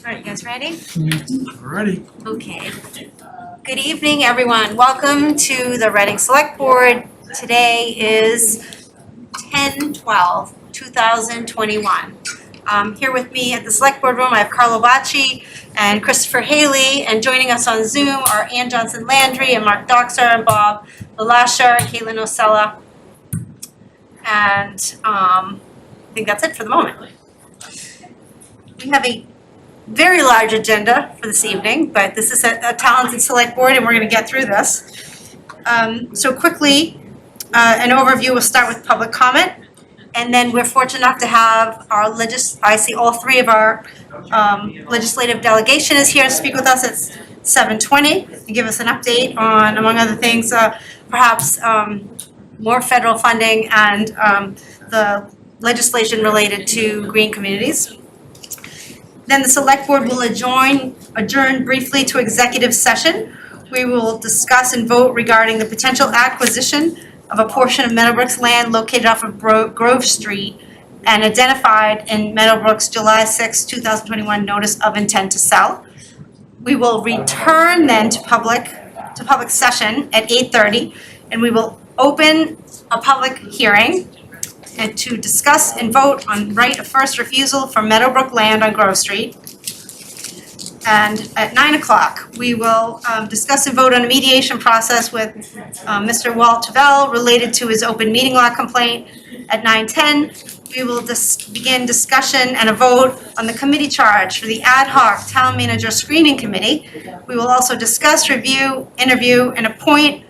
All right, you guys ready? Ready. Okay. Good evening, everyone. Welcome to the Reading Select Board. Today is 10/12/2021. Here with me at the Select Board room, I have Carlo Bacci and Christopher Haley, and joining us on Zoom are Ann Johnson Landry and Mark Doxer and Bob Lalasher and Caitlin Osella. And I think that's it for the moment. We have a very large agenda for this evening, but this is a talented select board and we're going to get through this. So quickly, an overview. We'll start with public comment, and then we're fortunate enough to have our I see all three of our legislative delegation is here to speak with us at 7:20 to give us an update on, among other things, perhaps more federal funding and the legislation related to green communities. Then the select board will adjourn briefly to executive session. We will discuss and vote regarding the potential acquisition of a portion of Meadowbrook's land located off of Grove Street and identified in Meadowbrook's July 6, 2021 notice of intent to sell. We will return then to public session at 8:30, and we will open a public hearing and to discuss and vote on right of first refusal for Meadowbrook land on Grove Street. And at 9 o'clock, we will discuss and vote on a mediation process with Mr. Walt Tavel related to his open meeting law complaint. At 9:10, we will begin discussion and a vote on the committee charge for the ad hoc town manager screening committee. We will also discuss, review, interview, and appoint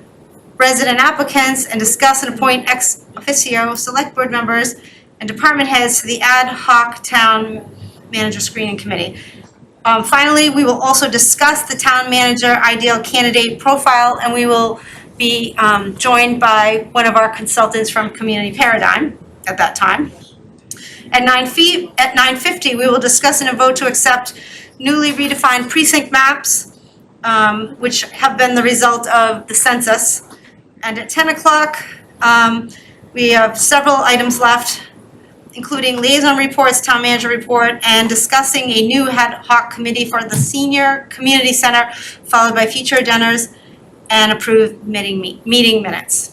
resident applicants and discuss and appoint ex officio select board members and department heads to the ad hoc town manager screening committee. Finally, we will also discuss the town manager ideal candidate profile, and we will be joined by one of our consultants from Community Paradigm at that time. At 9:50, we will discuss and vote to accept newly redefined precinct maps, which have been the result of the census. And at 10 o'clock, we have several items left, including liaison reports, town manager report, and discussing a new ad hoc committee for the senior community center, followed by future agendas and approved meeting minutes.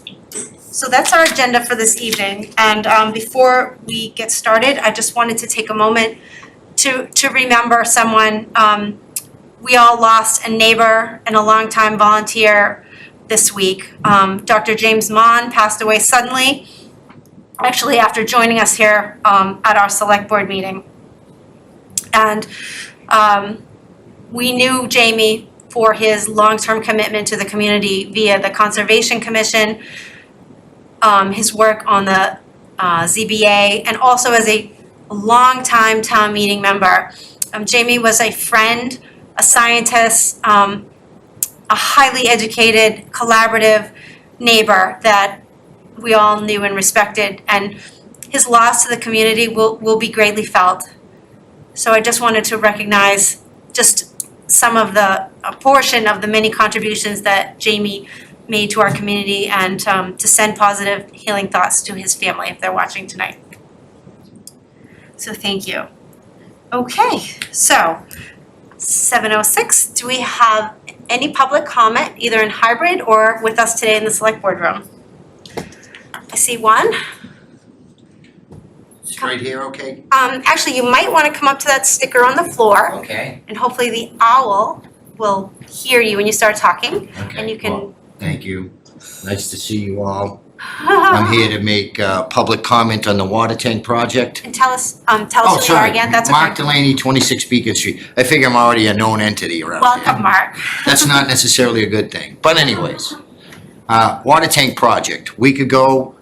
So that's our agenda for this evening. And before we get started, I just wanted to take a moment to remember someone. We all lost a neighbor and a longtime volunteer this week. Dr. James Mon passed away suddenly, actually after joining us here at our select board meeting. And we knew Jamie for his long-term commitment to the community via the Conservation Commission, his work on the ZBA, and also as a long-time town meeting member. Jamie was a friend, a scientist, a highly educated, collaborative neighbor that we all knew and respected, and his loss to the community will be greatly felt. So I just wanted to recognize just some of a portion of the many contributions that Jamie made to our community, and to send positive healing thoughts to his family if they're watching tonight. So thank you. Okay, so 7:06, do we have any public comment, either in hybrid or with us today in the select board room? I see one. It's right here, okay? Actually, you might want to come up to that sticker on the floor, Okay. and hopefully the owl will hear you when you start talking, Okay. and you can. Well, thank you. Nice to see you all. I'm here to make public comment on the water tank project. And tell us Oh, who you are sorry. again. That's Mark okay. Delaney, 26 Beacon Street. I figure I'm already a known entity around here. Welcome, Mark. That's not necessarily a good thing. But anyways, water tank project. Week ago,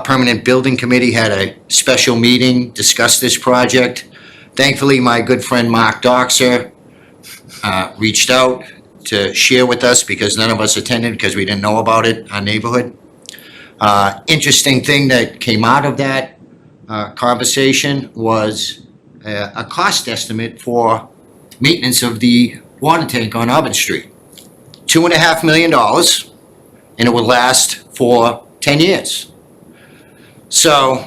Permanent Building Committee had a special meeting, discussed this project. Thankfully, my good friend Mark Doxer reached out to share with us, because none of us attended because we didn't know about it, our neighborhood. Interesting thing that came out of that conversation was a cost estimate for maintenance of the water tank on Auburn Street. $2.5 million, and it would last for 10 years. So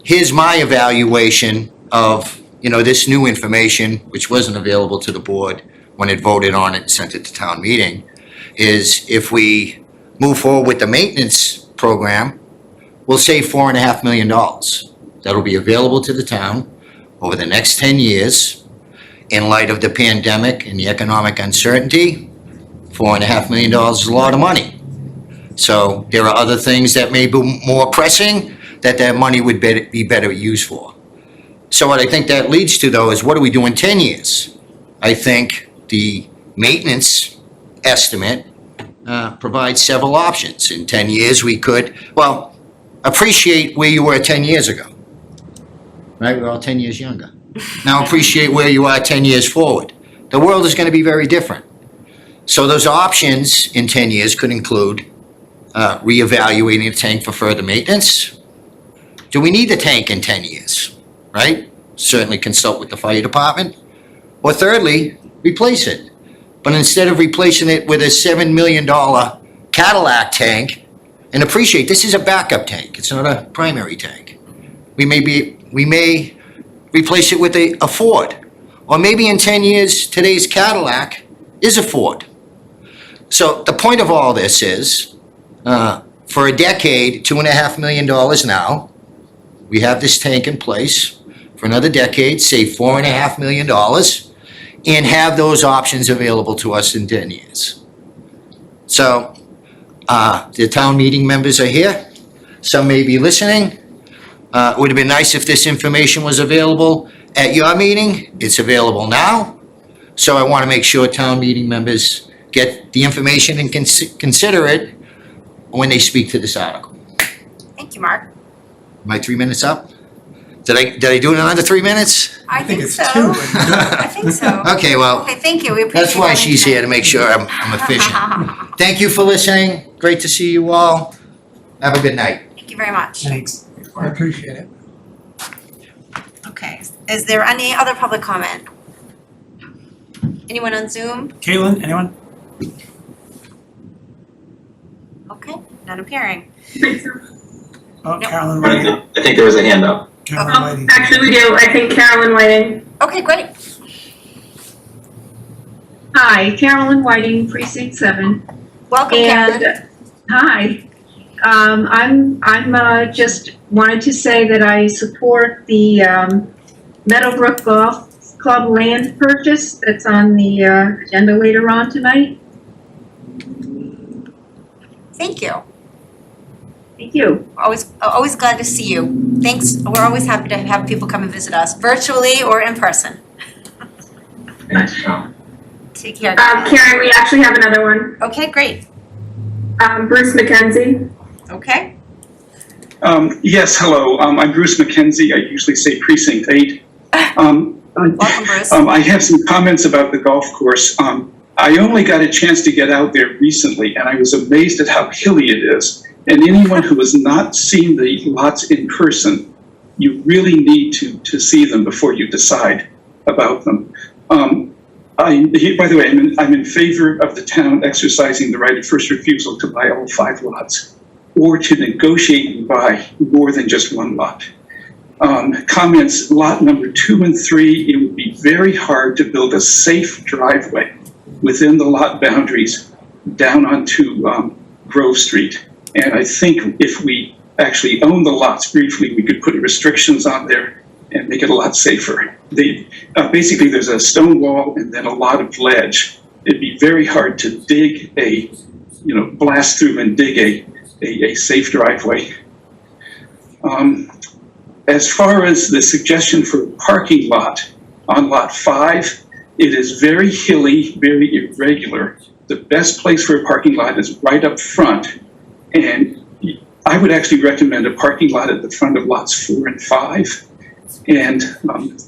here's my evaluation of this new information, which wasn't available to the board when it voted on it and sent it to town meeting, is if we move forward with the maintenance program, we'll save $4.5 million. That'll be available to the town over the next 10 years. In light of the pandemic and the economic uncertainty, $4.5 million is a lot of money. So there are other things that may be more pressing that money would be better used for. So what I think that leads to, though, is what do we do in 10 years? I think the maintenance estimate provides several options. In 10 years, we could, appreciate where you were 10 years ago. Right, we're all 10 years younger. Now appreciate where you are 10 years forward. The world is going to be very different. So those options in 10 years could include reevaluating the tank for further maintenance. Do we need the tank in 10 years, right? Certainly consult with the fire department. Or thirdly, replace it. But instead of replacing it with a $7 million Cadillac tank, and appreciate, this is a backup tank, it's not a primary tank. We may replace it with a Ford. Or maybe in 10 years, today's Cadillac is a Ford. So the point of all this is, for a decade, $2.5 million now, we have this tank in place. For another decade, save $4.5 million, and have those options available to us in 10 years. So, the town meeting members are here. Some may be listening. It would have been nice if this information was available at your meeting. It's available now. So I want to make sure town meeting members get the information and consider it when they speak to this article. Thank you, Mark. My 3 minutes up? Did I do it in under 3 minutes? I think it's so. 2. I think so. Okay, well, Okay, thank you. We appreciate that's why it. she's here, to make sure I'm efficient. Thank you for listening. Great to see you all. Have a good night. Thank you very much. Thanks. I appreciate it. Okay, is there any other public comment? Anyone on Zoom? Caitlin, anyone? Okay, not appearing. Oh, Nope. Carolyn I Whiting. think there was a hand up. Carolyn Whiting. Actually, we do. I think Carolyn Whiting. Okay, great. Hi, Carolyn Whiting, Precinct 7. Welcome, Karen. And, hi. I'm just wanted to say that I support the Meadowbrook Golf Club land purchase that's on the agenda later on tonight. Thank you. Thank you. Always glad to see you. Thanks. We're always happy to have people come and visit us, virtually or in person. Thanks, John. Take care. Karen, we actually have another one. Okay, great. Bruce McKenzie. Okay. Yes, hello. I'm Bruce McKenzie. I usually say Precinct 8. Welcome, Bruce. I have some comments about the golf course. I only got a chance to get out there recently, and I was amazed at how hilly it is. And anyone who has not seen the lots in person, you really need to see them before you decide about them. By the way, I'm in favor of the town exercising the right of first refusal to buy all 5 lots, or to negotiate and buy more than just 1 lot. Comments, lot number 2 and 3, it would be very hard to build a safe driveway within the lot boundaries down onto Grove Street. And I think if we actually own the lots briefly, we could put restrictions on there and make it a lot safer. Basically, there's a stone wall and then a lot of ledge. It'd be very hard to dig blast through and dig a safe driveway. As far as the suggestion for a parking lot on lot 5, it is very hilly, very irregular. The best place for a parking lot is right up front. And I would actually recommend a parking lot at the front of lots 4 and 5. And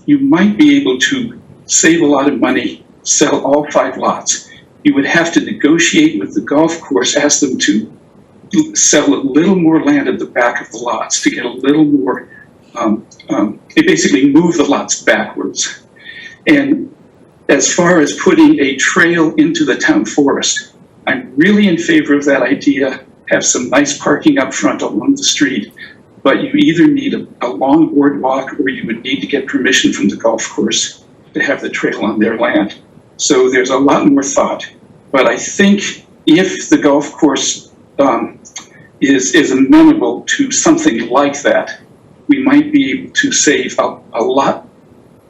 you might be able to save a lot of money, sell all 5 lots. You would have to negotiate with the golf course, ask them to sell a little more land at the back of the lots to get a little more, they basically move the lots backwards. And as far as putting a trail into the town forest, I'm really in favor of that idea. Have some nice parking up front along the street. but you either need a long boardwalk or you would need to get permission from the golf course to have the trail on their land. So there's a lot more thought. But I think if the golf course is amenable to something like that, we might be able to save a lot,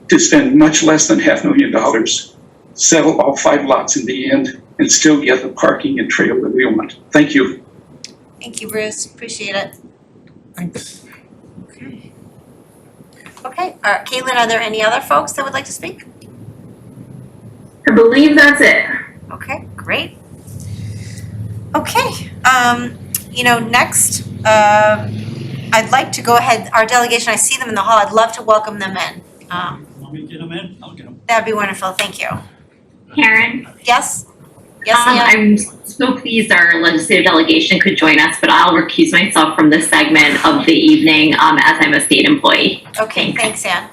to spend much less than $500,000, settle all 5 lots in the end, and still get the parking and trail that we want. Thank you. Thank you, Bruce, appreciate it. Thanks. Okay, Caitlin, are there any other folks that would like to speak? I believe that's it. Okay, great. Okay, next, I'd like to go ahead, our delegation, I see them in the hall, I'd love to welcome them in. Want me to get them in? I'll get them. That'd be wonderful, thank you. Karen, Yes? Yes, Leah? I'm so pleased our legislative delegation could join us, but I'll recuse myself from this segment of the evening as I'm a state employee. Okay, thanks, Ann.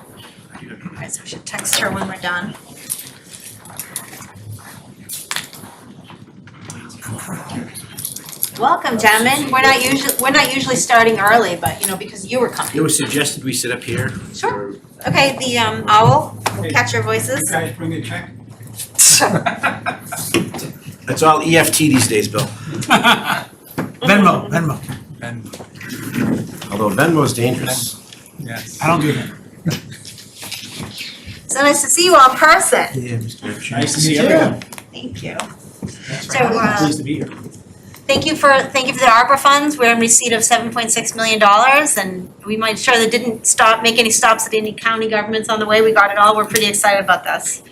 Alright, so we should text her when we're done. Welcome, gentlemen. We're not usually starting early, but because you were coming. It was suggested we sit up here. Sure. Okay, the owl will catch your voices. Guys, bring a check. It's all EFT these days, Bill. Venmo. Although Venmo's dangerous. Yes. I don't do that. So nice to see you all in person. Yeah, Mr. Nice to see everyone. Thank you. That's So, right. Pleased to be here. Thank you for the ARPA funds. We're in receipt of $7.6 million, and we made sure that didn't make any stops at any county governments on the way. We got it all. We're pretty excited about this.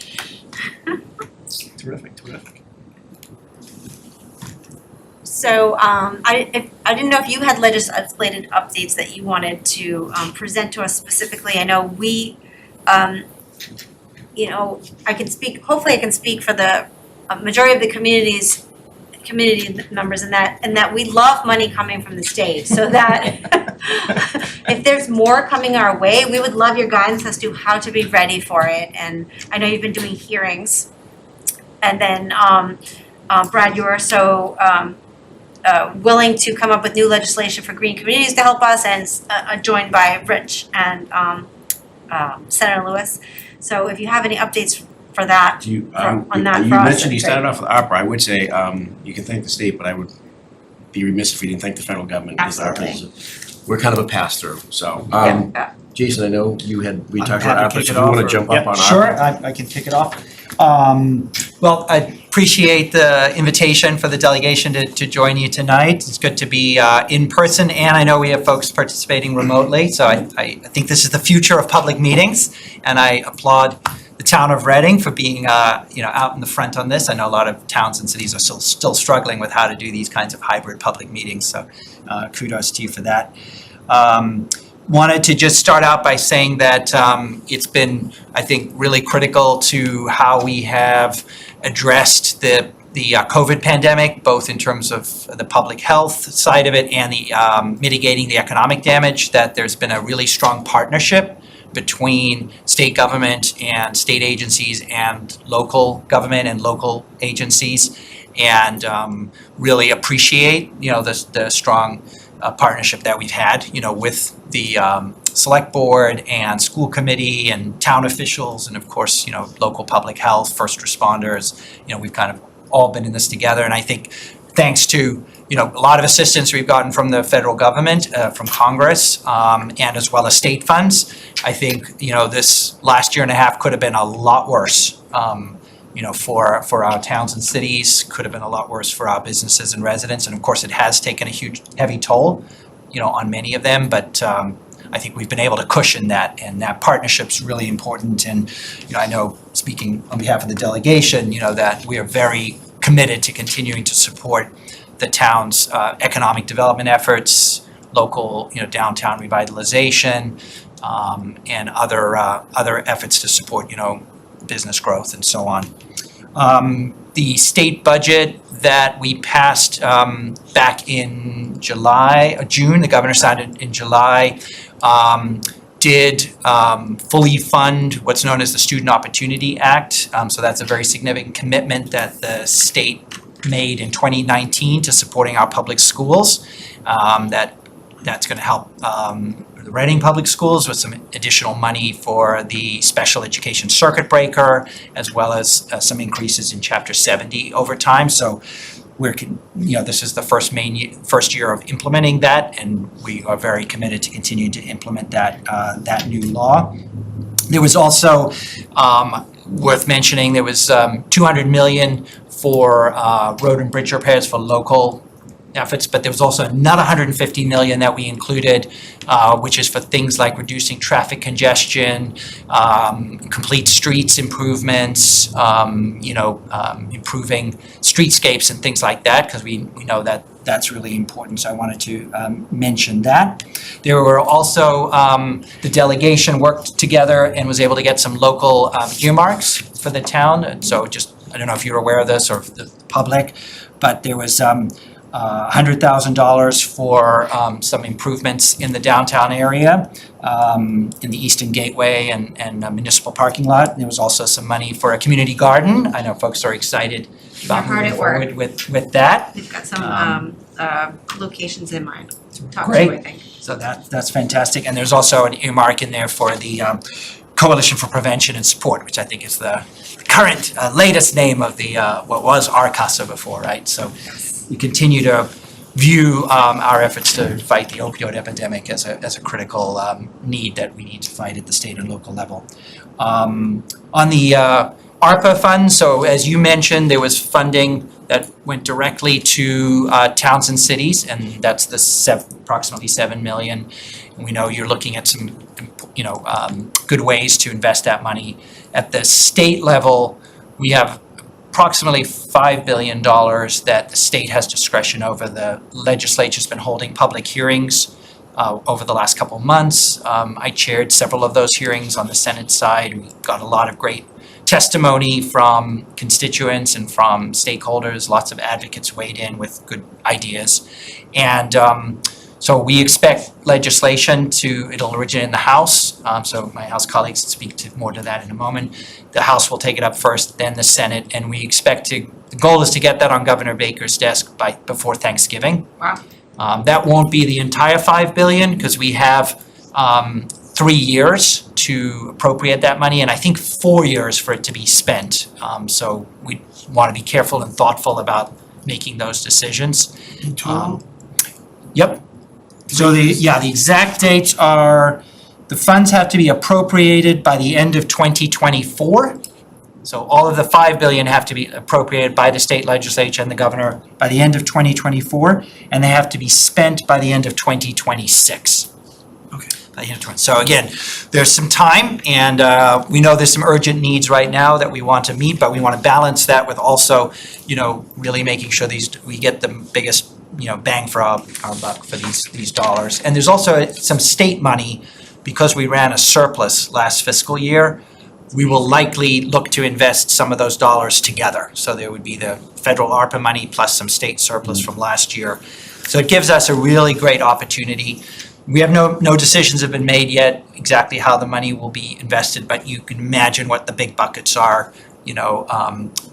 Terrific. So I didn't know if you had legislative updates that you wanted to present to us specifically. I know we, I can speak. Hopefully, I can speak for the majority of the community members, and that we love money coming from the state. So that if there's more coming our way, we would love your guidance as to how to be ready for it. And I know you've been doing hearings, and then Brad, you are so willing to come up with new legislation for green communities to help us, and joined by Rich and Senator Lewis. So if you have any updates for that, Do you, on that you process, mentioned you great. started off with ARPA. I would say you can thank the state, but I would be remiss if we didn't thank the federal government. Because ARPA we're kind of a pass-through. So, Yeah. Jason, I know we I'm talked about happy to ARPA, kick so it if you want off to jump or- up on ARPA. Sure, I can kick it off. Well, I appreciate the invitation for the delegation to join you tonight. It's good to be in person, and I know we have folks participating remotely, so I think this is the future of public meetings, and I applaud the town of Reading for being out in the front on this. I know a lot of towns and cities are still struggling with how to do these kinds of hybrid public meetings, so kudos to you for that. Wanted to just start out by saying that it's been, I think, really critical to how we have addressed the COVID pandemic, both in terms of the public health side of it and the mitigating the economic damage, that there's been a really strong partnership between state government and state agencies and local government and local agencies, and really appreciate, the strong partnership that we've had, with the select board and school committee and town officials, and of course, local public health, first responders. We've kind of all been in this together, and I think thanks to a lot of assistance we've gotten from the federal government, from Congress, and as well as state funds, I think this last year and a half could have been a lot worse. For our towns and cities, could have been a lot worse for our businesses and residents, and of course, it has taken a huge, heavy toll, on many of them. But I think we've been able to cushion that, and that partnership's really important. And I know, speaking on behalf of the delegation, that we are very committed to continuing to support the town's economic development efforts, local, downtown revitalization, and other efforts to support, business growth and so on. The state budget that we passed back in June, the governor signed it in July, did fully fund what's known as the Student Opportunity Act. So that's a very significant commitment that the state made in 2019 to supporting our public schools. That that's going to help the Reading Public Schools with some additional money for the special education circuit breaker, as well as some increases in Chapter 70 over time. So this is the first year of implementing that, and we are very committed to continue to implement that new law. There was also worth mentioning, there was $200 million for road and bridge repairs for local efforts, but there was also another $150 million that we included, which is for things like reducing traffic congestion, complete streets improvements, improving streetscapes and things like that, because we know that that's really important. So I wanted to mention that. There were also, the delegation worked together and was able to get some local earmarks for the town. And so I don't know if you're aware of this or if the public, but there was $100,000 for some improvements in the downtown area, in the Eastern Gateway and municipal parking lot. There was also some money for a community garden. I know folks are excited about They're hard moving at work. forward with that. We've got some locations in mind to talk to, Great. I think. So that's fantastic. And there's also an earmark in there for the Coalition for Prevention and Support, which I think is the current latest name of the what was RCASA before, right? So we continue to view our efforts to fight the opioid epidemic as a critical need that we need to fight at the state and local level. On the ARPA funds, so as you mentioned, there was funding that went directly to towns and cities, and that's the approximately $7 million. And we know you're looking at some, good ways to invest that money. At the state level, we have approximately $5 billion that the state has discretion over. The legislature's been holding public hearings over the last couple of months. I chaired several of those hearings on the Senate side. We got a lot of great testimony from constituents and from stakeholders. Lots of advocates weighed in with good ideas. And so we expect legislation it'll originate in the House. So my House colleagues will speak more to that in a moment. The House will take it up first, then the Senate, and we expect the goal is to get that on Governor Baker's desk before Thanksgiving. Wow. That won't be the entire $5 billion, because we have 3 years to appropriate that money, and I think 4 years for it to be spent. So we want to be careful and thoughtful about making those decisions. In total? Yep. So the exact dates are, the funds have to be appropriated by the end of 2024. So all of the $5 billion have to be appropriated by the state legislature and the governor by the end of 2024, and they have to be spent by the end of 2026. Okay. By the end of so again, there's some time, and we know there's some urgent needs right now that we want to meet, but we want to balance that with also, really making sure we get the biggest bang for our buck for these dollars. And there's also some state money, because we ran a surplus last fiscal year. We will likely look to invest some of those dollars together. So there would be the federal ARPA money plus some state surplus from last year. So it gives us a really great opportunity. We have no decisions have been made yet exactly how the money will be invested, but you can imagine what the big buckets are,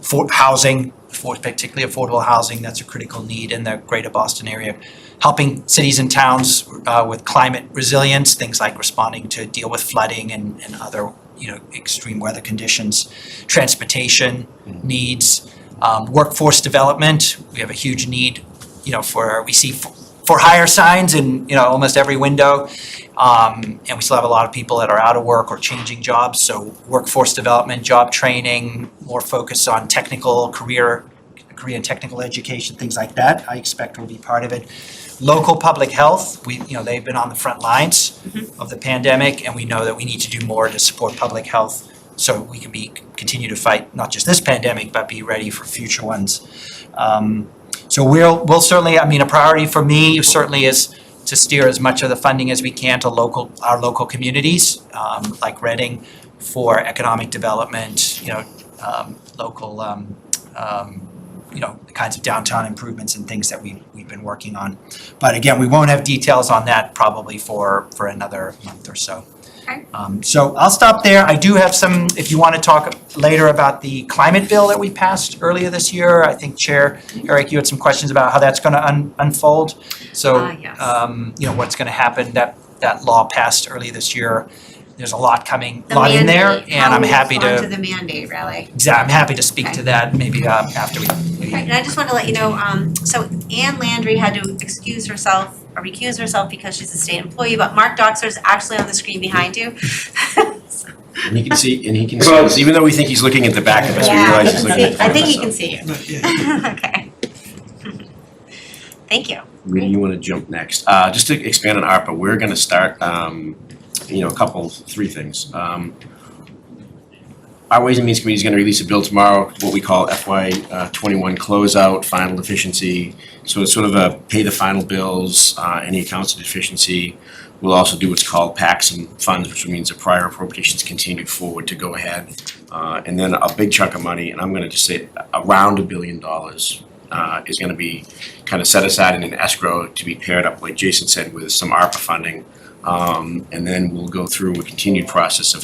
for housing, for particularly affordable housing. That's a critical need in the greater Boston area. Helping cities and towns with climate resilience, things like responding to deal with flooding and other extreme weather conditions, transportation needs, workforce development. We have a huge need, we see for hire signs in almost every window, and we still have a lot of people that are out of work or changing jobs. So workforce development, job training, more focus on career and technical education, things like that, I expect will be part of it. Local public health, they've been on the front lines of the pandemic, and we know that we need to do more to support public health so we can continue to fight not just this pandemic, but be ready for future ones. So we'll certainly, a priority for me certainly is to steer as much of the funding as we can to our local communities, like Reading, for economic development, local, the kinds of downtown improvements and things that we've been working on. But again, we won't have details on that probably for another month or so. Okay. So I'll stop there. I do have some, if you want to talk later about the climate bill that we passed earlier this year. I think Chair Eric, you had some questions about how that's going to unfold. So, Yes. What's going to happen, that law passed earlier this year. There's a lot in there, mandate, and I'm happy how we respond to, to the mandate, really. I'm happy to speak Okay. to that maybe after we. Right, and I just wanted to let you know, so Ann Landry had to recuse herself because she's a state employee, but Mark Doxer's actually on the screen behind you. And he can see us, even though we think he's looking at the back of us, we Yeah, realize he he's can looking at see, the I front think of he us, can so. see you. Okay. Thank you. Where do you wanna jump next? Just to expand on ARPA, we're gonna start, three things. Our Ways and Means Committee is gonna release a bill tomorrow, what we call FY 21 closeout, final deficiency. So it's sort of a pay the final bills, any accounts of deficiency. We'll also do what's called PACs and funds, which means the prior appropriations continued forward to go ahead. And then a big chunk of money, and I'm gonna just say around $1 billion, is gonna be kind of set aside in an escrow to be paired up, like Jason said, with some ARPA funding. And then we'll go through a continued process of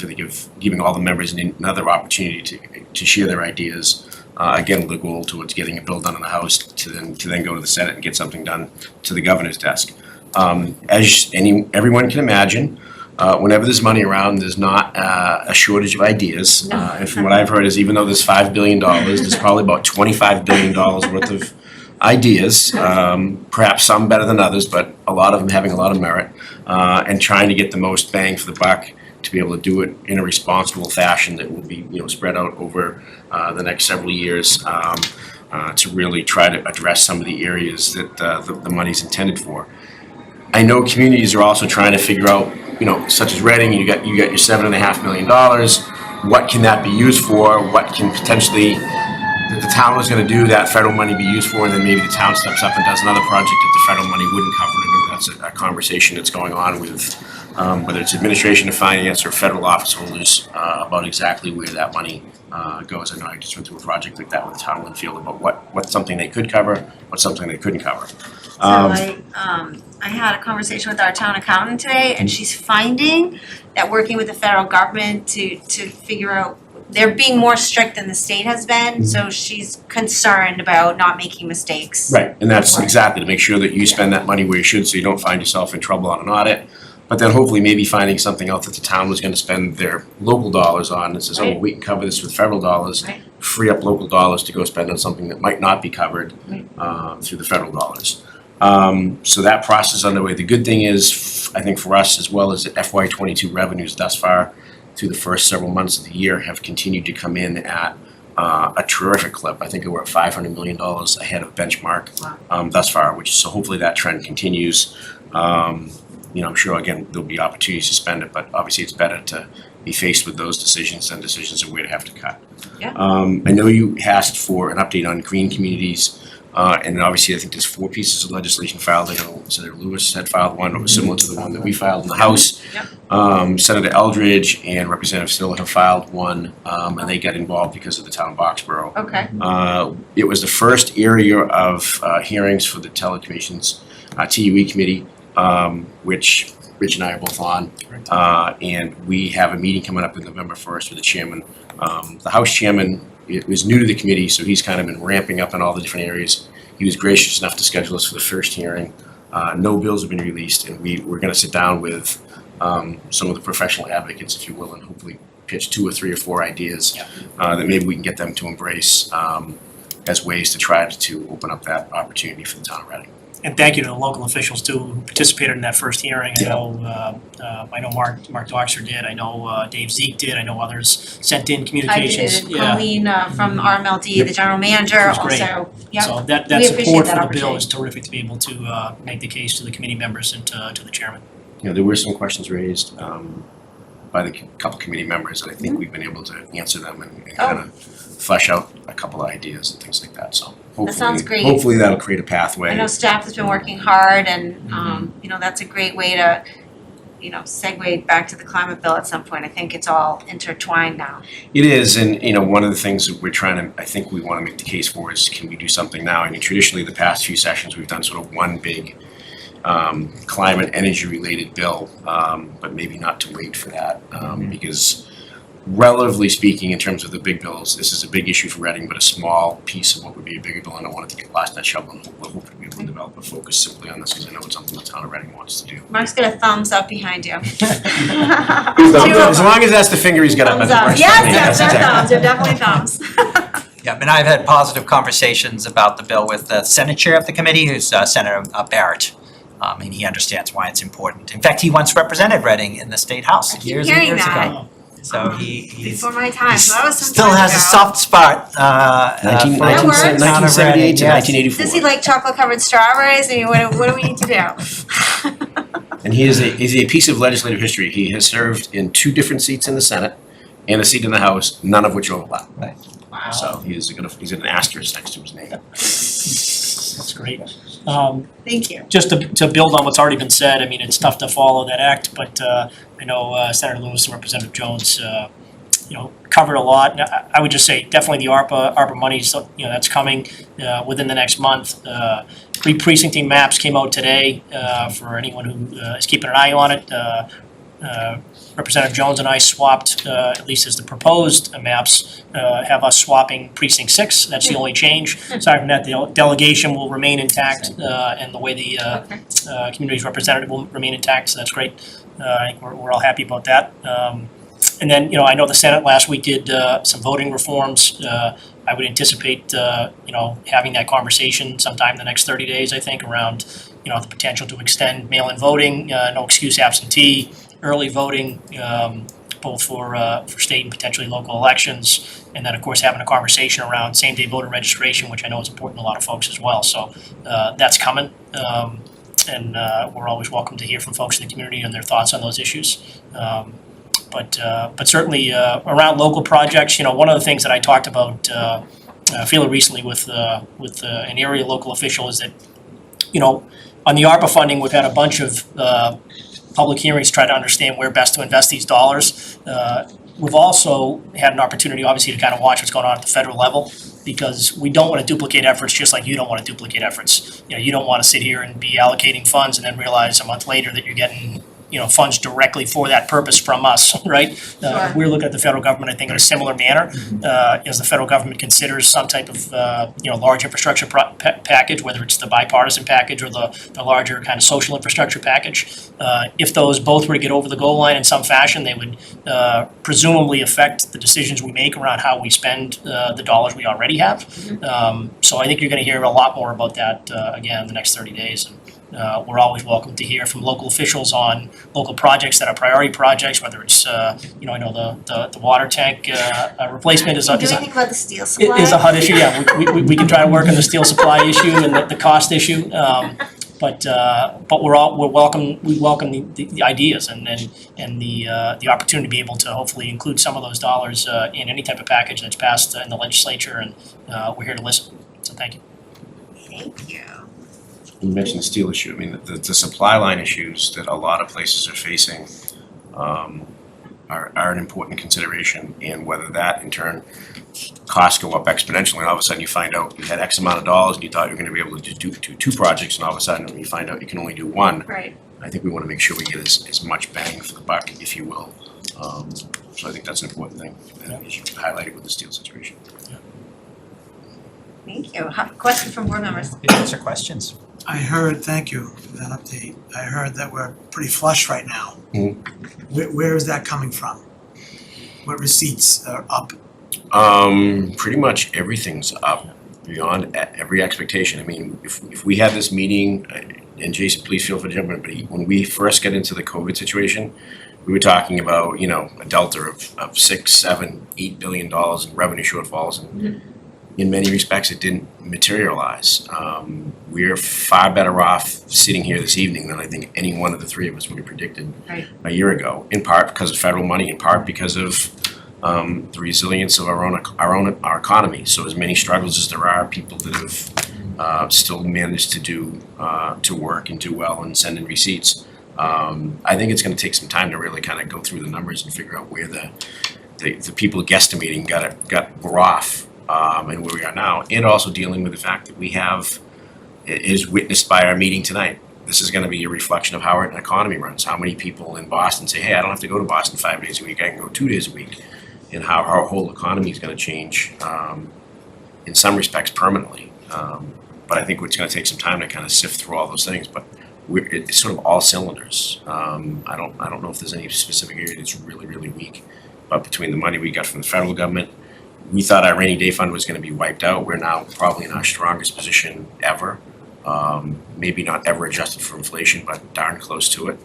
giving all the members another opportunity to share their ideas. Again, with the goal towards getting a bill done in the House to then go to the Senate and get something done to the governor's desk. As everyone can imagine, whenever there's money around, there's not a shortage of ideas. And from what I've heard is even though there's $5 billion, there's probably about $25 billion worth of ideas, perhaps some better than others, but a lot of them having a lot of merit, and trying to get the most bang for the buck to be able to do it in a responsible fashion that will be, spread out over the next several years, to really try to address some of the areas that the money's intended for. I know communities are also trying to figure out, such as Reading, you got your $7.5 million. What can that be used for? What can potentially that the town was going to do that federal money be used for, and then maybe the town steps up and does another project that the federal money wouldn't cover. And that's a conversation that's going on with whether it's administration of finance or federal office holders about exactly where that money goes. I know I just went through a project like that with the town of Linfield about what's something they could cover, what's something they couldn't cover. I had a conversation with our town accountant today, and she's finding that working with the federal government to figure out, they're being more strict than the state has been, so she's concerned about not making mistakes. Right, and that's Right. exactly to make sure that you spend that money where you should, so you don't find yourself in trouble on an audit. But then hopefully maybe finding something else that the town was gonna spend their local dollars on, and says, oh, Right. we can cover this with federal dollars. Right. Free up local dollars to go spend on something that might not be covered Right. through the federal dollars. So that process is underway. The good thing is, I think for us as well, is that FY 22 revenues thus far through the first several months of the year have continued to come in at a terrific clip. I think we're at $500 million ahead of benchmark thus far, so hopefully that trend continues. I'm sure again, there'll be opportunities to spend it, but obviously it's better to be faced with those decisions than decisions of where to have to cut. Yeah. I know you asked for an update on green communities. And obviously, I think there's 4 pieces of legislation filed. I know Senator Lewis had filed one that was similar to the one that we filed in the House. Yep. Senator Eldridge and Representative Stiller have filed one, and they got involved because of the town of Boxborough. Okay. It was the first area of hearings for the telecommunications TUE committee, which Rich and I are both on. And we have a meeting coming up on November 1st with the chairman. The House chairman was new to the committee, so he's kind of been ramping up in all the different areas. He was gracious enough to schedule us for the first hearing. No bills have been released, and we're going to sit down with some of the professional advocates, if you will, and hopefully pitch 2 or 3 or 4 ideas that maybe we can get them to embrace as ways to try to open up that opportunity for the town of Reading. And thank you to the local officials too who participated in that first hearing. I know Mark Doxer did, I know Dave Zeke did, I know others sent in I communications. did, Colleen from RMLD, Yep. the general manager, She was great. also, yep. So that We appreciate support that for the bill opportunity. is terrific to be able to make the case to the committee members and to the chairman. There were some questions raised by the couple committee members, and I think we've been able to answer them and kind of flesh out a couple of ideas and things like that, so sounds great. hopefully that'll create a pathway. I know staff has been working hard, and that's a great way to segue back to the climate bill at some point. I think it's all intertwined now. It is, and one of the things that I think we want to make the case for is, can we do something now? I mean, traditionally, the past few sessions, we've done sort of one big climate energy related bill, but maybe not to wait for that, because relatively speaking, in terms of the big bills, this is a big issue for Reading, but a small piece of what would be a bigger bill. I don't want it to get lost in that shovel, and we're hoping to be able to develop a focus simply on this, because I know it's something the town of Reading wants to do. Mark's got a thumbs up behind you. As long as that's the finger he's got up at Thumbs the up. breast. Yes, they're That's thumbs, they're definitely thumbs. Yeah, and I've had positive conversations about the bill with the Senate Chair of the committee, who's Senator Barrett. And he understands why it's important. In fact, he once represented Reading in the State House I keep years and hearing years that. ago. So he's Before my time, so that was some still time has a ago. soft spot, for Nineteen- That works. 1978 to Yes. 1984. Does he like chocolate covered strawberries? I mean, what do we need to do? And he's a piece of legislative history. He has served in 2 different seats in the Senate and a seat in the House, none of which overlap. Right. So he's got an asterisk next to his name. That's great. Thank you. Just to build on what's already been said, I mean, it's tough to follow that act, but I know Senator Lewis and Representative Jones, covered a lot. And I would just say definitely the ARPA monies, that's coming within the next month. Pre-precincting maps came out today for anyone who is keeping an eye on it. Representative Jones and I swapped, at least as the proposed maps, have us swapping precinct 6. That's the only change. Aside from that, the delegation will remain intact, and the way the community's representative will remain intact, so that's great. I think we're all happy about that. And then, I know the Senate last week did some voting reforms. I would anticipate, having that conversation sometime in the next 30 days, I think, around, the potential to extend mail-in voting, no excuse absentee, early voting, both for state and potentially local elections. And then, of course, having a conversation around same-day voter registration, which I know is important to a lot of folks as well. So that's coming. And we're always welcome to hear from folks in the community and their thoughts on those issues. But certainly around local projects, one of the things that I talked about fairly recently with an area local official is that, on the ARPA funding, we've had a bunch of public hearings to try to understand where best to invest these dollars. We've also had an opportunity, obviously, to kind of watch what's going on at the federal level, because we don't want to duplicate efforts just like you don't want to duplicate efforts. You don't want to sit here and be allocating funds and then realize a month later that you're getting funds directly for that purpose from us, right? Sure. We're looking at the federal government, I think, in a similar manner, as the federal government considers some type of, large infrastructure package, whether it's the bipartisan package or the larger kind of social infrastructure package. If those both were to get over the goal line in some fashion, they would presumably affect the decisions we make around how we spend the dollars we already have. So I think you're going to hear a lot more about that, again, in the next 30 days. And we're always welcome to hear from local officials on local projects that are priority projects, whether it's, I know the water tank replacement is Do a anything about the steel supply? is a hot issue. Yeah, we can try to work on the steel supply issue and the cost issue. But we welcome the ideas and the opportunity to be able to hopefully include some of those dollars in any type of package that's passed in the legislature, and we're here to listen. So thank you. Thank you. You mentioned the steel issue. I mean, the supply line issues that a lot of places are facing are an important consideration, and whether that in turn costs go up exponentially, and all of a sudden you find out you had X amount of dollars and you thought you were going to be able to do 2 projects, and all of a sudden you find out you can only do 1. Right. I think we want to make sure we get as much bang for the buck, if you will. So I think that's an important thing, as you highlighted with the steel situation. Thank you. Question from board members? answer questions. I heard, thank you for that update. I heard that we're pretty flush right now. Where is that coming from? What receipts are up? Pretty much everything's up beyond every expectation. I mean, if we had this meeting, and Jason, please feel free to jump in, but when we first got into the COVID situation, we were talking about, a delta of $6, $7, $8 billion in revenue shortfalls, and in many respects, it didn't materialize. We're far better off sitting here this evening than I think any one of the 3 of us would have predicted a year ago, in part because of federal money, in part because of the resilience of our economy. So as many struggles as there are, people that have still managed to work and do well and send in receipts. I think it's going to take some time to really kind of go through the numbers and figure out where the people guesstimating were off. And where we are now, and also dealing with the fact that we have, is witnessed by our meeting tonight, this is gonna be a reflection of how our economy runs. How many people in Boston say, hey, I don't have to go to Boston 5 days a week, I can go 2 days a week. And how our whole economy is gonna change, in some respects permanently. But I think it's gonna take some time to kind of sift through all those things, but it's sort of all cylinders. I don't know if there's any specific area that's really, really weak, but between the money we got from the federal government, we thought our rainy day fund was gonna be wiped out. We're now probably in our strongest position ever. Maybe not ever adjusted for inflation, but darn close to it,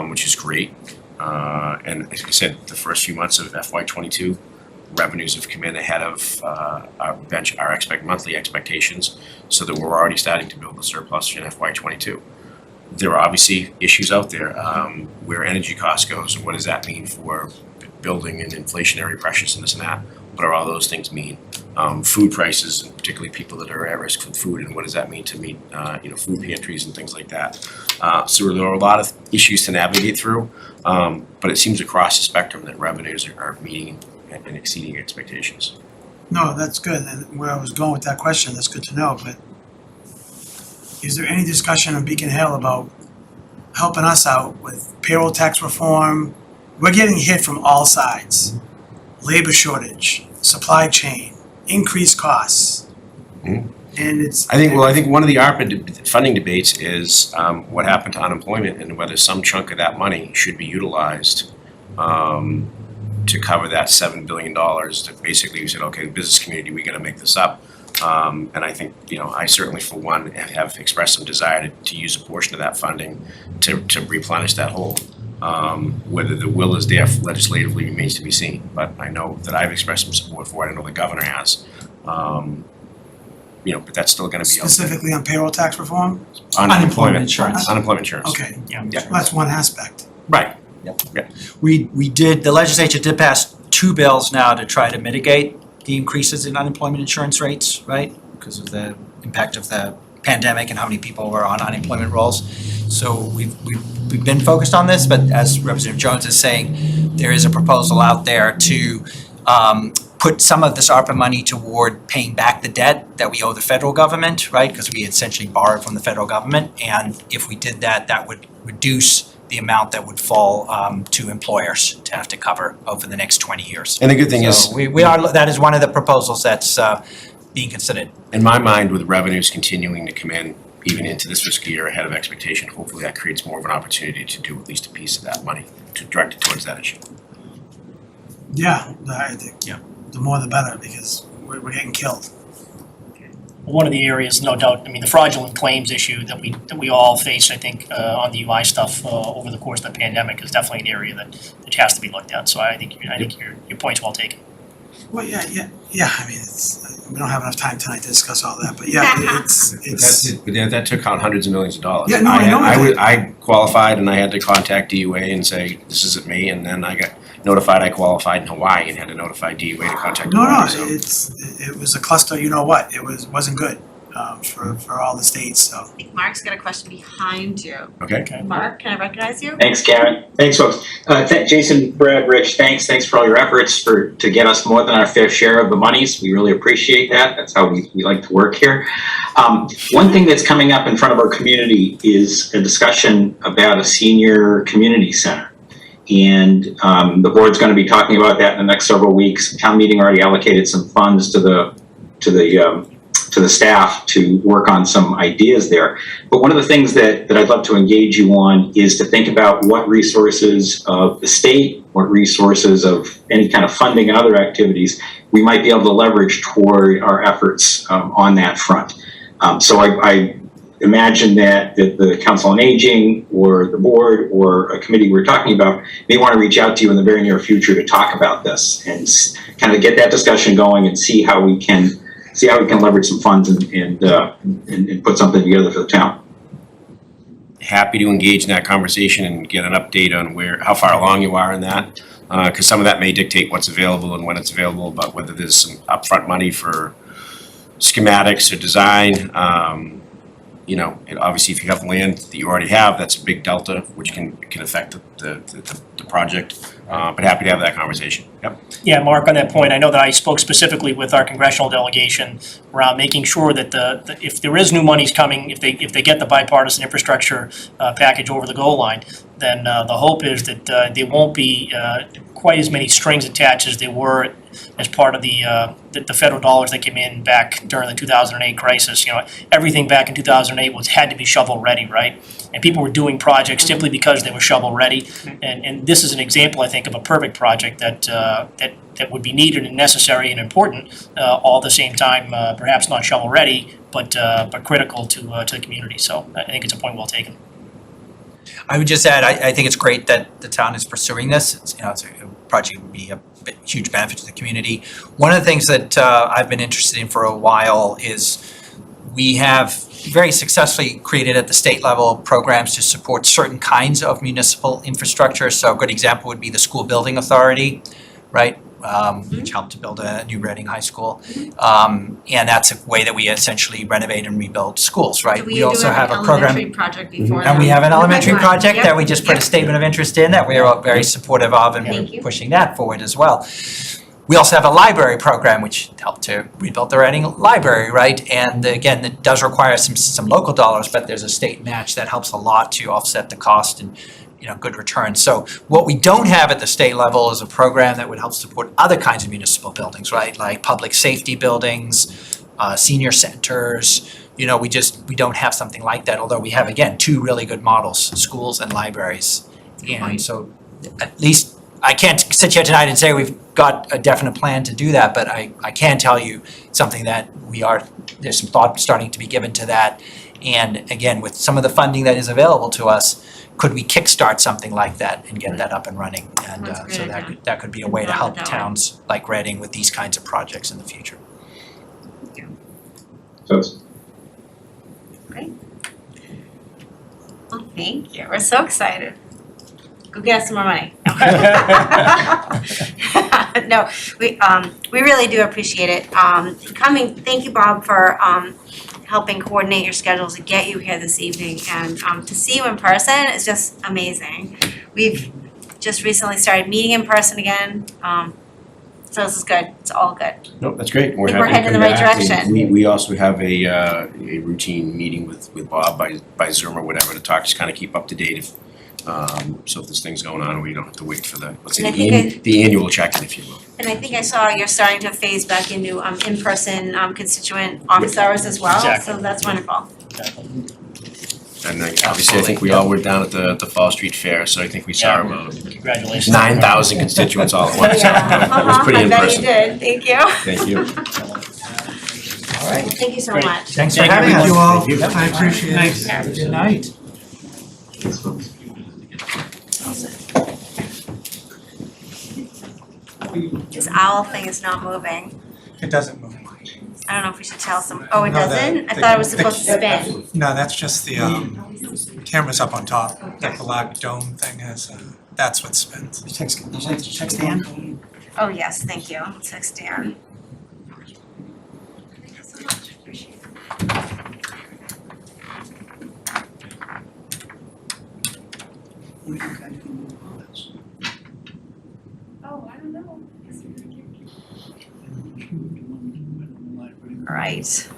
which is great. And as I said, the first few months of FY '22, revenues have come in ahead of our monthly expectations, so that we're already starting to build a surplus in FY '22. There are obviously issues out there, where energy costs goes, and what does that mean for building and inflationary pressures and this and that? What do all those things mean? Food prices, and particularly people that are at risk with food, and what does that mean to meet, food pantries and things like that? So there are a lot of issues to navigate through, but it seems across the spectrum that revenues are meeting and exceeding expectations. No, that's good, and where I was going with that question, that's good to know, but is there any discussion on Beacon Hill about helping us out with payroll tax reform? We're getting hit from all sides. Labor shortage, supply chain, increased costs. Mhm. And it's. I think one of the ARPA funding debates is what happened to unemployment and whether some chunk of that money should be utilized to cover that $7 billion that basically we said, okay, the business community, we gotta make this up. And I think, I certainly for one have expressed some desire to use a portion of that funding to replenish that hole. Whether the will is there legislatively remains to be seen, but I know that I've expressed some support for it, I know the governor has. But that's still gonna be. Specifically on payroll tax reform? Unemployment insurance. Unemployment insurance. Okay, Yeah. Yeah. that's one aspect. Right. The legislature did pass 2 bills now to try to mitigate the increases in unemployment insurance rates, right? Because of the impact of the pandemic and how many people were on unemployment rolls. So we've been focused on this, but as Representative Jones is saying, there is a proposal out there to put some of this ARPA money toward paying back the debt that we owe the federal government, right? Because we essentially borrowed from the federal government, and if we did that, that would reduce the amount that would fall to employers to have to cover over the next 20 years. And the good thing is, So that is one of the proposals that's being considered. in my mind, with revenues continuing to come in even into this fiscal year ahead of expectation, hopefully that creates more of an opportunity to do at least a piece of that money, to direct it towards that issue. Yeah, I think. Yeah. The more the better, because we're getting killed. One of the areas, no doubt, the fraudulent claims issue that we all face, I think, on the UI stuff over the course of the pandemic is definitely an area that has to be looked at. So I think your point's well taken. Well, yeah, we don't have enough time tonight to discuss all that, but yeah, But that took out hundreds of millions of dollars. Yeah, no, I know that. I qualified and I had to contact DUA and say, this isn't me, and then I got notified I qualified in Hawaii and had to notify DUA to contact Hawaii, so. it was a cluster, you know what, wasn't good, for all the states, so. I think Mark's got a question behind you. Okay. Mark, can I recognize you? Thanks, Karen. Thanks, folks. Jason, Brad, Rich, thanks for all your efforts to get us more than our fair share of the monies. We really appreciate that. That's how we like to work here. One thing that's coming up in front of our community is a discussion about a senior community center. And the board's going to be talking about that in the next several weeks. Town meeting already allocated some funds to the staff to work on some ideas there. But one of the things that I'd love to engage you on is to think about what resources of the state, what resources of any kind of funding and other activities we might be able to leverage toward our efforts on that front. So I imagine that the Council on Aging or the board or a committee we're talking about may want to reach out to you in the very near future to talk about this and kind of get that discussion going and see how we can leverage some funds and put something together for the town. Happy to engage in that conversation and get an update on how far along you are in that. Because some of that may dictate what's available and when it's available, but whether there's some upfront money for schematics or design, and obviously if you have land that you already have, that's a big delta, which can affect the project. But happy to have that conversation. Yep. Yeah, Mark, on that point, I know that I spoke specifically with our congressional delegation around making sure that if there is new monies coming, if they get the bipartisan infrastructure package over the goal line, then the hope is that there won't be quite as many strings attached as there were as part of the federal dollars that came in back during the 2008 crisis. Everything back in 2008 had to be shovel ready, right? And people were doing projects simply because they were shovel ready. And this is an example, I think, of a perfect project that would be needed and necessary and important all at the same time. Perhaps not shovel ready, but critical to the community. So I think it's a point well taken. I would just add, I think it's great that the town is pursuing this. It's a project that would be a huge benefit to the community. One of the things that I've been interested in for a while is we have very successfully created at the state level programs to support certain kinds of municipal infrastructure. So a good example would be the School Building Authority, right? Which helped to build a new Reading High School. And that's a way that we essentially renovate and rebuild schools, right? We also have a program. elementary project before And we that. have an elementary Pipeline, project yep, that we just put a yep. statement of interest in that we are very supportive of, and Thank we're you. pushing that forward as well. We also have a library program which helped to rebuild the Reading Library, right? And again, it does require some local dollars, but there's a state match that helps a lot to offset the cost and good returns. So what we don't have at the state level is a program that would help support other kinds of municipal buildings, right? Like public safety buildings, senior centers. We don't have something like that, although we have, again, two really good models, schools and libraries. And so at least I can't sit here tonight and say we've got a definite plan to do that, but I can tell you something that there's some thought starting to be given to that. And again, with some of the funding that is available to us, could we kickstart something like that and get that up and running? And That's a so great that could be a way to Round help it out. towns like Reading with these kinds of projects in the future. So Well, thank you. We're so excited. Go get us some more money. No, we really do appreciate it. Thank you, Bob, for helping coordinate your schedules to get you here this evening, and to see you in person is just amazing. We've just recently started meeting in person again, so this is good. It's all good. No, that's great. I think we're heading in the right direction. We also have a routine meeting with Bob by Zoom or whatever to talk, just kind of keep up to date if there's things going on, we don't have to wait for let's And I say, think the annual check-in, if you will. And I think I saw you're starting to phase back into in-person constituent office hours as well, Exactly. so that's wonderful. And obviously, I think we all were down at the Fall Street Fair, so I think we saw about Congratulations. 9,000 constituents all at once. Yeah, It was pretty I bet you impressive. did, thank you. Thank you. All right. Thank you so Great. much. Thanks for Thank having us. Thank you all. Thank you. I appreciate it. Yeah. Good night. This owl thing is not moving. It doesn't move. I don't know if we should tell some, oh, it No, doesn't? I thought it was supposed to spin. No, that's just the camera's up on top. That black dome thing has, that's what spins. Text Dan? Oh, yes, thank you. Text Dan. All right.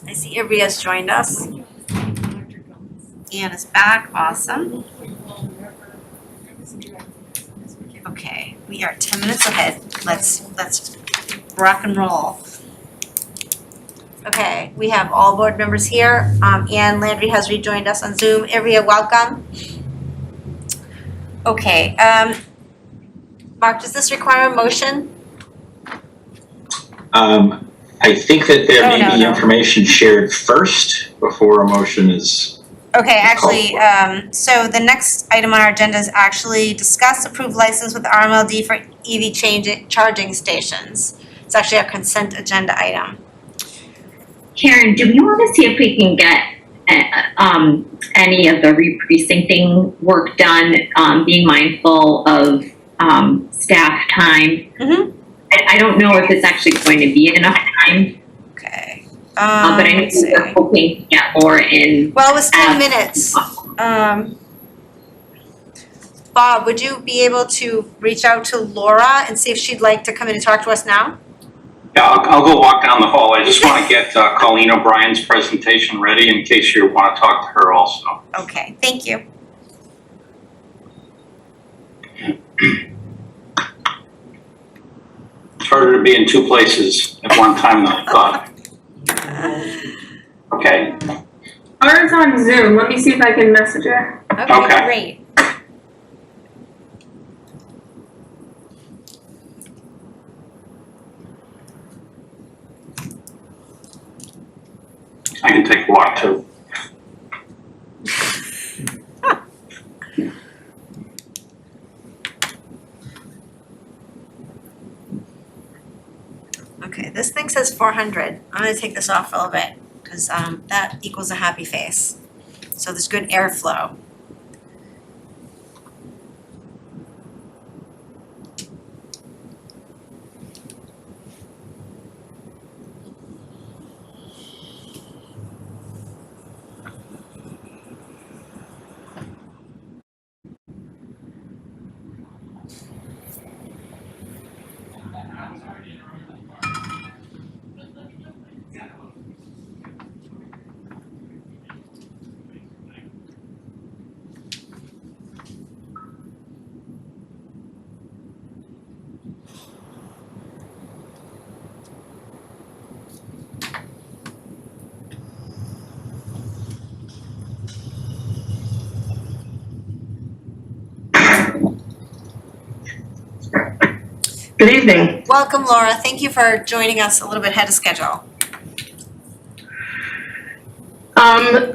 I see everybody has joined us. Ann is back, awesome. Okay, we are 10 minutes ahead. Let's rock and roll. Okay, we have all board members here. Ann Landry has rejoined us on Zoom. Ivrea, welcome. Okay, Mark, does this require a motion? I think that there Oh, may no, be no. information shared first before a motion is. Okay, actually, so the next item on our agenda is actually discuss approve license with RMLD for EV charging stations. It's actually a consent agenda item. Karen, do we want to see if we can get any of the re-precincting work done, being mindful of staff time? Mhm. I don't know if it's actually going to be enough time. Okay, But I know let's see. we're hoping to get more in. Well, it was 10 minutes. Bob, would you be able to reach out to Laura and see if she'd like to come in and talk to us now? Yeah, I'll go walk down the hall. I just want to get Colleen O'Brien's presentation ready in case you want to talk to her also. Okay, thank you. It's harder to be in two places at one time than I thought. Okay, Ours on Zoom. Let me see if I can message her. Okay. Great. I can take a walk too. Okay, this thing says 400. I'm gonna take this off a little bit, because that equals a happy face. So there's good airflow. Good evening. Welcome, Laura. Thank you for joining us a little bit ahead of schedule.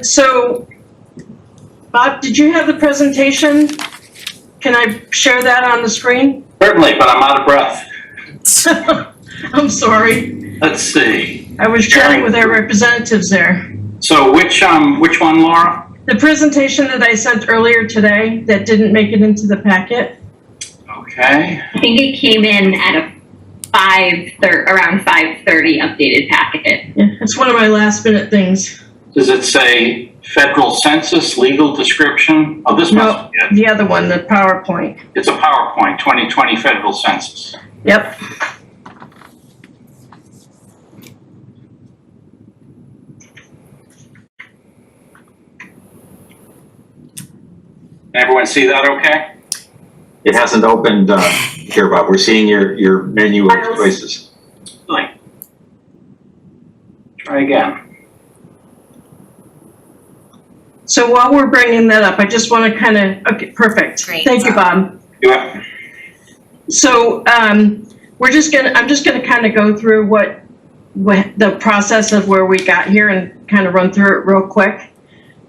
So, Bob, did you have the presentation? Can I share that on the screen? Certainly, but I'm out of breath. I'm sorry. Let's see. I was chatting with our representatives there. So which one, Laura? The presentation that I sent earlier today that didn't make it into the packet. Okay. I think it came in at a around 5:30 updated packet. Yeah, it's one of my last minute things. Does it say federal census legal description? Oh, this must be it. The other one, the PowerPoint. It's a PowerPoint, 2020 federal census. Yep. Everyone see that okay? It hasn't opened here, Bob. We're seeing your menu of choices. Really? Try again. So while we're bringing that up, I just want to kind of, okay, perfect. Great. Thank you, Bob. Yeah. So I'm just gonna kind of go through what the process of where we got here and kind of run through it real quick.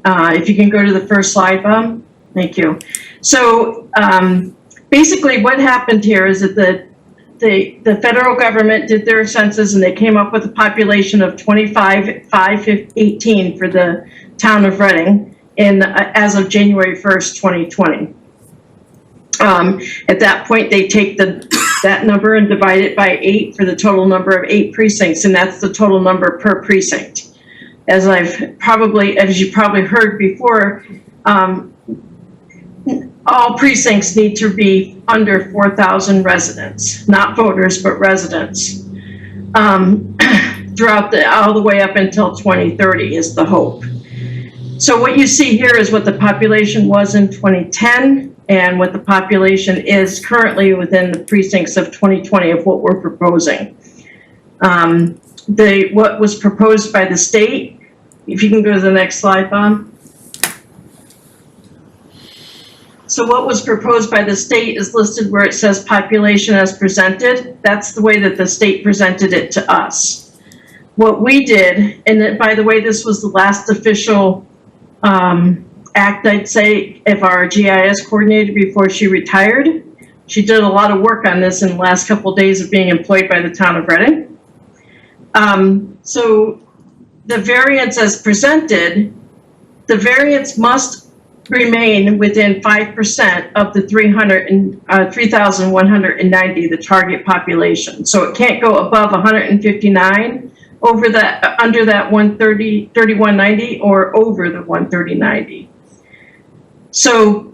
If you can go to the first slide, Bob. Thank you. So basically what happened here is that the federal government did their census and they came up with a population of 25,518 for the town of Reading as of January 1st, 2020. At that point, they take that number and divide it by 8 for the total number of 8 precincts, and that's the total number per precinct. As you probably heard before, all precincts need to be under 4,000 residents, not voters, but residents. Throughout all the way up until 2030 is the hope. So what you see here is what the population was in 2010 and what the population is currently within the precincts of 2020 of what we're proposing. What was proposed by the state, if you can go to the next slide, Bob. So what was proposed by the state is listed where it says population as presented. That's the way that the state presented it to us. What we did, and by the way, this was the last official act, I'd say, of our GIS coordinator before she retired. She did a lot of work on this in the last couple of days of being employed by the town of Reading. So the variance as presented, the variance must remain within 5% of the 3,190, the target population. So it can't go above 159 over that, under that 3190 or over the 13090. So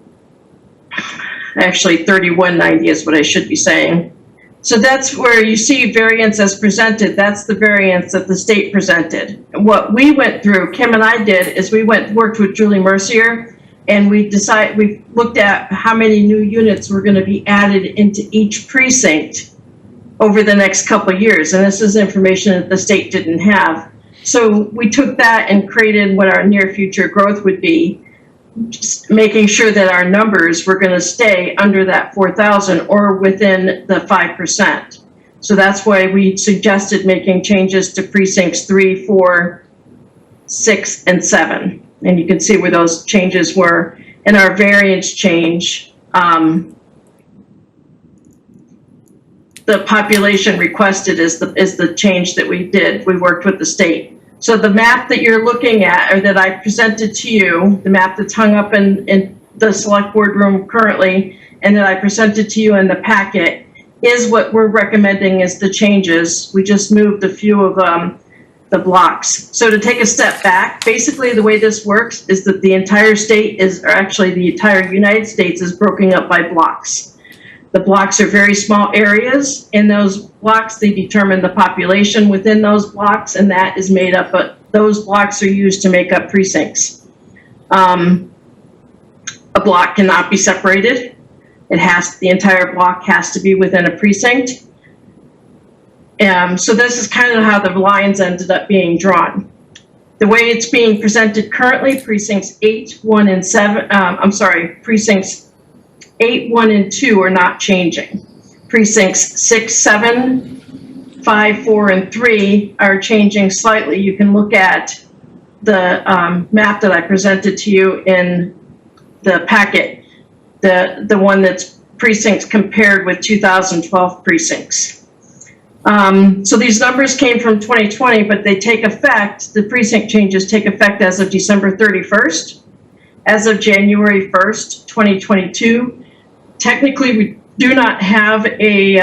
actually 3190 is what I should be saying. So that's where you see variance as presented. That's the variance that the state presented. What we went through, Kim and I did, is we worked with Julie Mercier, and we looked at how many new units were going to be added into each precinct over the next couple of years. And this is information that the state didn't have. So we took that and created what our near future growth would be, just making sure that our numbers were going to stay under that 4,000 or within the 5%. So that's why we suggested making changes to precincts 3, 4, 6, and 7. And you can see where those changes were. And our variance change, the population requested is the change that we did. We worked with the state. So the map that you're looking at, or that I presented to you, the map that's hung up in the select board room currently, and that I presented to you in the packet, is what we're recommending as the changes. We just moved a few of the blocks. So to take a step back, basically the way this works is that the entire state is, or actually the entire United States is broken up by blocks. The blocks are very small areas. In those blocks, they determine the population within those blocks, and that is made up of, those blocks are used to make up precincts. A block cannot be separated. The entire block has to be within a precinct. So this is kind of how the lines ended up being drawn. The way it's being presented currently, precincts 8, 1, and 7, precincts 8, 1, and 2 are not changing. Precincts 6, 7, 5, 4, and 3 are changing slightly. You can look at the map that I presented to you in the packet, the one that's precincts compared with 2012 precincts. So these numbers came from 2020, but they take effect, the precinct changes take effect as of December 31st. As of January 1st, 2022, technically, we do not have a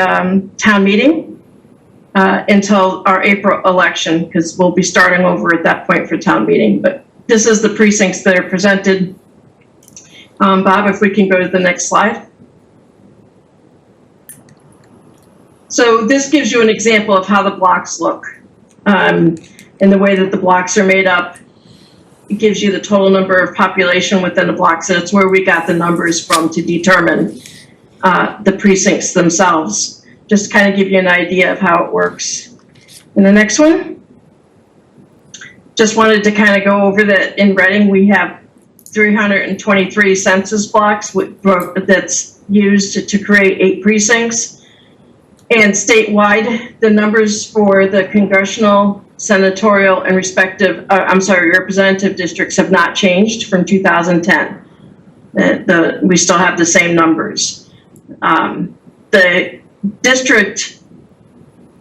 town meeting until our April election, because we'll be starting over at that point for town meeting. But this is the precincts that are presented. Bob, if we can go to the next slide. So this gives you an example of how the blocks look and the way that the blocks are made up. It gives you the total number of population within the blocks, and it's where we got the numbers from to determine the precincts themselves. Just to kind of give you an idea of how it works. And the next one, just wanted to kind of go over that in Reading, we have 323 census blocks that's used to create 8 precincts. And statewide, the numbers for the congressional, senatorial, and representative districts have not changed from 2010. We still have the same numbers.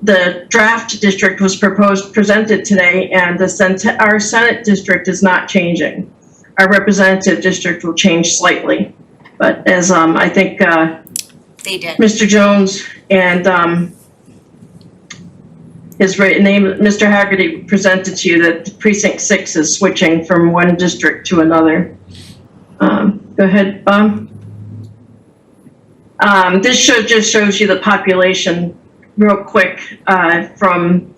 The draft district was presented today, and our Senate district is not changing. Our representative district will change slightly, but as I think They did. Mr. Jones and Mr. Haggerty presented to you that precinct 6 is switching from one district to another. Go ahead, Bob. This just shows you the population real quick from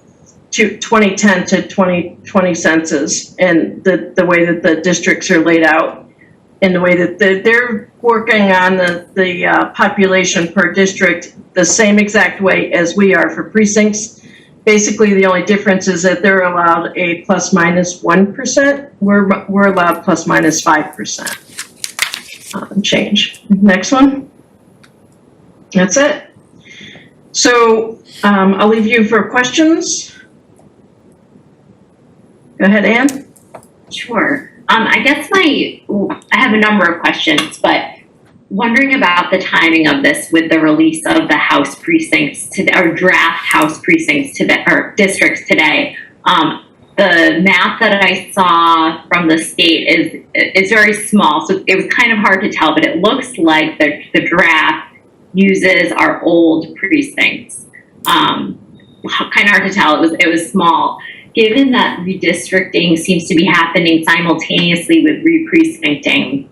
2010 to 2020 census, and the way that the districts are laid out, and the way that they're working on the population per district the same exact way as we are for precincts. Basically, the only difference is that they're allowed a plus minus 1%. We're allowed plus minus 5% change. Next one. That's it. So I'll leave you for questions. Go ahead, Ann. Sure. I guess I have a number of questions, but wondering about the timing of this with the release of the House precincts or draft House precincts today, or districts today. The map that I saw from the state is very small, so it was kind of hard to tell, but it looks like the draft uses our old precincts. Kind of hard to tell. It was small. given that redistricting seems to be happening simultaneously with re-precincting,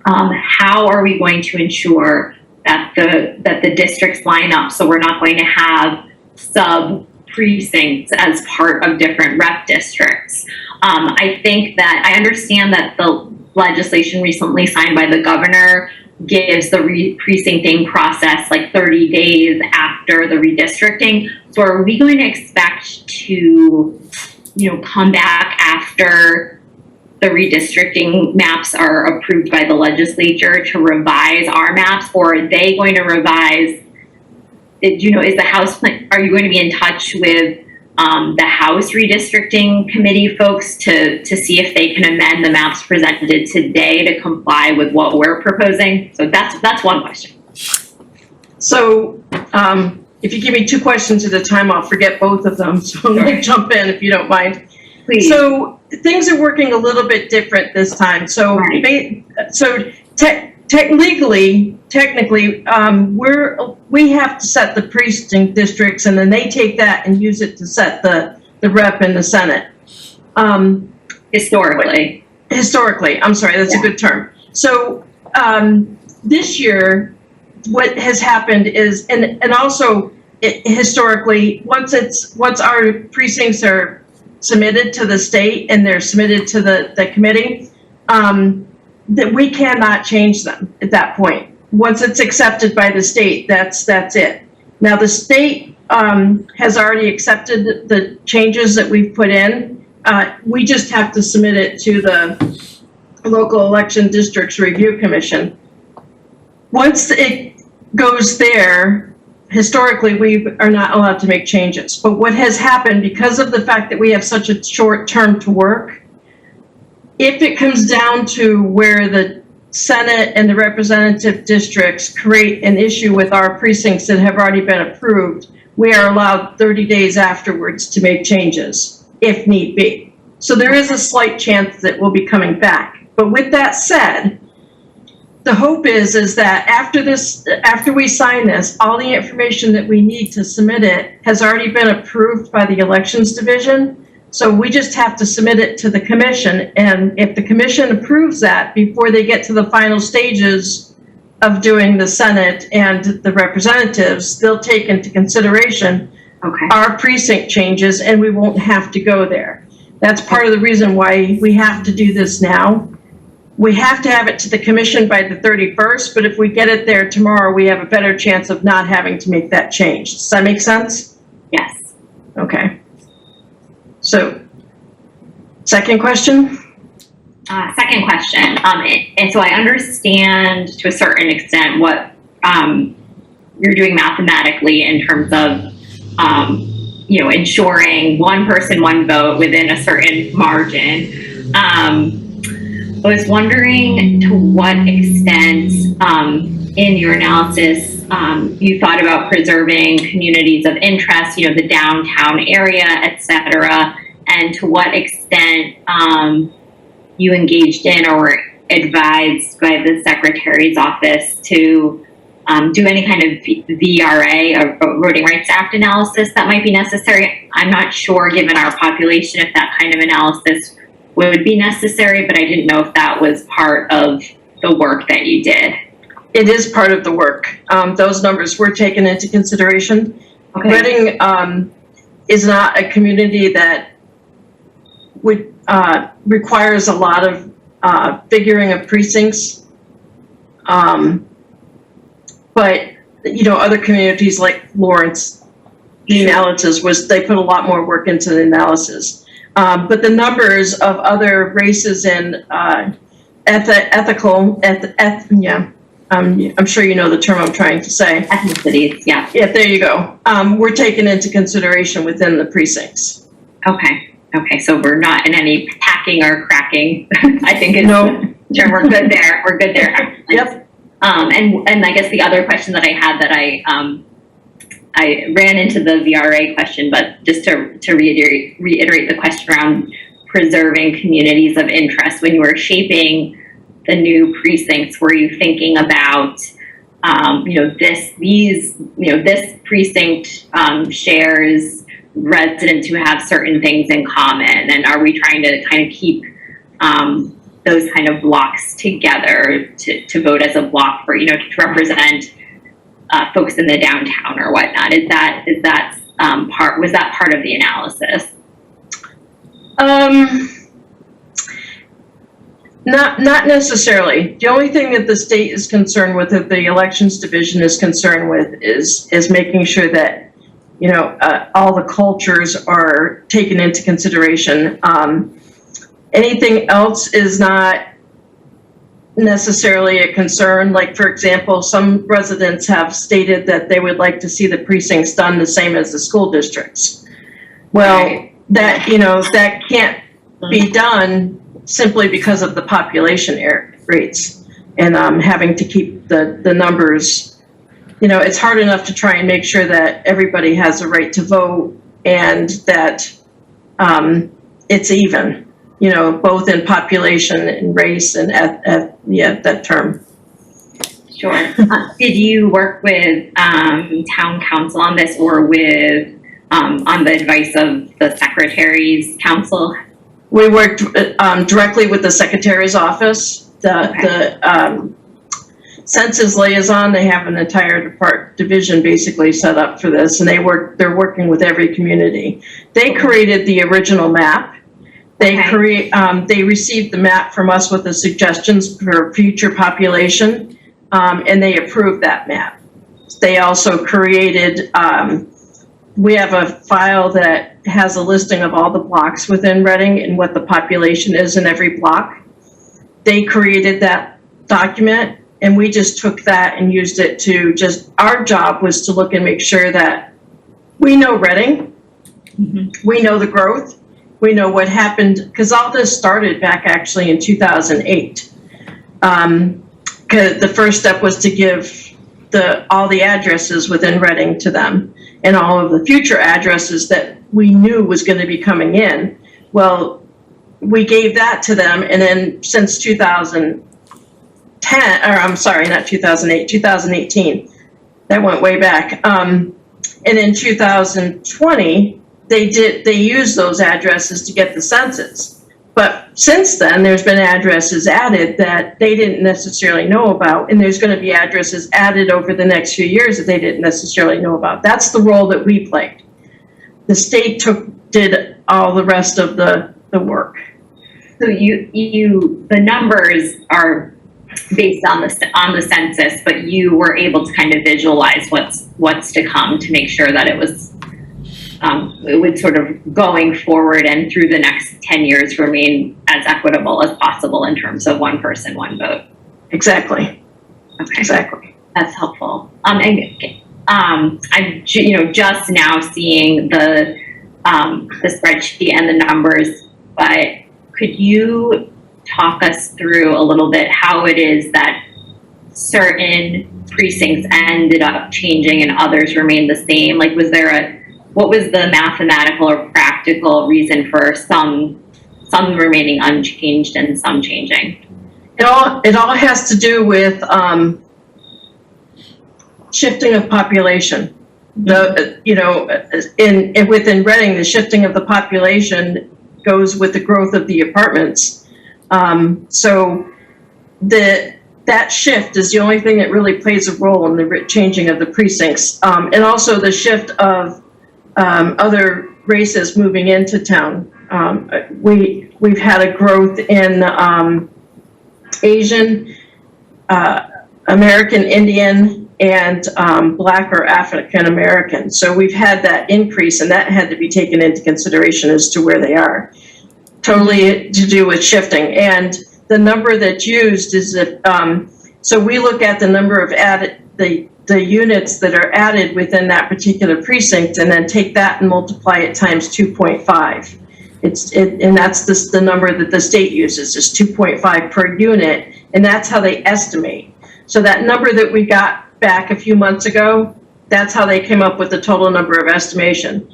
how are we going to ensure that the districts line up so we're not going to have sub precincts as part of different rep districts? I think that I understand that the legislation recently signed by the governor gives the re-precincting process like 30 days after the redistricting. So are we going to expect to, come back after the redistricting maps are approved by the legislature to revise our maps, or are they going to revise? Is the House plan? Are you going to be in touch with the House redistricting committee folks to see if they can amend the maps presented today to comply with what we're proposing? So that's one question. So, if you give me two questions at a time, I'll forget both of them. So I'm going to jump in if you don't mind. Please. So things are working a little bit different this time. So, Right. technically, we have to set the precinct districts, and then they take that and use it to set the rep and the Senate. Historically. I'm sorry, that's a good term. So, this year, what has happened is, and also historically, once our precincts are submitted to the state and they're submitted to the committee, that we cannot change them at that point. Once it's accepted by the state, that's it. Now, the state has already accepted the changes that we've put in. We just have to submit it to the Local Election Districts Review Commission. Once it goes there, historically, we are not allowed to make changes. But what has happened, because of the fact that we have such a short term to work, if it comes down to where the Senate and the representative districts create an issue with our precincts that have already been approved, we are allowed 30 days afterwards to make changes, if need be. So there is a slight chance that we'll be coming back. But with that said, the hope is that after we sign this, all the information that we need to submit it has already been approved by the Elections Division. So we just have to submit it to the commission, and if the commission approves that before they get to the final stages of doing the Senate and the representatives, they'll take into consideration our precinct changes, and we won't have to go there. That's part of the reason why we have to do this now. We have to have it to the commission by the 31st, but if we get it there tomorrow, we have a better chance of not having to make that change. Does that make sense? Yes. Okay. So, second question? Second question. And so I understand to a certain extent what you're doing mathematically in terms of, ensuring one person, one vote within a certain margin. I was wondering to what extent in your analysis you thought about preserving communities of interest, the downtown area, et cetera, and to what extent you engaged in or were advised by the Secretary's office to do any kind of VRA or Voting Rights Act analysis that might be necessary. I'm not sure, given our population, if that kind of analysis would be necessary, but I didn't know if that was part of the work that you did. It is part of the work. Those numbers were taken into consideration. Okay. Reading is not a community that would requires a lot of figuring of precincts. But other communities like Lawrence, the analysis was they put a lot more work into the analysis. But the numbers of other races in I'm sure you know the term I'm trying to say. Ethnicities, yeah. Yeah, there you go. We're taken into consideration within the precincts. Okay, so we're not in any hacking or cracking. I think it's, No. Sure, we're good there. We're good there. Yep. And I guess the other question that I had that I ran into the VRA question, but just to reiterate the question around preserving communities of interest, when you were shaping the new precincts, were you thinking about, this precinct shares residents who have certain things in common? And are we trying to kind of keep those kind of blocks together to vote as a block for, to represent folks in the downtown or whatnot? Was that part of the analysis? Not necessarily. The only thing that the state is concerned with, that the elections division is concerned with, is making sure that, all the cultures are taken into consideration. Anything else is not necessarily a concern. Like, for example, some residents have stated that they would like to see the precincts done the same as the school districts. Well, Right. that can't be done simply because of the population rates and having to keep the numbers. It's hard enough to try and make sure that everybody has a right to vote and that it's even, both in population and race and that term. Sure. Did you work with town council on this, or with on the advice of the secretary's council? We worked directly with the secretary's office, the census liaison. They have an entire division basically set up for this, and they're working with every community. They created the original map. They they received the map from us with the suggestions for future population, and they approved that map. They also created, we have a file that has a listing of all the blocks within Reading and what the population is in every block. They created that document, and we just took that and used it to our job was to look and make sure that we know Reading, we know the growth, we know what happened, because all this started back actually in 2008. 'Cause the first step was to give all the addresses within Reading to them, and all of the future addresses that we knew was going to be coming in. Well, we gave that to them, and then since 2018, that went way back. And in 2020, they used those addresses to get the census. But since then, there's been addresses added that they didn't necessarily know about, and there's going to be addresses added over the next few years that they didn't necessarily know about. That's the role that we played. The state did all the rest of the work. So the numbers are based on the census, but you were able to kind of visualize what's to come to make sure that it would sort of going forward and through the next 10 years remain as equitable as possible in terms of one person, one vote. Exactly. Okay. Exactly. That's helpful. I'm just now seeing the spreadsheet and the numbers, but could you talk us through a little bit how it is that certain precincts ended up changing and others remained the same? Like, what was the mathematical or practical reason for some remaining unchanged and some changing? It all has to do with shifting of population. Within Reading, the shifting of the population goes with the growth of the apartments. So that shift is the only thing that really plays a role in the changing of the precincts, and also the shift of other races moving into town. We've had a growth in Asian, American Indian, and Black or African American. So we've had that increase, and that had to be taken into consideration as to where they are. Totally to do with shifting. And the number that's used is so we look at the number of the units that are added within that particular precinct, and then take that and multiply it times 2.5. And that's the number that the state uses, is 2.5 per unit, and that's how they estimate. So that number that we got back a few months ago, that's how they came up with the total number of estimation.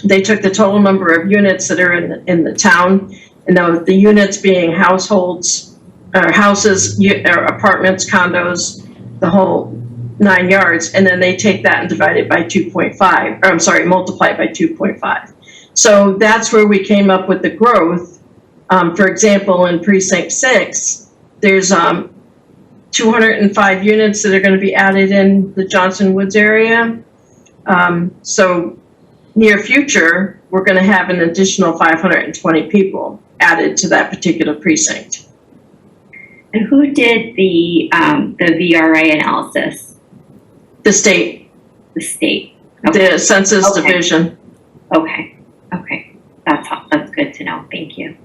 They took the total number of units that are in the town, and the units being households, or houses, or apartments, condos, the whole 9 yards, and then they take that and divide it by 2.5, or I'm sorry, multiply it by 2.5. So that's where we came up with the growth. For example, in precinct 6, there's 205 units that are going to be added in the Johnson Woods area. So near future, we're going to have an additional 520 people added to that particular precinct. And who did the VRA analysis? The state, The state. the Census Okay. Division. Okay, that's good to know, thank you.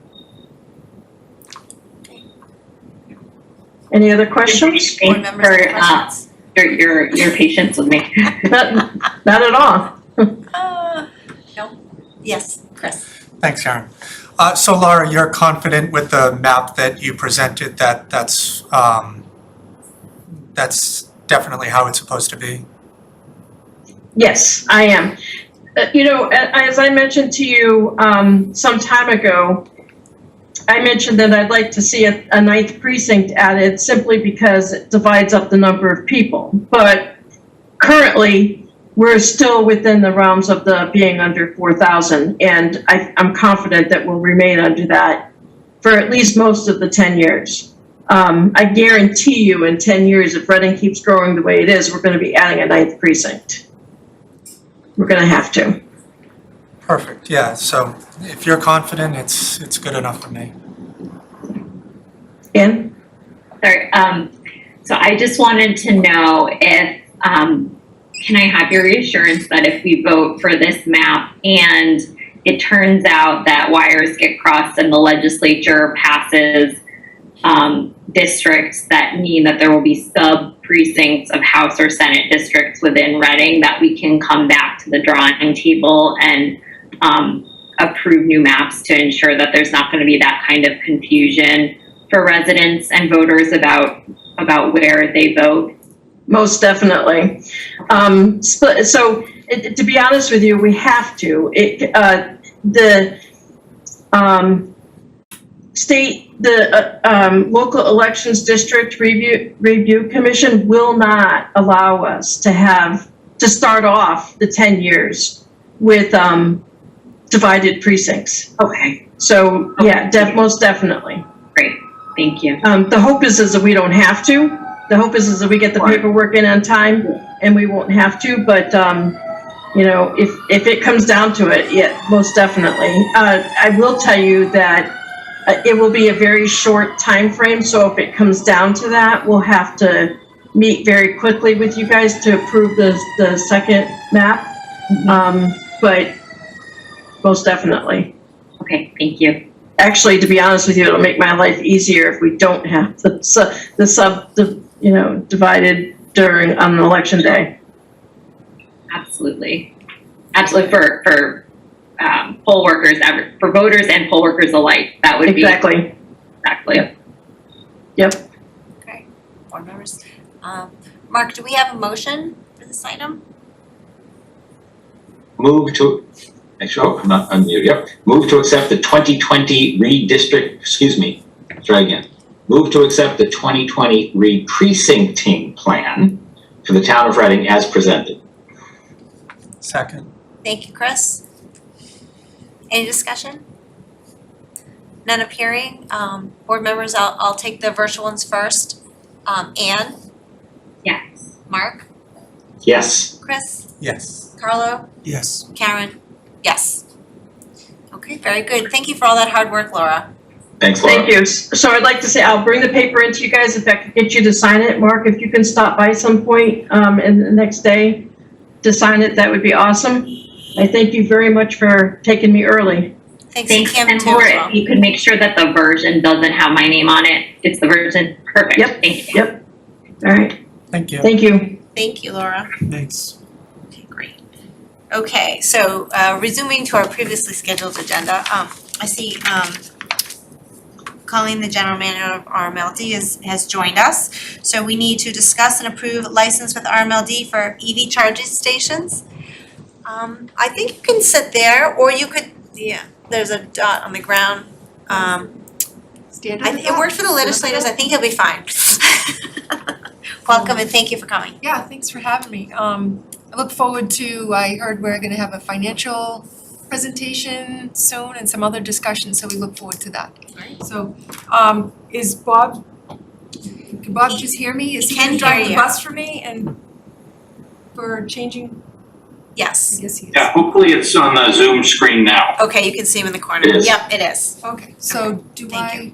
Any other questions? Board members have questions? Your patience with me. Not at all. No? Yes, Chris. Thanks, Sharon. So Laura, you're confident with the map that you presented that that's definitely how it's supposed to be? Yes, I am. As I mentioned to you some time ago, I mentioned that I'd like to see a 9th precinct added simply because it divides up the number of people. But currently, we're still within the realms of the being under 4,000, and I'm confident that we'll remain under that for at least most of the 10 years. I guarantee you in 10 years, if Reading keeps growing the way it is, we're going to be adding a 9th precinct. We're going to have to. Perfect, yeah, so if you're confident, it's good enough for me. Ann? Sorry, so I just wanted to know if, can I have your reassurance that if we vote for this map and it turns out that wires get crossed and the legislature passes districts that mean that there will be sub-precincts of House or Senate districts within Reading, that we can come back to the drawing table and approve new maps to ensure that there's not going to be that kind of confusion for residents and voters about where they vote? Most definitely. To be honest with you, we have to. The local elections district review commission will not allow us to start off the 10 years with divided precincts. Okay, So yeah, most definitely. great, thank you. The hope is that we don't have to. The hope is that we get the paperwork in on time and we won't have to, but if it comes down to it, yeah, most definitely. I will tell you that it will be a very short time frame, so if it comes down to that, we'll have to meet very quickly with you guys to approve the second map. But most definitely. Okay, thank you. Actually, to be honest with you, it'll make my life easier if we don't have divided on election day. Absolutely for poll workers, for voters and poll workers alike. That would Exactly. Yep. Okay, board members. Mark, do we have a motion for this item? Move to, make sure, I'm not unmuted, yep. Move to accept the 2020 try again. Move to accept the 2020 re-precincting plan for the town of Reading as presented. Second. Thank you, Chris. Any discussion? None appearing. Board members, I'll take the virtual ones first. Anne, Yes. Mark, Yes. Chris, Yes. Carlo, Yes. Karen, yes. Okay, very good. Thank you for all that hard work, Laura. Thanks, Laura. Thank you. So I'd like to say, I'll bring the paper into you guys if I could get you to sign it. Mark, if you can stop by some point in the next day to sign it, that would be awesome. I thank you very much for taking me early. Thanks, Thanks, Kim, and too, Laura, as well. if you could make sure that the version doesn't have my name on it, it's the version, perfect, Yep. thank you. Yep. All right. Thank you. Thank you. Thank you, Laura. Thanks. Okay, great. Okay, so resuming to our previously scheduled agenda, I see Colleen, the general manager of RMLD, has joined us. So we need to discuss and approve license with RMLD for EV charging stations. I think you can sit there, or you could, there's a dot on the ground. It worked for the legislators, I think you'll be fine. Welcome and thank you for coming. Yeah, thanks for having me. I look forward to, I heard we're gonna have a financial presentation soon and some other discussions, so we look forward to that. So, is Bob, can Bob just hear me? Is he Can gonna drive hear the you. bus for me and for changing? Yes. I guess he is. Yeah, hopefully it's on the Zoom screen now. Okay, you can see him in the corner. It is. Yep, it is. Okay, so do thank I,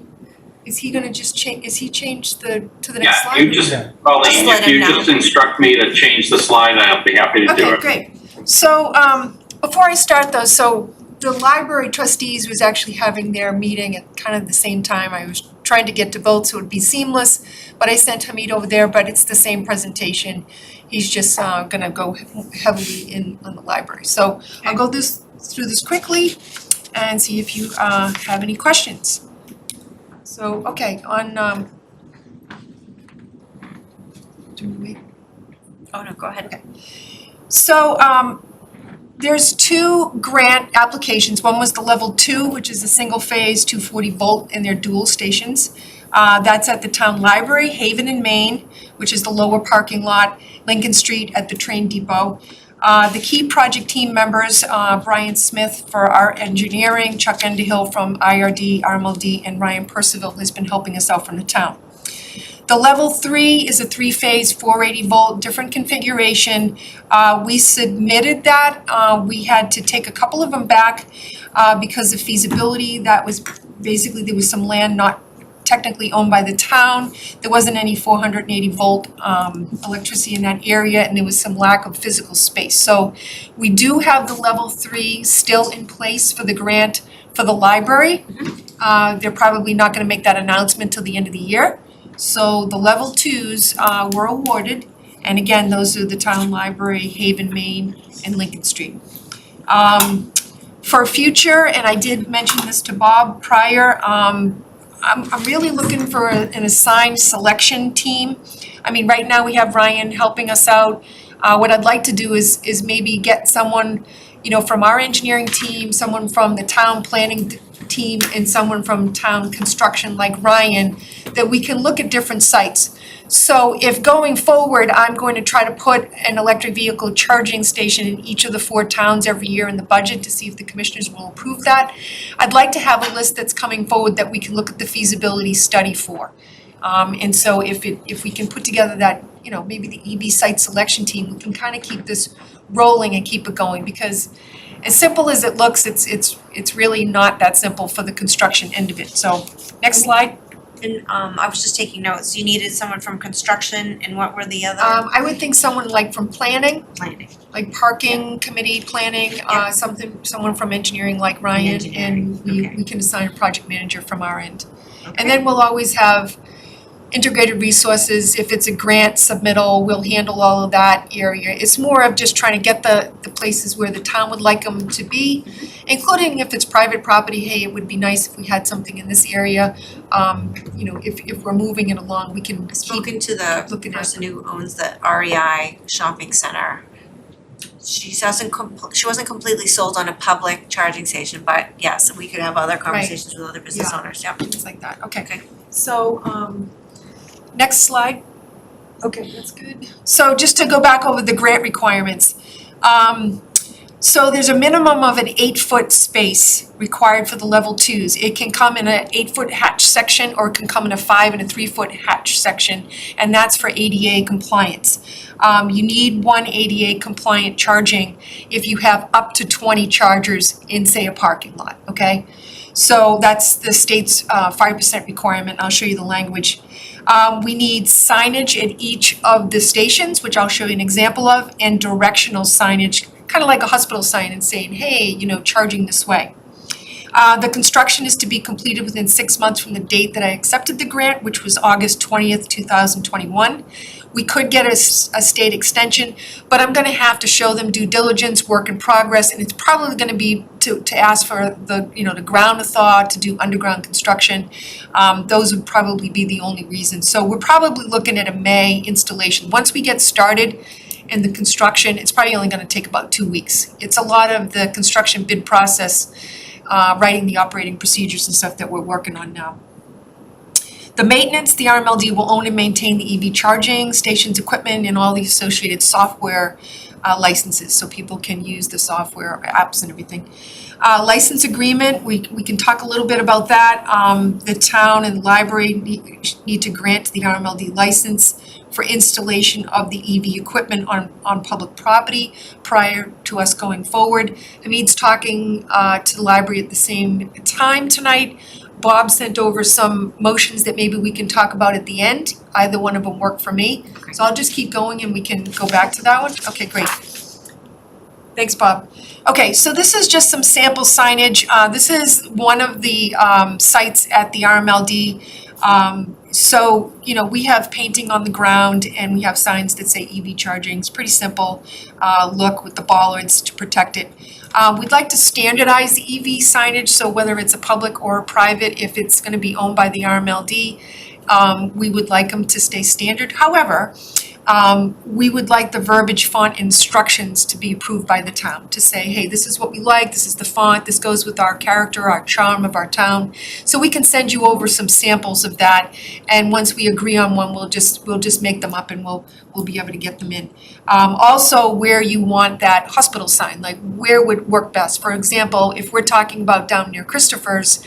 is he gonna just change, is he changed to the next Yeah, slide? you just, Colleen, Just let if you him know. just instruct me to change the slide, I'll be happy to do Okay, it. great. So, before I start though, so the library trustees was actually having their meeting at kind of the same time. I was trying to get to both so it would be seamless, but I sent Hamid over there, but it's the same presentation. He's just gonna go heavily in on the library. So I'll go through this quickly and see if you have any questions. So, okay, on do we wait? Oh, no, go ahead. So, there's two grant applications. One was the level 2, which is a single phase 240 volt and they're dual stations. That's at the town library, Haven in Maine, which is the lower parking lot, Lincoln Street at the train depot. The key project team members, Brian Smith for our engineering, Chuck Underhill from IRD, RMLD, and Ryan Percival has been helping us out from the town. The level 3 is a 3-phase 480 volt, different configuration. We submitted that. We had to take a couple of them back because of feasibility. That was basically, there was some land not technically owned by the town. There wasn't any 480 volt electricity in that area, and there was some lack of physical space. So we do have the level 3 still in place for the grant for the library. They're probably not gonna make that announcement till the end of the year. So the level 2s were awarded, and again, those are the town library, Haven, Maine, and Lincoln Street. For future, and I did mention this to Bob prior, I'm really looking for an assigned selection team. I mean, right now we have Ryan helping us out. What I'd like to do is maybe get someone, you know, from our engineering team, someone from the town planning team, and someone from town construction like Ryan, that we can look at different sites. So if going forward, I'm going to try to put an electric vehicle charging station in each of the 4 towns every year in the budget to see if the commissioners will approve that. I'd like to have a list that's coming forward that we can look at the feasibility study for. And so if we can put together that, you know, maybe the EV site selection team, we can kind of keep this rolling and keep it going, because as simple as it looks, it's really not that simple for the construction end of it. So, next slide. And I was just taking notes. You needed someone from construction, and what were the other? I would think someone like from planning, Planning. like parking committee planning, someone from engineering like Ryan, Engineering, and we can assign a project manager from our end. And then we'll always have integrated resources. If it's a grant submittal, we'll handle all of that area. It's more of just trying to get the places where the town would like them to be, including if it's private property, hey, it would be nice if we had something in this area. You know, if we're moving it along, we can I've spoken to the looking at person who owns the REI shopping center. She wasn't completely sold on a public charging station, but yes, we could have other conversations with other business Yeah. owners, yep. things like that. Okay. Okay. So, next slide. Okay, that's good. So just to go back over the grant requirements. So there's a minimum of an 8-foot space required for the level 2s. It can come in an 8-foot hatch section, or it can come in a 5 and a 3-foot hatch section, and that's for ADA compliance. You need one ADA compliant charging if you have up to 20 chargers in, say, a parking lot, okay? So that's the state's 5% requirement. I'll show you the language. We need signage at each of the stations, which I'll show you an example of, and directional signage, kind of like a hospital sign and saying, hey, you know, charging this way. The construction is to be completed within 6 months from the date that I accepted the grant, which was August 20th, 2021. We could get a state extension, but I'm gonna have to show them due diligence, work in progress, and it's probably gonna be to ask for the, you know, the ground to thaw, to do underground construction. Those would probably be the only reasons. So we're probably looking at a May installation. Once we get started in the construction, it's probably only gonna take about 2 weeks. It's a lot of the construction bid process, writing the operating procedures and stuff that we're working on now. The maintenance, the RMLD will own and maintain the EV charging stations, equipment, and all the associated software licenses, so people can use the software, apps and everything. License agreement, we can talk a little bit about that. The town and library need to grant the RMLD license for installation of the EV equipment on public property prior to us going forward. Hamid's talking to the library at the same time tonight. Bob sent over some motions that maybe we can talk about at the end. Either one of them work for me. So I'll just keep going and we can go back to that one. Okay, great. Thanks, Bob. Okay, so this is just some sample signage. This is one of the sites at the RMLD. So, you know, we have painting on the ground and we have signs that say EV charging. It's pretty simple look with the bollards to protect it. We'd like to standardize the EV signage, so whether it's a public or a private, if it's going to be owned by the RMLD, we would like them to stay standard. However, we would like the verbiage, font, instructions to be approved by the town, to say, hey, this is what we like, this is the font, this goes with our character, our charm of our town. So we can send you over some samples of that, and once we agree on one, we'll just make them up and we'll be able to get them in. Also, where you want that hospital sign, like where would work best. For example, if we're talking about down near Christopher's,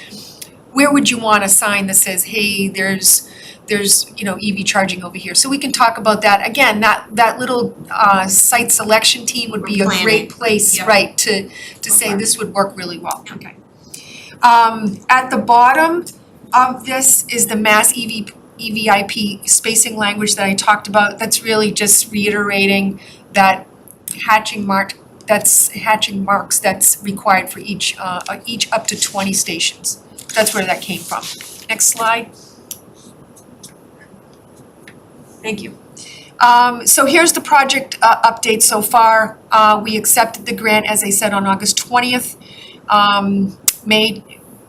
where would you want a sign that says, hey, there's EV charging over here. So we can talk about that. Again, that little site selection team would be a great place, right, to say this would work really well. Okay. At the bottom of this is the Mass EVIP spacing language that I talked about. That's really just reiterating that hatching marks that's required for each up to 20 stations. That's where that came from. Next slide. Thank you. So here's the project update so far. We accepted the grant, as I said, on August 20th. May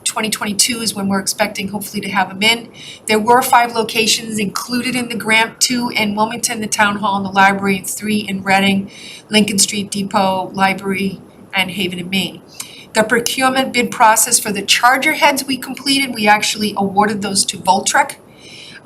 2022 is when we're expecting hopefully to have them in. There were 5 locations included in the grant, 2 in Wilmington, the town hall and the library, and 3 in Reading, Lincoln Street Depot, library, and Haven in Maine. The procurement bid process for the charger heads we completed, we actually awarded those to Voltrek.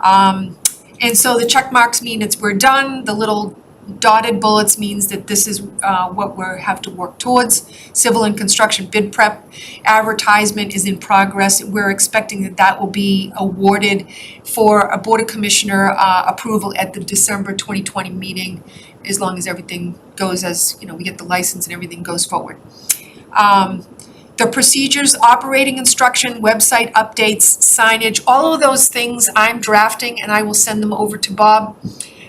And so the check marks mean we're done. The little dotted bullets means that this is what we have to work towards. Civil and construction bid prep advertisement is in progress. We're expecting that will be awarded for a Board of Commissioner approval at the December 2020 meeting, as long as everything goes as, we get the license and everything goes forward. The procedures, operating instruction, website updates, signage, all of those things I'm drafting and I will send them over to Bob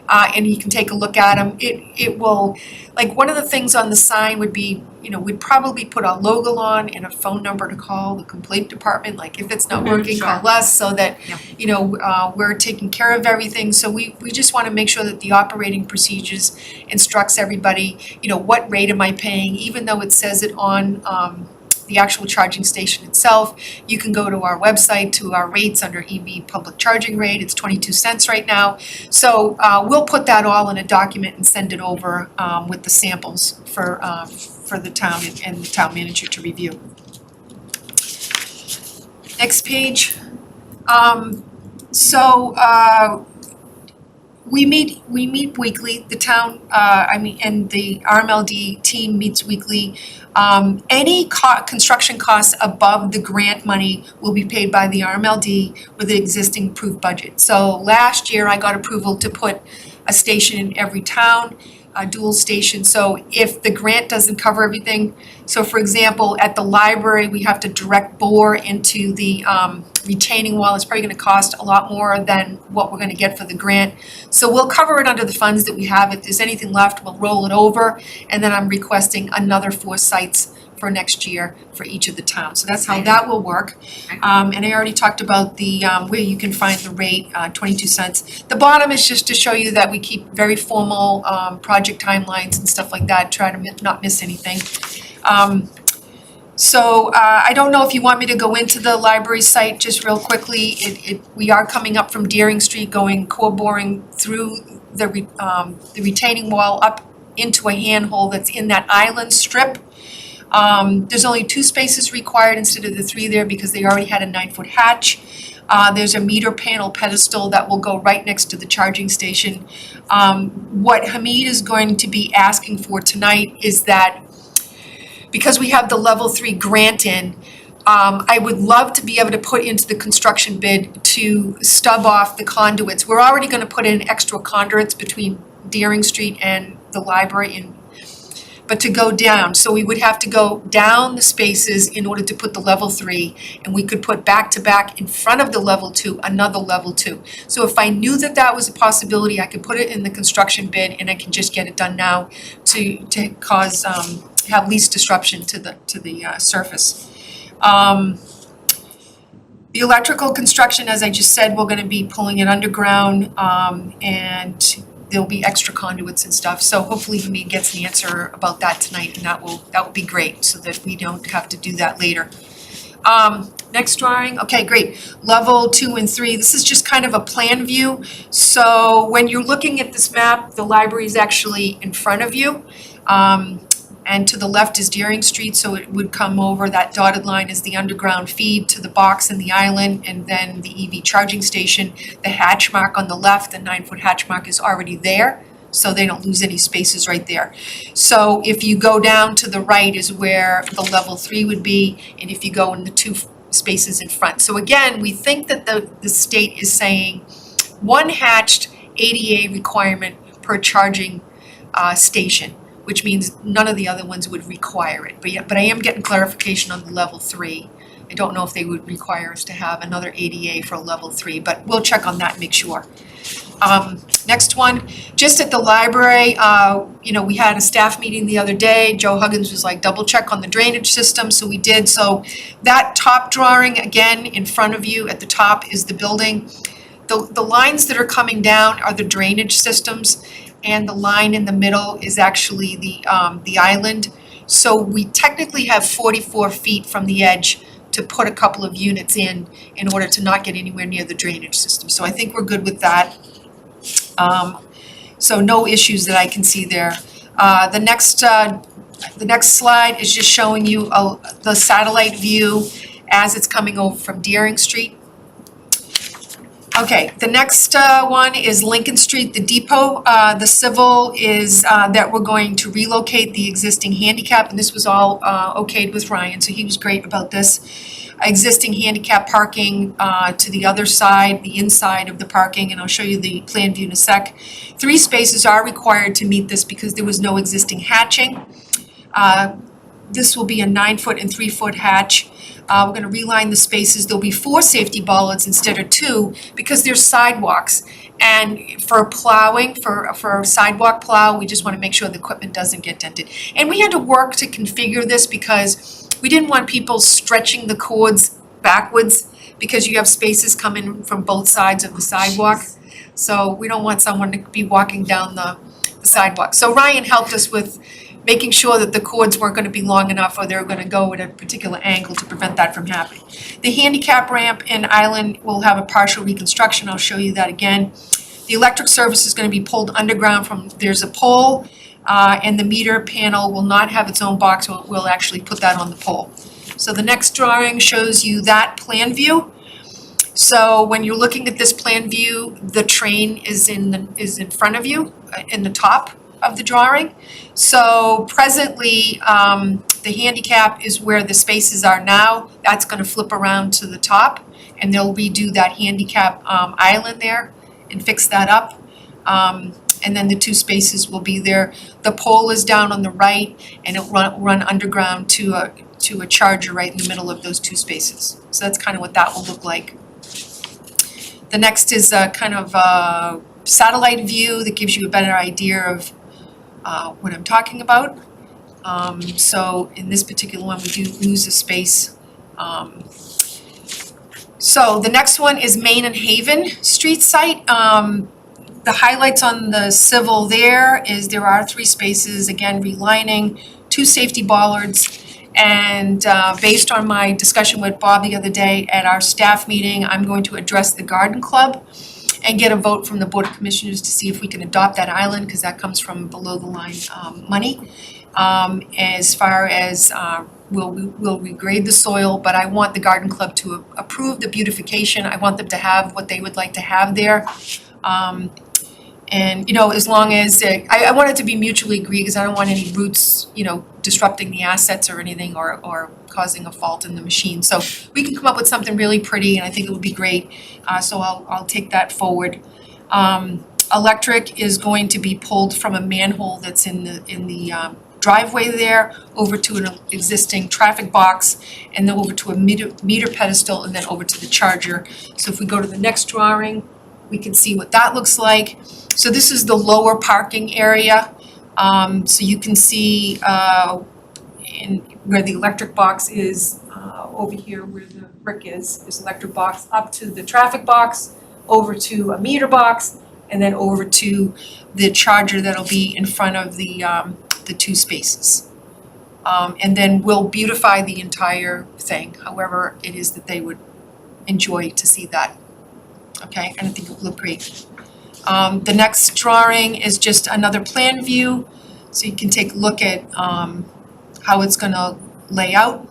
and he can take a look at them. It will, like one of the things on the sign would be, we'd probably put a logo on and a phone number to call the complaint department, like if it's not working, call us, so that, we're taking care of everything. So we just want to make sure that the operating procedures instructs everybody, what rate am I paying, even though it says it on the actual charging station itself. You can go to our website to our rates under EV public charging rate. It's 22 cents right now. So we'll put that all in a document and send it over with the samples for the town and the town manager to review. Next page. We meet weekly. The town, and the RMLD team meets weekly. Any construction costs above the grant money will be paid by the RMLD with the existing approved budget. So last year I got approval to put a station in every town, a dual station. So if the grant doesn't cover everything, so for example, at the library, we have to direct bore into the retaining wall. It's probably going to cost a lot more than what we're going to get for the grant. So we'll cover it under the funds that we have. If there's anything left, we'll roll it over. And then I'm requesting another 4 sites for next year for each of the towns. So that's how that will work. And I already talked about the where you can find the rate, 22 cents. The bottom is just to show you that we keep very formal project timelines and stuff like that, try to not miss anything. I don't know if you want me to go into the library site just real quickly. We are coming up from Deering Street, going core boring through the retaining wall up into a handhole that's in that island strip. There's only 2 spaces required instead of the 3 there because they already had a 9-foot hatch. There's a meter panel pedestal that will go right next to the charging station. What Hamid is going to be asking for tonight is that, because we have the level 3 grant in, I would love to be able to put into the construction bid to stub off the conduits. We're already gonna put in extra conduits between Deering Street and the library, but to go down, so we would have to go down the spaces in order to put the level 3, and we could put back to back in front of the level 2, another level 2. So if I knew that that was a possibility, I could put it in the construction bid, and I can just get it done now to cause, have least disruption to the surface. The electrical construction, as I just said, we're gonna be pulling it underground, and there'll be extra conduits and stuff, so hopefully Hamid gets an answer about that tonight, and that will be great, so that we don't have to do that later. Next drawing, okay, great. Level 2 and 3, this is just kind of a plan view. So when you're looking at this map, the library is actually in front of you. And to the left is Deering Street, so it would come over, that dotted line is the underground feed to the box and the island, and then the EV charging station. The hatch mark on the left, the 9-foot hatch mark, is already there, so they don't lose any spaces right there. So if you go down to the right is where the level 3 would be, and if you go in the 2 spaces in front. So again, we think that the state is saying 1 hatched ADA requirement per charging station, which means none of the other ones would require it. But I am getting clarification on the level 3. I don't know if they would require us to have another ADA for level 3, but we'll check on that and make sure. Next one, just at the library, we had a staff meeting the other day. Joe Huggins was like, double check on the drainage system, so we did. So that top drawing, again, in front of you at the top is the building. The lines that are coming down are the drainage systems, and the line in the middle is actually the island. So we technically have 44 feet from the edge to put a couple of units in order to not get anywhere near the drainage system. So I think we're good with that. So no issues that I can see there. The next slide is just showing you the satellite view as it's coming over from Deering Street. Okay, the next one is Lincoln Street, the depot. The civil is that we're going to relocate the existing handicap, and this was all okayed with Ryan, so he was great about this. Existing handicap parking to the other side, the inside of the parking, and I'll show you the plan view in a sec. 3 spaces are required to meet this because there was no existing hatching. This will be a 9-foot and 3-foot hatch. We're gonna reline the spaces. There'll be 4 safety bollards instead of 2 because there's sidewalks. And for plowing, for sidewalk plow, we just wanna make sure the equipment doesn't get dented. And we had to work to configure this because we didn't want people stretching the cords backwards because you have spaces coming from both sides of the sidewalk. So we don't want someone to be walking down the sidewalk. So Ryan helped us with making sure that the cords weren't gonna be long enough or they were gonna go at a particular angle to prevent that from happening. The handicap ramp and island will have a partial reconstruction. I'll show you that again. The electric service is gonna be pulled underground there's a pole, and the meter panel will not have its own box. We'll actually put that on the pole. So the next drawing shows you that plan view. So when you're looking at this plan view, the train is in front of you, in the top of the drawing. So presently, the handicap is where the spaces are now. That's gonna flip around to the top, and they'll redo that handicap island there and fix that up. And then the 2 spaces will be there. The pole is down on the right, and it will run underground to a charger right in the middle of those 2 spaces. So that's kind of what that will look like. The next is a kind of a satellite view that gives you a better idea of what I'm talking about. So in this particular one, we do lose a space. So the next one is Main and Haven Street site. The highlights on the civil there is there are 3 spaces, again relining, 2 safety bollards. And based on my discussion with Bob the other day at our staff meeting, I'm going to address the garden club and get a vote from the Board of Commissioners to see if we can adopt that island, because that comes from below the line money. As far as we'll regrade the soil, but I want the garden club to approve the beautification. I want them to have what they would like to have there. And, you know, as long as, I want it to be mutually agreed, because I don't want any roots, you know, disrupting the assets or anything, or causing a fault in the machine. So we can come up with something really pretty, and I think it would be great, so I'll take that forward. Electric is going to be pulled from a manhole that's in the driveway there, over to an existing traffic box, and then over to a meter pedestal, and then over to the charger. So if we go to the next drawing, we can see what that looks like. So this is the lower parking area. So you can see where the electric box is, over here where the brick is, this electric box, up to the traffic box, over to a meter box, and then over to the charger that'll be in front of the two spaces. And then we'll beautify the entire thing, however it is that they would enjoy to see that. Okay, and I think it will look great. The next drawing is just another plan view, so you can take a look at how it's gonna lay out.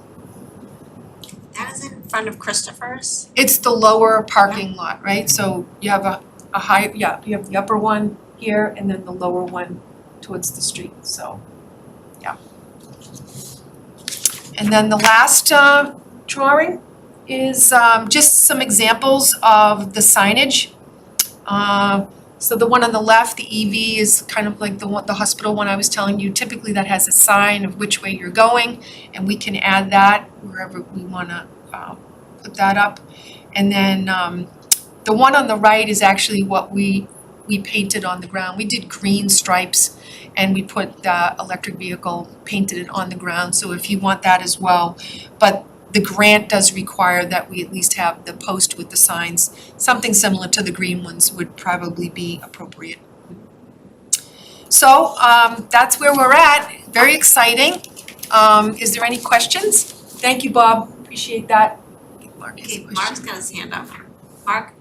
That is in front of Christopher's. It's the lower parking lot, right? So you have a high, yeah, you have the upper one here and then the lower one towards the street, so, yeah. And then the last drawing is just some examples of the signage. So the one on the left, the EV, is kind of like the hospital one I was telling you. Typically that has a sign of which way you're going, and we can add that wherever we wanna put that up. And then the one on the right is actually what we painted on the ground. We did green stripes and we put the electric vehicle, painted it on the ground, so if you want that as well. But the grant does require that we at least have the post with the signs. Something similar to the green ones would probably be appropriate. So that's where we're at, very exciting. Is there any questions? Thank you, Bob, appreciate that. Mark has a Okay, question. Mark's got his hand up. Mark?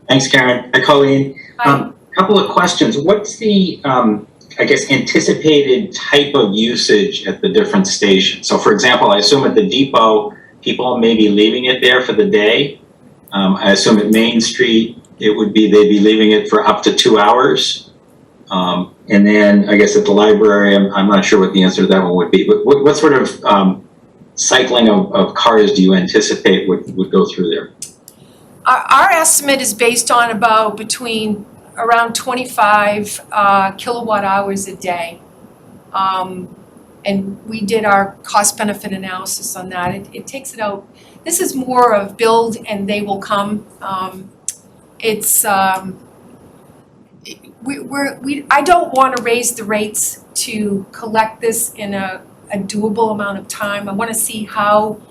Thanks, Karen. Hi, Colleen. Hi. Couple of questions. What's the, I guess, anticipated type of usage at the different stations? So for example, I assume at the depot, people may be leaving it there for the day. I assume at Main Street, it would be, they'd be leaving it for up to 2 hours. And then I guess at the library, I'm not sure what the answer to that one would be, but what sort of cycling of cars do you anticipate would go through there? Our estimate is based on about between around 25 kilowatt hours a day. And we did our cost benefit analysis on that. It takes it out. This is more of build and they will come. I don't want to raise the rates to collect this in a doable amount of time. I want to see how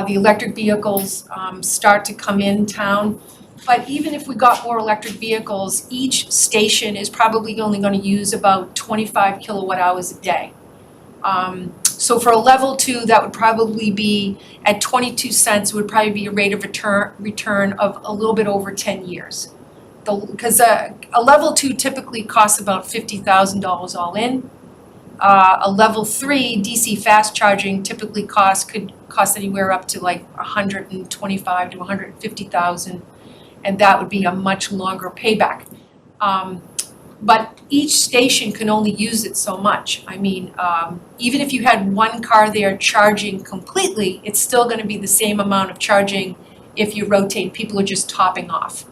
the electric vehicles start to come in town. But even if we got more electric vehicles, each station is probably only going to use about 25 kilowatt hours a day. So for a level 2, that would probably be at 22 cents, would probably be a rate of return of a little bit over 10 years. Because a level 2 typically costs about $50,000 all in. A level 3 DC fast charging typically could cost anywhere up to like 125 to 150,000, and that would be a much longer payback. But each station can only use it so much. I mean, even if you had one car there charging completely, it's still going to be the same amount of charging if you rotate. People are just topping off.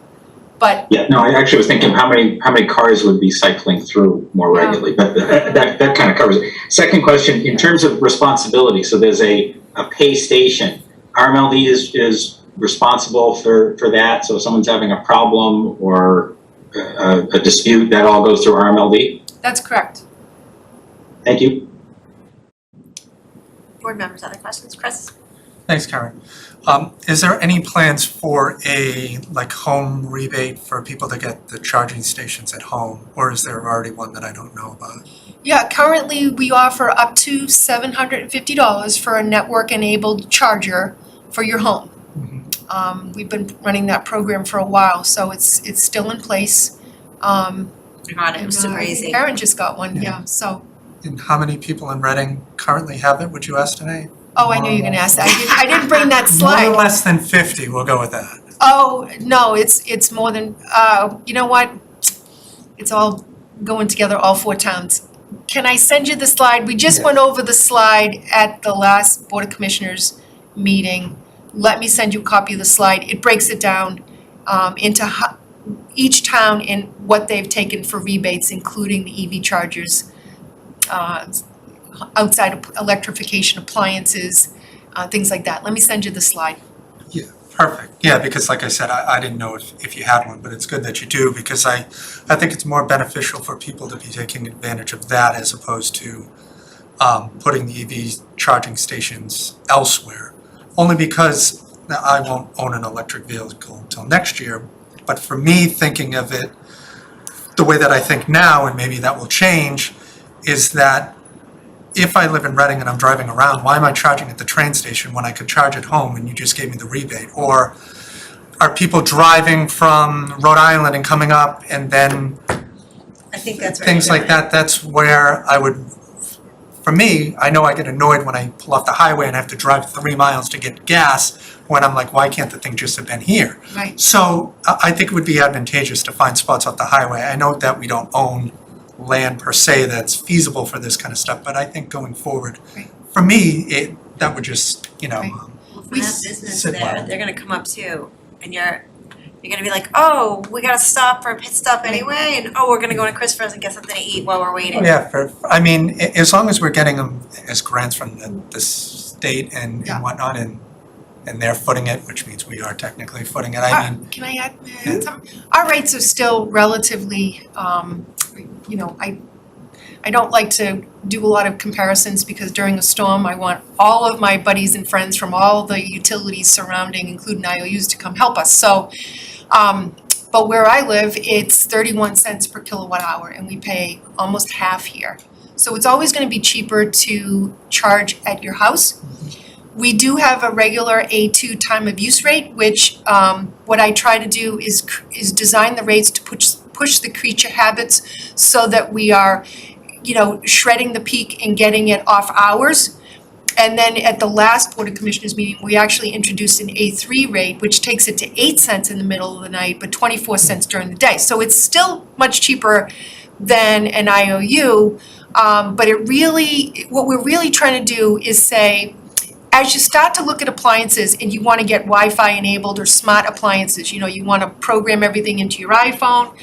But Yeah, no, I actually was thinking how many cars would be cycling through more regularly, but that kind of covers it. Second question, in terms of responsibility, so there's a pay station. RMLD is responsible for that, so if someone's having a problem or a dispute, that all goes through RMLD? that's correct. Thank you. Board members, other questions? Chris? Thanks, Karen. Is there any plans for a home rebate for people to get the charging stations at home, or is there already one that I don't know about? Yeah, currently we offer up to $750 for a network-enabled charger for your home. We've been running that program for a while, so it's still in place. God, it was so crazy. Karen just got one, yeah, so. And how many people in Reading currently have it, would you estimate? Oh, I knew you were gonna ask that. I didn't bring that More or slide. less than 50, we'll go with that. Oh, no, it's more than, you know what? It's all going together, all 4 towns. Can I send you the slide? We just went over the slide at the last Board of Commissioners meeting. Let me send you a copy of the slide. It breaks it down into each town and what they've taken for rebates, including the EV chargers, outside of electrification appliances, things like that. Let me send you the slide. Perfect. Yeah, because like I said, I didn't know if you had one, but it's good that you do, because I think it's more beneficial for people to be taking advantage of that as opposed to putting the EV charging stations elsewhere. Only because now, I won't own an electric vehicle until next year, but for me, thinking of it the way that I think now, and maybe that will change, is that if I live in Reading and I'm driving around, why am I charging at the train station when I could charge at home and you just gave me the rebate? Or are people driving from Rhode Island and coming up and then I think that's right. things like that? That's where I would, for me, I know I get annoyed when I pull off the highway and have to drive 3 miles to get gas when I'm like, why can't the thing just have been here? Right. So I think it would be advantageous to find spots off the highway. I know that we don't own land per se that's feasible for this kind of stuff, but I think going forward, Right. for me, that would just, Right. Well, for We that s- business sit there, well. they're gonna come up too, and you're gonna be like, oh, we gotta stop for a pit stop anyway, and oh, we're gonna go to Christopher's and get something to eat while we're waiting. Yeah, I mean, as long as we're getting them as grants from the state and Yeah. whatnot, and they're footing it, which means we are technically footing it, I mean, Can I add something? Our rates are still relatively, you know, I don't like to do a lot of comparisons because during a storm, I want all of my buddies and friends from all the utilities surrounding, including IOUs, to come help us. So, but where I live, it's 31 cents per kilowatt hour and we pay almost half here. So it's always gonna be cheaper to charge at your house. We do have a regular A2 time of use rate, which what I try to do is design the rates to push the creature habits so that we are, you know, shredding the peak and getting it off hours. And then at the last Board of Commissioners meeting, we actually introduced an A3 rate, which takes it to 8 cents in the middle of the night, but 24 cents during the day. So it's still much cheaper than an IOU, but it really, what we're really trying to do is say, as you start to look at appliances and you want to get Wi-Fi enabled or smart appliances, you know, you want to program everything into your iPhone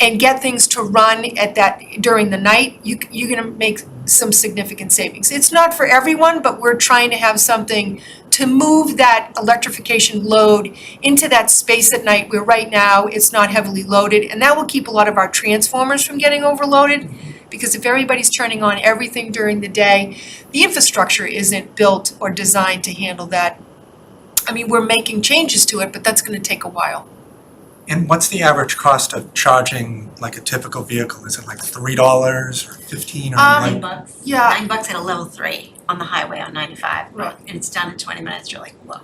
and get things to run at that during the night, you're going to make some significant savings. It's not for everyone, but we're trying to have something to move that electrification load into that space at night where right now it's not heavily loaded, and that will keep a lot of our transformers from getting overloaded. Because if everybody's turning on everything during the day, the infrastructure isn't built or designed to handle that. I mean, we're making changes to it, but that's gonna take a while. and what's the average cost of charging like a typical vehicle? Is it like $3 or 15 or like? $9. Yeah. $9 at a level 3 on the highway on 95, Right. and it's done in 20 minutes, you're like, whoa.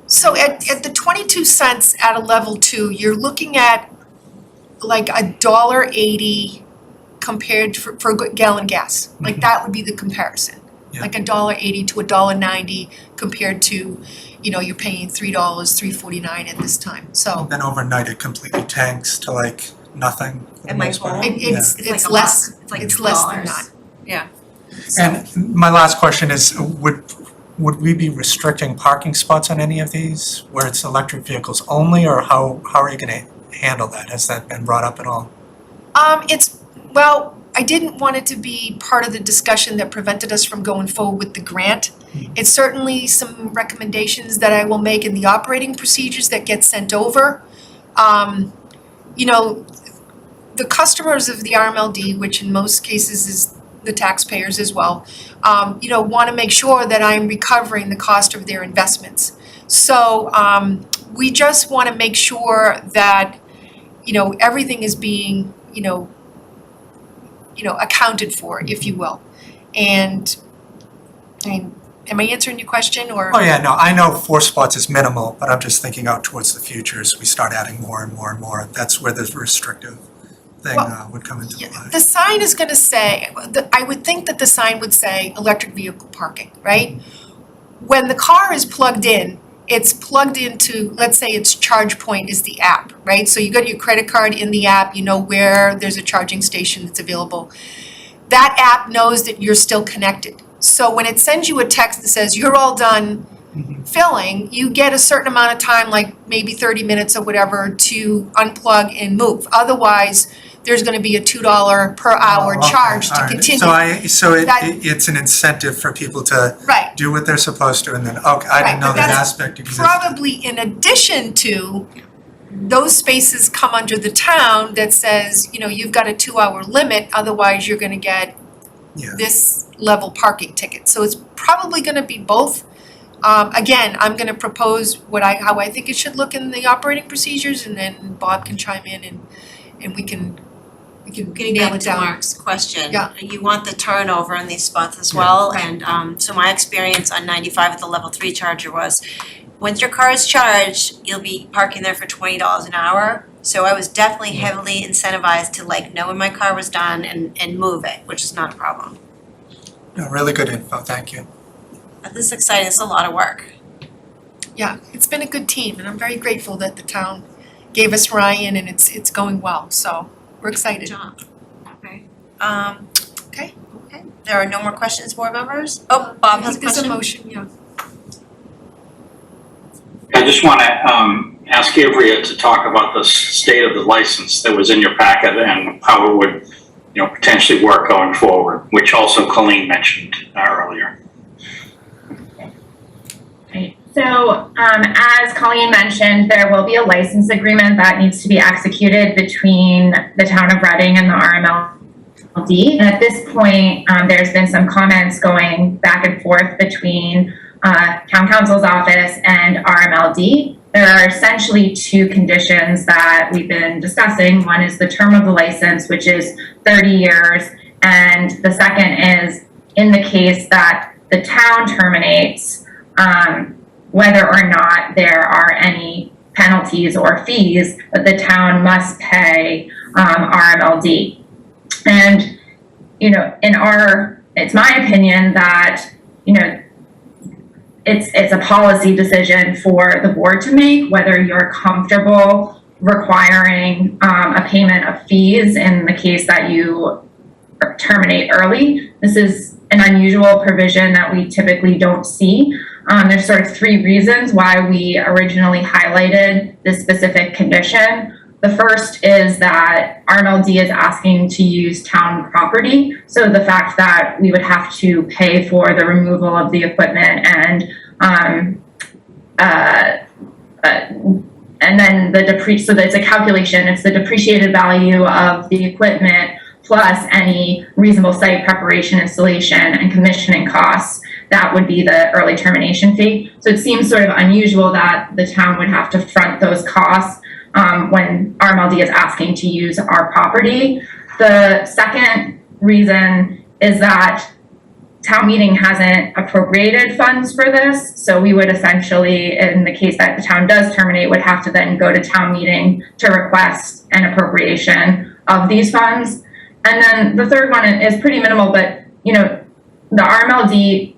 So at the 22 cents at a level 2, you're looking at like $1.80 compared for a gallon gas. Like that would be the comparison. Yeah. Like $1.80 to $1.90 compared to, you know, you're paying $3, $3.49 at this time. So Then overnight it completely tanks to like nothing for the At my most part? home, it's It's like it's a less, buck. It's like it's less than $2. that. Yeah. And my last question is, would we be restricting parking spots on any of these where it's electric vehicles only, or how are you gonna handle that? Has that been brought up at all? Well, I didn't want it to be part of the discussion that prevented us from going forward with the grant. It's certainly some recommendations that I will make in the operating procedures that get sent over. You know, the customers of the RMLD, which in most cases is the taxpayers as well, you know, want to make sure that I'm recovering the cost of their investments. So we just want to make sure that, you know, everything is being, you know, accounted for, if you will. And I mean, am I answering your question or? Oh yeah, no, I know 4 spots is minimal, but I'm just thinking out towards the future as we start adding more and more and more. That's where the restrictive thing would come into play. The sign is gonna say, I would think that the sign would say electric vehicle parking, right? when the car is plugged in, it's plugged into, let's say its charge point is the app, right? So you got your credit card in the app, you know where there's a charging station that's available. That app knows that you're still connected. So when it sends you a text that says you're all done filling, you get a certain amount of time, like maybe 30 minutes or whatever, to unplug and move. Otherwise, there's gonna be a $2 per hour charge to continue. So That- it's an incentive for people to Right. do what they're supposed to, and then, okay, I didn't know Right, but that that's aspect existed. Probably in addition to, those spaces come under the town that says, you know, you've got a 2-hour limit, otherwise you're gonna get Yeah. this level parking ticket. So it's probably gonna be both. Again, I'm gonna propose how I think it should look in the operating procedures, and then Bob can chime in and we can Getting nail back it to down. Mark's question. Yeah. You want the turnover in these spots as well, Yeah. and so my experience on 95 with the level 3 charger was, once your car is charged, you'll be parking there for $20 an hour. So I was definitely heavily incentivized to like know when my car was done and move it, which is not a problem. No, really good info, thank you. But this is exciting, it's a lot of work. Yeah, it's been a good team, and I'm very grateful that the town gave us Ryan, and it's going well, so we're excited. Good job. Okay. Okay. Okay, there are no more questions, board members? Oh, Bob has a There's a question. motion, yeah. I just want to ask Ivrea to talk about the state of the license that was in your packet and how it would, potentially work going forward, which also Colleen mentioned earlier. Right. So, as Colleen mentioned, there will be a license agreement that needs to be executed between the town of Reading and the RMLD. And at this point, there's been some comments going back and forth between town council's office and RMLD. There are essentially two conditions that we've been discussing. One is the term of the license, which is 30 years. And the second is in the case that the town terminates, whether or not there are any penalties or fees that the town must pay RMLD. And, it's my opinion that, it's a policy decision for the board to make, whether you're comfortable requiring a payment of fees in the case that you terminate early. This is an unusual provision that we typically don't see. There's sort of three reasons why we originally highlighted this specific condition. The first is that RMLD is asking to use town property. So the fact that we would have to pay for the removal of the equipment and then so it's a calculation, it's the depreciated value of the equipment plus any reasonable site preparation, installation, and commissioning costs. That would be the early termination fee. So it seems sort of unusual that the town would have to front those costs when RMLD is asking to use our property. The second reason is that town meeting hasn't appropriated funds for this. So we would essentially, in the case that the town does terminate, would have to then go to town meeting to request an appropriation of these funds. And then the third one is pretty minimal, but the RMLD,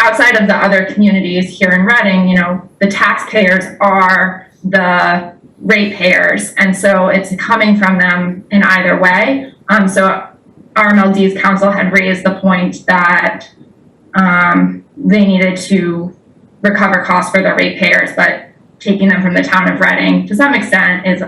outside of the other communities here in Reading, the taxpayers are the ratepayers, and so it's coming from them in either way. So RMLD's council had raised the point that they needed to recover costs for the ratepayers, but taking them from the town of Reading to some extent is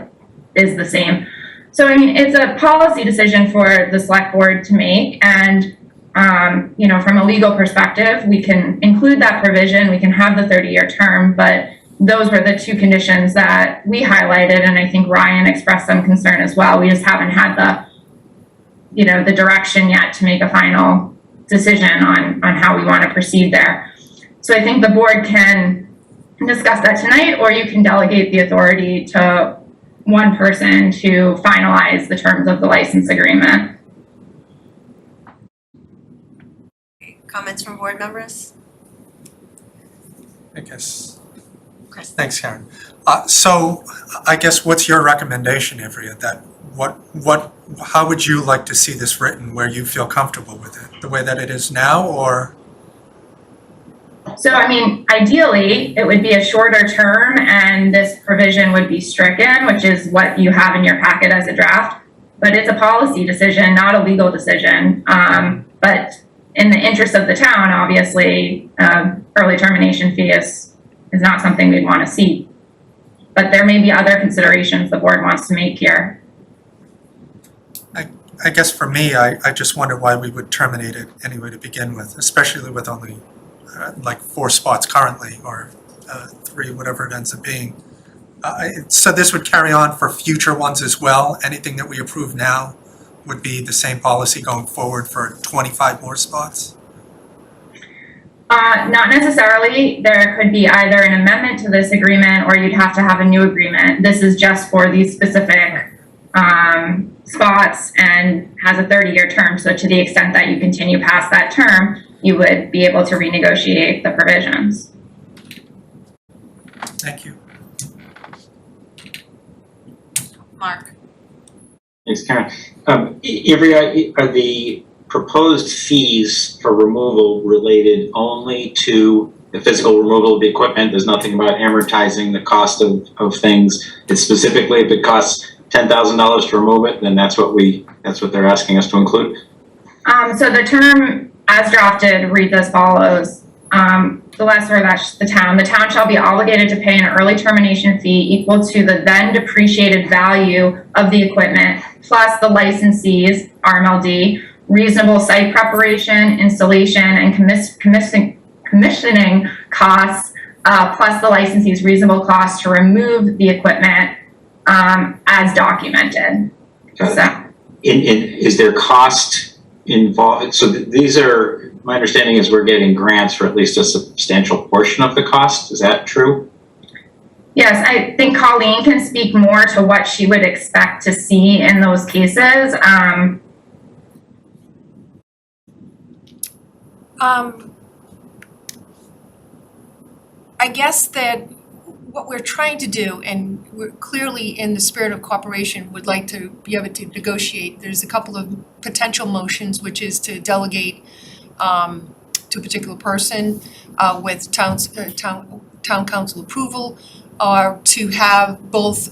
the same. So it's a policy decision for the select board to make, and from a legal perspective, we can include that provision, we can have the 30-year term, but those were the two conditions that we highlighted, and I think Ryan expressed some concern as well. We just haven't had the direction yet to make a final decision on how we want to proceed there. So I think the board can discuss that tonight, or you can delegate the authority to one person to finalize the terms of the license agreement. Comments from board members? I guess. Chris. Thanks, Karen. So I guess what's your recommendation, Ivrea, that how would you like to see this written where you feel comfortable with it? The way that it is now, or? So, I mean, ideally, it would be a shorter term and this provision would be stricken, which is what you have in your packet as a draft. But it's a policy decision, not a legal decision. But in the interest of the town, obviously, early termination fee is not something we'd want to see. But there may be other considerations the board wants to make here. I guess for me, I just wonder why we would terminate it anyway to begin with, especially with only like 4 spots currently, or 3, whatever it ends up being. So this would carry on for future ones as well? Anything that we approve now would be the same policy going forward for 25 more spots? Not necessarily. There could be either an amendment to this agreement or you'd have to have a new agreement. This is just for these specific spots and has a 30-year term. So to the extent that you continue past that term, you would be able to renegotiate the provisions. Thank you. Mark. Thanks, Karen. Avery, are the proposed fees for removal related only to the physical removal of the equipment? There's nothing about amortizing the cost of things. It's specifically if it costs $10,000 to remove it, then that's what they're asking us to include. So the term as drafted reads as follows. The lessor, that's the town shall be obligated to pay an early termination fee equal to the then depreciated value of the equipment plus the licensee's, RMLD, reasonable site preparation, installation, and commissioning costs, plus the licensee's reasonable cost to remove the equipment as documented. So. Is there cost involved? So these are, my understanding is we're getting grants for at least a substantial portion of the cost. Is that true? Yes, I think Colleen can speak more to what she would expect to see in those cases. I guess that what we're trying to do, and we're clearly in the spirit of cooperation, would like to be able to negotiate. There's a couple of potential motions, which is to delegate to a particular person with town council approval, or to have both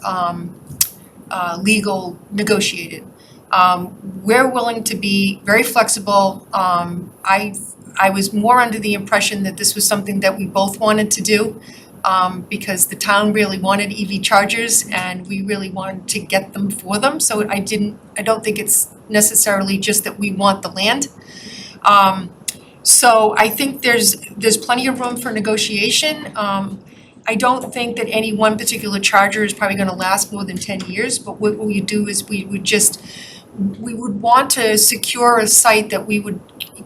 legal negotiated. We're willing to be very flexible. I was more under the impression that this was something that we both wanted to do, because the town really wanted EV chargers and we really wanted to get them for them. So I don't think it's necessarily just that we want the land. So I think there's plenty of room for negotiation. I don't think that any one particular charger is probably gonna last more than 10 years, but what we do is we would want to secure a site that we would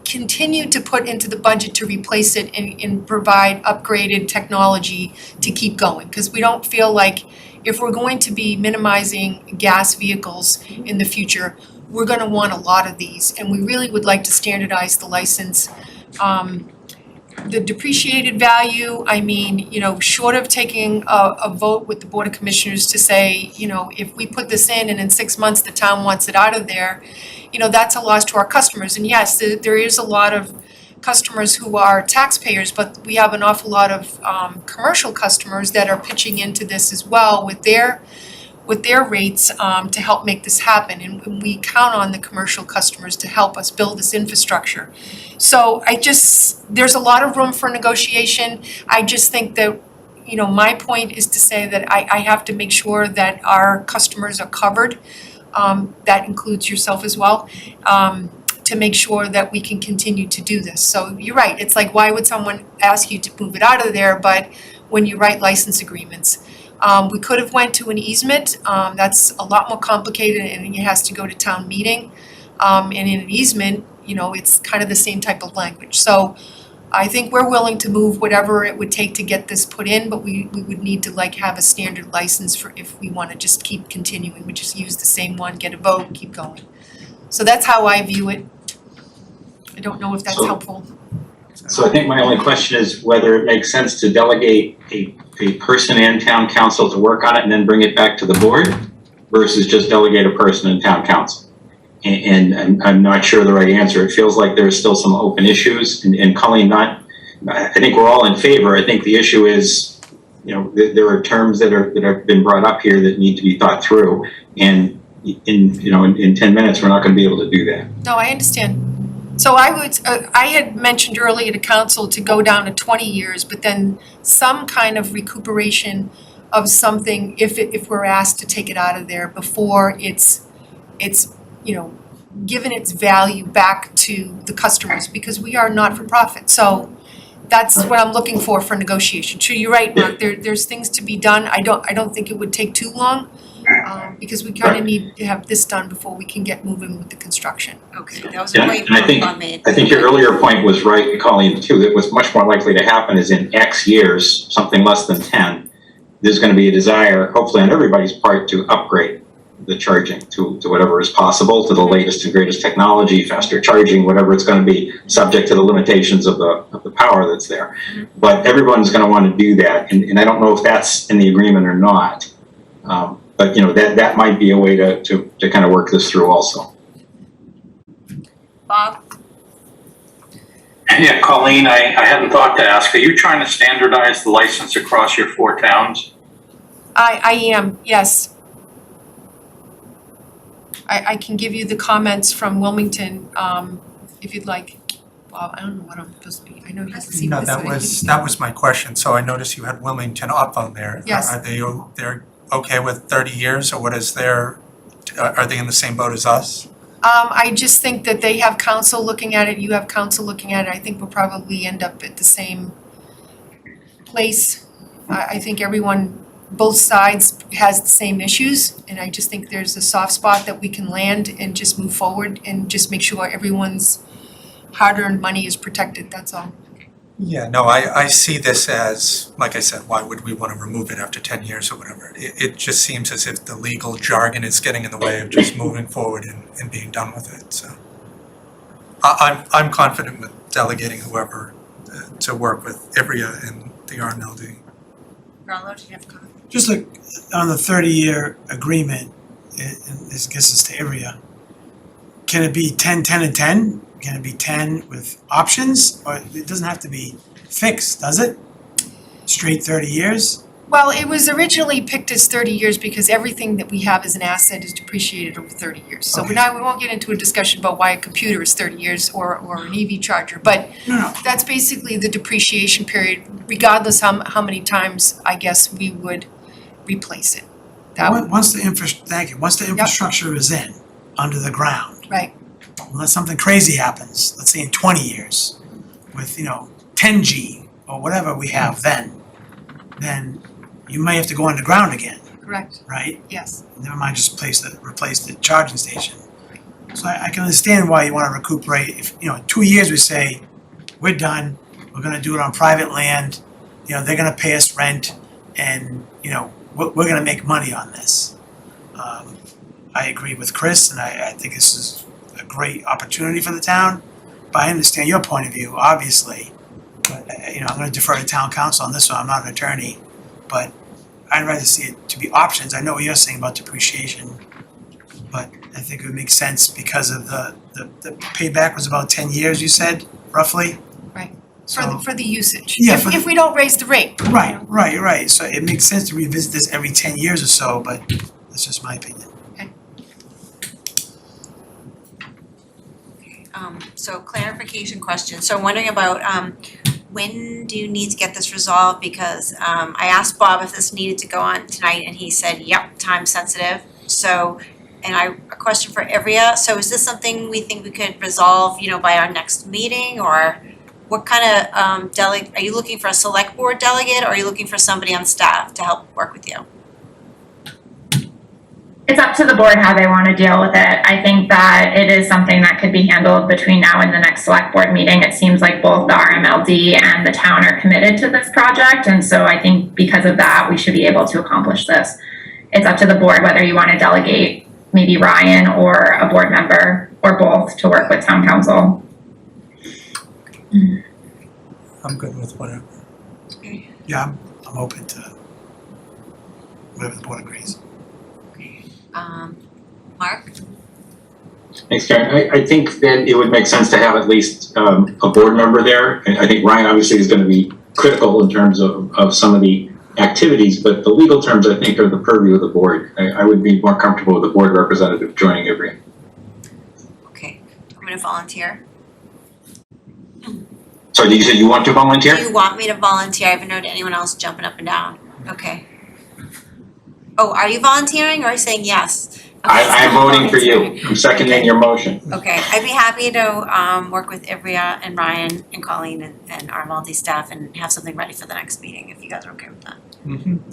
continue to put into the budget to replace it and provide upgraded technology to keep going. Because we don't feel like if we're going to be minimizing gas vehicles in the future, we're gonna want a lot of these. And we really would like to standardize the license. The depreciated value, I mean, short of taking a vote with the Board of Commissioners to say, if we put this in and in 6 months the town wants it out of there, that's a loss to our customers. And yes, there is a lot of customers who are taxpayers, but we have an awful lot of commercial customers that are pitching into this as well with their rates to help make this happen. And we count on the commercial customers to help us build this infrastructure. So there's a lot of room for negotiation. I just think that, my point is to say that I have to make sure that our customers are covered. That includes yourself as well, to make sure that we can continue to do this. So you're right, it's like, why would someone ask you to move it out of there, but when you write license agreements? We could have went to an easement, that's a lot more complicated and it has to go to town meeting. And in an easement, it's kind of the same type of language. So I think we're willing to move whatever it would take to get this put in, but we would need to have a standard license for if we want to just keep continuing. We just use the same one, get a vote, keep going. So that's how I view it. I don't know if that's helpful. So I think my only question is whether it makes sense to delegate a person and town council to work on it and then bring it back to the board versus just delegate a person and town council. And I'm not sure the right answer. It feels like there's still some open issues, and Colleen, not I think we're all in favor. I think the issue is, you know, there are terms that have been brought up here that need to be thought through. And in 10 minutes, we're not going to be able to do that. No, I understand. So I had mentioned earlier to council to go down to 20 years, but then some kind of recuperation of something if we're asked to take it out of there before it's given its value back to the customers, because we are not for profit. So that's what I'm looking for negotiation. Sure, you're right, Mark, there's things to be done. I don't think it would take too long, because we kind of need to have this done before we can get moving with the construction. Okay, that was a great And point made. I think your earlier point was right, Colleen, too, that what's much more likely to happen is in X years, something less than 10, there's going to be a desire, hopefully on everybody's part, to upgrade the charging to whatever is possible, to the latest and greatest technology, faster charging, whatever it's going to be, subject to the limitations of the power that's there. But everyone's going to want to do that, and I don't know if that's in the agreement or not. But that might be a way to kind of work this through also. Bob? Yeah, Colleen, I hadn't thought to ask, are you trying to standardize the license across your 4 towns? I am, yes. I can give you the comments from Wilmington, if you'd like. Bob, I don't know what I'm supposed to be, I know you can see No, this. that was my question. So I noticed you had Wilmington up on there. Yes. They're okay with 30 years, or what is are they in the same boat as us? I just think that they have council looking at it, you have council looking at it, I think we'll probably end up at the same place. I think everyone, both sides has the same issues, and I just think there's a soft spot that we can land and just move forward and just make sure everyone's hard-earned money is protected, that's all. Yeah, no, I see this as, like I said, why would we want to remove it after 10 years or whatever? It just seems as if the legal jargon is getting in the way of just moving forward and being done with it, so. I'm confident with delegating whoever to work with IVRIA and the RMLD. Carlo, do you have a comment? Just look, on the 30-year agreement, and this gets us to area, can it be 10, 10, and 10? Can it be 10 with options? Or it doesn't have to be fixed, does it? Straight 30 years? Well, it was originally picked as 30 years because everything that we have as an asset is depreciated over 30 years. So Okay. we won't get into a discussion about why a computer is 30 years or an EV charger, but No. that's basically the depreciation period, regardless how many times, I guess, we would replace it. That would, Once the infrastructure is in, under the ground, right, unless something crazy happens, let's say in 20 years, with, 10G or whatever we have then you may have to go underground again, correct, right? yes. Never mind just replace the charging station. So I can understand why you wanna recuperate, if, in 2 years we say, we're done, we're gonna do it on private land, they're gonna pay us rent, and, we're gonna make money on this. I agree with Chris, and I think this is a great opportunity for the town, but I understand your point of view, obviously. But, I'm gonna defer to town council on this one, I'm not an attorney, but I'd rather see it to be options. I know what you're saying about depreciation, but I think it would make sense because of the payback was about 10 years, you said, roughly? For the usage, Yeah, if we don't raise the rate. Right. So it makes sense to revisit this every 10 years or so, but that's just my opinion. So clarification question, so I'm wondering about, when do you need to get this resolved? Because, I asked Bob if this needed to go on tonight, and he said, yep, time sensitive. So, and a question for Ivrea, so is this something we think we could resolve, by our next meeting, or what kind of, are you looking for a select board delegate, or are you looking for somebody on staff to help work with you? It's up to the board how they want to deal with it. I think that it is something that could be handled between now and the next select board meeting. It seems like both the RMLD and the town are committed to this project, and so I think because of that, we should be able to accomplish this. It's up to the board whether you want to delegate maybe Ryan or a board member or both to work with town council. I'm good with whatever. Yeah, I'm open to whatever the board agrees. Mark? Thanks, Karen. I think that it would make sense to have at least a board member there. I think Ryan obviously is going to be critical in terms of some of the activities, but the legal terms, I think, are the purview of the board. I would be more comfortable with the board representative joining Ivrea. Okay, I'm gonna volunteer. So you said you want to volunteer? Do you want me to volunteer? I haven't heard anyone else jumping up and down. Okay. Oh, are you volunteering or are you saying yes? Okay, I am voting for you. I'm seconding your motion. Okay, I'd be happy to work with Ivrea and Ryan and Colleen and our multi-staff and have something ready for the next meeting if you guys are okay with that.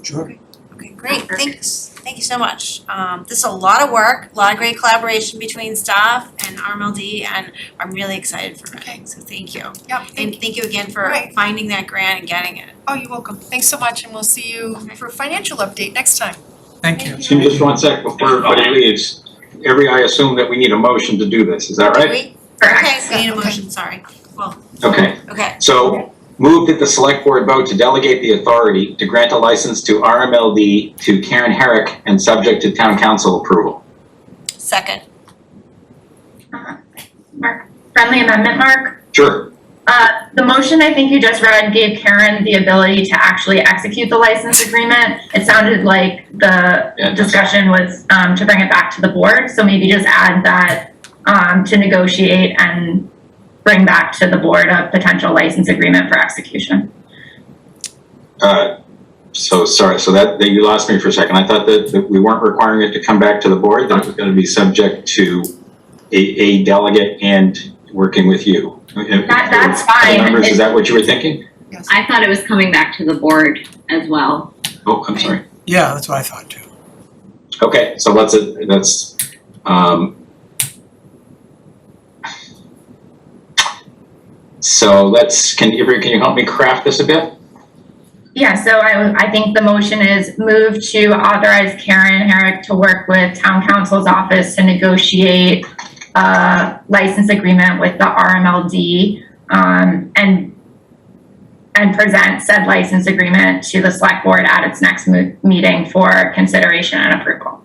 Sure. Okay, great, thanks, thank you so much. This is a lot of work, a lot of great collaboration between staff and RMLD, and I'm really excited for it, so thank you. Yep, And thank you again for Right. finding that grant and getting it. oh, you're welcome. Thanks so much, and we'll see you for a financial update next time. Thank you. Jim, just one sec before everybody leaves. I assume that we need a motion to do this. Is that Do right? we? Correct. Okay, we need a motion, sorry. Well, Okay. okay, So move that the select board vote to delegate the authority to grant a license to RMLD to Karen Herrick and subject to town council approval. second. Mark, friendly amendment, Mark? Sure. The motion I think you just read gave Karen the ability to actually execute the license agreement. It sounded like the discussion was to bring it back to the board, so maybe just add that to negotiate and bring back to the board a potential license agreement for execution. So sorry, so that you lost me for a second. I thought that we weren't requiring it to come back to the board, that it was gonna be subject to a delegate and working with you. That's fine. Members, is that what you were thinking? I thought it was coming back to the board as well. Oh, I'm sorry. Yeah, that's what I thought too. Okay, so let's can you help me craft this a bit? Yeah, so I think the motion is move to authorize Karen Herrick to work with town council's office to negotiate a license agreement with the RMLD, and present said license agreement to the select board at its next meeting for consideration and approval.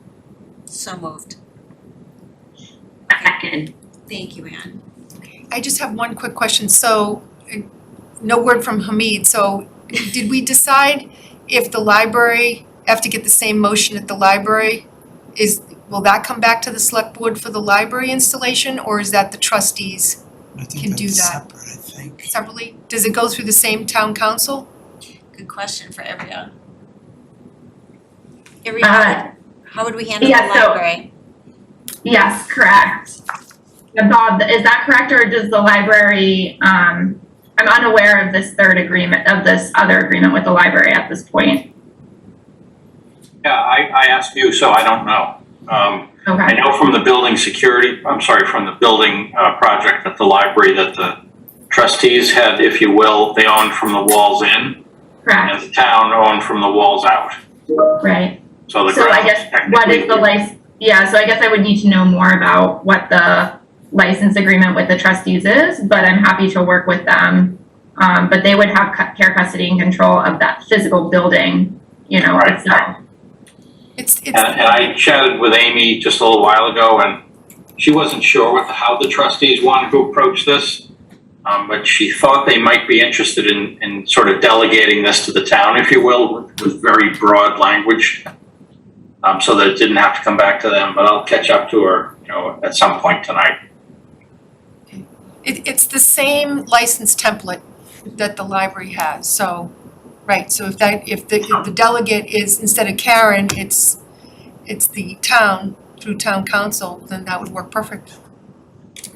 So moved. Second. Thank you, Anne. I just have one quick question. So, no word from Hamid. So, did we decide if the library, have to get the same motion at the library? Will that come back to the select board for the library installation, or is that the trustees I think can do that's that separate, I think. separately? Does it go through the same town council? Good question for Ivrea. Uh, Ivrea, how would we handle the yeah, so- library? Yes, correct. Yeah, Bob, is that correct, or does the library, I'm unaware of this other agreement with the library at this point. Yeah, I asked you, so I don't know. I Okay, know from the building project at the library that the trustees had, if you will, they owned from the walls in, correct, and the town owned from the walls out. right. So the So I ground guess, technically. what is the so I guess I would need to know more about what the license agreement with the trustees is, but I'm happy to work with them. But they would have care, custody, and control of that physical building, Right. itself. And I chatted with Amy just a little while ago, and she wasn't sure how the trustees wanted to approach this. But she thought they might be interested in sort of delegating this to the town, if you will, with very broad language. So that it didn't have to come back to them, but I'll catch up to her, at some point tonight. It's the same license template that the library has, so, right, so if the delegate is, instead of Karen, it's the town, through town council, then that would work perfect.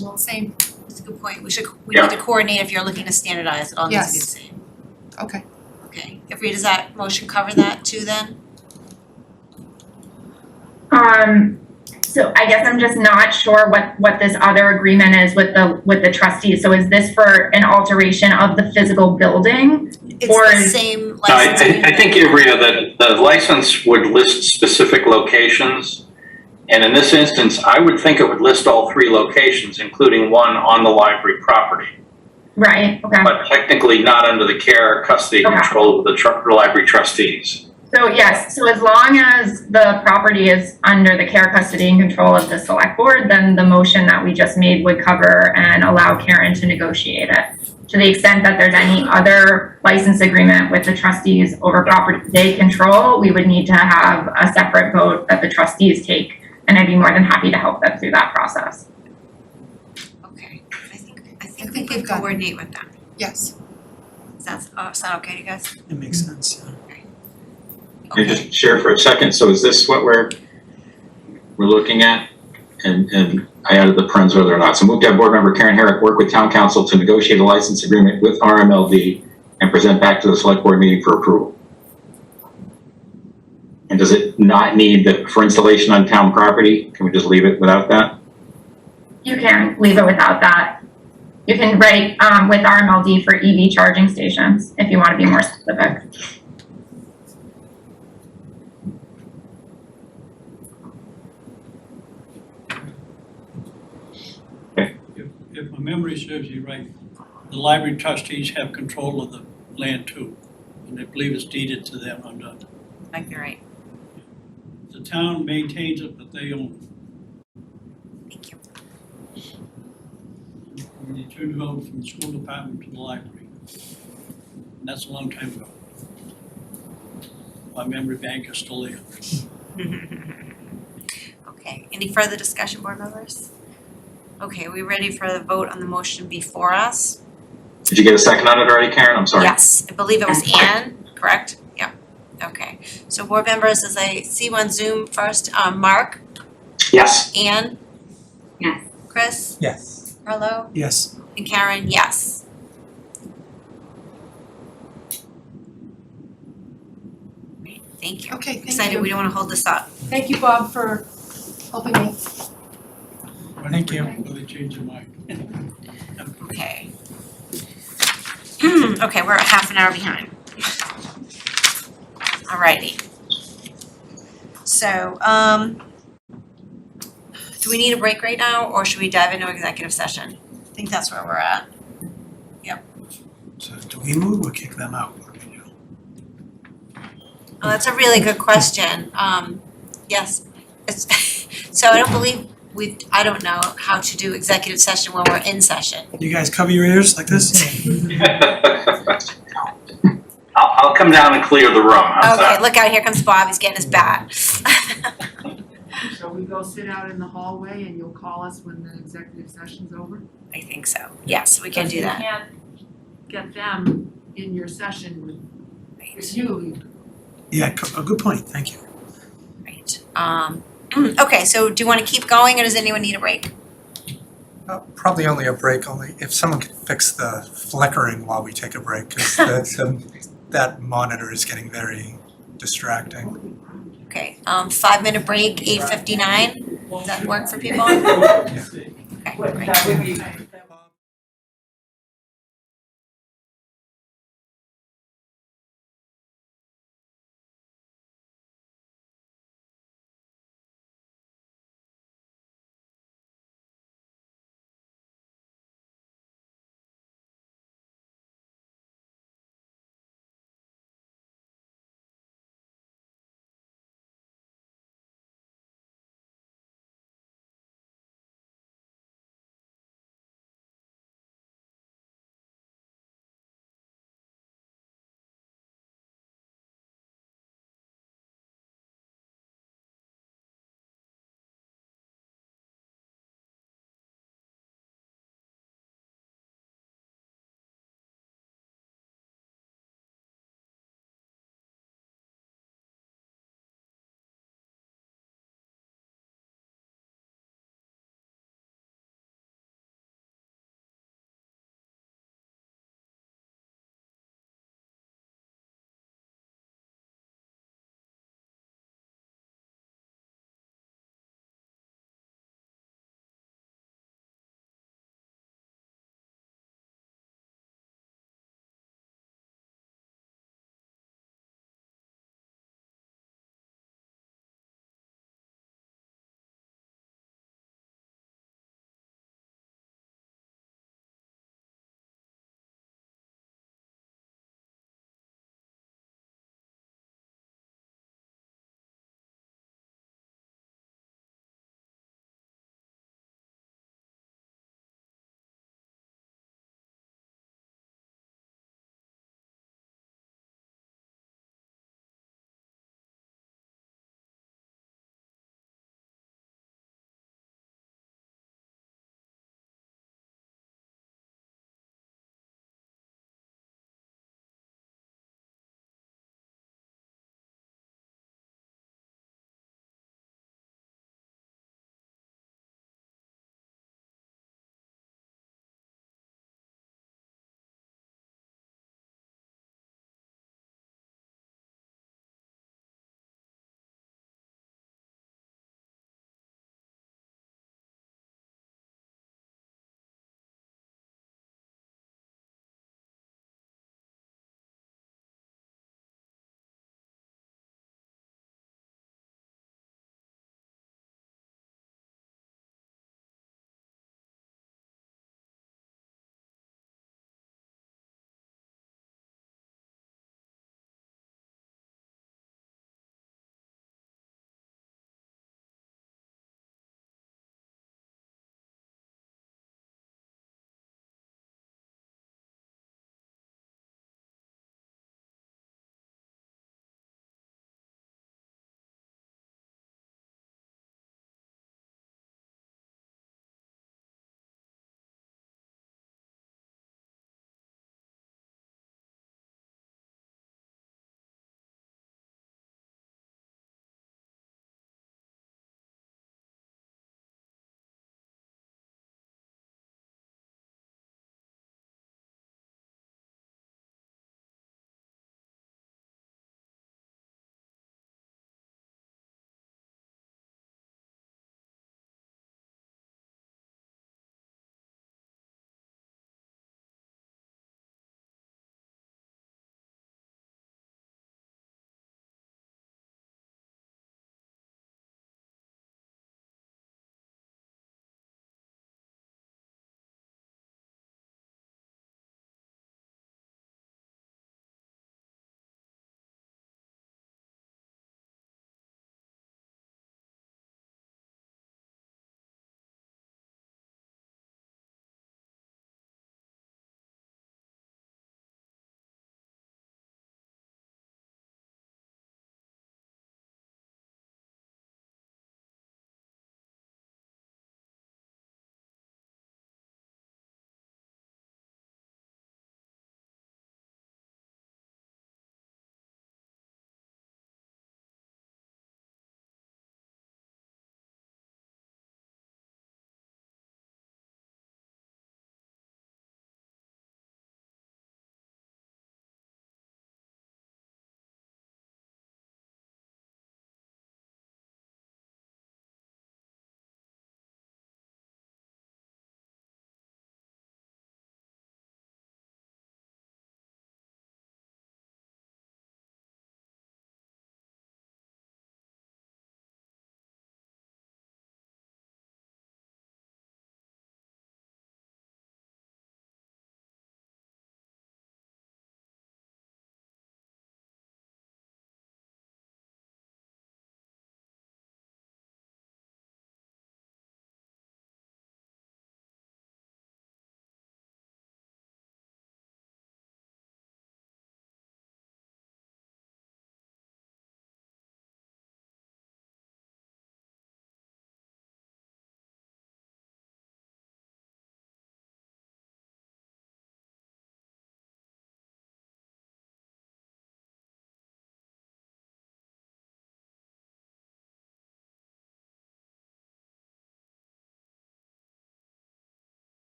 Well, same, That's a good point. We need to coordinate if you're looking to standardize, it all needs to be the same. okay. Okay, Ivrea, does that motion cover that too then? So I guess I'm just not sure what this other agreement is with the trustees. So is this for an alteration of the physical building? Or It's the same No, I license agreement. think, Ivrea, that the license would list specific locations. And in this instance, I would think it would list all 3 locations, including one on the library property. Right, okay, But technically not under the care, custody, and Okay. control of the library trustees. So yes, so as long as the property is under the care, custody, and control of the select board, then the motion that we just made would cover and allow Karen to negotiate it. To the extent that there's any other license agreement with the trustees over property they control, we would need to have a separate vote that the trustees take, and I'd be more than happy to help them through that process. Okay, I think we we've can got it. coordinate with them. Yes. Sound okay to you guys? It makes sense, yeah. Can I just share for a second? So is this what we're looking at? And I added the parens whether or not. So move to have board member Karen Herrick work with town council to negotiate a license agreement with RMLD and present back to the select board meeting for approval. And does it not need for installation on town property? Can we just leave it without that? You can leave it without that. You can write with RMLD for EV charging stations if you want to be more specific. If my memory serves you right, the library trustees have control of the land too, and I believe it's deeded to them under. Might be right. The town maintains it, but they own Thank you. it. When you turned it over from the school department to the library. And that's a long time ago. My memory bank is still there. Okay, any further discussion, board members? Okay, are we ready for the vote on the motion before us? Did you get a second on it already, Karen? I'm sorry. Yes, I believe it was Ann, correct? Yeah, okay. So board members, as I see you on Zoom first, Mark, Yes. Ann, Yes. Chris, Yes. Carlo, Yes. and Karen, yes. Great, thank you. Okay, thank Excited, you. we don't wanna hold this up. Thank you, Bob, for helping me. Thank you. Really changed their mind. Okay. Okay, we're half an hour behind. Alrighty. So, do we need a break right now, or should we dive into executive session? I think that's where we're at. So do we move or kick them out? What do we do? Oh, that's a really good question. Yes, so I don't believe I don't know how to do executive session when we're in session. You guys cover your ears like this? I'll come down and clear the room. How's Okay, that? look out, here comes Bob, he's getting his bat. Shall we go sit out in the hallway and you'll call us when the executive session's over? I think so, yes, we can do that. Because you can't get them in your session with you. Yeah, a good point, thank you. Right, okay, so do you wanna keep going, or does anyone need a break? Probably only a break, only if someone could fix the flickering while we take a break, because that monitor is getting very distracting. Okay, 5-minute break, 8:59, does that work for people? Okay, great.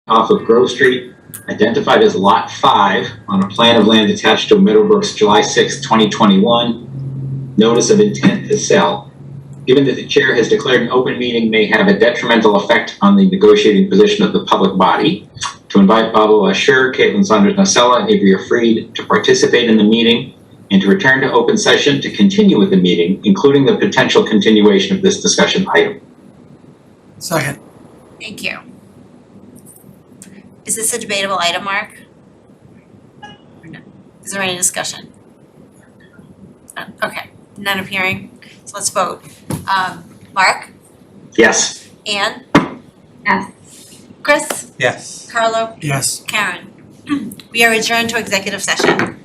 off of Grove Street, identified as Lot 5 on a plan of land attached to Meadowbrook's July 6, 2021 notice of intent to sell. Given that the chair has declared an open meeting may have a detrimental effect on the negotiating position of the public body, to invite Barbara Lasher, Caitlin Saunders Nacella, and Avery Freed to participate in the meeting and to return to open session to continue with the meeting, including the potential continuation of this discussion item. Second. Thank you. Is this a debatable item, Mark? Or no? Is there any discussion? Okay, none appearing, so let's vote. Mark? Yes. Anne? Yes. Chris? Yes. Carlo? Yes. Karen? We are adjourned to executive session.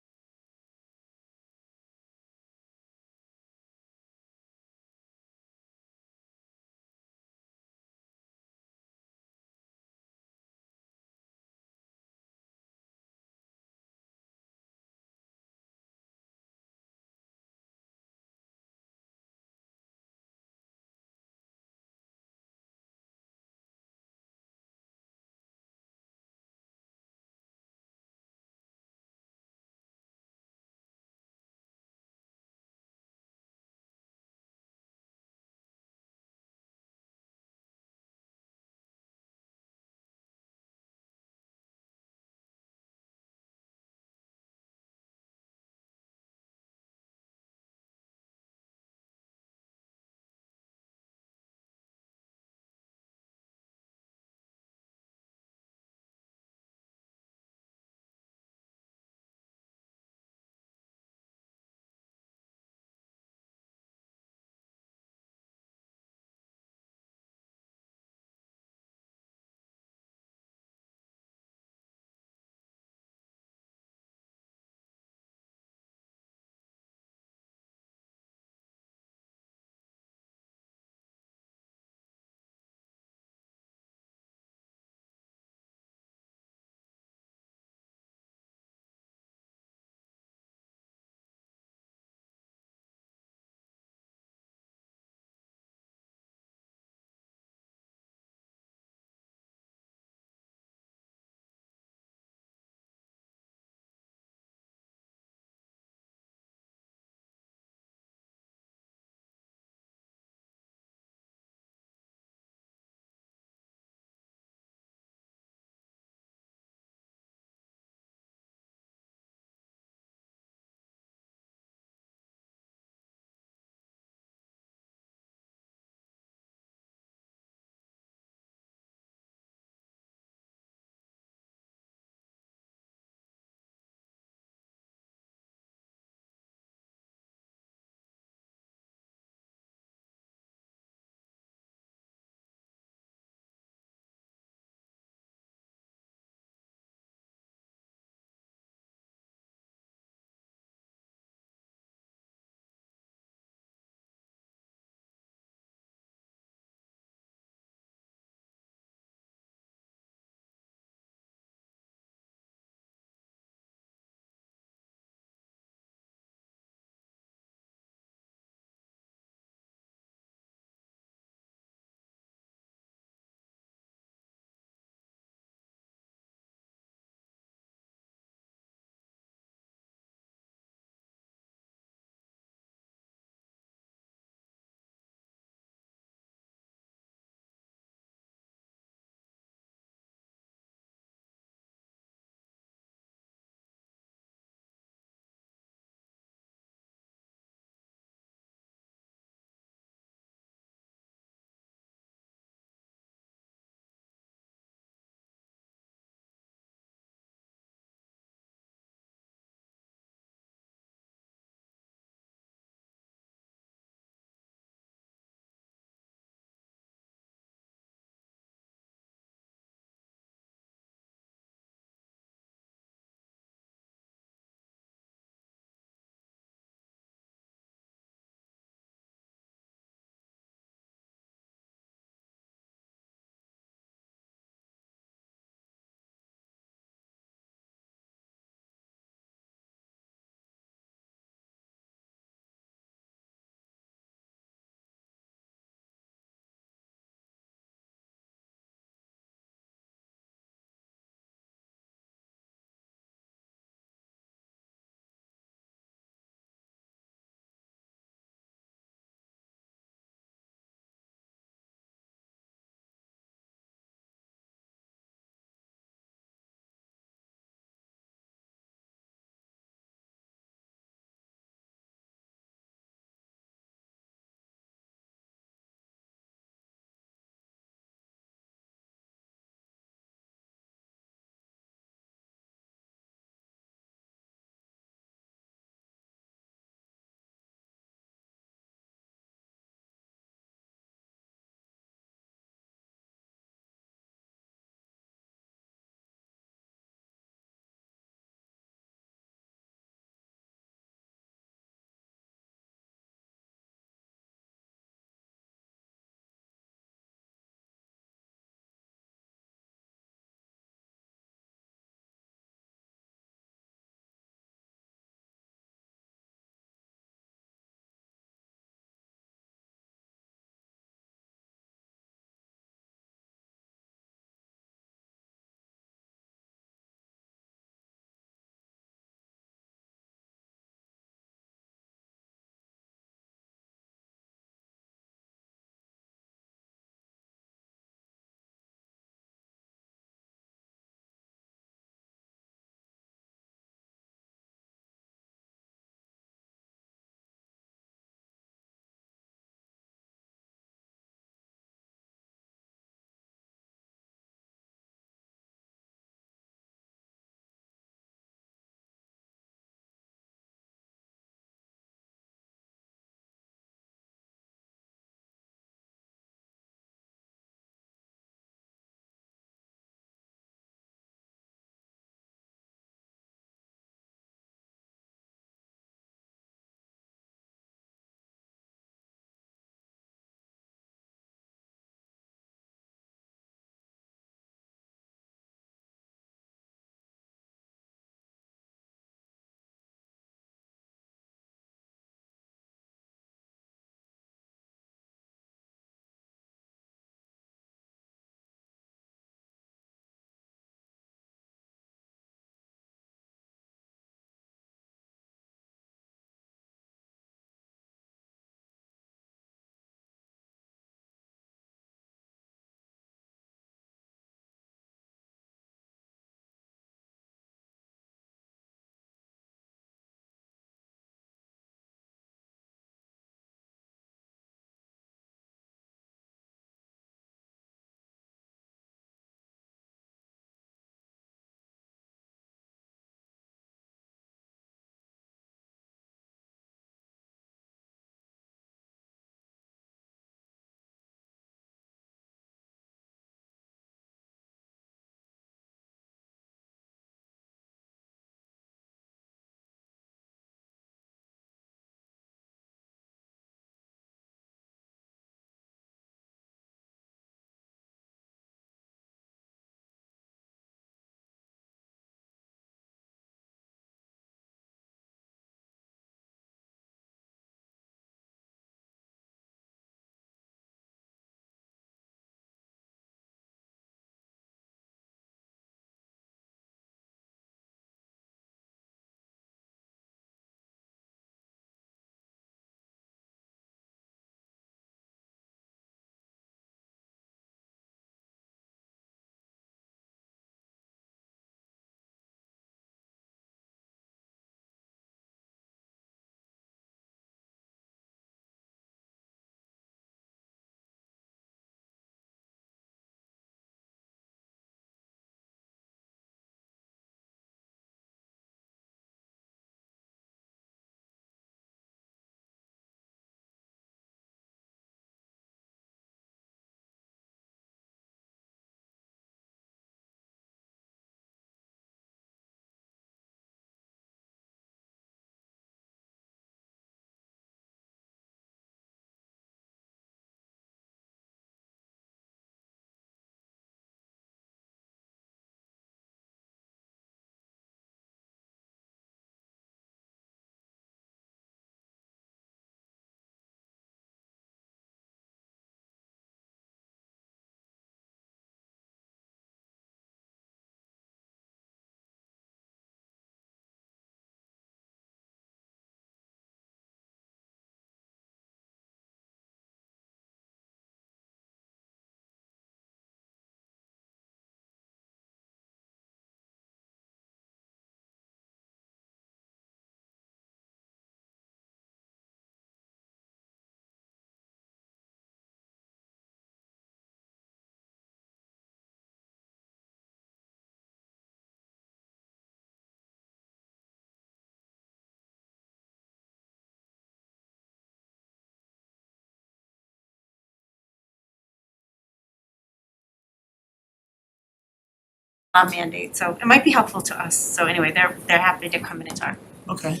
mandate, so it might be helpful to us. So anyway, they're happy to come in and talk. Okay.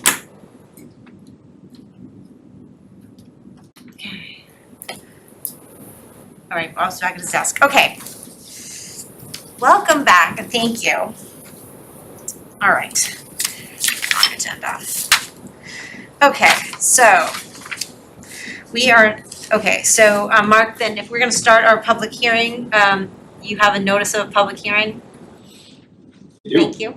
Okay. All right, Bob's back at his desk. Okay. Welcome back and thank you. All right. On agenda. Okay, so Mark, then if we're gonna start our public hearing, you have a notice of a public hearing? Thank you.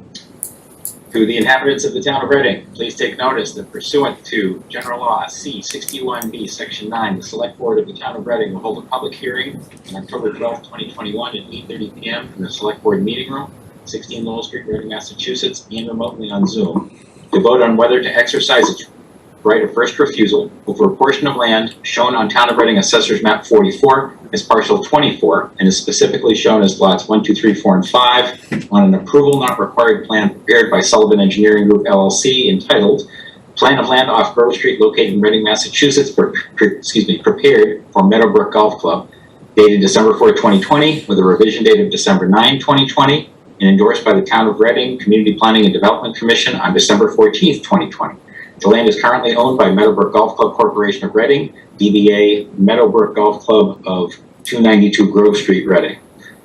To the inhabitants of the town of Reading, please take notice that pursuant to General Law C 61B, Section 9, the Select Board of the town of Reading will hold a public hearing on October 12th, 2021 at 8:30 p.m. in the Select Board Meeting Room, 16 Lowell Street, Reading, Massachusetts, and remotely on Zoom, to vote on whether to exercise its right of first refusal over a portion of land shown on Town of Reading Assessor's Map 44 as parcel 24 and is specifically shown as lots 1, 2, 3, 4, and 5 on an approval not required plan prepared by Sullivan Engineering Group LLC entitled Plan of Land off Grove Street located in Reading, Massachusetts, prepared for Meadowbrook Golf Club, dated December 4, 2020, with a revision date of December 9, 2020, and endorsed by the Town of Reading Community Planning and Development Commission on December 14th, 2020. The land is currently owned by Meadowbrook Golf Club Corporation of Reading, DBA Meadowbrook Golf Club of 292 Grove Street, Reading.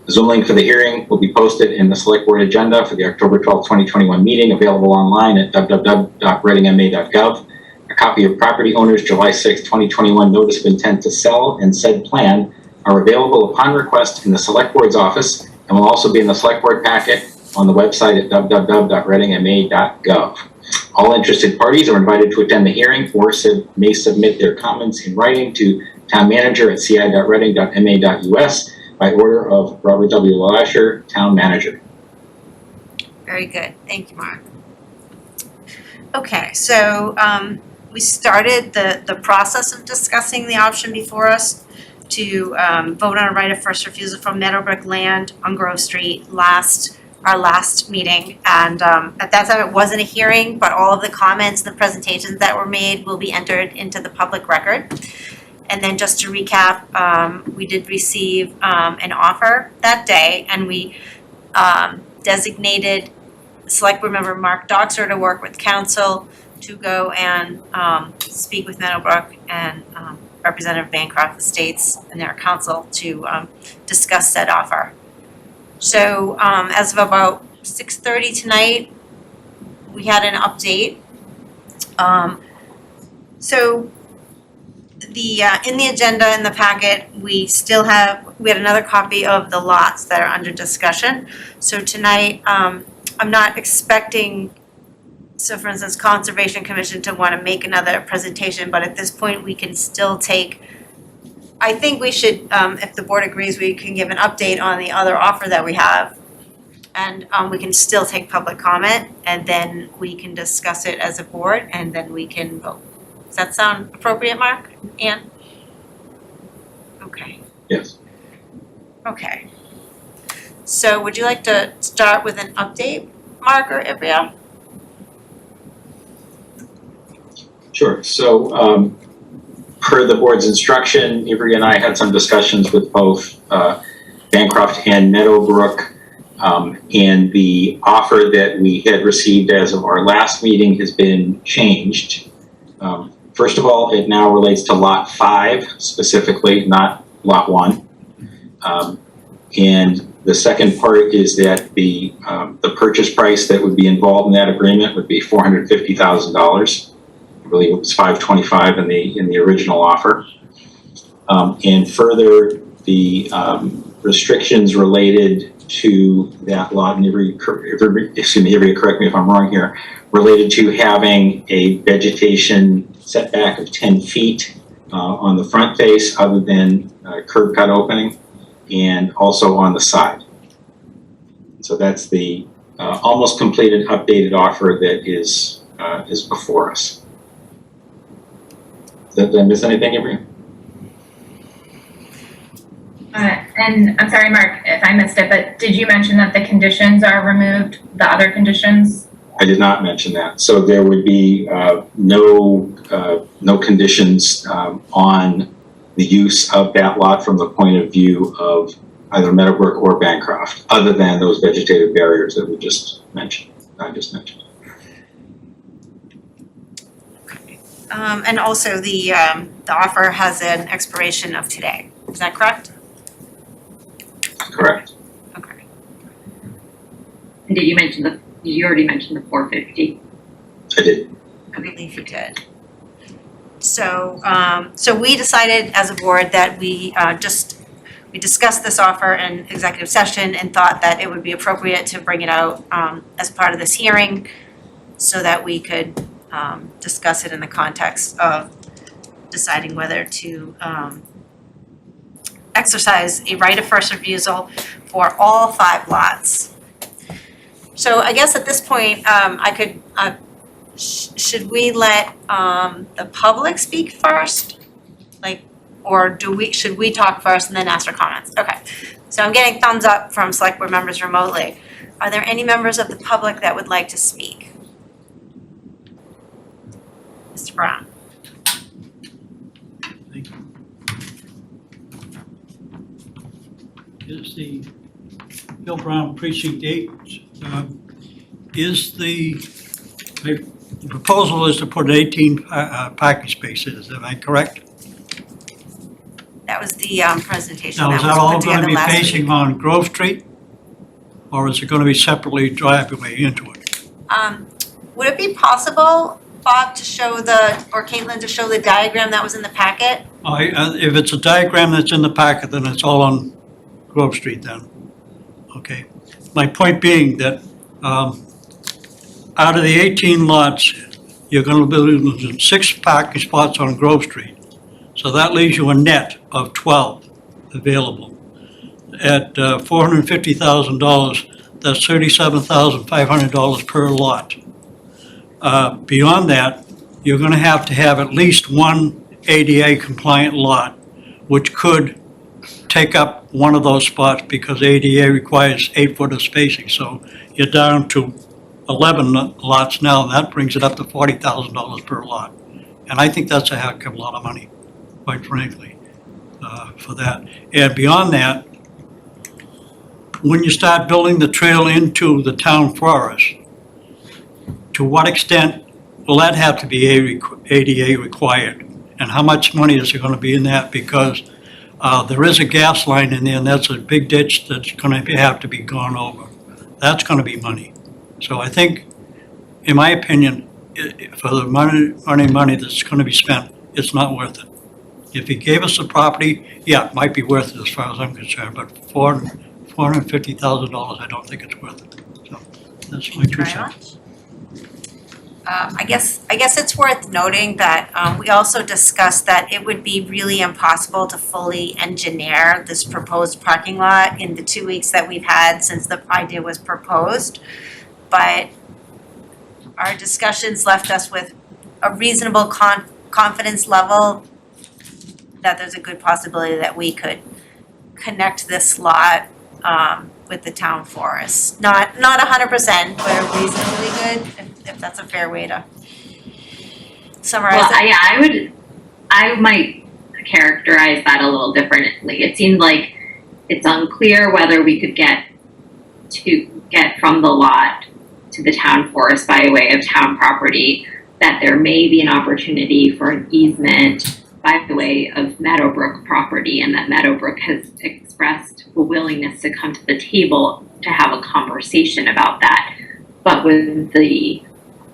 The Zoom link for the hearing will be posted in the Select Board agenda for the October 12, 2021 meeting, available online at www.readingma.gov. A copy of property owner's July 6, 2021 notice of intent to sell and said plan are available upon request in the Select Board's office and will also be in the Select Board packet on the website at www.readingma.gov. All interested parties are invited to attend the hearing or may submit their comments in writing to townmanager@ci.reading.ma.us by order of Robert W. Lasher, Town Manager. Very good, thank you, Mark. Okay, so we started the process of discussing the option before us to vote on a right of first refusal from Meadowbrook land on Grove Street our last meeting, and at that time it wasn't a hearing, but all of the comments, the presentations that were made will be entered into the public record. And then just to recap, we did receive an offer that day, and we designated Select Board Member Mark Doxer to work with council to go and speak with Meadowbrook and Representative Bancroft Estates and their council to discuss said offer. So as of about 6:30 tonight, we had an update. So the in the agenda in the packet, we had another copy of the lots that are under discussion. So tonight, I'm not expecting, so for instance, Conservation Commission to want to make another presentation, but at this point, we can still take, I think we should, if the board agrees, we can give an update on the other offer that we have. And we can still take public comment, and then we can discuss it as a board, and then we can vote. Does that sound appropriate, Mark? Ann? Okay. Yes. Okay. So would you like to start with an update, Mark or Ivrea? Sure. So per the board's instruction, Avery and I had some discussions with both Bancroft and Meadowbrook, and the offer that we had received as of our last meeting has been changed. First of all, it now relates to Lot 5 specifically, not Lot 1. And the second part is that the purchase price that would be involved in that agreement would be $450,000. I believe it was $525 in the original offer. And further, the restrictions related to that lot, and Avery, correct me if I'm wrong here, related to having a vegetation setback of 10 feet on the front face other than curb cut opening, and also on the side. So that's the almost completed updated offer that is before us. Did I miss anything, Avery? And I'm sorry, Mark, if I missed it, but did you mention that the conditions are removed, the other conditions? I did not mention that. So there would be no conditions on the use of that lot from the point of view of either Meadowbrook or Bancroft, other than those vegetative barriers that we just mentioned, I just mentioned. And also the offer has an expiration of today, is that correct? Correct. Okay. And you already mentioned the 450? I did. I believe you did. So, so we decided as a board that we discussed this offer in executive session and thought that it would be appropriate to bring it out as part of this hearing so that we could discuss it in the context of deciding whether to exercise a right of first refusal for all 5 lots. So I guess at this point, should we let the public speak first? Or should we talk first and then ask for comments? Okay, so I'm getting thumbs up from select board members remotely. Are there any members of the public that would like to speak? Mr. Brown? Thank you. Is the Bill Brown Precinct 8, the proposal is to put 18 parking spaces, am I correct? That was the presentation Now, that is was that all put going to together be last week. facing on Grove Street? Or is it going to be separately driveway into it? Would it be possible, Bob, to show or Caitlin, to show the diagram that was in the packet? If it's a diagram that's in the packet, then it's all on Grove Street then. Okay. My point being that out of the 18 lots, you're going to be losing 6 parking spots on Grove Street. So that leaves you a net of 12 available. At $450,000, that's $37,500 per lot. Beyond that, you're going to have at least one ADA compliant lot, which could take up one of those spots because ADA requires 8 foot of spacing. So you're down to 11 lots now, and that brings it up to $40,000 per lot. And I think that's a heck of a lot of money, quite frankly, for that. And beyond that, when you start building the trail into the town forest, to what extent will that have to be ADA required? And how much money is there going to be in that? Because there is a gas line in there, and that's a big ditch that's going to have to be gone over. That's going to be money. So I think, in my opinion, for the money that's going to be spent, it's not worth it. If he gave us the property, yeah, it might be worth it as far as I'm concerned, but $450,000, I don't think it's worth it. So that's my 2 cents. I guess it's worth noting that we also discussed that it would be really impossible to fully engineer this proposed parking lot in the 2 weeks that we've had since the idea was proposed. But our discussions left us with a reasonable confidence level that there's a good possibility that we could connect this lot with the town forest. Not 100%, but reasonably good, if that's a fair way to summarize it. Well, yeah, I might characterize that a little differently. It seemed like it's unclear whether we could get from the lot to the town forest by way of town property, that there may be an opportunity for an easement by the way of Meadowbrook property, and that Meadowbrook has expressed a willingness to come to the table to have a conversation about that. But with the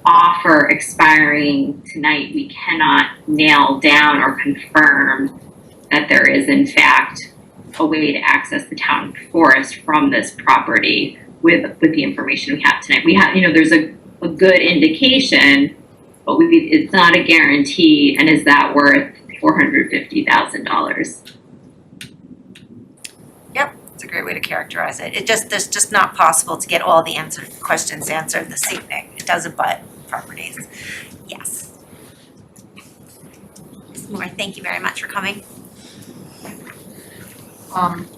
offer expiring tonight, we cannot nail down or confirm that there is in fact a way to access the town forest from this property with the information we have tonight. We have, there's a good indication, but it's not a guarantee. And is that worth $450,000? Yep, it's a great way to characterize it. There's just not possible to get all the questions answered this evening. It does abut properties. Yes. Ms. Moore, thank you very much for coming.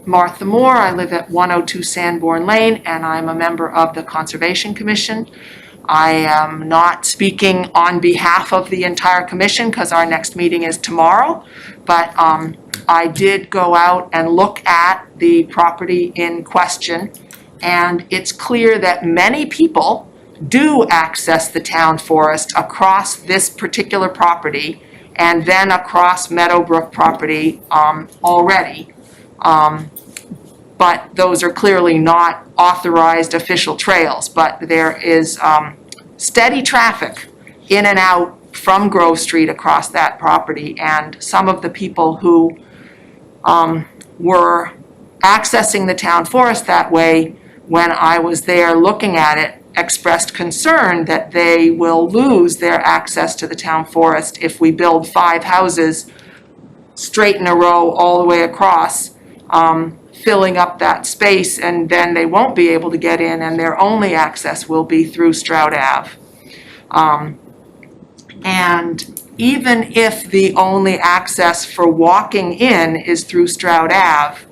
Martha Moore, I live at 102 Sanborn Lane, and I'm a member of the Conservation Commission. I am not speaking on behalf of the entire commission because our next meeting is tomorrow, but I did go out and look at the property in question, and it's clear that many people do access the town forest across this particular property and then across Meadowbrook property already. But those are clearly not authorized official trails, but there is steady traffic in and out from Grove Street across that property, and some of the people who were accessing the town forest that way, when I was there looking at it, expressed concern that they will lose their access to the town forest if we build 5 houses straight in a row all the way across, filling up that space, and then they won't be able to get in, and their only access will be through Stroud Ave. And even if the only access for walking in is through Stroud Ave,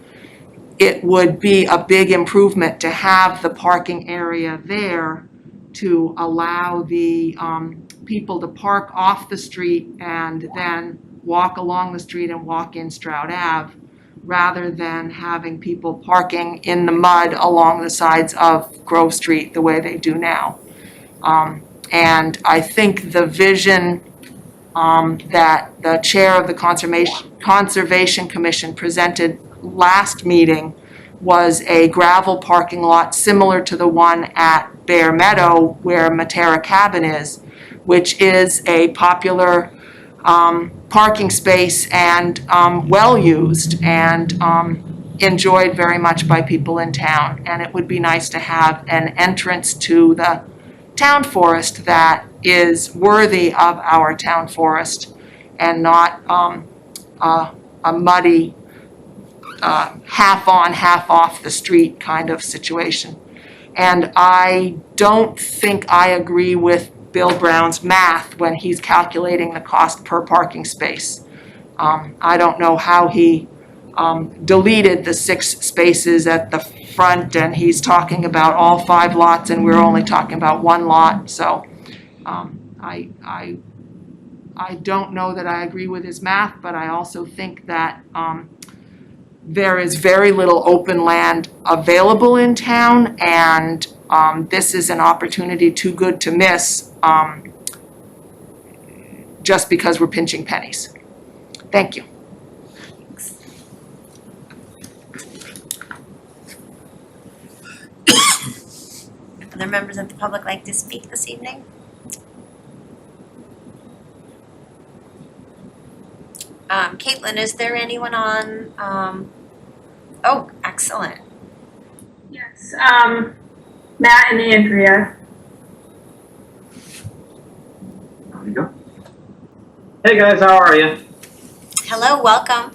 it would be a big improvement to have the parking area there to allow the people to park off the street and then walk along the street and walk in Stroud Ave, rather than having people parking in the mud along the sides of Grove Street the way they do now. And I think the vision that the chair of the Conservation Commission presented last meeting was a gravel parking lot similar to the one at Bear Meadow where Matera Cabin is, which is a popular parking space and well-used and enjoyed very much by people in town. And it would be nice to have an entrance to the town forest that is worthy of our town forest and not a muddy half on, half off the street kind of situation. And I don't think I agree with Bill Brown's math when he's calculating the cost per parking space. I don't know how he deleted the 6 spaces at the front, and he's talking about all 5 lots and we're only talking about 1 lot. So I don't know that I agree with his math, but I also think that there is very little open land available in town, and this is an opportunity too good to miss just because we're pinching pennies. Thank you. Other members of the public like to speak this evening? Caitlin, is there anyone on? Oh, excellent. Yes, Matt and Andrea. There you go. Hey guys, how are you? Hello, welcome.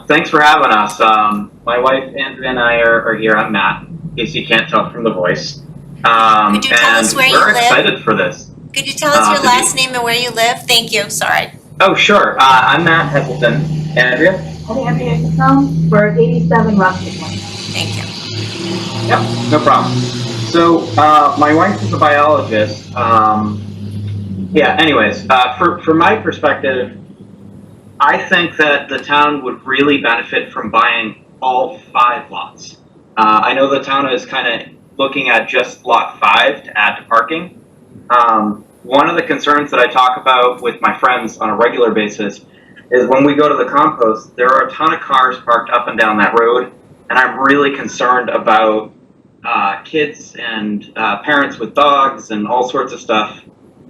Thanks for having us. My wife Andrea and I are here. I'm Matt, in case you can't tell from the voice. Could you tell us where you live? We're excited for this. Could you tell us your last name and where you live? Thank you, sorry. Oh, sure. I'm Matt Heselton. Andrea? I'm Andrea Capone. We're 87 Ruskin. Thank you. Yep, no problem. So, my wife is a biologist. Anyways, for my perspective, I think that the town would really benefit from buying all 5 lots. I know the town is kind of looking at just lot 5 to add to parking. One of the concerns that I talk about with my friends on a regular basis is when we go to the compost, there are a ton of cars parked up and down that road, and I'm really concerned about kids and parents with dogs and all sorts of stuff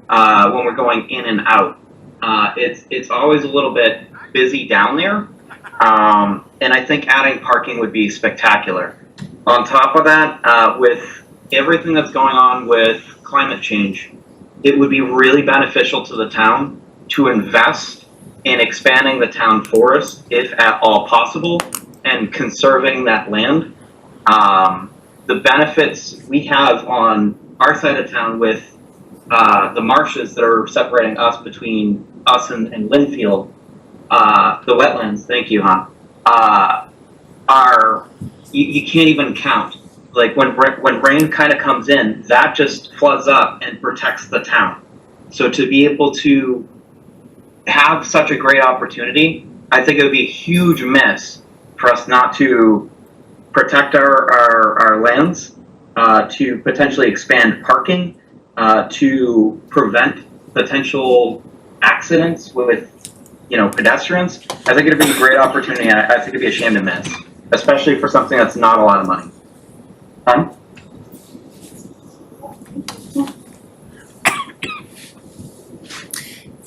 when we're going in and out. It's always a little bit busy down there, and I think adding parking would be spectacular. On top of that, with everything that's going on with climate change, it would be really beneficial to the town to invest in expanding the town forest, if at all possible, and conserving that land. The benefits we have on our side of town with the marshes that are separating us between us and Linfield, the wetlands, thank you, are, you can't even count. like when rain kind of comes in, that just floods up and protects the town. So to be able to have such a great opportunity, I think it would be a huge miss for us not to protect our lands, to potentially expand parking, to prevent potential accidents with, pedestrians. I think it'd be a great opportunity. I think it'd be a shame to miss, especially for something that's not a lot of money.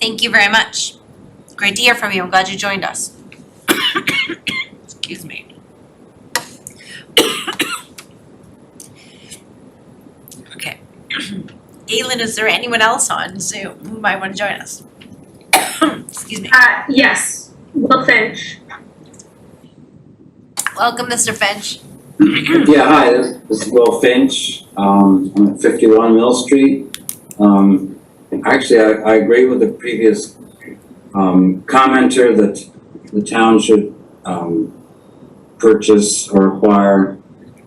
Thank you very much. Great to hear from you. I'm glad you joined us. Excuse me. Okay. Galen, is there anyone else on Zoom who might want to join us? Excuse me. Yes, Will Finch. Welcome, Mr. Finch. Yeah, hi, this is Will Finch. I'm at 51 Mill Street. Actually, I agree with the previous commenter that the town should purchase or acquire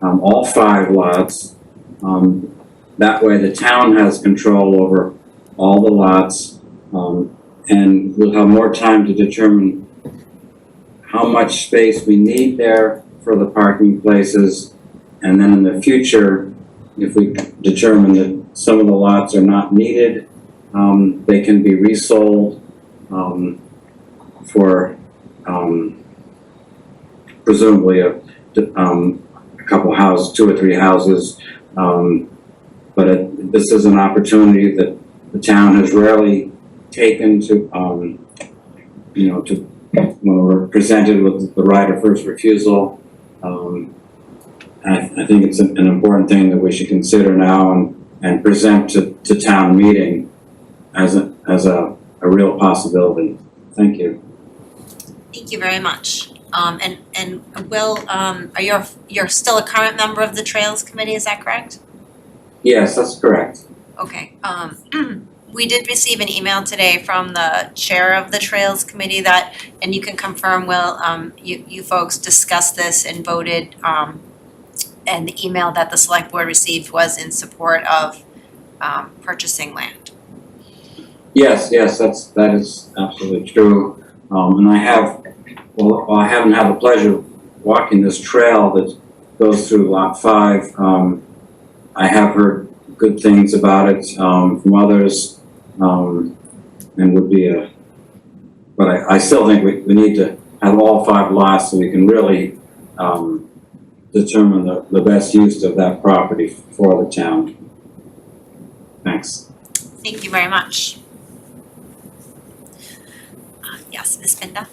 all 5 lots. That way the town has control over all the lots, and we'll have more time to determine how much space we need there for the parking places. And then in the future, if we determine that some of the lots are not needed, they can be resold for presumably a couple houses, 2 or 3 houses. But this is an opportunity that the town has rarely taken to, when we're presented with the right of first refusal. I think it's an important thing that we should consider now and present to town meeting as a real possibility. Thank you. Thank you very much. And Will, you're still a current member of the Trails Committee, is that correct? Yes, that's correct. Okay, we did receive an email today from the chair of the Trails Committee and you can confirm, Will, you folks discussed this and voted, and the email that the select board received was in support of purchasing land. Yes, that is absolutely true. And I haven't had the pleasure of walking this trail that goes through Lot 5. I have heard good things about it from others, and would be but I still think we need to have all 5 lots so we can really determine the best use of that property for the town. Thanks. Thank you very much. Yes, Ms. Binda?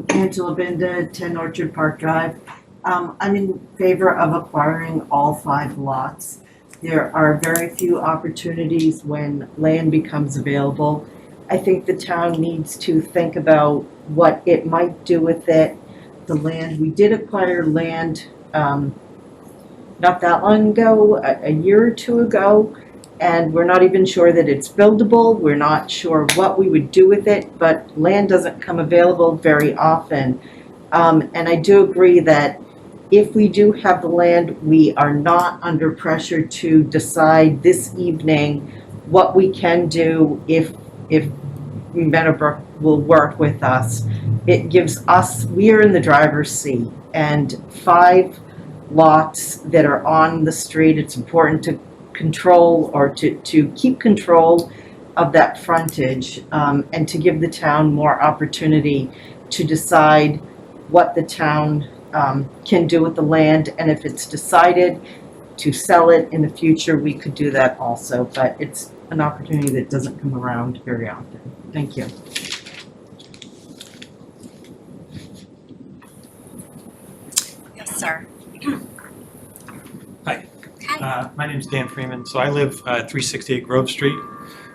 Angela Binda, 10 Orchard Park Drive. I'm in favor of acquiring all 5 lots. There are very few opportunities when land becomes available. I think the town needs to think about what it might do with it. The land, we did acquire land not that long ago, a year or 2 ago, and we're not even sure that it's buildable. We're not sure what we would do with it, but land doesn't come available very often. And I do agree that if we do have the land, we are not under pressure to decide this evening what we can do if Meadowbrook will work with us. It gives us, we are in the driver's seat, and 5 lots that are on the street, it's important to control or to keep control of that frontage, and to give the town more opportunity to decide what the town can do with the land. And if it's decided to sell it in the future, we could do that also, but it's an opportunity that doesn't come around very often. Thank you. Yes, sir. Hi. My name is Dan Freeman. So I live 368 Grove Street.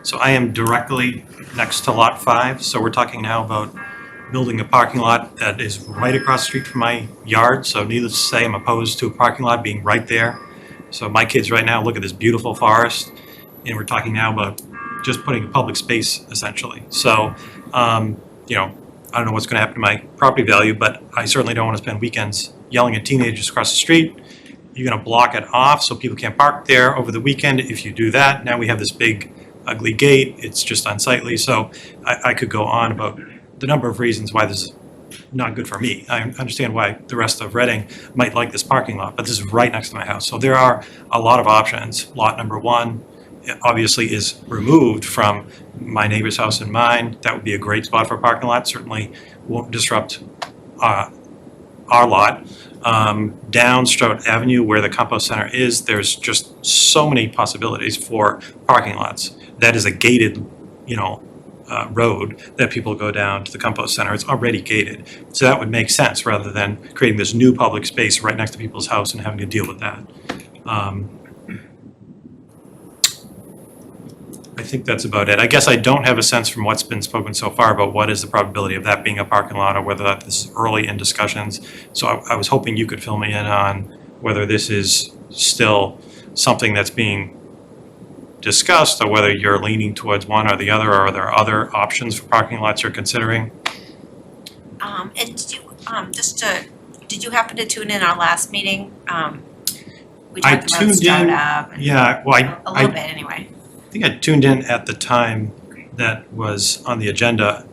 So I am directly next to Lot 5. So we're talking now about building a parking lot that is right across the street from my yard. So needless to say, I'm opposed to a parking lot being right there. So my kids right now look at this beautiful forest, and we're talking now about just putting a public space essentially. So, I don't know what's gonna happen to my property value, but I certainly don't wanna spend weekends yelling at teenagers across the street. You're gonna block it off so people can't park there over the weekend. If you do that, now we have this big ugly gate. It's just unsightly. So I could go on about the number of reasons why this is not good for me. I understand why the rest of Reading might like this parking lot, but this is right next to my house. So there are a lot of options. Lot number one obviously is removed from my neighbor's house and mine. That would be a great spot for a parking lot. Certainly won't disrupt our lot. Down Stroud Avenue where the compost center is, there's just so many possibilities for parking lots. That is a gated, road that people go down to the compost center. It's already gated. So that would make sense rather than creating this new public space right next to people's house and having to deal with that. I think that's about it. I guess I don't have a sense from what's been spoken so far about what is the probability of that being a parking lot or whether that this is early in discussions. So I was hoping you could fill me in on whether this is still something that's being discussed or whether you're leaning towards one or the other, or are there other options for parking lots you're considering? And did you, did you happen to tune in our last meeting? We I talked about tuned Stroud in, Ave and yeah, well, a little bit anyway. I think I tuned in at the time that was on the agenda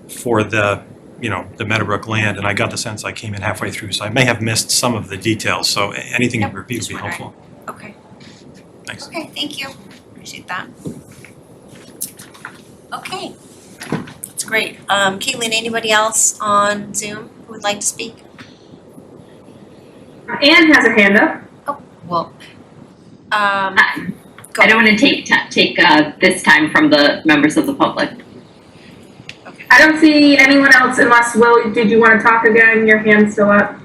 for the Meadowbrook land, and I got the sense I came in halfway through, so I may have missed some of the details, so anything you repeat would be helpful. Okay. Thanks. Okay, thank you. Appreciate that. Okay, that's great. Caitlin, anybody else on Zoom who would like to speak? Anne has her hand up. Oh, well, I don't want to take this time from the members of the public. I don't see anyone else unless, Will, did you want to talk again? Your hand's still up.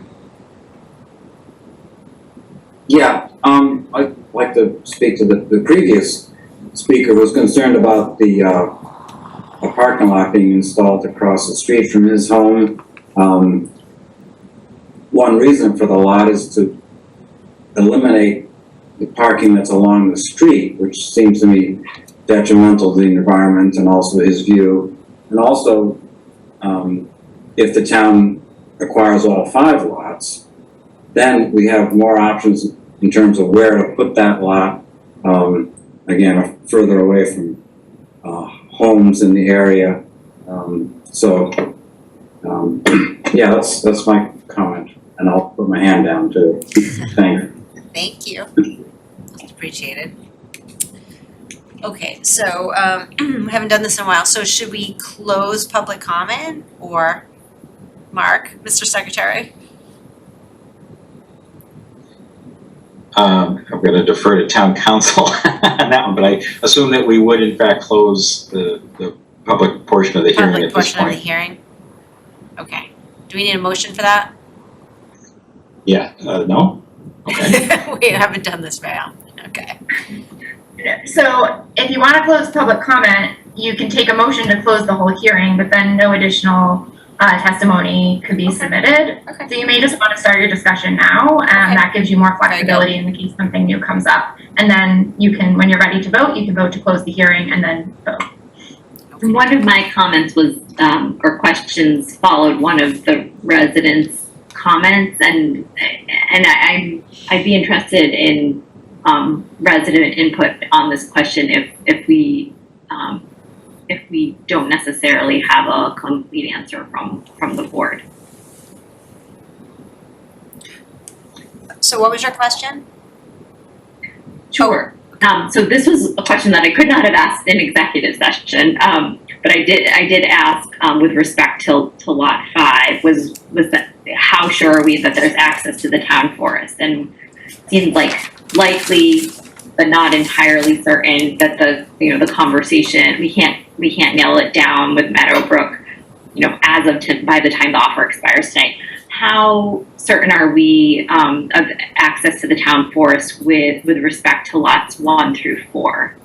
Yeah, I'd like to speak to the previous speaker was concerned about the a parking lot being installed across the street from his home. One reason for the lot is to eliminate the parking that's along the street, which seems to me detrimental to the environment and also his view. And also, if the town acquires all 5 lots, then we have more options in terms of where to put that lot. Again, further away from homes in the area. Yeah, that's my comment, and I'll put my hand down too. Thank you. Thank you. That's appreciated. Okay, so we haven't done this in a while, so should we close public comment or Mark, Mr. Secretary? I'm going to defer to town council on that one, but I assume that we would in fact close the public portion of the hearing Public at this portion of the point. hearing? Okay, do we need a motion for that? Yeah, no? Okay. We haven't done this very often, okay. So if you want to close public comment, you can take a motion to close the whole hearing, but then no additional testimony could be submitted. Okay. So you may just want to start your discussion now, and that gives you more flexibility in the case something new comes up. And then you can, when you're ready to vote, you can vote to close the hearing and then vote. One of my comments was, or questions followed one of the residents' comments, and I'd be interested in resident input on this question if we don't necessarily have a complete answer from the board. So what was your question? Sure. So this was a question that I could not have asked in executive session, but I did ask with respect to lot 5 was that how sure are we that there's access to the town forest? And it seems like likely but not entirely certain that the conversation we can't nail it down with Meadowbrook, as of by the time the offer expires tonight. How certain are we of access to the town forest with respect to lots 1 through 4?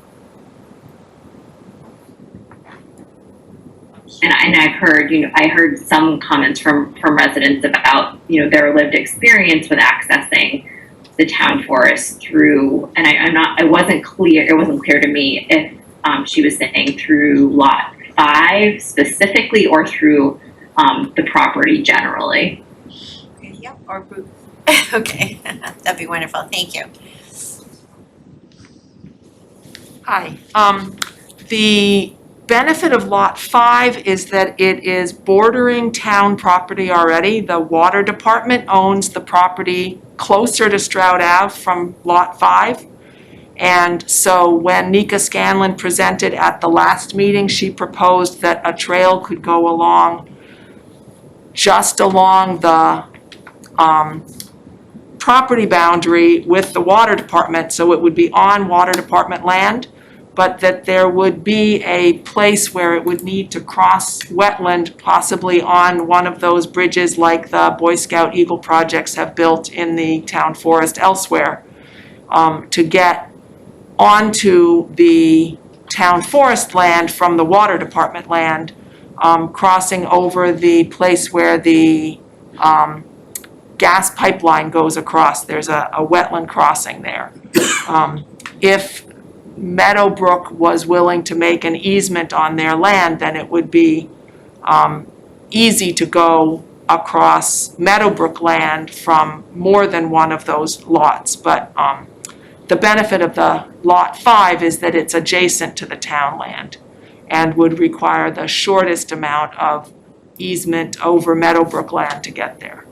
And I've heard, I heard some comments from residents about, their lived experience with accessing the town forest through, and it wasn't clear to me if she was saying through lot 5 specifically or through the property generally. Yeah, or group. Okay, that'd be wonderful, thank you. Hi. The benefit of Lot 5 is that it is bordering town property already. The water department owns the property closer to Stroud Ave from Lot 5. And so when Nika Scanlon presented at the last meeting, she proposed that a trail could go along, just along the property boundary with the water department, so it would be on water department land, but that there would be a place where it would need to cross wetland, possibly on one of those bridges like the Boy Scout Eagle projects have built in the town forest elsewhere, to get onto the town forest land from the water department land, crossing over the place where the gas pipeline goes across. There's a wetland crossing there. If Meadowbrook was willing to make an easement on their land, then it would be easy to go across Meadowbrook land from more than one of those lots. But the benefit of the Lot 5 is that it's adjacent to the town land and would require the shortest amount of easement over Meadowbrook land to get there.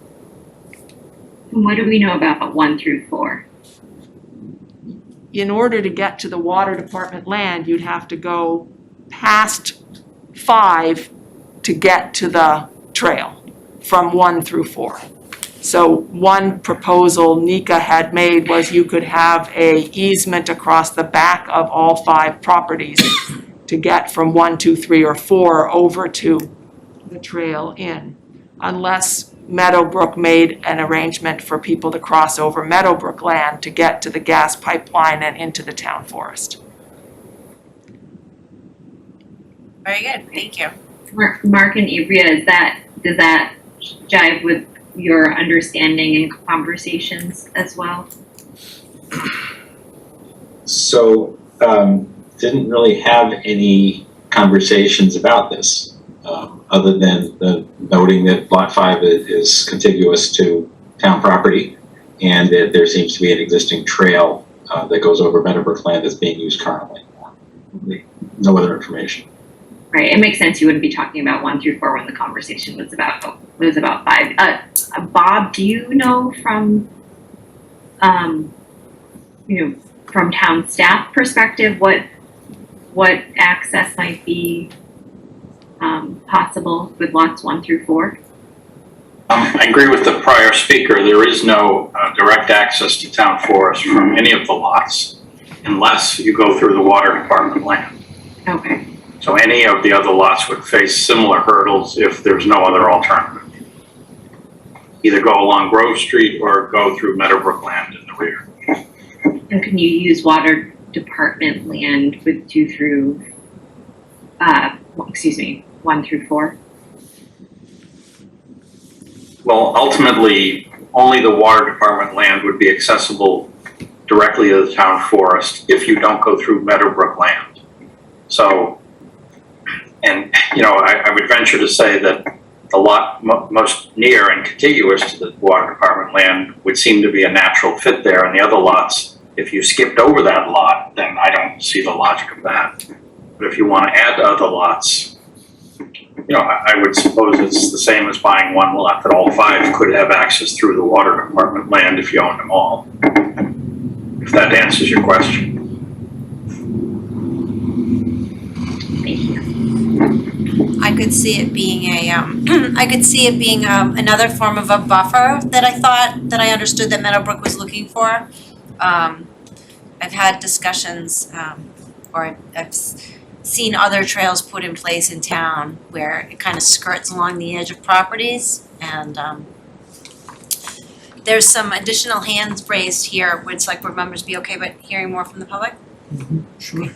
And what do we know about 1 through 4? In order to get to the water department land, you'd have to go past 5 to get to the trail from 1 through 4. So one proposal Nika had made was you could have a easement across the back of all 5 properties to get from 1, 2, 3, or 4 over to the trail in, unless Meadowbrook made an arrangement for people to cross over Meadowbrook land to get to the gas pipeline and into the town forest. Very good, thank you. Mark and Ivrea, does that jive with your understanding and conversations as well? So, didn't really have any conversations about this, other than the noting that Lot 5 is contiguous to town property, and that there seems to be an existing trail that goes over Meadowbrook land that's being used currently. No other information. Right, it makes sense you wouldn't be talking about 1 through 4 when the conversation was about 5. Bob, do you know from, from town staff perspective, what access might be possible with lots 1 through 4? I agree with the prior speaker. There is no direct access to town forest from any of the lots unless you go through the water department land. Okay. So any of the other lots would face similar hurdles if there's no other alternative. Either go along Grove Street or go through Meadowbrook land in the rear. And can you use water department land with 2 through, 1 through 4? Well, ultimately, only the water department land would be accessible directly to the town forest if you don't go through Meadowbrook land. So, and I would venture to say that the lot most near and contiguous to the water department land would seem to be a natural fit there, and the other lots, if you skipped over that lot, then I don't see the logic of that. But if you want to add other lots, I would suppose it's the same as buying one lot, that all 5 could have access through the water department land if you owned them all. If that answers your question. Thank you. I could see it being another form of a buffer that I understood that Meadowbrook was looking for. I've had discussions, or I've seen other trails put in place in town where it kind of skirts along the edge of properties, and there's some additional hands raised here. Would select board members be okay with hearing more from the public? Sure.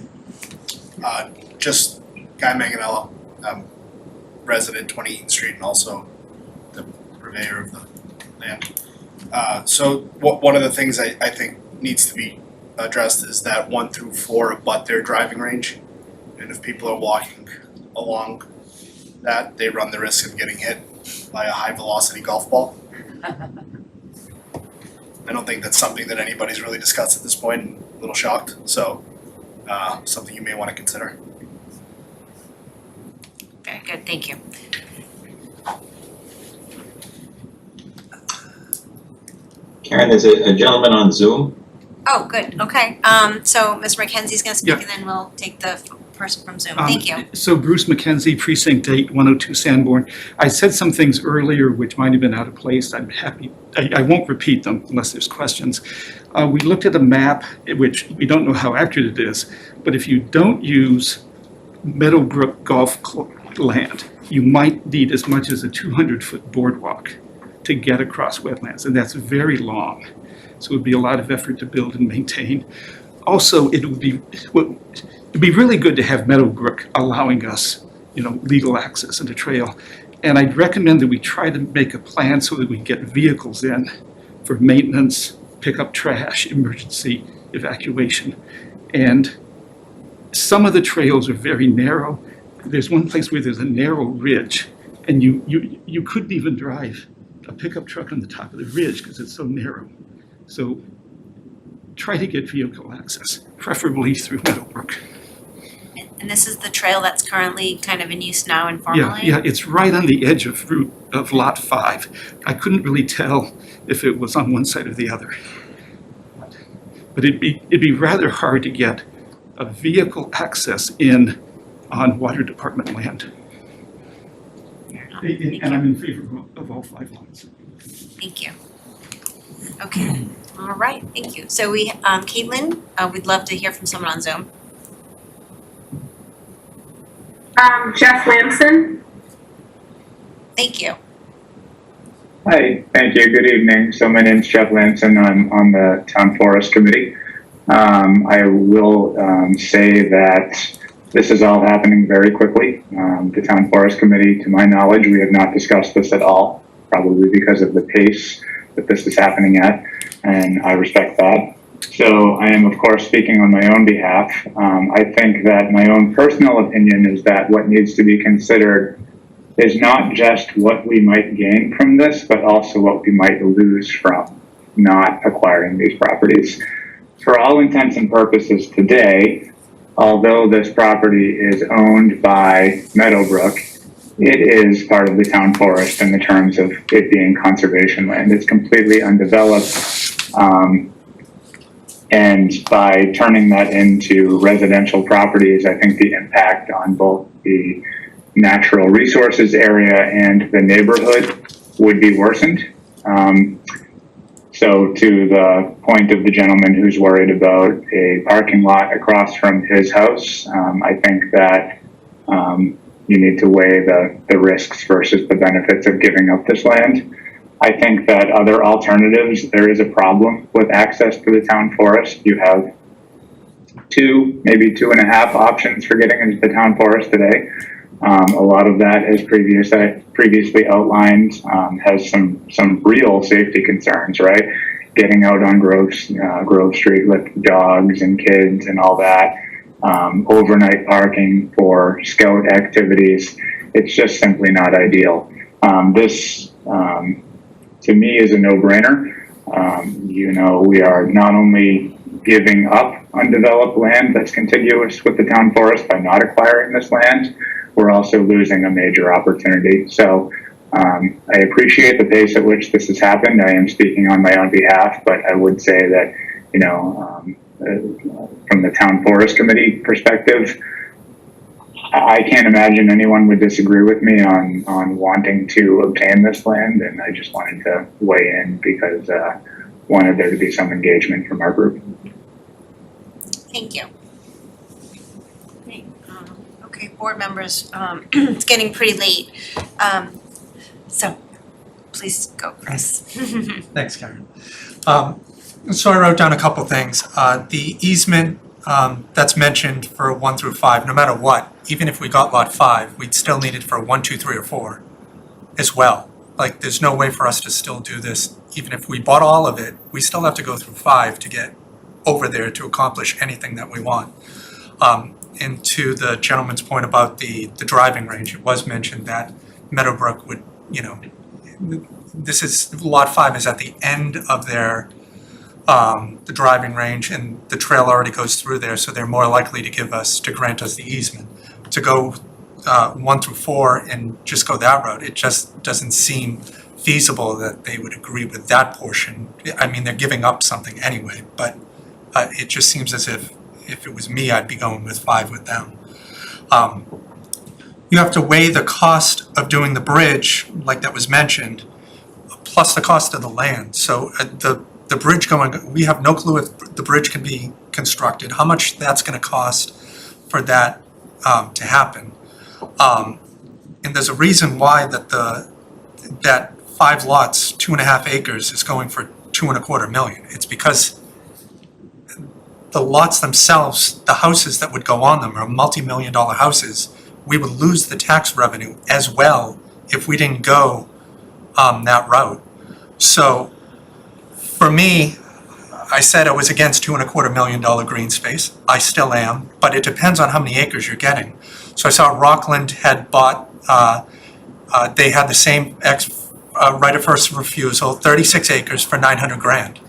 Just Guy Manganello, resident 20 Eaton Street and also the purveyor of the land. So one of the things I think needs to be addressed is that 1 through 4 abut their driving range. And if people are walking along that, they run the risk of getting hit by a high velocity golf ball. I don't think that's something that anybody's really discussed at this point, and a little shocked, so something you may want to consider. Very good, thank you. Karen, there's a gentleman on Zoom. Oh, good, okay. So Mr. McKenzie's gonna speak Yeah. and then we'll take the person from Zoom. Thank you. So Bruce McKenzie, Precinct 8, 102 Sanborn. I said some things earlier which might have been out of place. I'm happy, I won't repeat them unless there's questions. We looked at a map, which we don't know how accurate it is, but if you don't use Meadowbrook Golf land, you might need as much as a 200-foot boardwalk to get across wetlands, and that's very long. So it would be a lot of effort to build and maintain. Also, it'd be really good to have Meadowbrook allowing us, legal access and a trail. And I'd recommend that we try to make a plan so that we get vehicles in for maintenance, pick up trash, emergency evacuation. And some of the trails are very narrow. There's one place where there's a narrow ridge, and you couldn't even drive a pickup truck on the top of the ridge because it's so narrow. So try to get vehicle access, preferably through Meadowbrook. And this is the trail that's currently kind of in use now informally? Yeah, it's right on the edge of Lot 5. I couldn't really tell if it was on one side or the other. But it'd be rather hard to get a vehicle access in on Water Department land. And I'm in favor of all 5 lots. Thank you. Okay, all right, thank you. So we, Caitlin, we'd love to hear from someone on Zoom. Jeff Lamson. Thank you. Hi, thank you. Good evening. So my name's Jeff Lamson. I'm on the Town Forest Committee. I will say that this is all happening very quickly. The Town Forest Committee, to my knowledge, we have not discussed this at all, probably because of the pace that this is happening at, and I respect that. So I am, of course, speaking on my own behalf. I think that my own personal opinion is that what needs to be considered is not just what we might gain from this, but also what we might lose from not acquiring these properties. For all intents and purposes today, although this property is owned by Meadowbrook, it is part of the town forest in the terms of it being conservation land. It's completely undeveloped. And by turning that into residential properties, I think the impact on both the natural resources area and the neighborhood would be worsened. So to the point of the gentleman who's worried about a parking lot across from his house, I think that you need to weigh the risks versus the benefits of giving up this land. I think that other alternatives, there is a problem with access to the town forest. You have 2, maybe 2.5 options for getting into the town forest today. A lot of that, as previously outlined, has some real safety concerns, right? Getting out on Grove Street with dogs and kids and all that. Overnight parking for scout activities. It's just simply not ideal. This, to me, is a no-brainer. We are not only giving up undeveloped land that's contiguous with the town forest by not acquiring this land, we're also losing a major opportunity. So I appreciate the pace at which this has happened. I am speaking on my own behalf, but I would say that, from the Town Forest Committee perspective, I can't imagine anyone would disagree with me on wanting to obtain this land, and I just wanted to weigh in because wanted there to be some engagement from our group. Thank you. Great. Okay, board members, it's getting pretty late. So please go, Chris. Thanks, Karen. So I wrote down a couple things. The easement that's mentioned for 1 through 5, no matter what, even if we got lot 5, we'd still need it for 1, 2, 3, or 4 as well. Like, there's no way for us to still do this. Even if we bought all of it, we still have to go through 5 to get over there to accomplish anything that we want. And to the gentleman's point about the driving range, it was mentioned that Meadowbrook would, Lot 5 is at the end of their, the driving range, and the trail already goes through there, so they're more likely to grant us the easement. To go 1 through 4 and just go that route, it just doesn't seem feasible that they would agree with that portion. I mean, they're giving up something anyway, but it just seems as if it was me, I'd be going with 5 with them. You have to weigh the cost of doing the bridge, like that was mentioned, plus the cost of the land. So the bridge we have no clue if the bridge can be constructed, how much that's gonna cost for that to happen. And there's a reason why that 5 lots, 2.5 acres is going for $2.25 million. It's because the lots themselves, the houses that would go on them are multi-million-dollar houses. We would lose the tax revenue as well if we didn't go that route. So for me, I said I was against $2.25 million green space. I still am, but it depends on how many acres you're getting. So I saw Rockland had bought, they had the same right of first refusal, 36 acres for $900,000.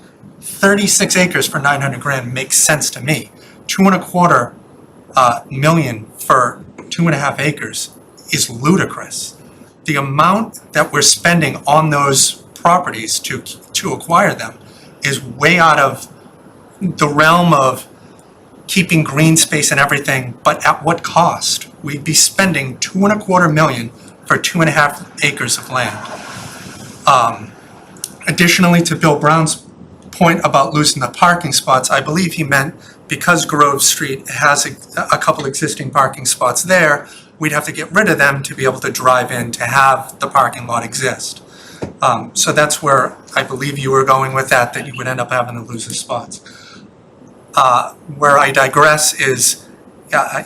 36 acres for $900,000 makes sense to me. $2.25 million for 2.5 acres is ludicrous. The amount that we're spending on those properties to acquire them is way out of the realm of keeping green space and everything, but at what cost? We'd be spending $2.25 million for 2.5 acres of land. Additionally, to Bill Brown's point about losing the parking spots, I believe he meant because Grove Street has a couple existing parking spots there, we'd have to get rid of them to be able to drive in to have the parking lot exist. So that's where I believe you were going with that you would end up having to lose the spots. Where I digress is,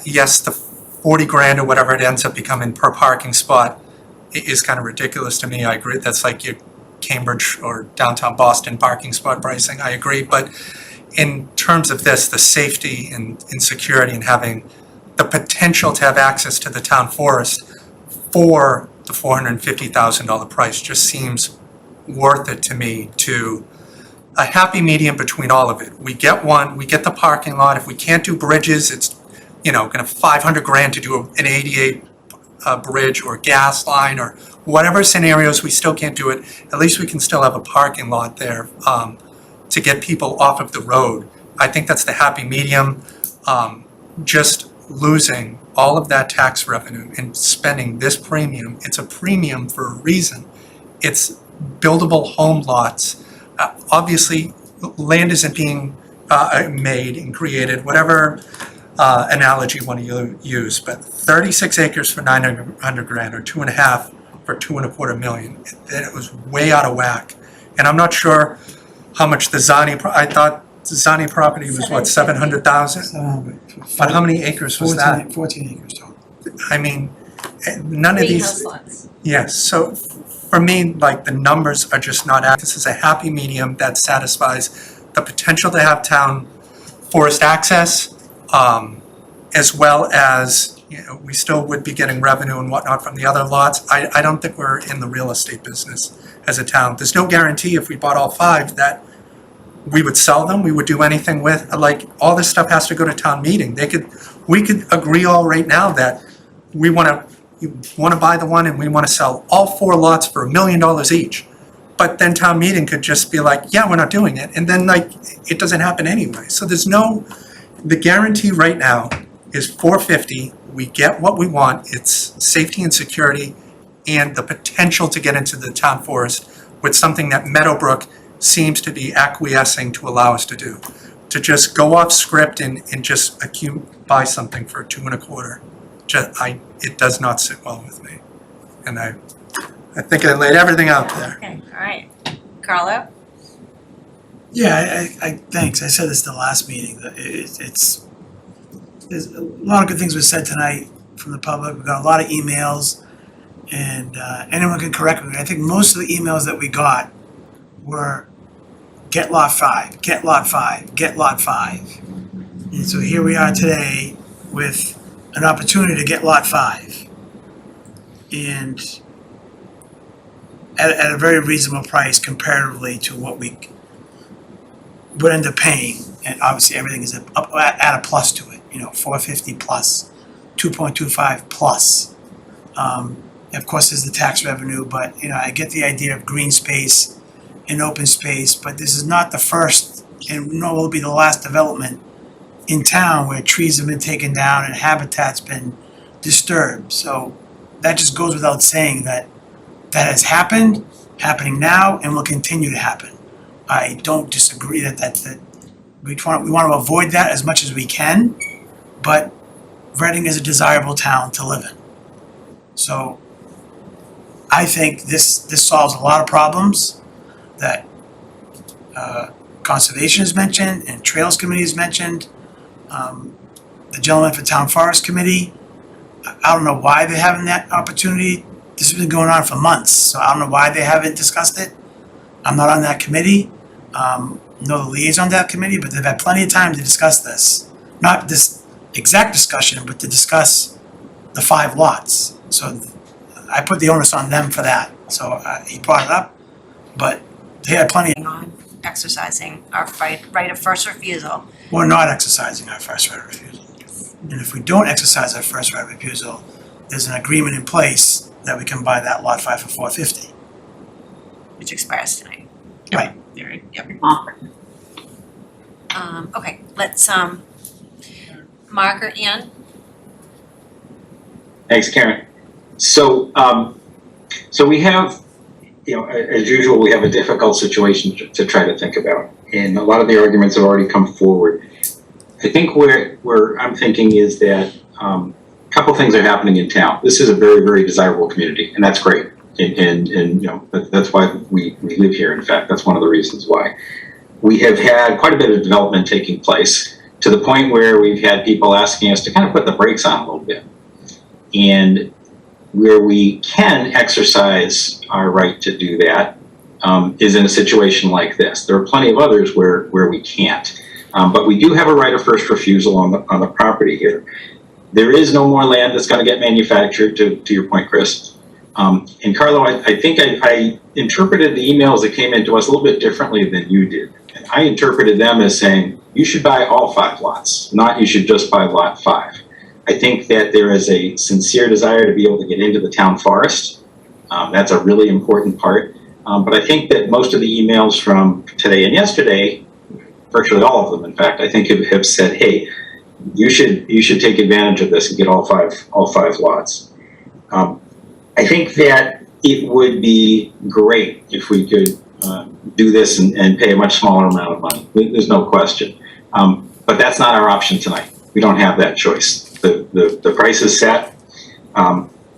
yes, the 40 grand or whatever it ends up becoming per parking spot is kind of ridiculous to me. I agree. That's like your Cambridge or downtown Boston parking spot pricing. I agree. But in terms of this, the safety and security and having the potential to have access to the town forest for the $450,000 price just seems worth it to me, to a happy medium between all of it. We get the parking lot. If we can't do bridges, it's, gonna $500,000 to do an ADA bridge or gas line or whatever scenarios we still can't do it. At least we can still have a parking lot there to get people off of the road. I think that's the happy medium. Just losing all of that tax revenue and spending this premium, it's a premium for a reason. It's buildable home lots. Obviously, land isn't being made and created, whatever analogy you want to use, but 36 acres for $900,000 or 2.5 for $2.25 million, it was way out of whack. And I'm not sure how much the Zani, I thought the Zani property was what, 700,000? But how many acres was that? 14 acres total. I mean, none of these. 3 house lots. Yes, so for me, like, the numbers are just not accurate. This is a happy medium that satisfies the potential to have town forest access, as well as, we still would be getting revenue and whatnot from the other lots. I don't think we're in the real estate business as a town. There's no guarantee if we bought all 5 that we would sell them, we would do anything with, like, all this stuff has to go to town meeting. We could agree all right now that we wanna buy the one and we wanna sell all 4 lots for $1 million each. But then town meeting could just be like, yeah, we're not doing it, and then it doesn't happen anyway. So the guarantee right now is $450, we get what we want, it's safety and security and the potential to get into the town forest with something that Meadowbrook seems to be acquiescing to allow us to do. To just go off script and just buy something for $2.25. It does not sit well with me. And I think I laid everything out there. Okay, all right. Carlo? Yeah, I thanks. I said this the last meeting. There's a lot of good things were said tonight from the public. We got a lot of emails, and anyone can correct me. I think most of the emails that we got were get lot 5, get lot 5, get lot 5. And so here we are today, with an opportunity to get lot 5. And at a very reasonable price comparatively to what we would end up paying. And obviously, everything is up at a plus to it, you know, 450 plus, 2.25 plus. Of course, there's the tax revenue, but, you know, I get the idea of green space and open space, but this is not the first, and nor will it be the last development in town where trees have been taken down and habitat's been disturbed. So that just goes without saying that that has happened, happening now, and will continue to happen. I don't disagree that we want to avoid that as much as we can, but Reading is a desirable town to live in. So I think this solves a lot of problems that Conservation has mentioned and Trails Committee has mentioned. The gentleman for Town Forest Committee, I don't know why they're having that opportunity. This has been going on for months, so I don't know why they haven't discussed it. I'm not on that committee, nor the liaison on that committee, but they've had plenty of time to discuss this. Not this exact discussion, but to discuss the 5 lots. So I put the onus on them for that. So he brought it up, but they had plenty of. On exercising our right of first refusal. We're not exercising our first right of refusal. And if we don't exercise our first right of refusal, there's an agreement in place that we can buy that lot 5 for $450. Which expires tonight. Right. Yep. Okay, let's, Mark or Ann? Thanks, Karen. So we have, you know, as usual, we have a difficult situation to try to think about, and a lot of the arguments have already come forward. I think where I'm thinking is that a couple things are happening in town. This is a very, very desirable community, and that's great. And you know, that's why we live here. In fact, that's one of the reasons why. We have had quite a bit of development taking place to the point where we've had people asking us to kind of put the brakes on a little bit. And where we can exercise our right to do that is in a situation like this. There are plenty of others where we can't. But we do have a right of first refusal on the property here. There is no more land that's going to get manufactured, to your point, Chris. And Carlo, I think I interpreted the emails that came into us a little bit differently than you did. And I interpreted them as saying, you should buy all 5 lots, not you should just buy lot 5. I think that there is a sincere desire to be able to get into the town forest. That's a really important part. But I think that most of the emails from today and yesterday, virtually all of them, in fact, I think have said, hey, you should take advantage of this and get all five lots. I think that it would be great if we could do this and pay a much smaller amount of money. There's no question. But that's not our option tonight. We don't have that choice. The price is set.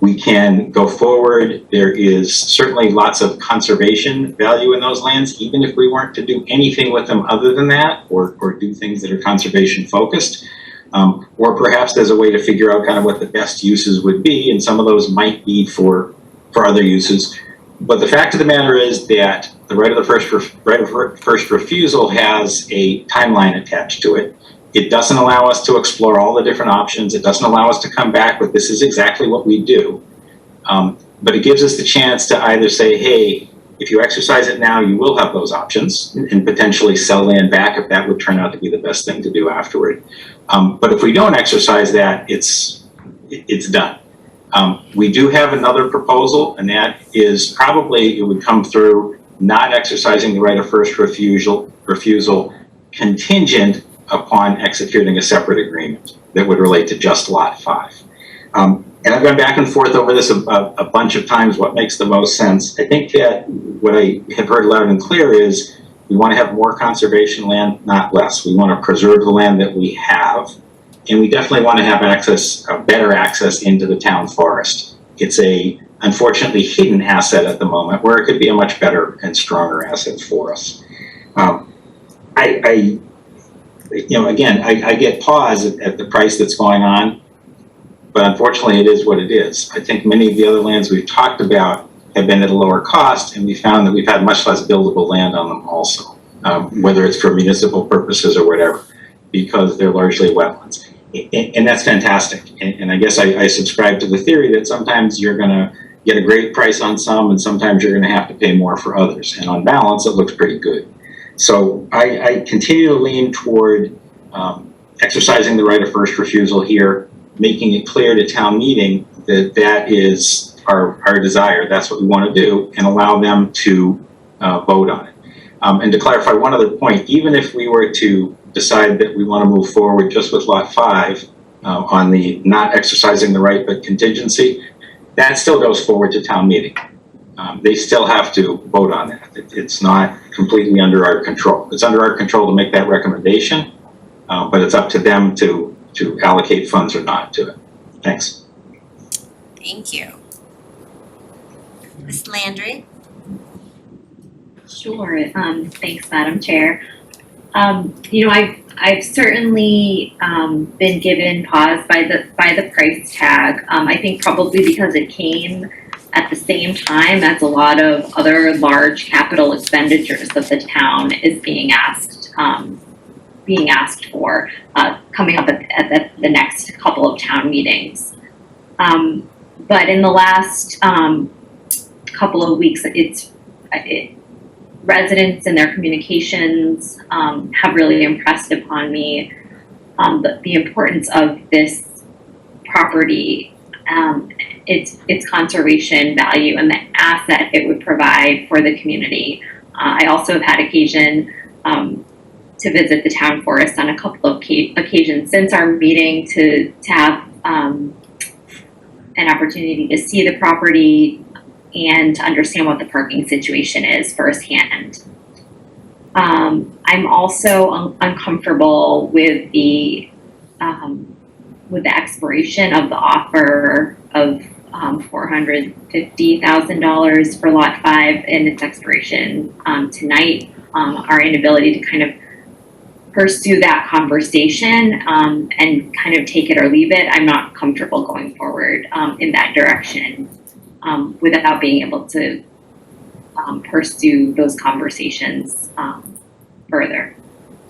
We can go forward. There is certainly lots of conservation value in those lands, even if we weren't to do anything with them other than that, or do things that are conservation focused. Or perhaps there's a way to figure out kind of what the best uses would be, and some of those might be for other uses. But the fact of the matter is that the right of first refusal has a timeline attached to it. It doesn't allow us to explore all the different options. It doesn't allow us to come back with this is exactly what we do. But it gives us the chance to either say, hey, if you exercise it now, you will have those options and potentially sell land back if that would turn out to be the best thing to do afterward. But if we don't exercise that, it's done. We do have another proposal, and that is probably it would come through not exercising the right of first refusal contingent upon executing a separate agreement that would relate to just lot 5. And I've gone back and forth over this a bunch of times, what makes the most sense. I think that what I have heard loud and clear is we want to have more conservation land, not less. We want to preserve the land that we have, and we definitely want to have better access into the town forest. It's a unfortunately hidden asset at the moment where it could be a much better and stronger asset for us. I get pause at the price that's going on, but unfortunately it is what it is. I think many of the other lands we've talked about have been at a lower cost, and we found that we've had much less buildable land on them also, whether it's for municipal purposes or whatever, because they're largely wetlands. And that's fantastic. And I guess I subscribe to the theory that sometimes you're gonna get a great price on some and sometimes you're gonna have to pay more for others. And on balance, it looks pretty good. So I continue to lean toward exercising the right of first refusal here, making it clear to town meeting that that is our desire, that's what we want to do, and allow them to vote on it. And to clarify one other point, even if we were to decide that we want to move forward just with Lot 5 on the not exercising the right but contingency, that still goes forward to town meeting. They still have to vote on that. It's not completely under our control. It's under our control to make that recommendation, but it's up to them to allocate funds or not to it. Thanks. Thank you. Ms. Landry? Sure, thanks, Madam Chair. I've certainly been given pause by the price tag. I think probably because it came at the same time as a lot of other large capital expenditures that the town is being asked for, coming up at the next couple of town meetings. But in the last couple of weeks, residents and their communications have really impressed upon me the importance of this property, its conservation value and the asset it would provide for the community. I also have had occasion to visit the town forest on a couple of occasions since our meeting to have an opportunity to see the property and to understand what the parking situation is firsthand. I'm also uncomfortable with the expiration of the offer of $450,000 for Lot 5 and its expiration tonight. Our inability to kind of pursue that conversation and kind of take it or leave it. I'm not comfortable going forward in that direction without being able to pursue those conversations further.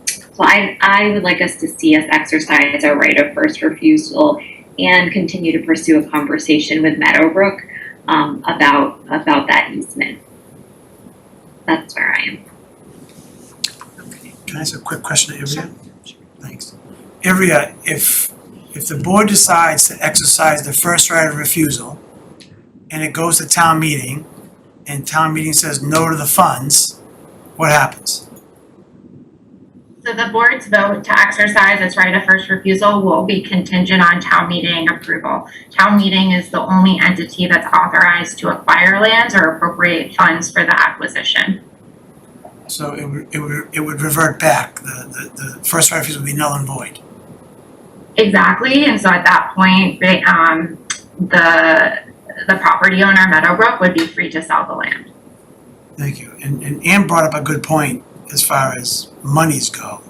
So I would like us to see us exercise our right of first refusal and continue to pursue a conversation with Meadowbrook about that easement. That's where I am. Can I ask a quick question to Ivrea? Thanks. Ivrea, if the board decides to exercise the first right of refusal and it goes to town meeting and town meeting says no to the funds, what happens? So the board's vote to exercise its right of first refusal will be contingent on town meeting approval. Town meeting is the only entity that's authorized to acquire lands or appropriate funds for the acquisition. So it would revert back, the first right of refusal would be null and void. Exactly, and so at that point, the property owner, Meadowbrook, would be free to sell the land. Thank you. And Ann brought up a good point as far as monies go.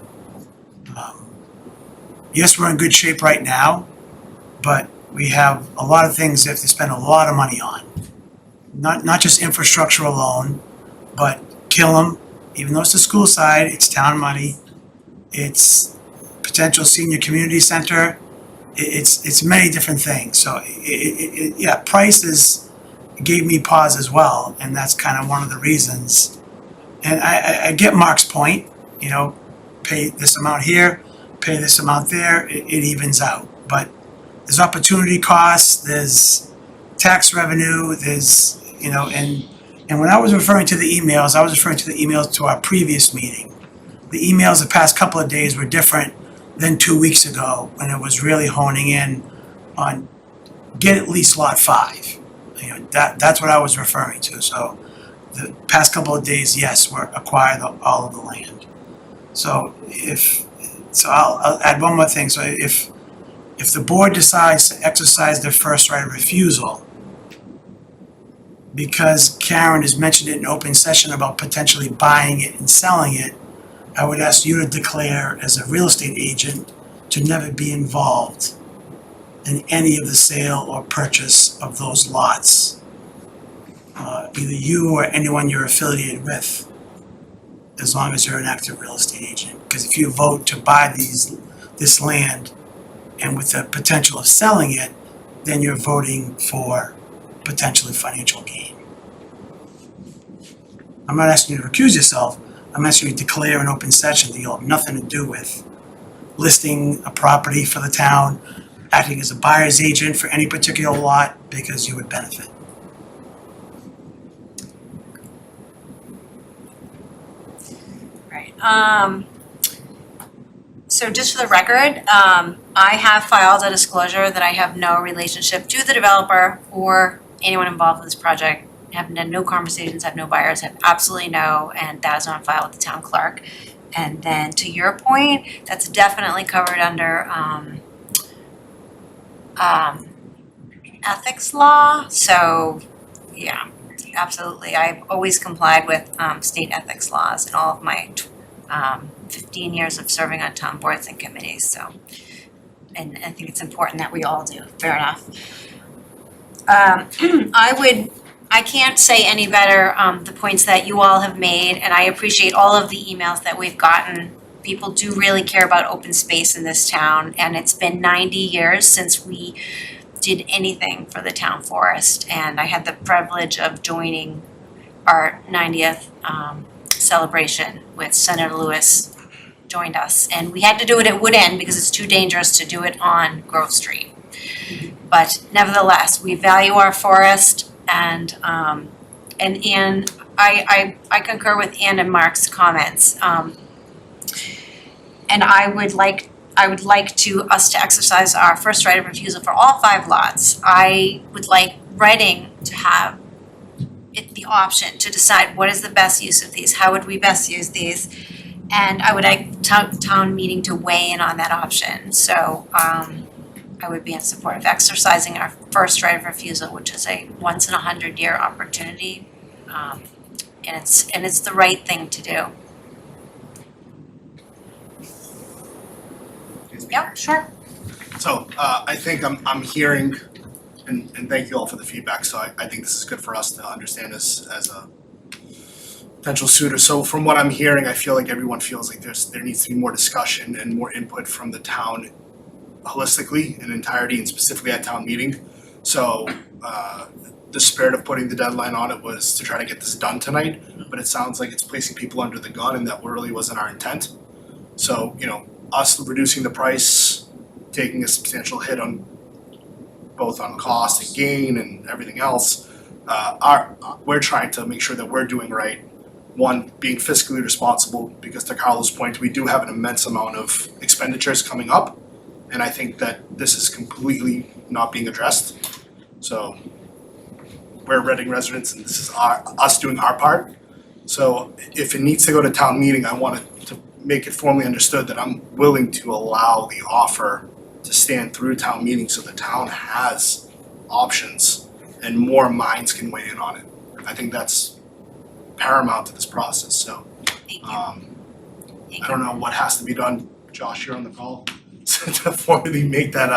Yes, we're in good shape right now, but we have a lot of things that have to spend a lot of money on. Not just infrastructure alone, but Killam, even though it's the school side, it's town money. It's potential senior community center. It's many different things. So prices gave me pause as well, and that's kind of one of the reasons. And I get Mark's point, pay this amount here, pay this amount there, it evens out. But there's opportunity costs, there's tax revenue, there's, and when I was referring to the emails, I was referring to the emails to our previous meeting. The emails the past couple of days were different than 2 weeks ago when it was really honing in on get at least Lot 5. That's what I was referring to. So the past couple of days, yes, we're acquired all of the land. So I'll add one more thing. So if the board decides to exercise their first right of refusal, because Karen has mentioned it in open session about potentially buying it and selling it, I would ask you to declare as a real estate agent to never be involved in any of the sale or purchase of those lots. Either you or anyone you're affiliated with, as long as you're an active real estate agent. Because if you vote to buy this land and with the potential of selling it, then you're voting for potentially financial gain. I'm not asking you to recuse yourself, I'm asking you to declare an open session that you'll have nothing to do with listing a property for the town, acting as a buyer's agent for any particular lot because you would benefit. Right, so just for the record, I have filed a disclosure that I have no relationship to the developer or anyone involved with this project. Have had no conversations, have no buyers, have absolutely no, and that is on file with the town clerk. And then to your point, that's definitely covered under ethics law, so yeah, absolutely. I've always complied with state ethics laws in all of my 15 years of serving on town boards and committees, so. And I think it's important that we all do, fair enough. I can't say any better the points that you all have made, and I appreciate all of the emails that we've gotten. People do really care about open space in this town, and it's been 90 years since we did anything for the town forest. And I had the privilege of joining our 90th celebration with Senator Lewis joined us. And we had to do it at Wood End because it's too dangerous to do it on Grove Street. But nevertheless, we value our forest, and Ann, I concur with Ann and Mark's comments. And I would like us to exercise our first right of refusal for all 5 lots. I would like Reading to have the option to decide what is the best use of these, how would we best use these? And I would like town meeting to weigh in on that option. So I would be in support of exercising our first right of refusal, which is a once in 100-year opportunity. And it's the right thing to do. Yep, sure. So I think I'm hearing, and thank you all for the feedback, so I think this is good for us to understand this as a potential suitor. So from what I'm hearing, I feel like everyone feels like there needs to be more discussion and more input from the town holistically in entirety and specifically at town meeting. So the spirit of putting the deadline on it was to try to get this done tonight, but it sounds like it's placing people under the gun, and that really wasn't our intent. So, us reducing the price, taking a substantial hit on both on cost and gain and everything else, we're trying to make sure that we're doing right. One, being fiscally responsible, because to Carlos' point, we do have an immense amount of expenditures coming up, and I think that this is completely not being addressed. So we're Reading residents, and this is us doing our part. So if it needs to go to town meeting, I want to make it formally understood that I'm willing to allow the offer to stand through town meeting so the town has options and more minds can weigh in on it. I think that's paramount to this process, so. I don't know what has to be done, Josh, you're on the call, to formally make that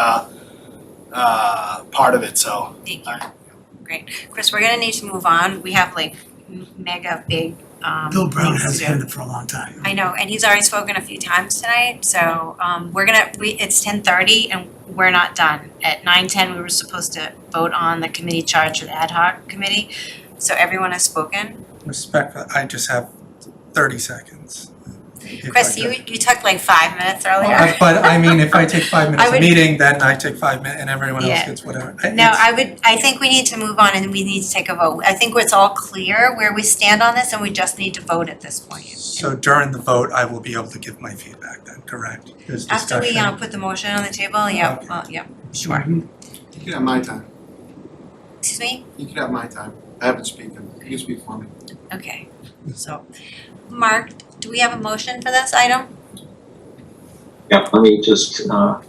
part of it, so. Thank you. Great. Chris, we're gonna need to move on. We have like mega big Bill Brown things has to do. handed for a long time. I know, and he's already spoken a few times tonight, so it's 10:30 and we're not done. At 9:10, we were supposed to vote on the committee charge of the ad hoc committee, so everyone has spoken. Respectfully, I just have 30 seconds. if Chris, I could. you took like 5 minutes earlier. But I mean, if I take 5 minutes I a would- meeting, then I take 5 minutes and everyone else Yeah. gets whatever. No, I think we need to move on and we need to take a vote. I think it's all clear where we stand on this and we just need to vote at this point. So during the vote, I will be able to give my feedback then, correct? There's After we discussion. put the motion on the table, yeah, Okay. well, yeah, sure. You can have my time. Excuse me? You can have my time. I haven't spoken. You can speak for me. Okay, so, Mark, do we have a motion for this item? Yep, let me just, I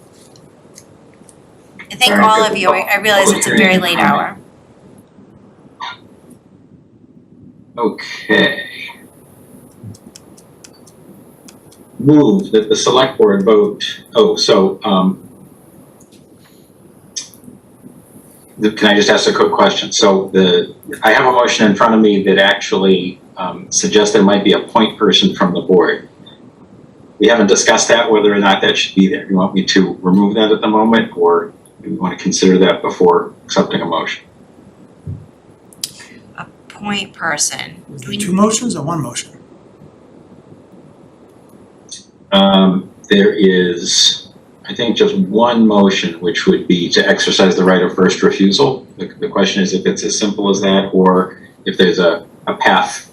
thank all of you, I realize it's a very late hour. okay. Move that the select board vote, can I just ask a quick question? So I have a motion in front of me that actually suggests there might be a point person from the board. we haven't discussed that, whether or not that should be there. You want me to remove that at the moment, or do you want to consider that before accepting a motion? Point person. Do two motions or one motion? There is, I think, just one motion, which would be to exercise the right of first refusal. The question is if it's as simple as that, or if there's a path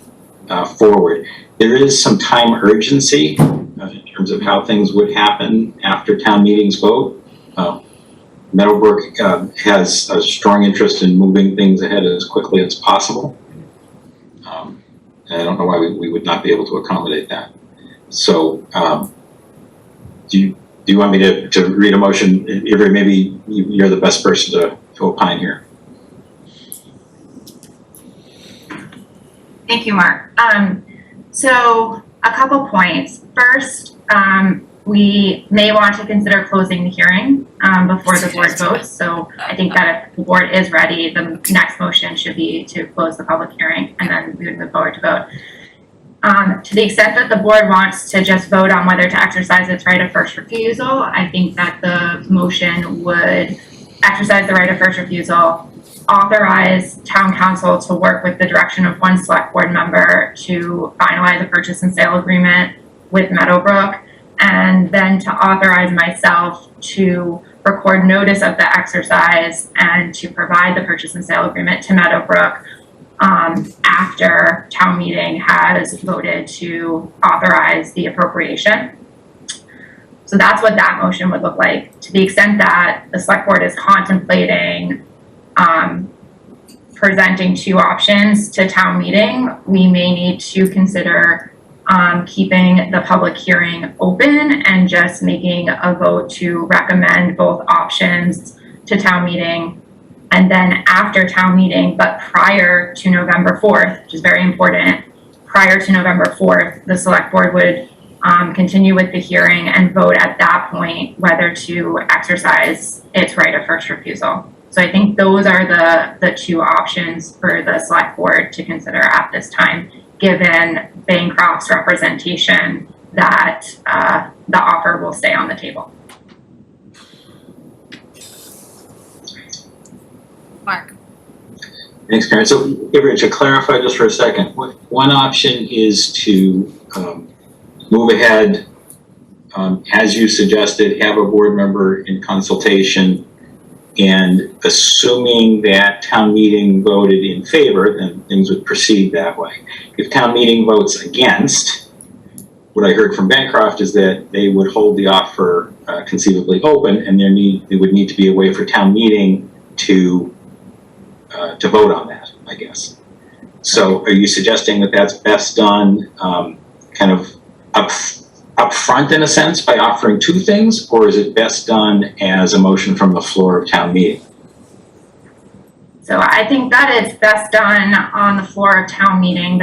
forward. There is some time urgency in terms of how things would happen after town meetings vote. Meadowbrook has a strong interest in moving things ahead as quickly as possible. And I don't know why we would not be able to accommodate that. So do you want me to read a motion? Avery, maybe you're the best person to opine here. Thank you, Mark. So a couple points. First, we may want to consider closing the hearing before the board votes. So I think that if the board is ready, the next motion should be to close the public hearing, and then we would move forward to vote. To the extent that the board wants to just vote on whether to exercise its right of first refusal, I think that the motion would exercise the right of first refusal, authorize town council to work with the direction of one select board member to finalize a purchase and sale agreement with Meadowbrook, and then to authorize myself to record notice of the exercise and to provide the purchase and sale agreement to Meadowbrook after town meeting has voted to authorize the appropriation. So that's what that motion would look like. To the extent that the select board is contemplating presenting two options to town meeting, we may need to consider keeping the public hearing open and just making a vote to recommend both options to town meeting. And then after town meeting, but prior to November 4th, which is very important, prior to November 4th, the select board would continue with the hearing and vote at that point whether to exercise its right of first refusal. So I think those are the two options for the select board to consider at this time, given Bancroft's representation that the offer will stay on the table. Mark. Thanks, Karen. So, Avery, to clarify just for a second, one option is to move ahead, as you suggested, have a board member in consultation, and assuming that town meeting voted in favor, then things would proceed that way. If town meeting votes against, what I heard from Bancroft is that they would hold the offer conceivably open, and there would need to be a way for town meeting to vote on that, I guess. So are you suggesting that that's best done kind of up front in a sense by offering two things, or is it best done as a motion from the floor of town meeting? So I think that it's best done on the floor of town meeting.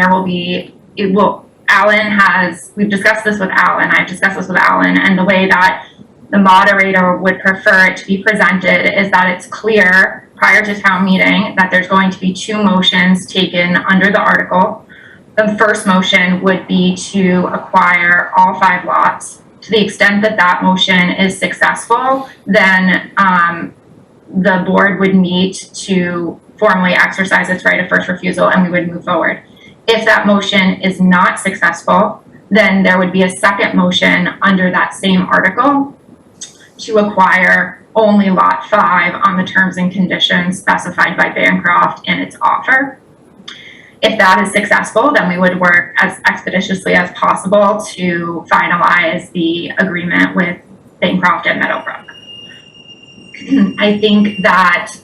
We've discussed this with Alan, I've discussed this with Alan, and the way that the moderator would prefer it to be presented is that it's clear prior to town meeting that there's going to be two motions taken under the article. The first motion would be to acquire all 5 lots. To the extent that that motion is successful, then the board would meet to formally exercise its right of first refusal, and we would move forward. If that motion is not successful, then there would be a second motion under that same article to acquire only lot 5 on the terms and conditions specified by Bancroft in its offer. If that is successful, then we would work as expeditiously as possible to finalize the agreement with Bancroft and Meadowbrook. I think that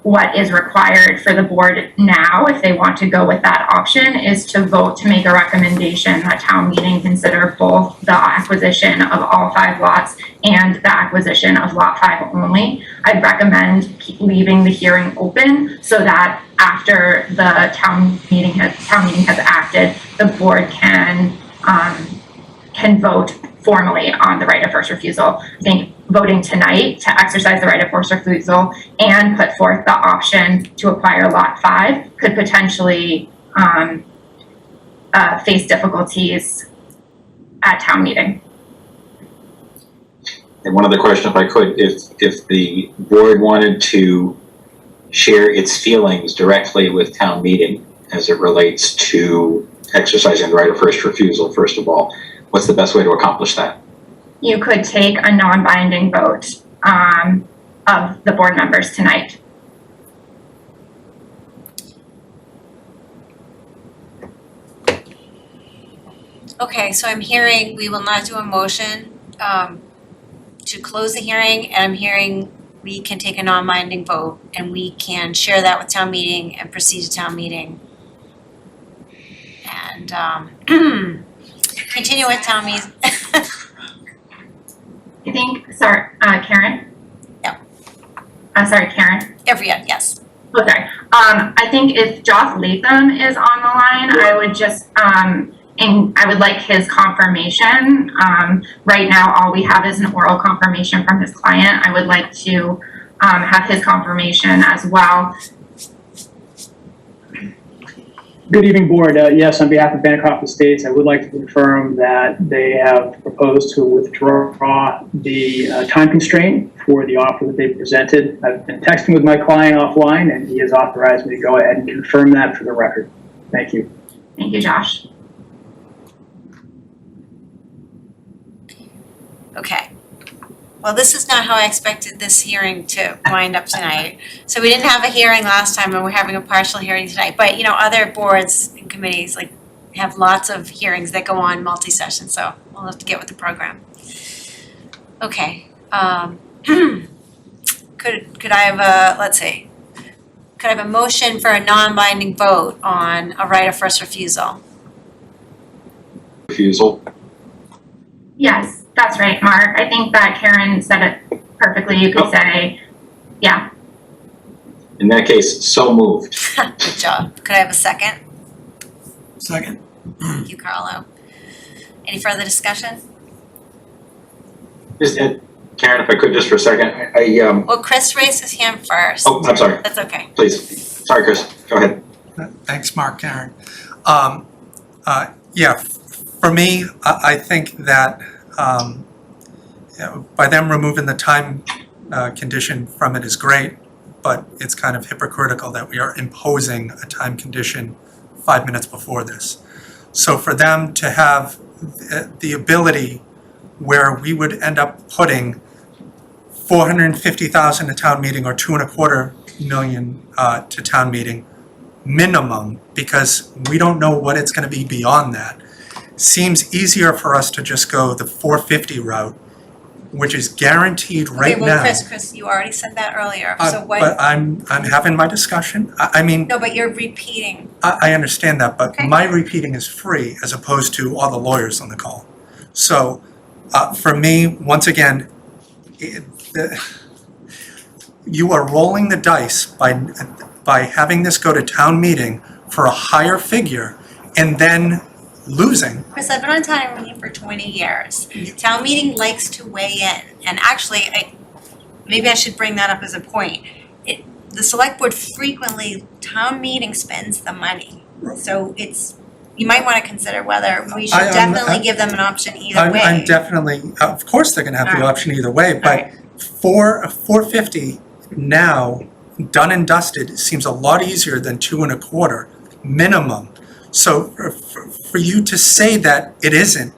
what is required for the board now, if they want to go with that option, is to vote to make a recommendation that town meeting consider both the acquisition of all 5 lots and the acquisition of lot 5 only. I'd recommend leaving the hearing open so that after the town meeting has acted, the board can vote formally on the right of first refusal. I think voting tonight to exercise the right of first refusal and put forth the option to acquire lot 5 could potentially face difficulties at town meeting. And one other question, if I could, if the board wanted to share its feelings directly with town meeting as it relates to exercising the right of first refusal, first of all, what's the best way to accomplish that? You could take a non-binding vote of the board members tonight. Okay, so I'm hearing we will not do a motion to close the hearing, and I'm hearing we can take a non-binding vote and we can share that with town meeting and proceed to town meeting. And continue with town meeting. I think, sorry, Karen? Yeah. Sorry, Karen? Everyone, yes. Okay, I think if Josh Latham is on the line, I would just, and I would like his confirmation. Right now, all we have is an oral confirmation from his client. I would like to have his confirmation as well. Good evening, board. Yes, on behalf of Bancroft Estates, I would like to confirm that they have proposed to withdraw the time constraint for the offer that they presented. I've been texting with my client offline, and he has authorized me to go ahead and confirm that for the record. Thank you. Thank you, Josh. Okay. Well, this is not how I expected this hearing to wind up tonight. So we didn't have a hearing last time and we're having a partial hearing tonight. But, you know, other boards and committees like have lots of hearings that go on multi-session, so we'll have to get with the program. Okay. Could I have a, let's see, could I have a motion for a non-binding vote on a right of first refusal? Refusal? Yes, that's right, Mark. I think that Karen said it perfectly. You could say, yeah. In that case, so moved. Good job. Could I have a second? Second. Thank you, Carlo. Any further discussion? Just, Karen, if I could just for a second, Well, Chris raised his hand first. oh, I'm sorry, That's okay. please. Sorry, Chris, go ahead. Thanks, Mark, Karen. Yeah, for me, I think that by them removing the time condition from it is great, but it's kind of hypocritical that we are imposing a time condition 5 minutes before this. So for them to have the ability where we would end up putting 450,000 to town meeting or 2.25 million to town meeting minimum, because we don't know what it's going to be beyond that, seems easier for us to just go the 450 route, which is guaranteed right Okay, well, now. Chris, you already said that earlier, so what? But I'm having my discussion. I mean, No, but you're repeating. I understand that, but Okay. my repeating is free as opposed to all the lawyers on the call. So for me, once again, you are rolling the dice by having this go to town meeting for a higher figure and then losing. Chris, I've been on town meeting for 20 years. Town meeting likes to weigh in, and actually, maybe I should bring that up as a point. The select board frequently, town meeting spends the money. So you might wanna consider whether we should definitely give them an option either way. I'm definitely, of course they're gonna have the Alright. option either way, but for 450 now, done and dusted, seems a lot easier than 2.25 minimum. So for you to say that it isn't,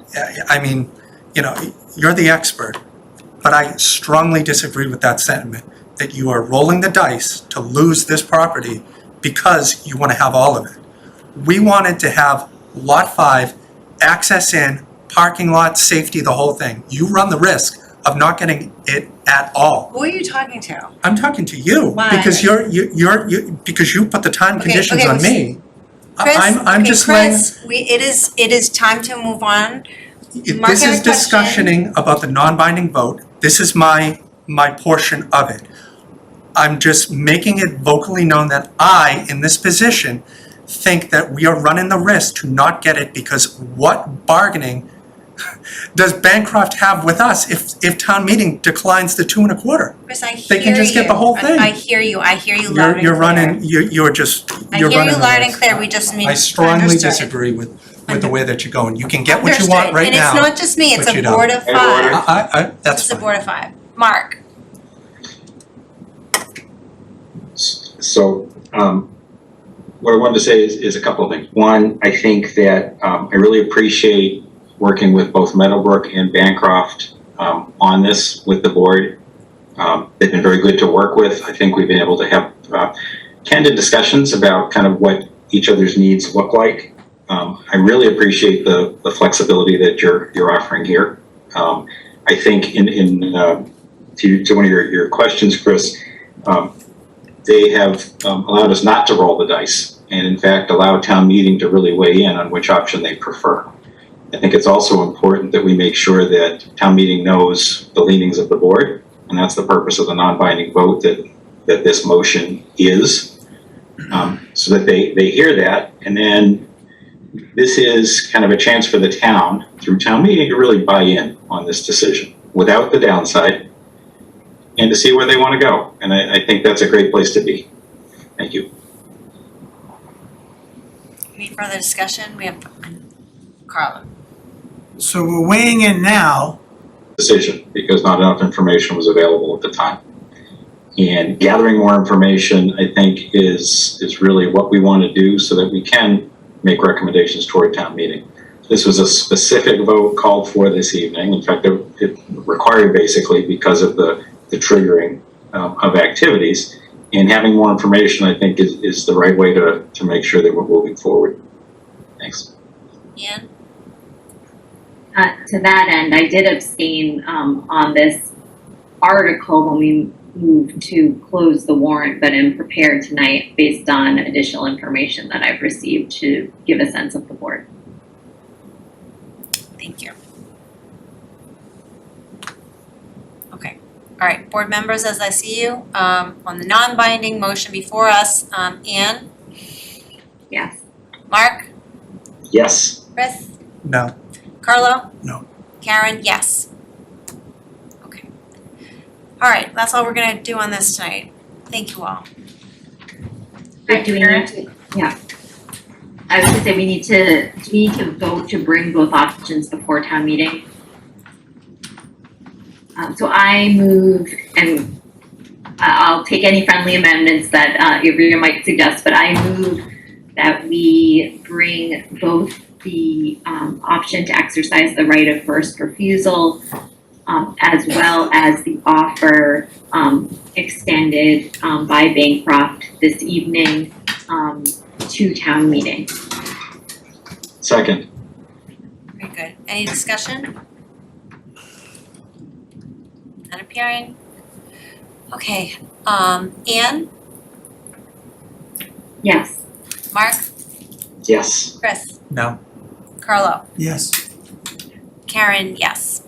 I mean, you know, you're the expert, but I strongly disagree with that sentiment, that you are rolling the dice to lose this property because you want to have all of it. We wanted to have Lot 5, access in, parking lot, safety, the whole thing. You run the risk of not getting it at all. Who are you talking to? I'm talking to you Why? because because you put the time Okay, conditions okay, on me. Chris, I'm just letting. Chris, it is time to move on. Mark This had a is question. discussioning about the non-binding vote. This is my portion of it. I'm just making it vocally known that I, in this position, think that we are running the risk to not get it, because what bargaining does Bancroft have with us if town meeting declines the 2.25? Chris, I hear you. They can just get the whole thing. I hear you loud and clear. You're running, you're just, I you're hear running you the loud and risk. clear, we just need I strongly understood. disagree with with the way that you're going. You can get what you want right now. And it's not just me, it's but you a don't. board of five. That's It's a fine. board of five. Mark? So, what I wanted to say is a couple of things. One, I think that I really appreciate working with both Meadowbrook and Bancroft on this with the board. They've been very good to work with. I think we've been able to have candid discussions about kind of what each other's needs look like. I really appreciate the flexibility that you're offering here. I think to one of your questions, Chris, they have allowed us not to roll the dice and in fact allow town meeting to really weigh in on which option they prefer. I think it's also important that we make sure that town meeting knows the leanings of the board, and that's the purpose of the non-binding vote that this motion is, so that they hear that. And then this is kind of a chance for the town through town meeting to really buy in on this decision without the downside and to see where they want to go. And I think that's a great place to be. Thank you. Any further discussion? We have Carla. So we're weighing in now. Decision because not enough information was available at the time. And gathering more information, I think, is really what we want to do so that we can make recommendations toward town meeting. This was a specific vote called for this evening. In fact, it required basically because of the triggering of activities. And having more information, I think, is the right way to make sure that we're moving forward. Thanks. Ian? To that end, I did abstain on this article when we moved to close the warrant, but am prepared tonight based on additional information that I've received to give a sense of the board. Thank you. Okay, all right, board members, as I see you, on the non-binding motion before us, Anne? Yes. Mark? Yes. Chris? No. Carlo? No. Karen, yes. Okay. All right, that's all we're gonna do on this tonight. Thank you all. Right, do we need to, yeah. I was gonna say, do we need to vote to bring both options before town meeting? So I move, and I'll take any friendly amendments that Avery might suggest, but I move that we bring both the option to exercise the right of first refusal, as well as the offer extended by Bancroft this evening to town meeting. Second. Very good. Any discussion? Not appearing? Okay, Anne? Yes. Mark? Yes. Chris? No. Carlo? Yes. Karen, yes.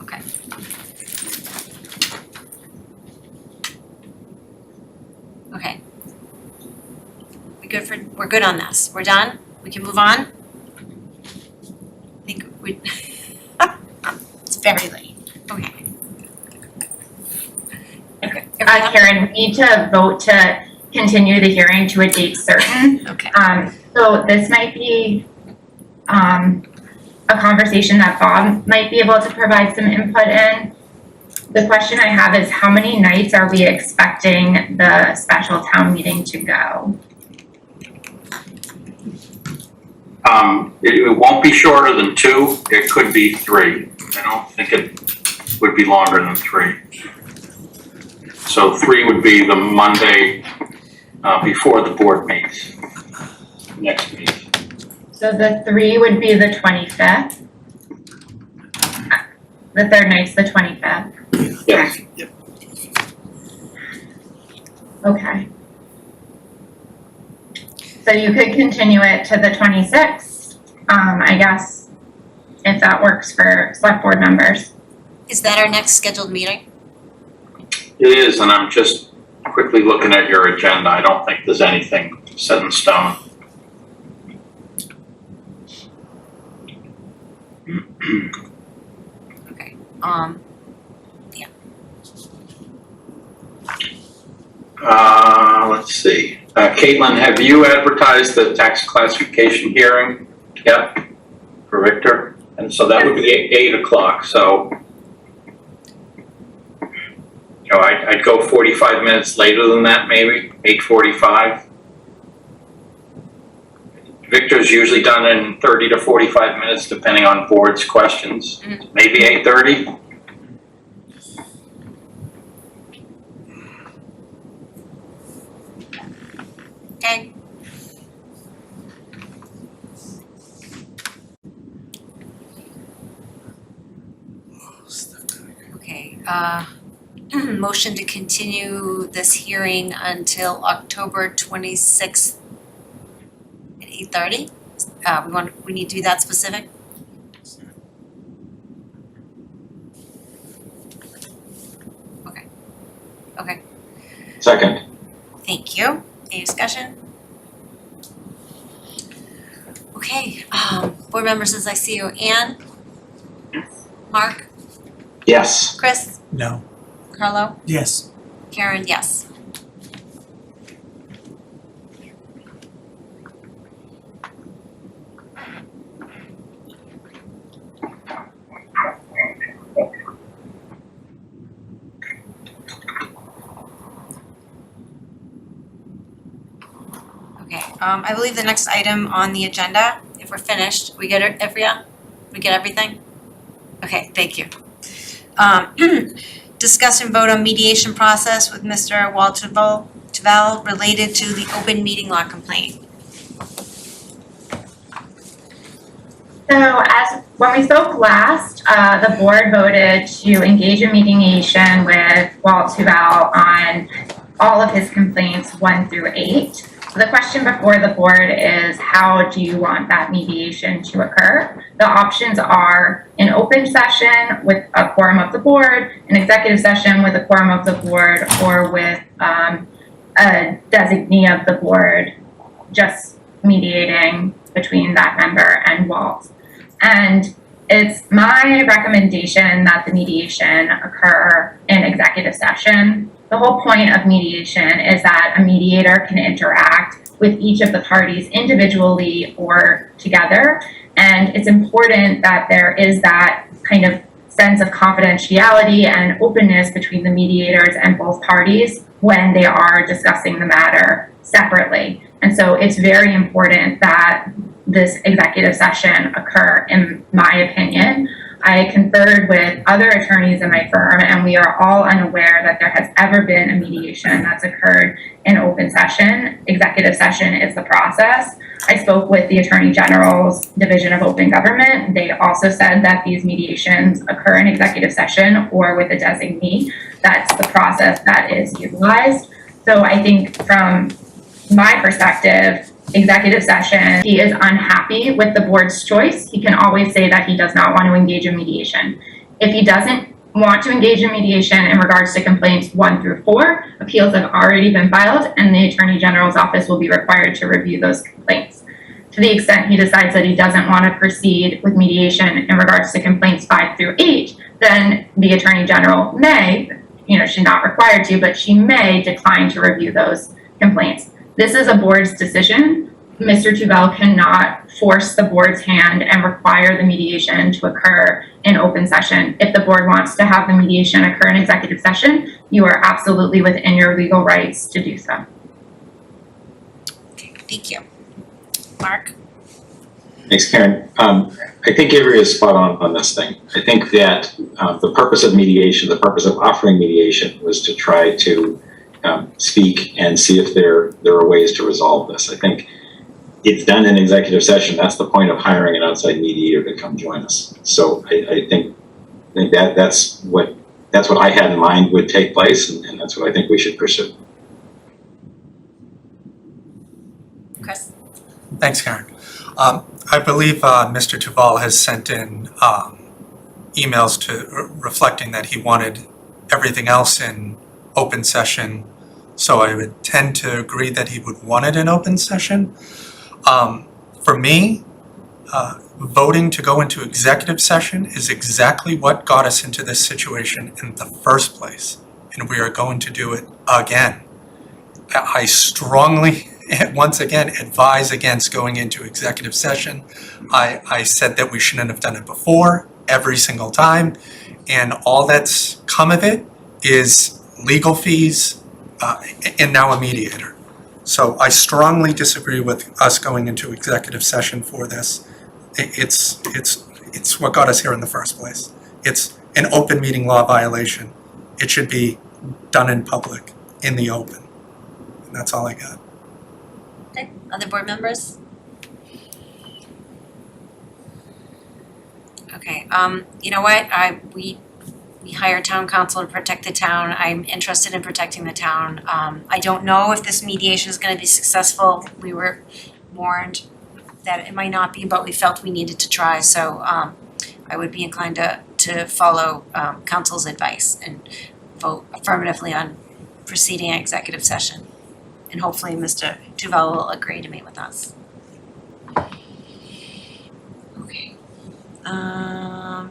Okay. Okay. We're good on this. We're done? We can move on? I think we, it's very late. Okay. Karen, we need to vote to continue the hearing to a date certain. Okay. So this might be a conversation that Bob might be able to provide some input in. The question I have is, how many nights are we expecting the special town meeting to go? It won't be shorter than 2, it could be 3. I don't think it would be longer than 3. So 3 would be the Monday before the board meets, next meeting. So the 3 would be the 25th. The third night's the 25th. Yes. Okay. So you could continue it to the 26th, I guess, if that works for select board members. Is that our next scheduled meeting? It is, and I'm just quickly looking at your agenda. I don't think there's anything set in stone. Okay, yeah. Let's see. Caitlin, have you advertised the tax classification hearing yet for Victor? And so that would be 8 o'clock, so. You know, I'd go 45 minutes later than that, maybe, 8:45. Victor's usually done in 30 to 45 minutes, depending on board's questions. Maybe 8:30? Okay. Okay, motion to continue this hearing until October 26th at 8:30? We need to do that specific? Okay, Second. thank you. Any discussion? Okay, board members, as I see you, Anne? Mark? Yes. Chris? No. Carlo? Yes. Karen, yes. Okay, I believe the next item on the agenda, if we're finished, we get it, we get everything? Okay, thank you. Discuss and vote on mediation process with Mr. Walter Tavel related to the open meeting law complaint. So when we spoke last, the board voted to engage in mediation with Walt Tavel on all of his complaints 1 through 8. So the question before the board is, how do you want that mediation to occur? The options are an open session with a quorum of the board, an executive session with a quorum of the board, or with a designee of the board, just mediating between that member and Walt. And it's my recommendation that the mediation occur in executive session. The whole point of mediation is that a mediator can interact with each of the parties individually or together. And it's important that there is that kind of sense of confidentiality and openness between the mediators and both parties when they are discussing the matter separately. And so it's very important that this executive session occur, in my opinion. I conferred with other attorneys in my firm, and we are all unaware that there has ever been a mediation that's occurred in open session. Executive session is the process. I spoke with the Attorney General's Division of Open Government. They also said that these mediations occur in executive session or with a designee. That's the process that is utilized. So I think from my perspective, executive session, he is unhappy with the board's choice. He can always say that he does not want to engage in mediation. If he doesn't want to engage in mediation in regards to complaints 1 through 4, appeals have already been filed and the Attorney General's office will be required to review those complaints. To the extent he decides that he doesn't want to proceed with mediation in regards to complaints 5 through 8, then the Attorney General may, she's not required to, but she may decline to review those complaints. This is a board's decision. Mr. Tavel cannot force the board's hand and require the mediation to occur in open session. If the board wants to have the mediation occur in executive session, you are absolutely within your legal rights to do so. Okay, thank you. Mark? Thanks, Karen. I think Avery is spot on this thing. I think that the purpose of mediation, the purpose of offering mediation was to try to speak and see if there are ways to resolve this. I think it's done in executive session. That's the point of hiring an outside mediator to come join us. So I think that's what I had in mind would take place, and that's what I think we should pursue. Chris? Thanks, Karen. I believe Mr. Tavel has sent in emails reflecting that he wanted everything else in open session. So I would tend to agree that he would want it in open session. For me, voting to go into executive session is exactly what got us into this situation in the first place. And we are going to do it again. I strongly, once again, advise against going into executive session. I said that we shouldn't have done it before, every single time, and all that's come of it is legal fees, and now a mediator. So I strongly disagree with us going into executive session for this. It's what got us here in the first place. It's an open meeting law violation. It should be done in public, in the open. And that's all I got. Okay, other board members? Okay, you know what, we hire town council to protect the town. I'm interested in protecting the town. I don't know if this mediation is gonna be successful. We were warned that it might not be, but we felt we needed to try, so I would be inclined to follow council's advice and vote affirmatively on proceeding in executive session. And hopefully Mr. Duval will agree to meet with us. Okay.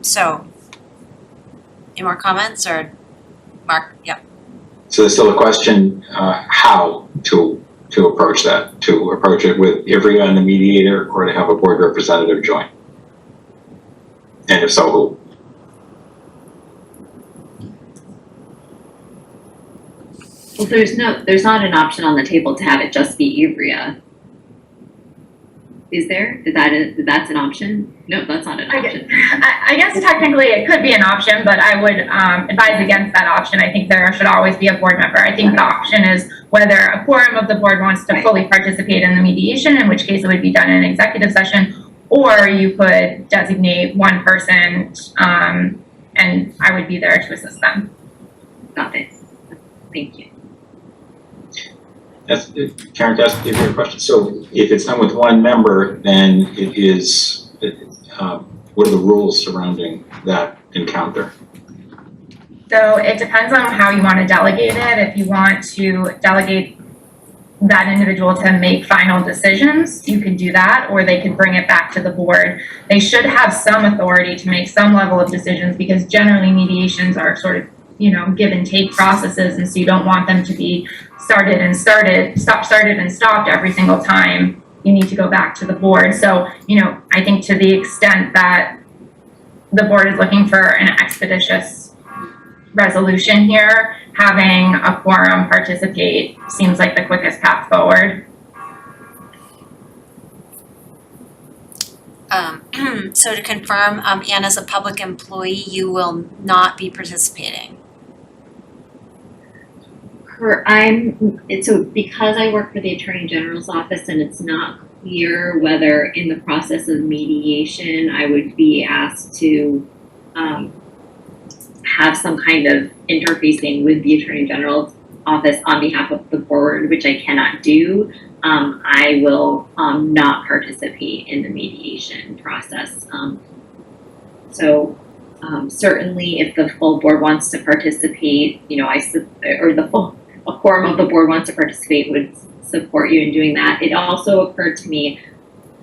So, any more comments, or Mark? Yep. So there's still a question, how to approach that, to approach it with Ivrea and the mediator, or to have a board representative join? And if so, who? Well, there's not an option on the table to have it just be Ivrea. Is there? That's an option? No, that's not an option. I guess technically it could be an option, but I would advise against that option. I think there should always be a board member. I think the option is whether a quorum of the board wants to fully participate in the mediation, in which case it would be done in executive session, or you could designate one person and I would be there to assist them. Got it. Thank you. That's, Karen, to ask you a question. So if it's done with one member, then it is, what are the rules surrounding that encounter? So it depends on how you want to delegate it. If you want to delegate that individual to make final decisions, you can do that, or they can bring it back to the board. They should have some authority to make some level of decisions, because generally mediations are sort of, give and take processes, and so you don't want them to be started and stopped every single time you need to go back to the board. So, I think to the extent that the board is looking for an expeditious resolution here, having a quorum participate seems like the quickest path forward. So to confirm, Anne, as a public employee, you will not be participating. So because I work for the Attorney General's office and it's not clear whether in the process of mediation I would be asked to have some kind of interfacing with the Attorney General's office on behalf of the board, which I cannot do, I will not participate in the mediation process. Certainly if the full board wants to participate, a quorum of the board wants to participate, would support you in doing that. It also occurred to me,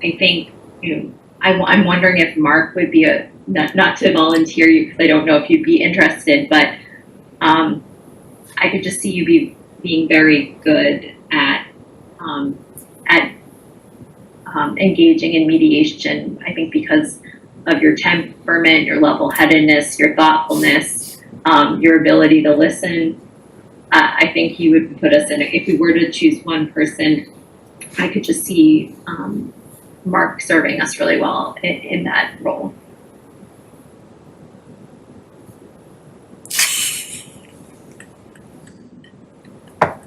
I think, I'm wondering if Mark would be not to volunteer you, because I don't know if you'd be interested, but I could just see you being very good at engaging in mediation. I think because of your temperament, your level-headedness, your thoughtfulness, your ability to listen. I think you would put us in, if we were to choose one person, I could just see Mark serving us really well in that role.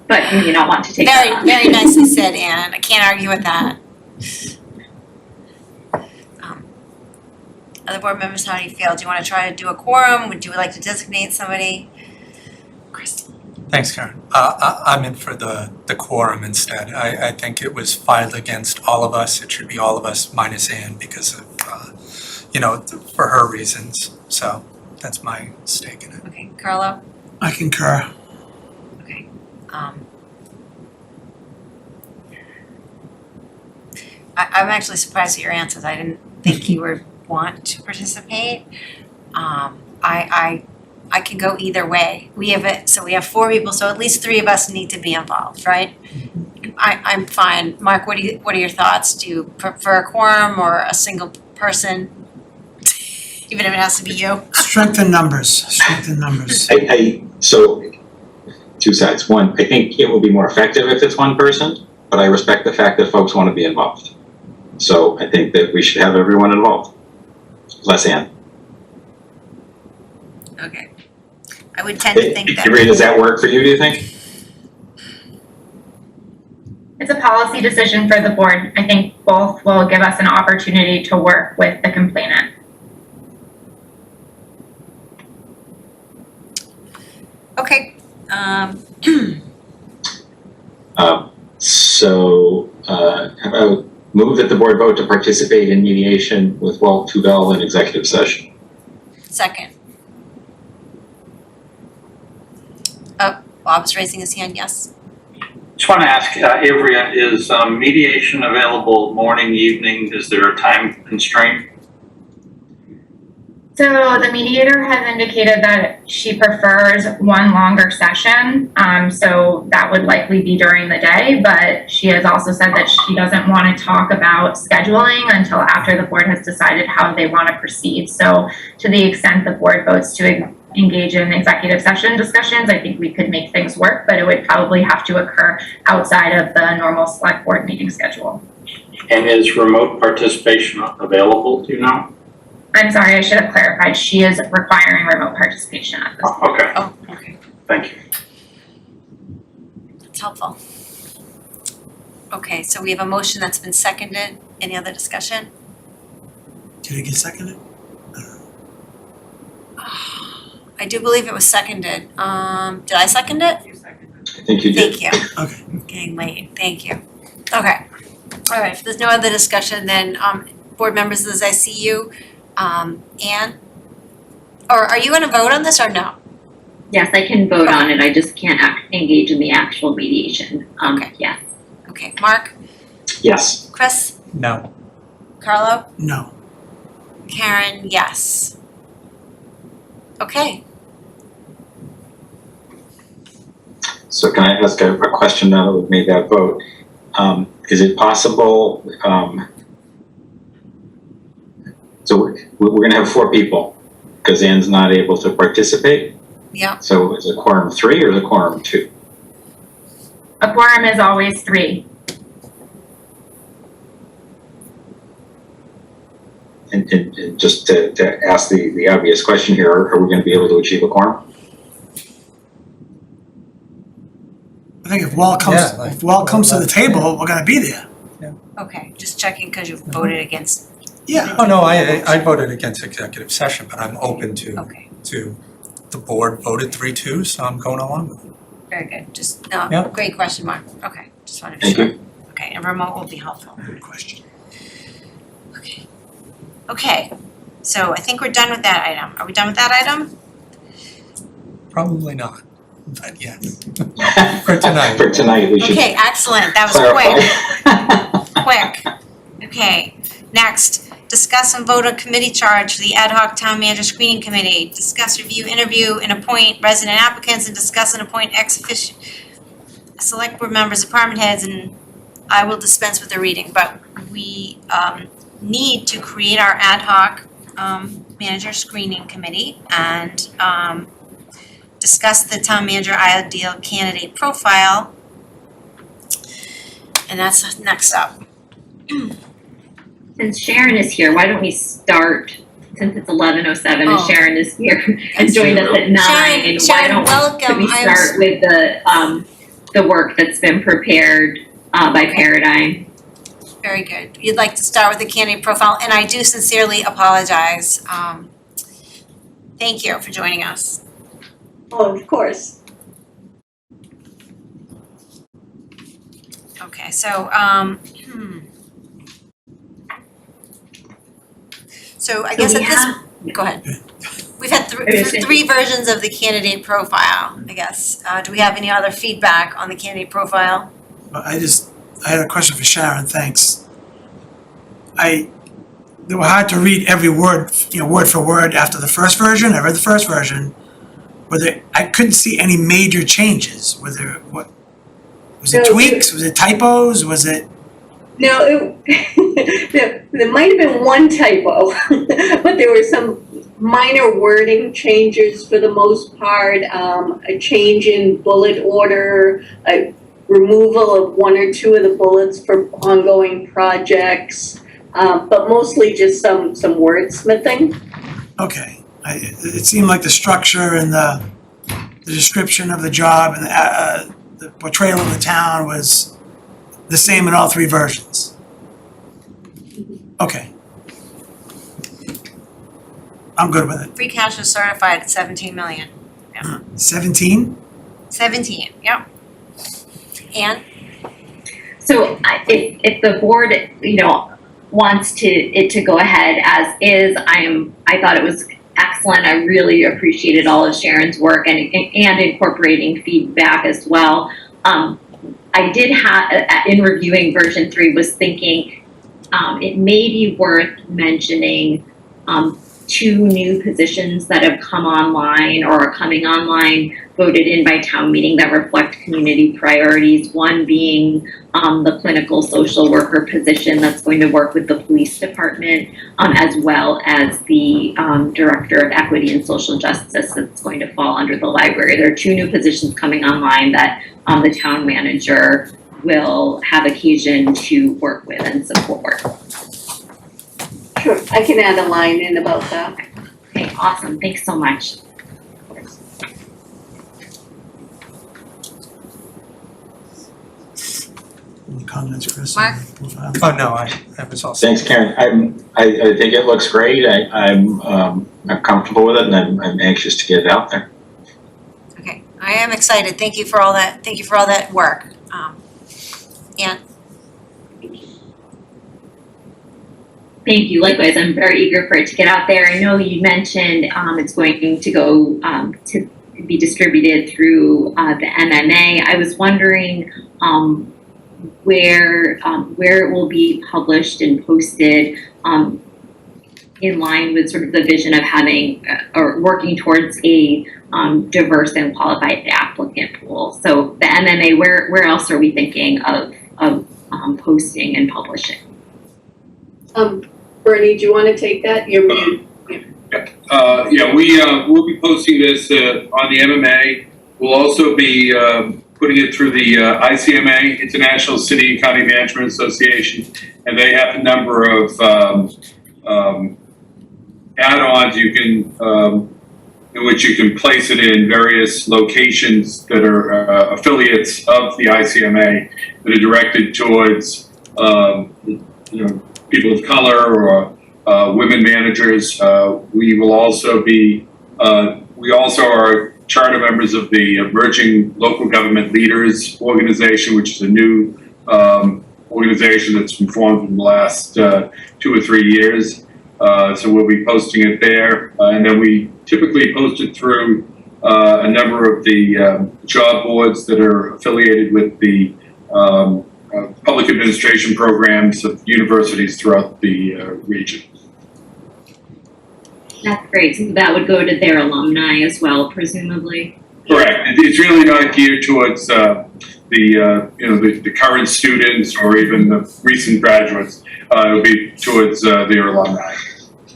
But you may not want to take that on. Very nicely said, Anne. I can't argue with that. Other board members, how do you feel? Do you want to try to do a quorum? Would you like to designate somebody? Chris? Thanks, Karen. I'm in for the quorum instead. I think it was filed against all of us. It should be all of us minus Anne because of, for her reasons. So that's my stake in it. Okay, Carlo? I concur. Okay. I'm actually surprised at your answers. I didn't think you would want to participate. I I can go either way. We have 4 people, so at least 3 of us need to be involved, right? I'm fine. Mark, what are your thoughts? Do you prefer a quorum or a single person? Even if it has to be you? Strength in numbers. So, 2 sides. One, I think it will be more effective if it's one person, but I respect the fact that folks want to be involved. So I think that we should have everyone involved. Less Ann. Okay. I would tend to think that. Rita, does that work for you, do you think? It's a policy decision for the board. I think both will give us an opportunity to work with the complainant. Okay. How about move that the board vote to participate in mediation with Walt Tubell in executive session? Second. Bob's raising his hand, yes? Just want to ask, Avery, is mediation available morning, evening? Is there a time constraint? So the mediator has indicated that she prefers one longer session. So that would likely be during the day, but she has also said that she doesn't want to talk about scheduling until after the board has decided how they want to proceed. So to the extent the board votes to engage in executive session discussions, I think we could make things work, but it would probably have to occur outside of the normal select board meeting schedule. And is remote participation available, do you know? I'm sorry, I should have clarified. She is requiring remote participation at this point. Okay. Oh, okay. Thank you. That's helpful. Okay, so we have a motion that's been seconded. Any other discussion? Did it get seconded? I do believe it was seconded. Did I second it? I think you did. Thank you. Okay. Getting late. Thank you. Okay. All right, if there's no other discussion, then board members, as I see you, Anne? Or are you gonna vote on this or no? Yes, I can vote on it. I just can't engage in the actual mediation. Okay. Yes. Okay, Mark? Yes. Chris? No. Carlo? No. Karen, yes. Okay. So can I ask a question now that we've made that vote? Is it possible, so we're gonna have 4 people, because Ann's not able to participate? Yeah. So is it quorum 3 or is it quorum 2? A quorum is always 3. And just to ask the obvious question here, are we gonna be able to achieve a quorum? I think if Walt comes to the table, we're gonna be there. Okay, just checking because you voted against. Yeah. Oh, no, I voted against executive session, but I'm open Okay. to the board voted 3-2, so I'm going along with it. Very good. Just, Yeah. great question, Mark. Okay, just wanted to Thank sure. you. Okay, and remote will be helpful. Good question. Okay. Okay, so I think we're done with that item. Are we done with that item? Probably not, but yes. For tonight. For tonight, we should Okay, excellent. That was clarify. quick. Okay, next, discuss and vote on committee charge for the ad hoc town manager screening committee. Discuss, review, interview, and appoint resident applicants, and discuss and appoint ex officio select board members, department heads, and I will dispense with the reading, but we need to create our ad hoc manager screening committee and discuss the town manager ideal candidate profile. And that's next up. Since Sharon is here, why don't we start, since it's 11:07 and Oh. Sharon is here and joined us at 9, Sharon, why don't we start with the work that's been prepared by Paradigm? Very good. You'd like to start with the candidate profile, and I do sincerely apologize. Thank you for joining us. Oh, of course. Okay, so, So I guess at this, go ahead. We've had three versions of the candidate profile, I guess. Do we have any other feedback on the candidate profile? I had a question for Sharon, thanks. They were hard to read every word, word for word after the first version. I read the first version, I couldn't see any major changes. Was it No, tweaks? Was it typos? Was it? No, there might have been one typo, but there were some minor wording changes for the most part, a change in bullet order, a removal of one or two of the bullets for ongoing projects, but mostly just some wordsmithing. Okay. It seemed like the structure and the description of the job and the portrayal of the town was the same in all three versions. Okay. I'm good with it. Free cash is certified at 17 million. 17? 17, yep. And So if the board, wants it to go ahead as is, I thought it was excellent. I really appreciated all of Sharon's work and incorporating feedback as well. I did have, in reviewing version 3, was thinking it may be worth mentioning 2 new positions that have come online or are coming online, voted in by town meeting, that reflect community priorities. One being the clinical social worker position that's going to work with the police department, as well as the director of equity and social justice that's going to fall under the library. There are 2 new positions coming online that the town manager will have occasion to work with and support. Sure, I can add a line in about that. Okay, awesome. Thanks so much. Any comments, Chris? Mark? Oh, no, I was all set. Thanks, Karen. I think it looks great. I'm comfortable with it, and I'm anxious to get it out there. okay, I am excited. Thank you for all that. Thank you for all that work. And Thank you. Likewise, I'm very eager for it to get out there. I know you mentioned it's going to go to be distributed through the MMA. I was wondering where it will be published and posted in line with sort of the vision of having or working towards a diverse and qualified applicant pool. So the MMA, where else are we thinking of posting and publishing? Bernie, do you want to take that? You're muted. We'll be posting this on the MMA. We'll also be putting it through the ICMA, International City and County Management Association, and they have a number of add-ons you can in which you can place it in various locations that are affiliates of the ICMA that are directed towards people of color or women managers. We will also be, we also are charter members of the Emerging Local Government Leaders Organization, which is a new organization that's been formed in the last 2 or 3 years. So we'll be posting it there. And then we typically post it through a number of the job boards that are affiliated with the public administration programs of universities throughout the region. That's great. So that would go to their alumni as well, presumably. Correct. It's really not geared towards the current students or even the recent graduates. It'll be towards their alumni.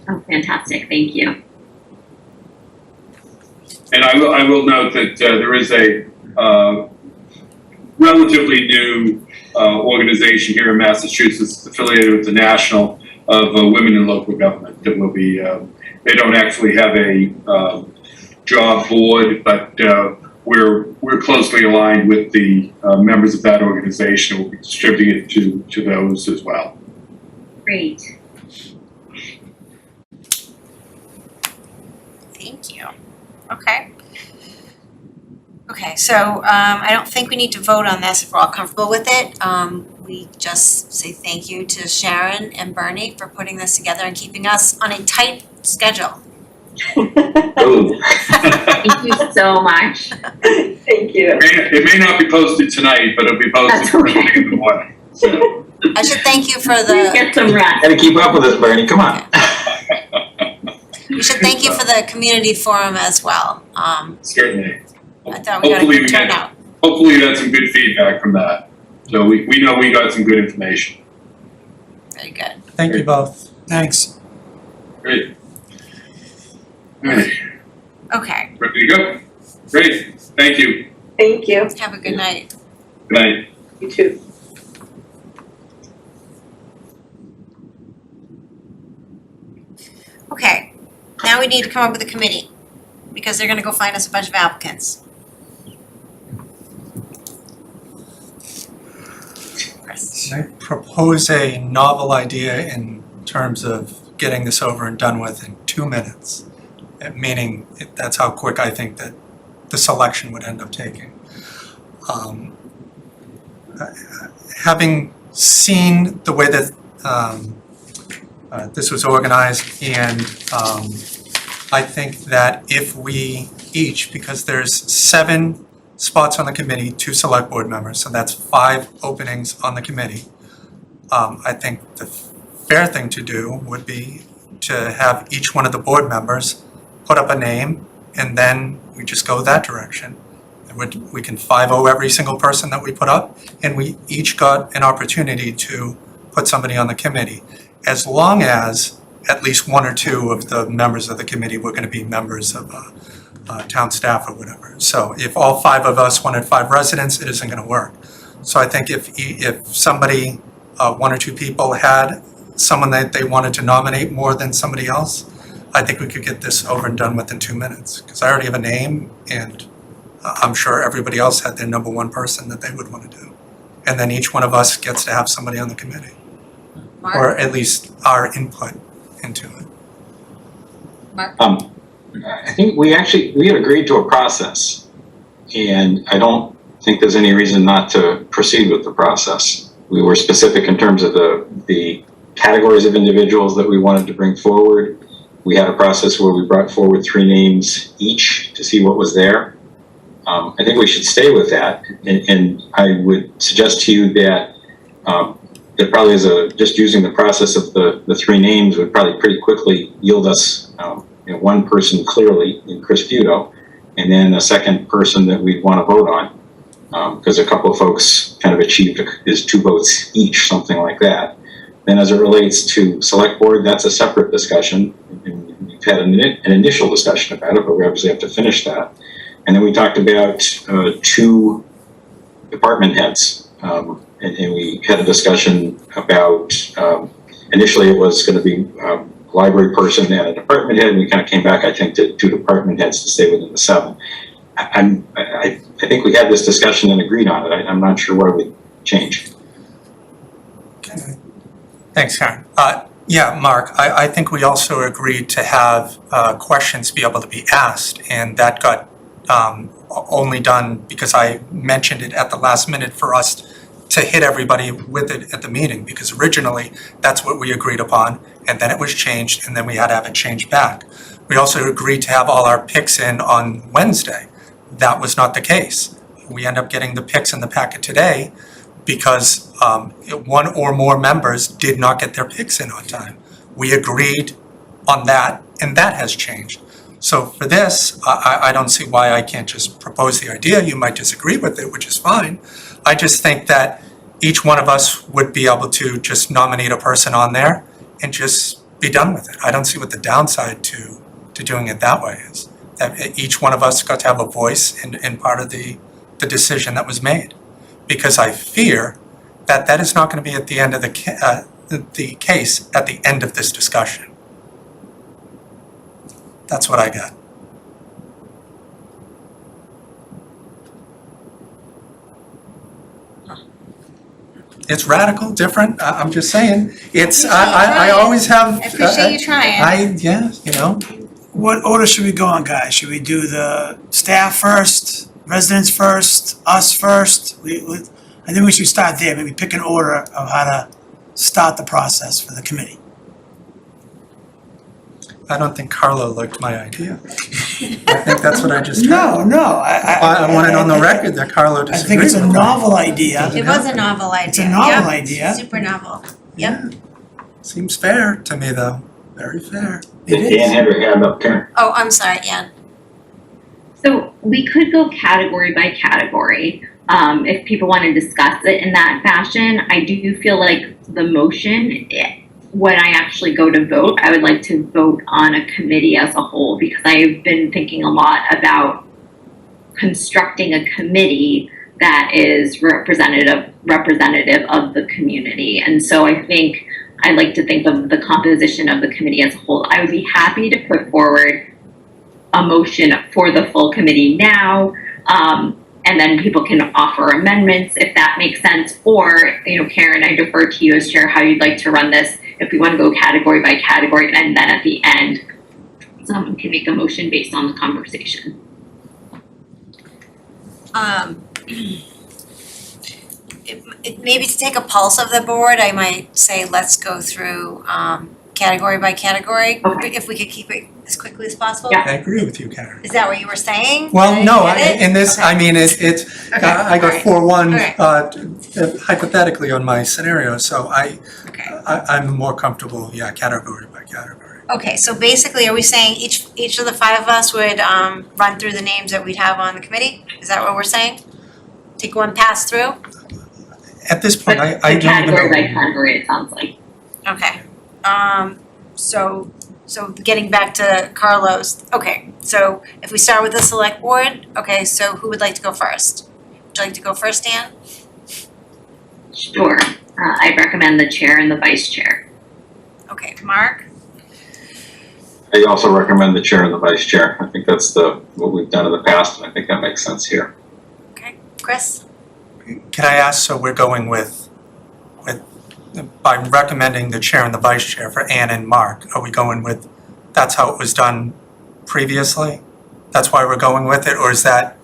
Oh, fantastic. Thank you. And I will note that there is a relatively new organization here in Massachusetts affiliated with the National of Women in Local Government that will be, they don't actually have a job board, but we're closely aligned with the members of that organization. We'll be distributing it to those as well. Great. thank you. Okay. Okay, so I don't think we need to vote on this if we're all comfortable with it. We just say thank you to Sharon and Bernie for putting this together and keeping us on a tight schedule. Thank you so much. Thank you. It may not be posted tonight, but it'll be posted first thing in the morning. So. I should thank you for the. Get some rest. Gotta keep up with us, Bernie, come on. We should thank you for the community forum as well. Certainly. I thought we got a Hopefully good turnout. Hopefully we got some good feedback from that. So we know we got some good information. Very good. Thank you both. Thanks. Great. All right, Okay, ready to go? Great, thank you. Thank you. have a good night. Good night. You too. Okay, now we need to come up with a committee, because they're gonna go find us a bunch of applicants. Chris. I propose a novel idea in terms of getting this over and done with in 2 minutes. Meaning, that's how quick I think that the selection would end up taking. Having seen the way that this was organized, and I think that if we each, because there's 7 spots on the committee, 2 select board members, so that's 5 openings on the committee. I think the fair thing to do would be to have each one of the board members put up a name, and then we just go that direction. We can 5-0 every single person that we put up, and we each got an opportunity to put somebody on the committee, as long as at least 1 or 2 of the members of the committee were gonna be members of town staff or whatever. So if all 5 of us wanted 5 residents, it isn't gonna work. So I think if somebody, 1 or 2 people had someone that they wanted to nominate more than somebody else, I think we could get this over and done with in 2 minutes, because I already have a name, and I'm sure everybody else had their number 1 person that they would want to do. And then each one of us gets to have somebody on the committee, or at least our input into it. I think we had agreed to a process, and I don't think there's any reason not to proceed with the process. We were specific in terms of the categories of individuals that we wanted to bring forward. We had a process where we brought forward 3 names each to see what was there. I think we should stay with that, and I would suggest to you that that probably just using the process of the 3 names would probably pretty quickly yield us 1 person clearly in Chris Futo, and then a second person that we'd want to vote on, because a couple of folks kind of achieved is 2 votes each, something like that. Then as it relates to select board, that's a separate discussion. And we've had an initial discussion about it, but we obviously have to finish that. And then we talked about 2 department heads. And we had a discussion about, initially it was going to be a library person and a department head. And we kind of came back, I think, to 2 department heads to stay within the 7. I think we had this discussion and agreed on it. I'm not sure why we changed. Thanks, Karen. Yeah, Mark, I think we also agreed to have questions be able to be asked, and that got only done because I mentioned it at the last minute for us to hit everybody with it at the meeting, because originally that's what we agreed upon, and then it was changed, and then we had to have it changed back. We also agreed to have all our picks in on Wednesday. That was not the case. We end up getting the picks in the packet today because 1 or more members did not get their picks in on time. We agreed on that, and that has changed. So for this, I don't see why I can't just propose the idea. You might disagree with it, which is fine. I just think that each one of us would be able to just nominate a person on there and just be done with it. I don't see what the downside to doing it that way is. That each one of us got to have a voice in part of the decision that was made. Because I fear that is not going to be at the end of the case at the end of this discussion. That's what I got. It's radical, different. I'm just saying. It's I always have. I appreciate you trying. What order should we go on, guys? Should we do the staff first, residents first, us first? I think we should start there, maybe pick an order of how to start the process for the committee. I don't think Carlo liked my idea. I think that's what I just heard. No, I want it on the record that Carlo I disagreed think it's a with me. novel idea. It was a novel idea. It's a novel Yep. idea. Super novel. Yep. Seems fair to me, though. Very fair. Dan had her hand up, Karen. Oh, I'm sorry, Ann. So we could go category by category, if people want to discuss it in that fashion. I do feel like the motion, when I actually go to vote, I would like to vote on a committee as a whole, because I've been thinking a lot about constructing a committee that is representative of the community. And so I think I'd like to think of the composition of the committee as a whole. I would be happy to put forward a motion for the full committee now, and then people can offer amendments if that makes sense. Or, Karen, I defer to you as chair how you'd like to run this. If we want to go category by category, and then at the end, someone can make a motion based on the conversation. Maybe to take a pulse of the board, I might say let's go through category by category, if we could keep it as quickly as possible. I agree with you, Karen. Is that what you were saying? Well, Did no, get it? in this, I mean, it's, I got 4-1 Alright. hypothetically on my scenario, so I'm more comfortable, category by category. Okay, so basically, are we saying each of the five of us would run through the names that we'd have on the committee? Is that what we're saying? Take one pass through? At this point, I don't even Category by know. category, it sounds like. Okay, so getting back to Carlos, okay, so if we start with the select board, okay, so who would like to go first? Would you like to go first, Dan? Sure. I recommend the chair and the vice chair. Okay, Mark? I also recommend the chair and the vice chair. I think that's what we've done in the past, and I think that makes sense here. Chris? Can I ask, so we're going with, by recommending the chair and the vice chair for Ann and Mark, are we going with, that's how it was done previously? That's why we're going with it, or is that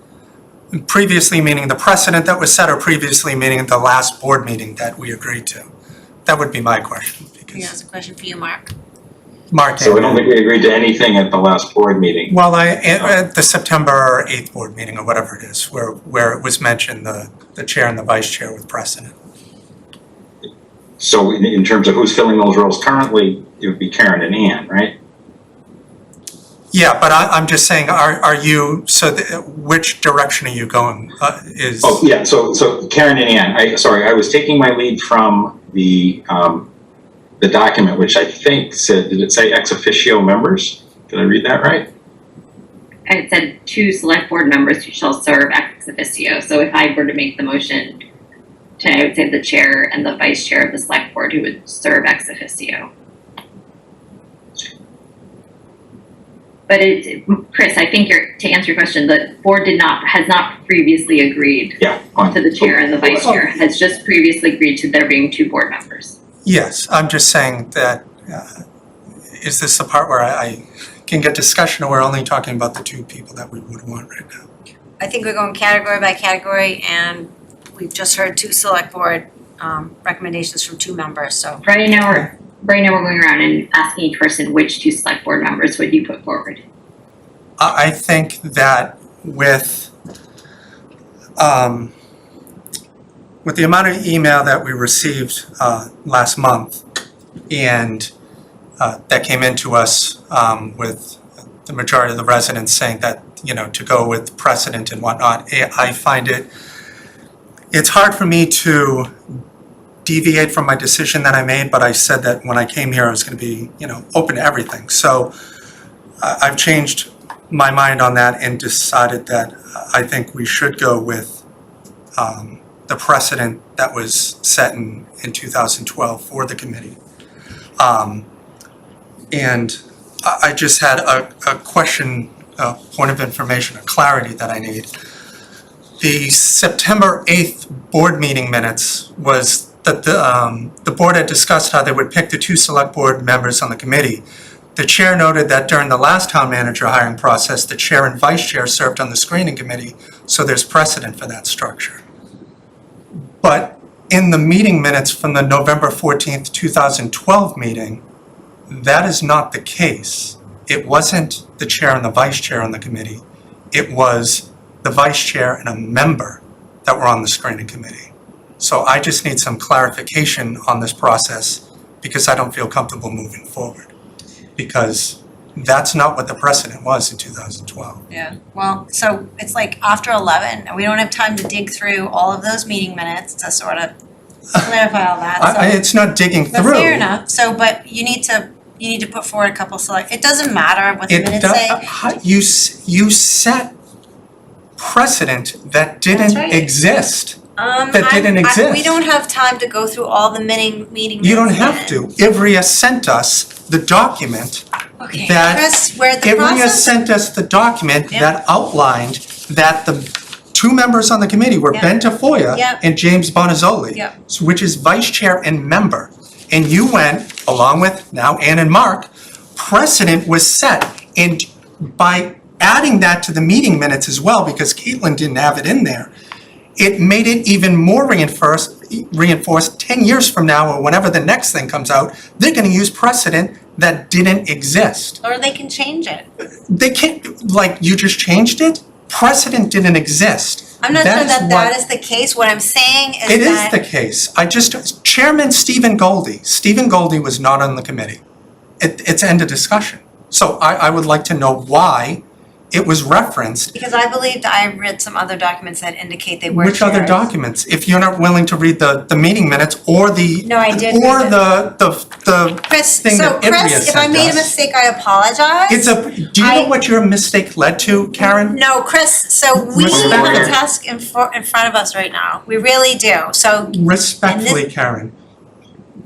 previously meaning the precedent that was set, or previously meaning the last board meeting that we agreed to? That would be my question, Yeah, that's a question for you, Mark. Mark. So I don't think we agreed to anything at the last board meeting. Well, at the September 8th board meeting, or whatever it is, where it was mentioned, the chair and the vice chair with precedent. So in terms of who's filling those roles currently, it would be Karen and Ann, right? Yeah, but I'm just saying, are you, which direction are you going, Oh, yeah, so Karen and Ann, I was taking my lead from the document, which I think said, did it say ex officio members? Did I read that right? It said 2 select board members who shall serve ex officio. So if I were to make the motion, I would say the chair and the vice chair of the select board who would serve ex officio. But Chris, I think to answer your question, the board has not previously agreed to the chair and the vice chair, has just previously agreed to there being 2 board members. Yes, I'm just saying that, is this the part where I can get discussion, or we're only talking about the 2 people that we would want right now? I think we're going category by category, and we've just heard 2 select board recommendations from 2 members, so. Right now we're going around and asking each person which 2 select board members would you put forward? I think that with the amount of email that we received last month, and that came into us with the majority of the residents saying that, to go with precedent and whatnot, I find it's hard for me to deviate from my decision that I made, but I said that when I came here I was going to be, open to everything. So I've changed my mind on that and decided that I think we should go with the precedent that was set in 2012 for the committee. And I just had a question, a point of information, a clarity that I need. The September 8th board meeting minutes was that the board had discussed how they would pick the 2 select board members on the committee. The chair noted that during the last town manager hiring process, the chair and vice chair served on the screening committee, so there's precedent for that structure. But in the meeting minutes from the November 14th, 2012 meeting, that is not the case. It wasn't the chair and the vice chair on the committee. It was the vice chair and a member that were on the screening committee. So I just need some clarification on this process because I don't feel comfortable moving forward. Because That's not what the precedent was in 2012. Yeah, well, so it's like after 11, and we don't have time to dig through all of those meeting minutes to sort of clarify all that, so. It's not digging But through. fair enough, so, but you need to put forward a couple it doesn't matter what the It minutes does, say. you set precedent that That's didn't right. exist. That didn't We exist. don't have time to go through all the meeting You don't minutes have again. to. Ivrea sent us the document Okay, that Chris, where the Ivrea process. sent us the document Yep. that outlined that the two members on the committee were Yep. Ben Tafoya Yep. and James Bonazzoli, Yep. which is vice chair and member. And you went, along with now Ann and Mark, precedent was set. And by adding that to the meeting minutes as well, because Caitlin didn't have it in there, it made it even more reinforced 10 years from now or whenever the next thing comes out, they're gonna use precedent that didn't exist. Or they can change it. They can't, like, you just changed it? Precedent didn't exist. I'm not sure is that what- that is the case, what I'm saying is It is that. the case. Chairman Stephen Goldie was not on the committee. It's end of discussion. So I would like to know why it was referenced. Because I believed I read some other documents that indicate they were Which other shared. documents? If you're not willing to read the meeting minutes or the. No, I did Or read the Chris, thing so that Ivrea Chris, if I sent made a us. mistake, I apologize. Do you know what your mistake led to, Karen? No, Chris, so we have a Respect. task in front of us right now. We really do. So Respectfully, Karen,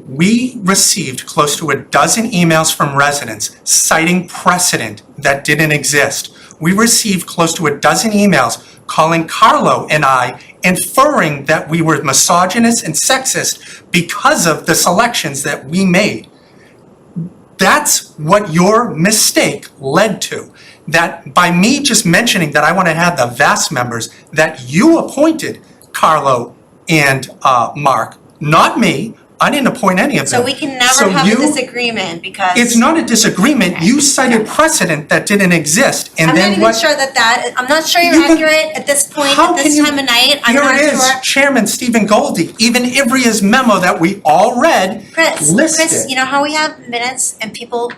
we received close to a dozen emails from residents citing precedent that didn't exist. We received close to a dozen emails calling Carlo and I inferring that we were misogynist and sexist because of the selections that we made. That's what your mistake led to. That by me just mentioning that I want to have the VAST members that you appointed, Carlo and Mark, not me. I didn't appoint any of them. So we can never So have a you- disagreement because. It's not a disagreement. You cited precedent that didn't exist, and I'm not then even what? sure I'm not sure You you're can- accurate at this point, How at can this you- time of night. I'm Here not it is, sure. Chairman Stephen Goldie, even Ivrea's memo that we all read Chris, listed. you know how we have minutes and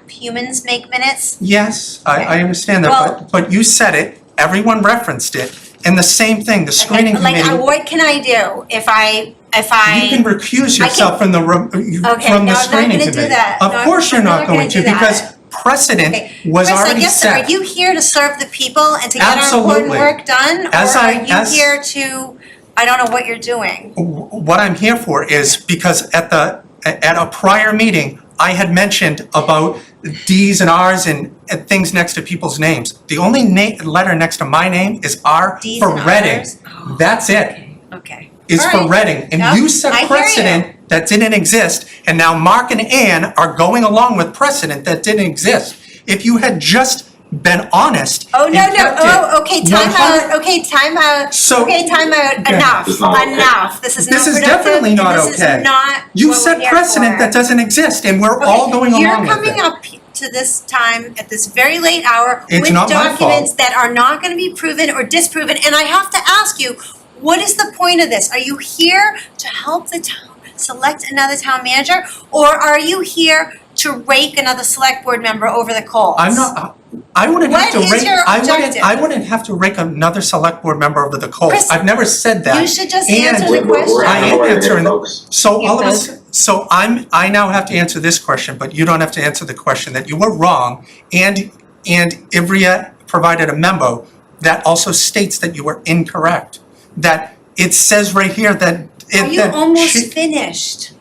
humans make minutes? Yes, I understand that, Well- but you said it, everyone referenced it, and the same thing, the screening Like, committee, what can I do if I? you can recuse yourself from the, Okay, from no, the I'm not screening gonna do committee. that. No, Of course you're I'm not not gonna going to, do that. because precedent was Chris, already I guess, set. are you here to serve the people and to get our important Absolutely. work done? As Or I- are you as- here to, I don't know what you're doing. What I'm here for is because at a prior meeting, I had mentioned about Ds and Rs and things next to people's names. The only letter next to my name is R Ds for and Reading. Rs? That's it, Okay. is All for right. Reading. And Yep, you I set hear precedent that didn't exist, and now Mark and Ann are going along with precedent that didn't exist. If you had just been honest. Oh, no, and no, kept it okay, time 100 out, okay, time out. So- Okay, time out, Okay. enough, This is not okay. enough. This is not This is productive, definitely not and okay. This is not You what we're set here precedent for. that doesn't exist, and we're all going along with You're coming it. up to this time at this very late hour It's with not my fault. documents that are not gonna be proven or disproven, and I have to ask you, what is the point of this? Are you here to help the town select another town manager, or are you here to rake another select board member over the coals? I'm not, I wouldn't have to What is rake, your objective? I wouldn't have to rake another select board member over the coals. Chris, I've never said that. You should just And answer the question. I am answering, so You all of both. us, so I now have to answer this question, but you don't have to answer the question that you were wrong, and Ivrea provided a memo that also states that you were incorrect. That it says right here that Are you that almost she- finished?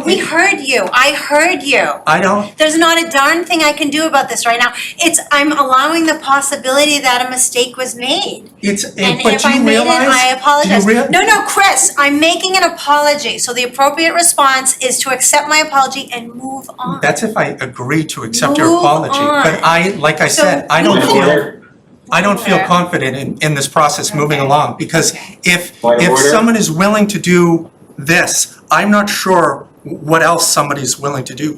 We heard you, I heard you. I don't, There's not a darn thing I can do about this right now. I'm allowing the possibility that a mistake was made. it's, And but if I you made it, realize. I apologize. Do you rea- No, Chris, I'm making an apology. So the appropriate response is to accept my apology and move on. That's if I agree to accept your Move apology, on. but like I So said, I we don't feel Order. confident in this process moving along, because if Point of order. someone is willing to do this, I'm not sure what else somebody's willing to do.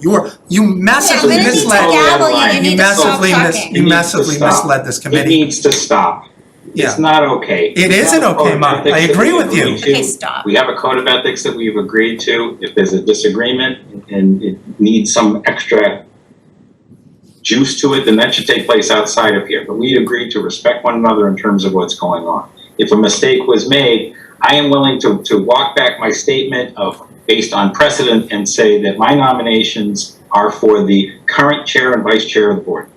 You massively I'm gonna need to misled. gavel you. You need to stop talking. You massively misled this It committee. needs to stop. It's Yeah. not okay. It isn't okay, Mark. I agree with you. Okay, stop. We have a code of ethics that we've agreed to. If there's a disagreement and it needs some extra juice to it, then that should take place outside of here. But we agreed to respect one another in terms of what's going on. If a mistake was made, I am willing to walk back my statement of based on precedent and say that my nominations are for the current chair and vice chair of the board.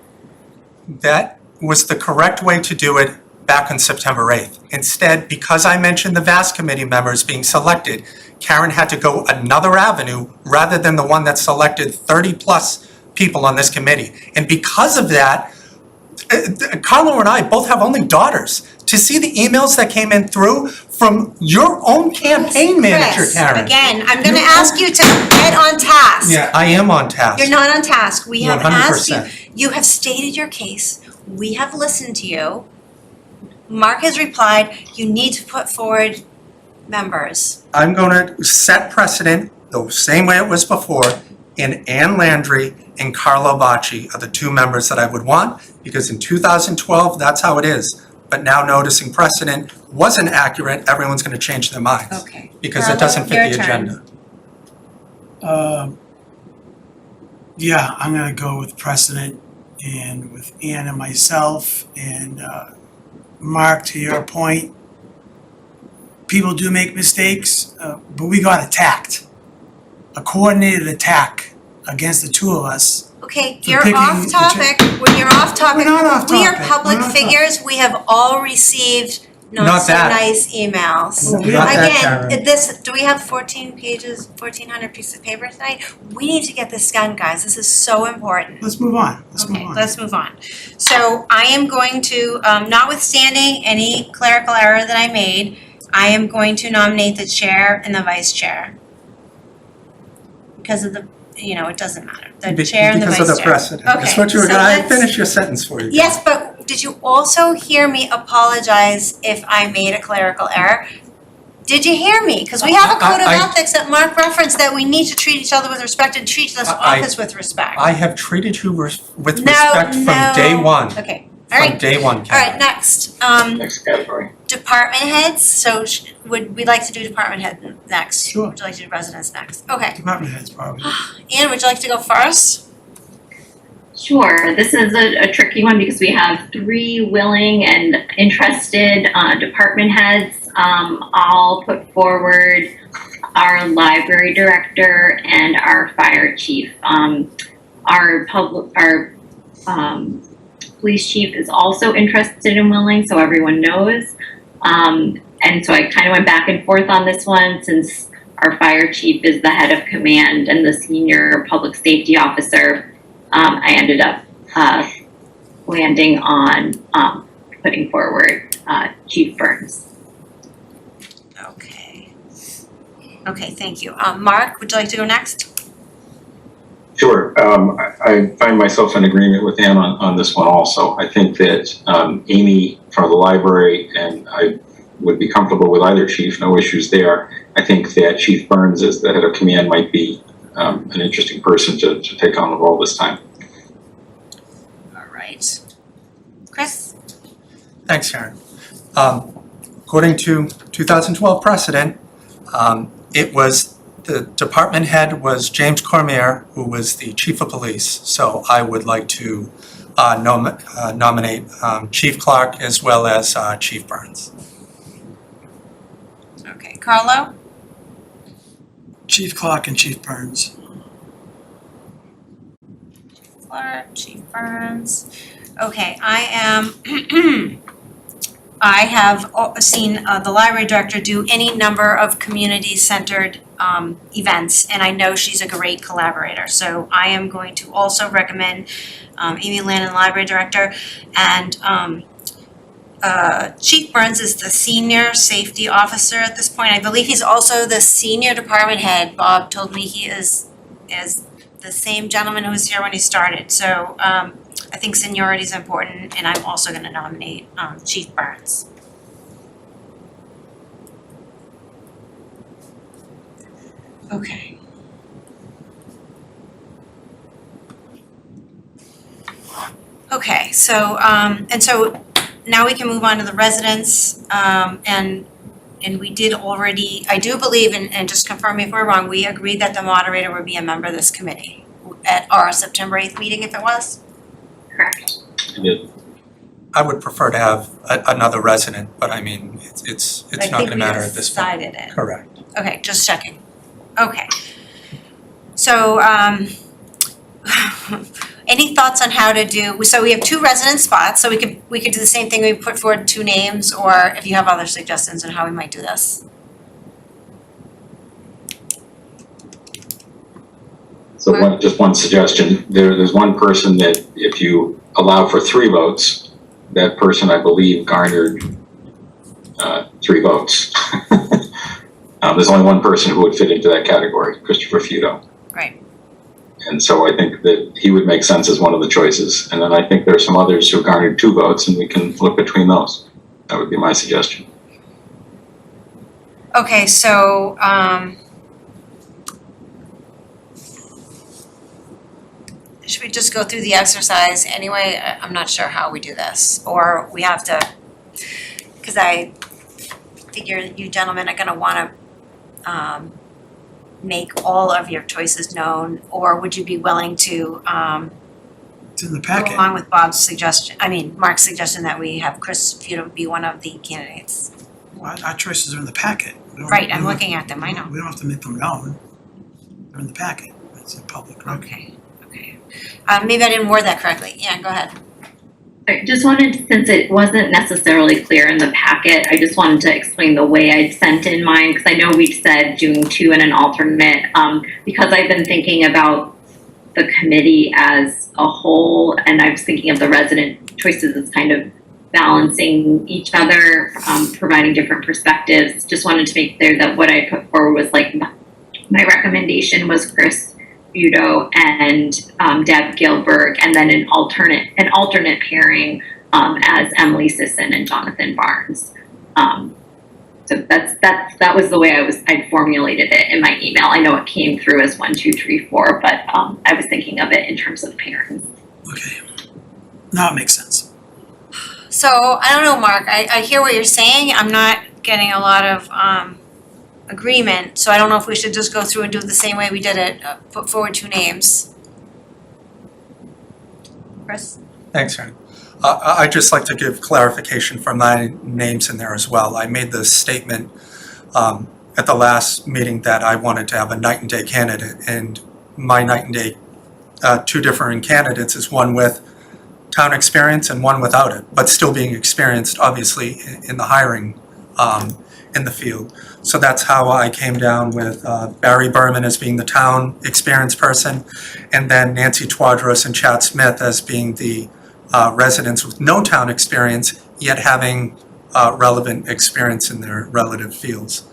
That was the correct way to do it back on September 8th. Instead, because I mentioned the VAST committee members being selected, Karen had to go another avenue rather than the one that selected 30-plus people on this committee. And because of that, Carlo and I both have only daughters. To see the emails that came in through from your own campaign manager, Chris, Karen. again, I'm gonna ask you to get on task. Yeah, I am on task. You're not on task. We have asked you, 100%. you have stated your case. We have listened to you. Mark has replied, you need to put forward members. I'm going to set precedent the same way it was before, and Ann Landry and Carlo Bacci are the two members that I would want, because in 2012, that's how it is. But now noticing precedent wasn't accurate, everyone's going to change their minds. Okay. Because Carlo, it doesn't your fit the turn. agenda. Yeah, I'm gonna go with precedent and with Ann and myself and Mark, to your point, people do make mistakes, but we got attacked. A coordinated attack against the two of us. Okay, For you're picking off the topic. When you're off topic, We're not off we are topic. public We're not figures. We have all received not Not so that. nice emails. Not that, Karen. Again, this, do we have 14 pages, 1,400 pieces of paper tonight? We need to get this done, guys. This is so important. Let's move on. Okay, let's move on. So I am going to, notwithstanding any clerical error that I made, I am going to nominate the chair and the vice chair. Because of the, it doesn't matter. The chair and the vice chair. Because of the precedent. That's Okay, what you were so going to let's- finish your sentence for you. Yes, but did you also hear me apologize if I made a clerical error? Did you hear me? Because we have a code of I- ethics that Mark referenced that we need to treat each other with respect and treat this I- office with respect. I have treated you with No, respect from day no. one. Okay, all From right. day one, All Karen. right, next, Next category. department heads, so would we like to do department head next? Sure. Would you like to do residents next? Okay. Department heads probably. Ann, would you like to go first? Sure, this is a tricky one because we have 3 willing and interested department heads. I'll put forward our library director and our fire chief. Our police chief is also interested and willing, so everyone knows. And so I kind of went back and forth on this one since our fire chief is the head of command and the senior public safety officer. I ended up landing on putting forward Chief Burns. Okay. Okay, thank you. Mark, would you like to go next? Sure. I find myself in agreement with Ann on this one also. I think that Amy from the library, and I would be comfortable with either chief, no issues there. I think that Chief Burns as the head of command might be an interesting person to take on the role this time. All right. Chris? Thanks, Karen. According to 2012 precedent, it was, the department head was James Cormier, who was the chief of police. So I would like to nominate Chief Clark as well as Chief Burns. Okay, Carlo? Chief Clark and Chief Burns. Clark, Chief Burns. Okay, I have seen the library director do any number of community-centered events, and I know she's a great collaborator. So I am going to also recommend Amy Landon, library director, and Chief Burns is the senior safety officer at this point. I believe he's also the senior department head. Bob told me he is the same gentleman who was here when he started. So I think seniority is important, and I'm also going to nominate Chief Burns. Okay. Okay, so now we can move on to the residents, and we did already, I do believe, and just confirm me if we're wrong, we agreed that the moderator would be a member of this committee at our September 8th meeting, if it was? correct? I would prefer to have another resident, but I mean, it's not gonna matter at this point. I think we decided it. Correct. Okay, just checking. Okay. So, any thoughts on how to do, so we have 2 resident spots, so we could do the same thing, we put forward 2 names, or if you have other suggestions on how we might do this. So just one suggestion, there's one person that if you allow for 3 votes, that person, I believe, garnered 3 votes. There's only one person who would fit into that category, Christopher Feudo. Right. And so I think that he would make sense as one of the choices. And then I think there are some others who garnered 2 votes, and we can look between those. That would be my suggestion. Okay, so, should we just go through the exercise anyway? I'm not sure how we do this, or we have to, because I figure you gentlemen are gonna wanna make all of your choices known, or would you be willing to It's in the go packet. along with Mark's suggestion that we have Chris Feudo be one of the candidates? Our choices are in the packet. We don't- Right, we I'm don't- looking at them, I know. We don't have to make them known. They're in the packet. It's in public record. Okay. Maybe I didn't word that correctly. Yeah, go ahead. I just wanted, since it wasn't necessarily clear in the packet, I just wanted to explain the way I'd sent in mine, because I know we've said doing 2 and an alternate, because I've been thinking about the committee as a whole, and I was thinking of the resident choices as kind of balancing each other, providing different perspectives. Just wanted to make clear that what I put forward was like, my recommendation was Chris Feudo and Deb Gilberg, and then an alternate pairing as Emily Sisson and Jonathan Barnes. So that was the way I formulated it in my email. I know it came through as 1, 2, 3, 4, but I was thinking of it in terms of pairings. Okay. Now it makes sense. So, I don't know, Mark, I hear what you're saying. I'm not getting a lot of agreement, so I don't know if we should just go through and do it the same way we did it, put forward 2 names. Chris? Thanks, Ernie. I'd just like to give clarification for my names in there as well. I made the statement at the last meeting that I wanted to have a night and day candidate, and my night and day 2 differing candidates is one with town experience and one without it, but still being experienced, obviously, in the hiring in the field. So that's how I came down with Barry Berman as being the town experienced person, and then Nancy Twadros and Chad Smith as being the residents with no town experience, yet having relevant experience in their relative fields.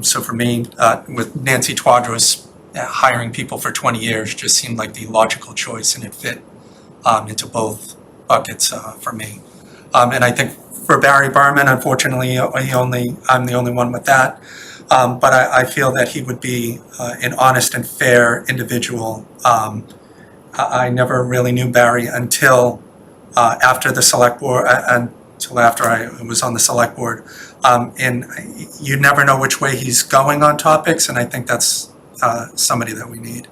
So for me, with Nancy Twadros hiring people for 20 years just seemed like the logical choice, and it fit into both buckets for me. And I think for Barry Berman, unfortunately, I'm the only one with that. But I feel that he would be an honest and fair individual. I never really knew Barry until after the select board, until after I was on the select board. And you never know which way he's going on topics, and I think that's somebody that we need.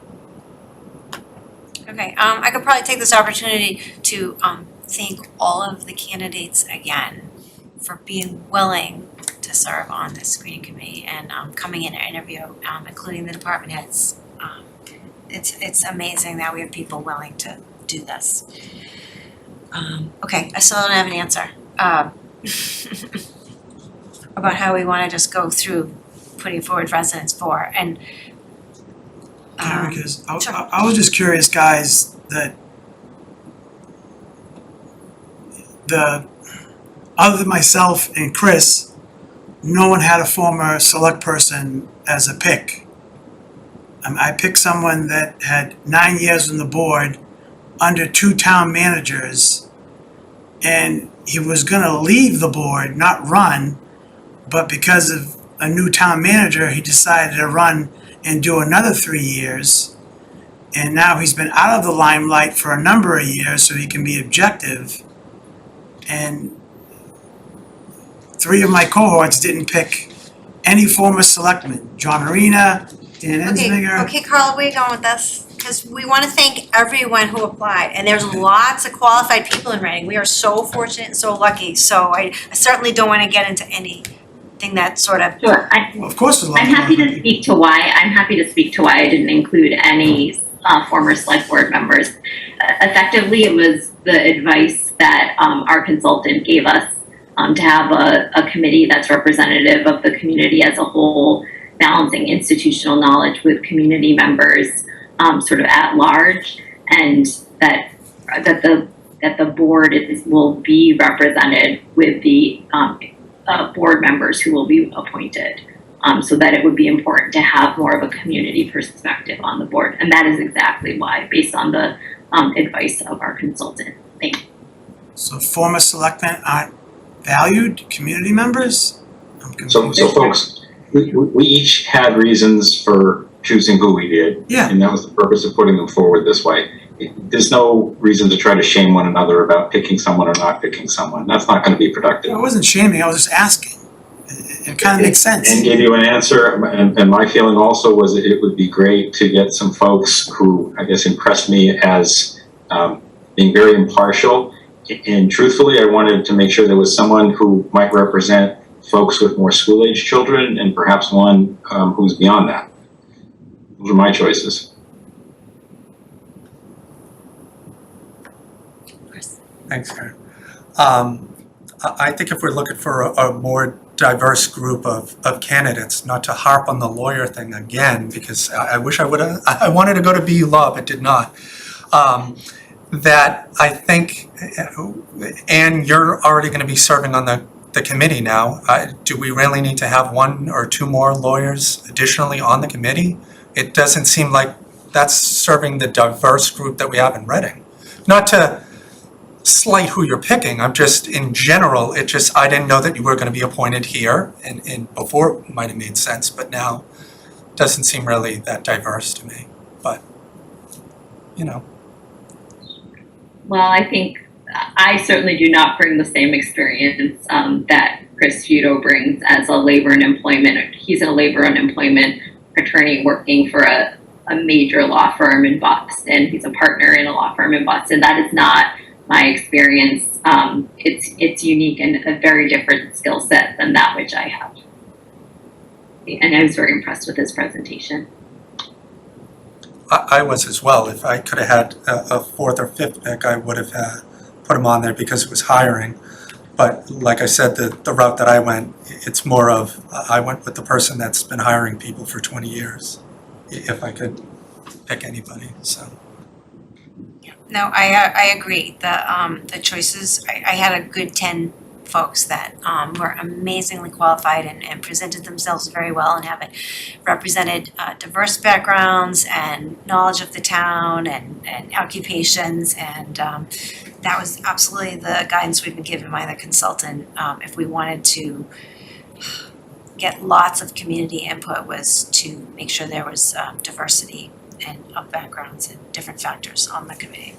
Okay, I could probably take this opportunity to thank all of the candidates again for being willing to serve on this screening committee and coming in and interview, including the department heads. It's amazing that we have people willing to do this. Okay, I still don't have an answer about how we want to just go through putting forward residents for, and Because I was just curious, guys, that other than myself and Chris, no one had a former select person as a pick. I picked someone that had 9 years on the board under 2 town managers, and he was gonna leave the board, not run, but because of a new town manager, he decided to run and do another 3 years. And now he's been out of the limelight for a number of years so he can be objective. And 3 of my cohorts didn't pick any former selectmen. John Arena, Dan Ensminger. Okay, Carl, where are you going with this? because we want to thank everyone who applied, and there's lots of qualified people in Reading. We are so fortunate and so lucky, so I certainly don't want to get into anything that sort of. Sure, Of course, I'm happy to speak to why I didn't include any former select board members. Effectively, it was the advice that our consultant gave us to have a committee that's representative of the community as a whole, balancing institutional knowledge with community members sort of at large, and that the board will be represented with the board members who will be appointed. So that it would be important to have more of a community perspective on the board. And that is exactly why, based on the advice of our consultant. Thank you. So former selectmen aren't valued, community members? So folks, we each had reasons for choosing who we did. Yeah. And that was the purpose of putting them forward this way. There's no reason to try to shame one another about picking someone or not picking someone. That's not going to be productive. I wasn't shaming, I was just asking. It kind of makes sense. And gave you an answer, and my feeling also was that it would be great to get some folks who, I guess, impressed me as being very impartial. And truthfully, I wanted to make sure there was someone who might represent folks with more school-age children, and perhaps one who's beyond that. Those are my choices. Thanks, Karen. I think if we're looking for a more diverse group of candidates, not to harp on the lawyer thing again, because I wish I would have, I wanted to go to BU Law, but did not. That I think, Anne, you're already going to be serving on the committee now. Do we really need to have one or two more lawyers additionally on the committee? It doesn't seem like that's serving the diverse group that we have in Reading. Not to slight who you're picking, I'm just, in general, I didn't know that you were going to be appointed here, and before it might have made sense, but now it doesn't seem really that diverse to me, but, you know. Well, I think I certainly do not bring the same experience that Chris Futo brings as a labor and employment. He's a labor and employment attorney working for a major law firm in Boston. He's a partner in a law firm in Boston. That is not my experience. It's unique and a very different skill set than that which I have. And I was very impressed with his presentation. I was as well. If I could have had a fourth or fifth pick, I would have put him on there because it was hiring. But like I said, the route that I went, it's more of, I went with the person that's been hiring people for 20 years, if I could pick anybody, so. No, I agree. The choices, I had a good 10 folks that were amazingly qualified and presented themselves very well and have represented diverse backgrounds and knowledge of the town and occupations, and that was absolutely the guidance we've been given by the consultant. If we wanted to get lots of community input, was to make sure there was diversity and of backgrounds and different factors on the committee.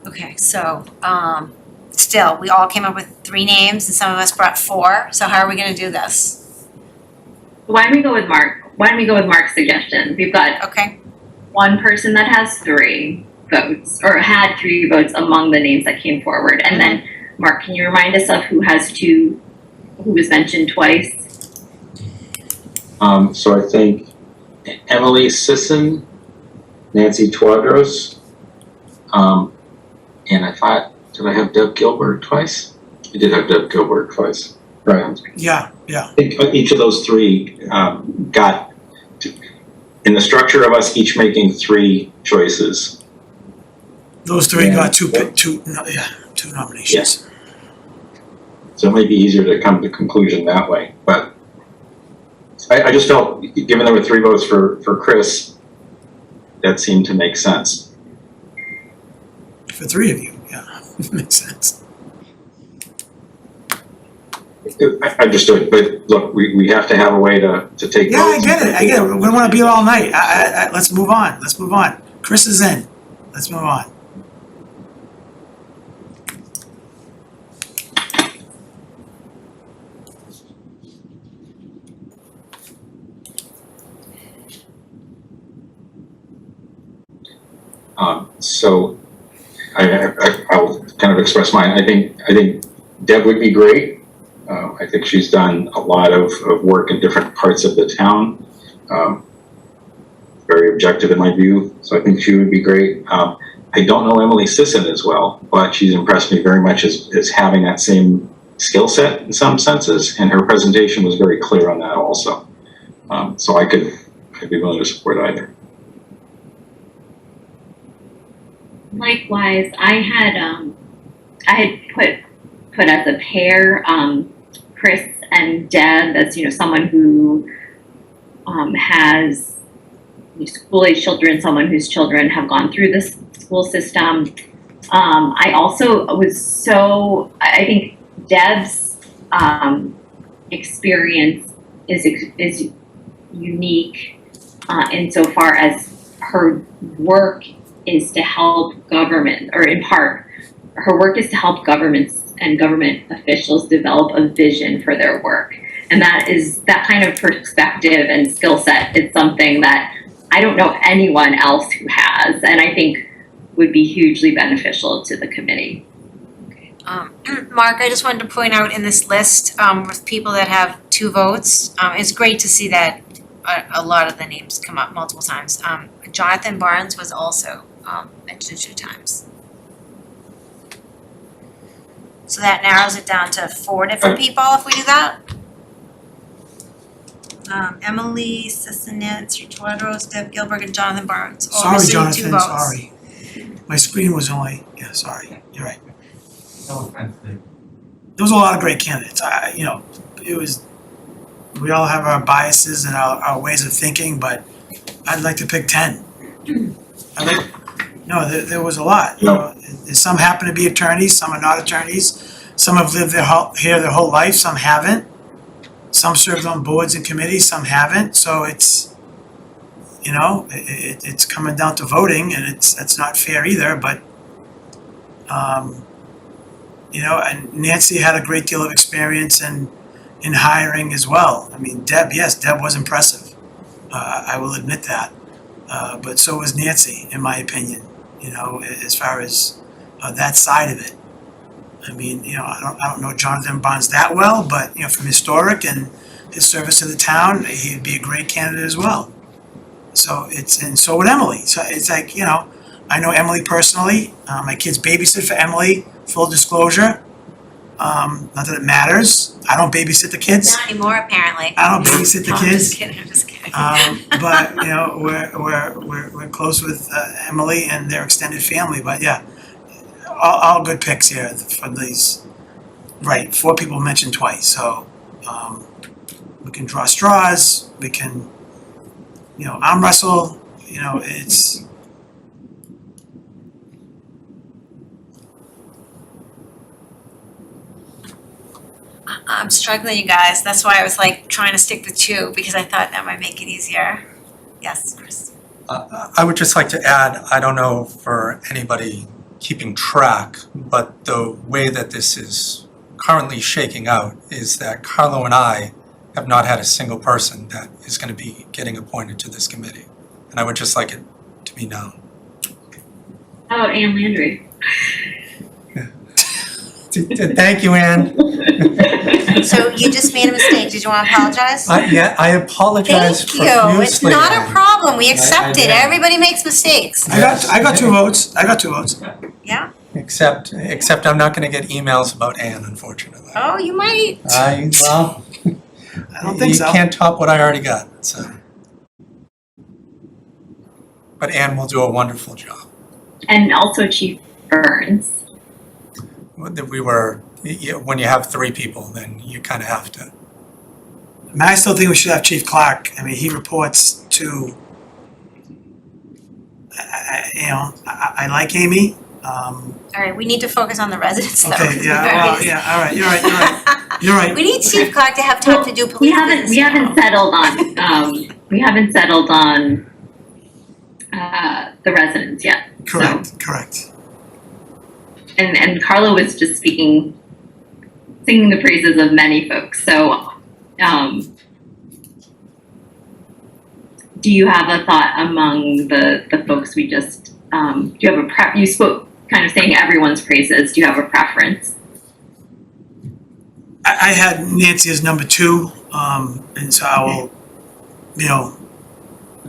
Okay, so still, we all came up with 3 names and some of us brought 4. So how are we gonna do this? Why don't we go with Mark? Why don't we go with Mark's suggestion? We've got one person that has 3 votes, or had 3 votes among the names that came forward. And then, Mark, can you remind us of who has 2, who was mentioned twice? So I think Emily Sisson, Nancy Twadros, and I thought, did I have Deb Gilbert twice? I did have Deb Gilbert twice, right? Yeah. I think each of those 3 got, in the structure of us each making 3 choices. Those 3 got two nominations. Yes. So it might be easier to come to conclusion that way, but I just felt, given there were 3 votes for Chris, that seemed to make sense. For 3 of you, yeah, makes sense. I understood, but look, we have to have a way to take Yeah, votes. I get it. We don't want to be here all night. Let's move on. Chris is in. Let's move on. So I'll kind of express mine. I think Deb would be great. I think she's done a lot of work in different parts of the town. Very objective in my view, so I think she would be great. I don't know Emily Sisson as well, but she's impressed me very much as having that same skill set in some senses, and her presentation was very clear on that also. So I'd be willing to support either. Likewise, I had put as a pair, Chris and Deb as, someone who has school-age children, someone whose children have gone through this school system. I also I think Deb's experience is unique insofar as her work is to help government, or in part, her work is to help governments and government officials develop a vision for their work. And that kind of perspective and skill set is something that I don't know anyone else who has, and I think would be hugely beneficial to the committee. Mark, I just wanted to point out in this list, with people that have 2 votes, it's great to see that a lot of the names come up multiple times. Jonathan Barnes was also mentioned 2 times. So that narrows it down to 4 different people if we do that. Emily Sissonet, Richard Rose, Deb Gilbert, and Jonathan Barnes all Sorry, received 2 Jonathan, votes. sorry. My screen was only, sorry, you're right. No offense, Dave. There was a lot of great candidates. We all have our biases and our ways of thinking, but I'd like to pick 10. There was a lot. Some happen to be attorneys, some are not attorneys. Some have lived here their whole life, some haven't. Some served on boards and committees, some haven't. So it's, it's coming down to voting, and that's not fair either. But, and Nancy had a great deal of experience in hiring as well. I mean, Deb was impressive. I will admit that. But so was Nancy, in my opinion, as far as that side of it. I mean, I don't know Jonathan Barnes that well, but, from historic and his service to the town, he'd be a great candidate as well. So and so would Emily. So it's like, I know Emily personally. My kids babysit for Emily, full disclosure. Not that it matters. I don't babysit the kids. Not anymore, apparently. I don't babysit the No, kids. I'm just kidding. But we're close with Emily and their extended family. But yeah, all good picks here for these. Right, 4 people mentioned twice. So we can draw straws. We can, arm wrestle. It's. I'm struggling, you guys. That's why I was trying to stick with 2 because I thought that might make it easier. Yes, Chris. I would just like to add, I don't know for anybody keeping track, but the way that this is currently shaking out is that Carlo and I have not had a single person that is going to be getting appointed to this committee. And I would just like it to be known. How about Ann Landry? Thank you, Ann. So you just made a mistake. Did you want to apologize? I apologize Thank you. It's profusely. not a problem. We accept it. did. Everybody makes mistakes. I got 2 votes. Yeah? Except I'm not going to get emails about Ann, unfortunately. Oh, you might. I don't think so. You can't top what I already got, so. But Ann will do a wonderful job. And also Chief Burns. When you have 3 people, then you kind of have to. I mean, I still think we should have Chief Clark. I mean, he reports to. I like Amy. All right, we need to focus on the residents though. Okay, all right, you're right. We need Chief Clark to have time to do police We haven't settled on the residents yet. Correct. And Carlo was just singing the praises of many folks. So, do you have a thought among the folks we just do you have a you spoke kind of saying everyone's praises. Do you have a preference? I had Nancy as number 2, and so I will,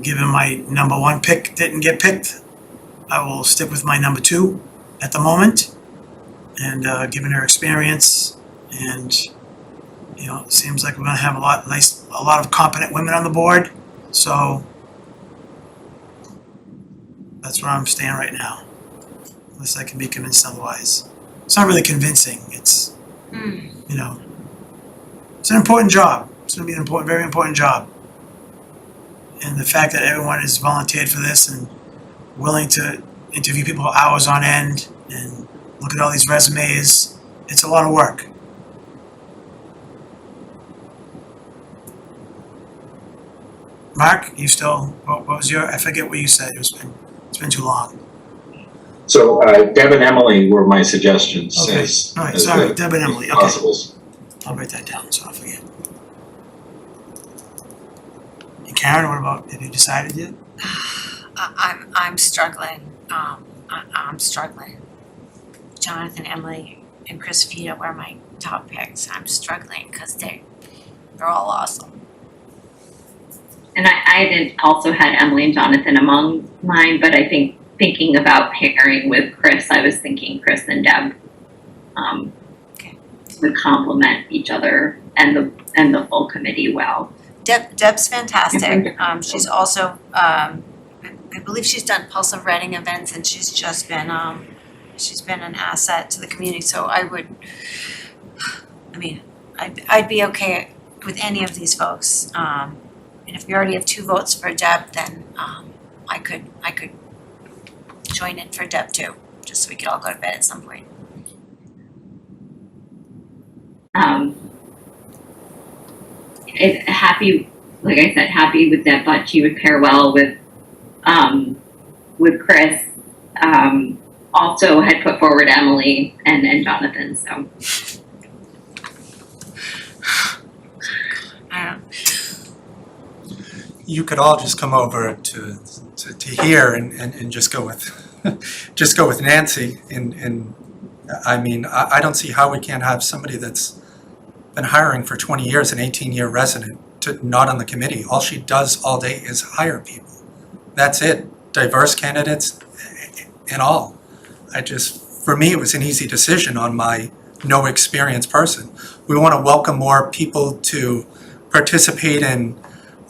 given my number 1 pick didn't get picked, I will stick with my number 2 at the moment. And given her experience, and it seems like we're gonna have a lot of competent women on the board. So that's where I'm staying right now, unless I can be convinced otherwise. It's not really convincing. It's it's an important job. It's gonna be an very important job. And the fact that everyone is volunteered for this and willing to interview people hours on end and look at all these resumes, it's a lot of work. Mark, you still, what was your, I forget what you said, it's been too long. So Deb and Emily were my suggestions Okay, as, all right, as sorry, the Deb and Emily, okay. possibles. I'll write that down so I forget. And Karen, what about, have you decided yet? I'm struggling. I'm struggling. Jonathan, Emily, and Chris Vita were my top picks. I'm struggling because they're all awesome. And I did also had Emily and Jonathan among mine, but I think thinking about pairing with Chris, I was thinking Chris and Deb would complement each other and the full committee well. Deb's fantastic. She's also, I believe she's done Pulse of Reading events, and she's just been an asset to the community. So I'd be okay with any of these folks. And if we already have 2 votes for Deb, then I could join in for Deb too, just so we could all go to bed at some point. Happy, like I said, happy with Deb, but she would pair well with Chris. Also had put forward Emily and Jonathan, so. You could all just come over to here and just go with just go with Nancy. And I mean, I don't see how we can't have somebody that's been hiring for 20 years, an 18-year resident, not on the committee. All she does all day is hire people. That's it. Diverse candidates and all. For me, it was an easy decision on my no experience person. We want to welcome more people to participate in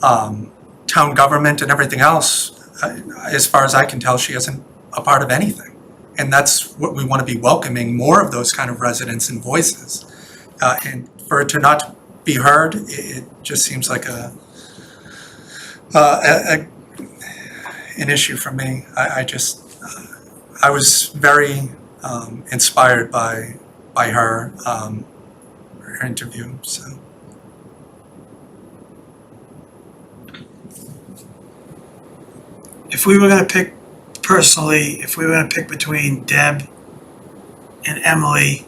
town government and everything else. As far as I can tell, she isn't a part of anything. And that's what we want to be welcoming, more of those kind of residents and voices. And for it to not be heard, it just seems like an issue for me. I was very inspired by her interview, so. If we were gonna pick, personally, if we were gonna pick between Deb and Emily,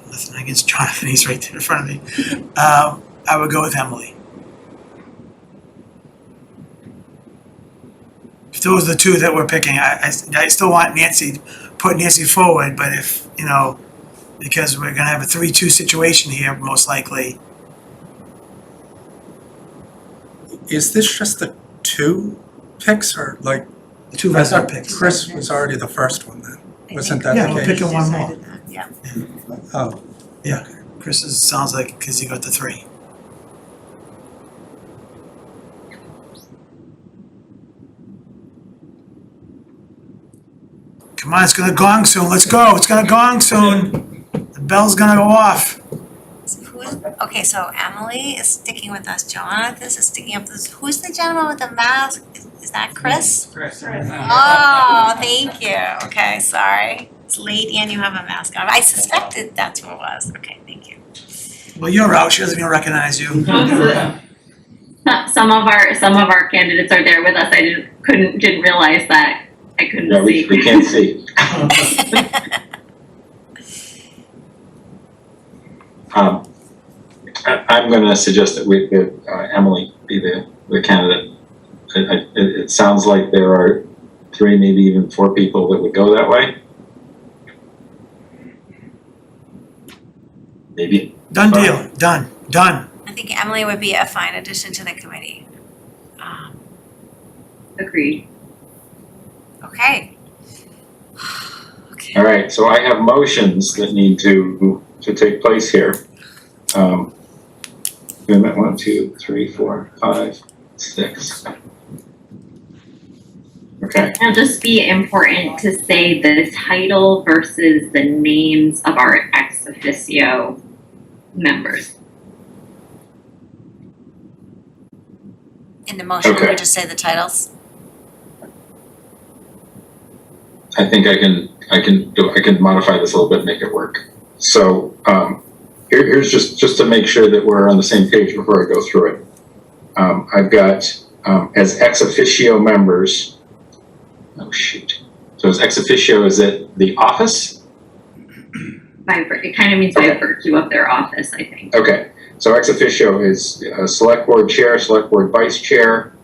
nothing against Jonathan, he's right there in front of me, I would go with Emily. If those are the 2 that we're picking, I still want put Nancy forward, but if, because we're gonna have a 3-2 situation here, most likely. Is this just the 2 picks, or like? The 2 resident picks. Chris was already the first one then, wasn't that the Yeah, case? we're picking one more. Yeah. Oh. Yeah, Chris sounds like, because he got the 3. Come on, it's gonna gong soon, let's go, it's gonna gong soon. The bell's gonna go off. Okay, so Emily is sticking with us. Jonathan is sticking up with us. Who's the gentleman with the mask? Is that Chris? Chris. Oh, thank you. Okay, sorry. It's late and you have a mask on. I suspected that's who it was. Okay, thank you. Well, you're out, she doesn't even recognize you. Some of our candidates are there with us. I didn't realize that. I couldn't see. We can't see. I'm going to suggest that Emily be the candidate. It sounds like there are 3, maybe even 4 people that would go that way. Maybe. Done deal, done. I think Emily would be a fine addition to the committee. Agreed. Okay. All right, so I have motions that need to take place here. Wait a minute, 1, 2, 3, 4, 5, 6. Okay, It'll just be important to say the title versus the names of our ex officio members. In the motion, we Okay. just say the titles. I think I can modify this a little bit and make it work. So, here's just to make sure that we're on the same page before I go through it. I've got, as ex officio members, oh shoot. So as ex officio, is it the office? It kind of means by virtue of their office, I think. Okay, so ex officio is select board chair, select board vice chair,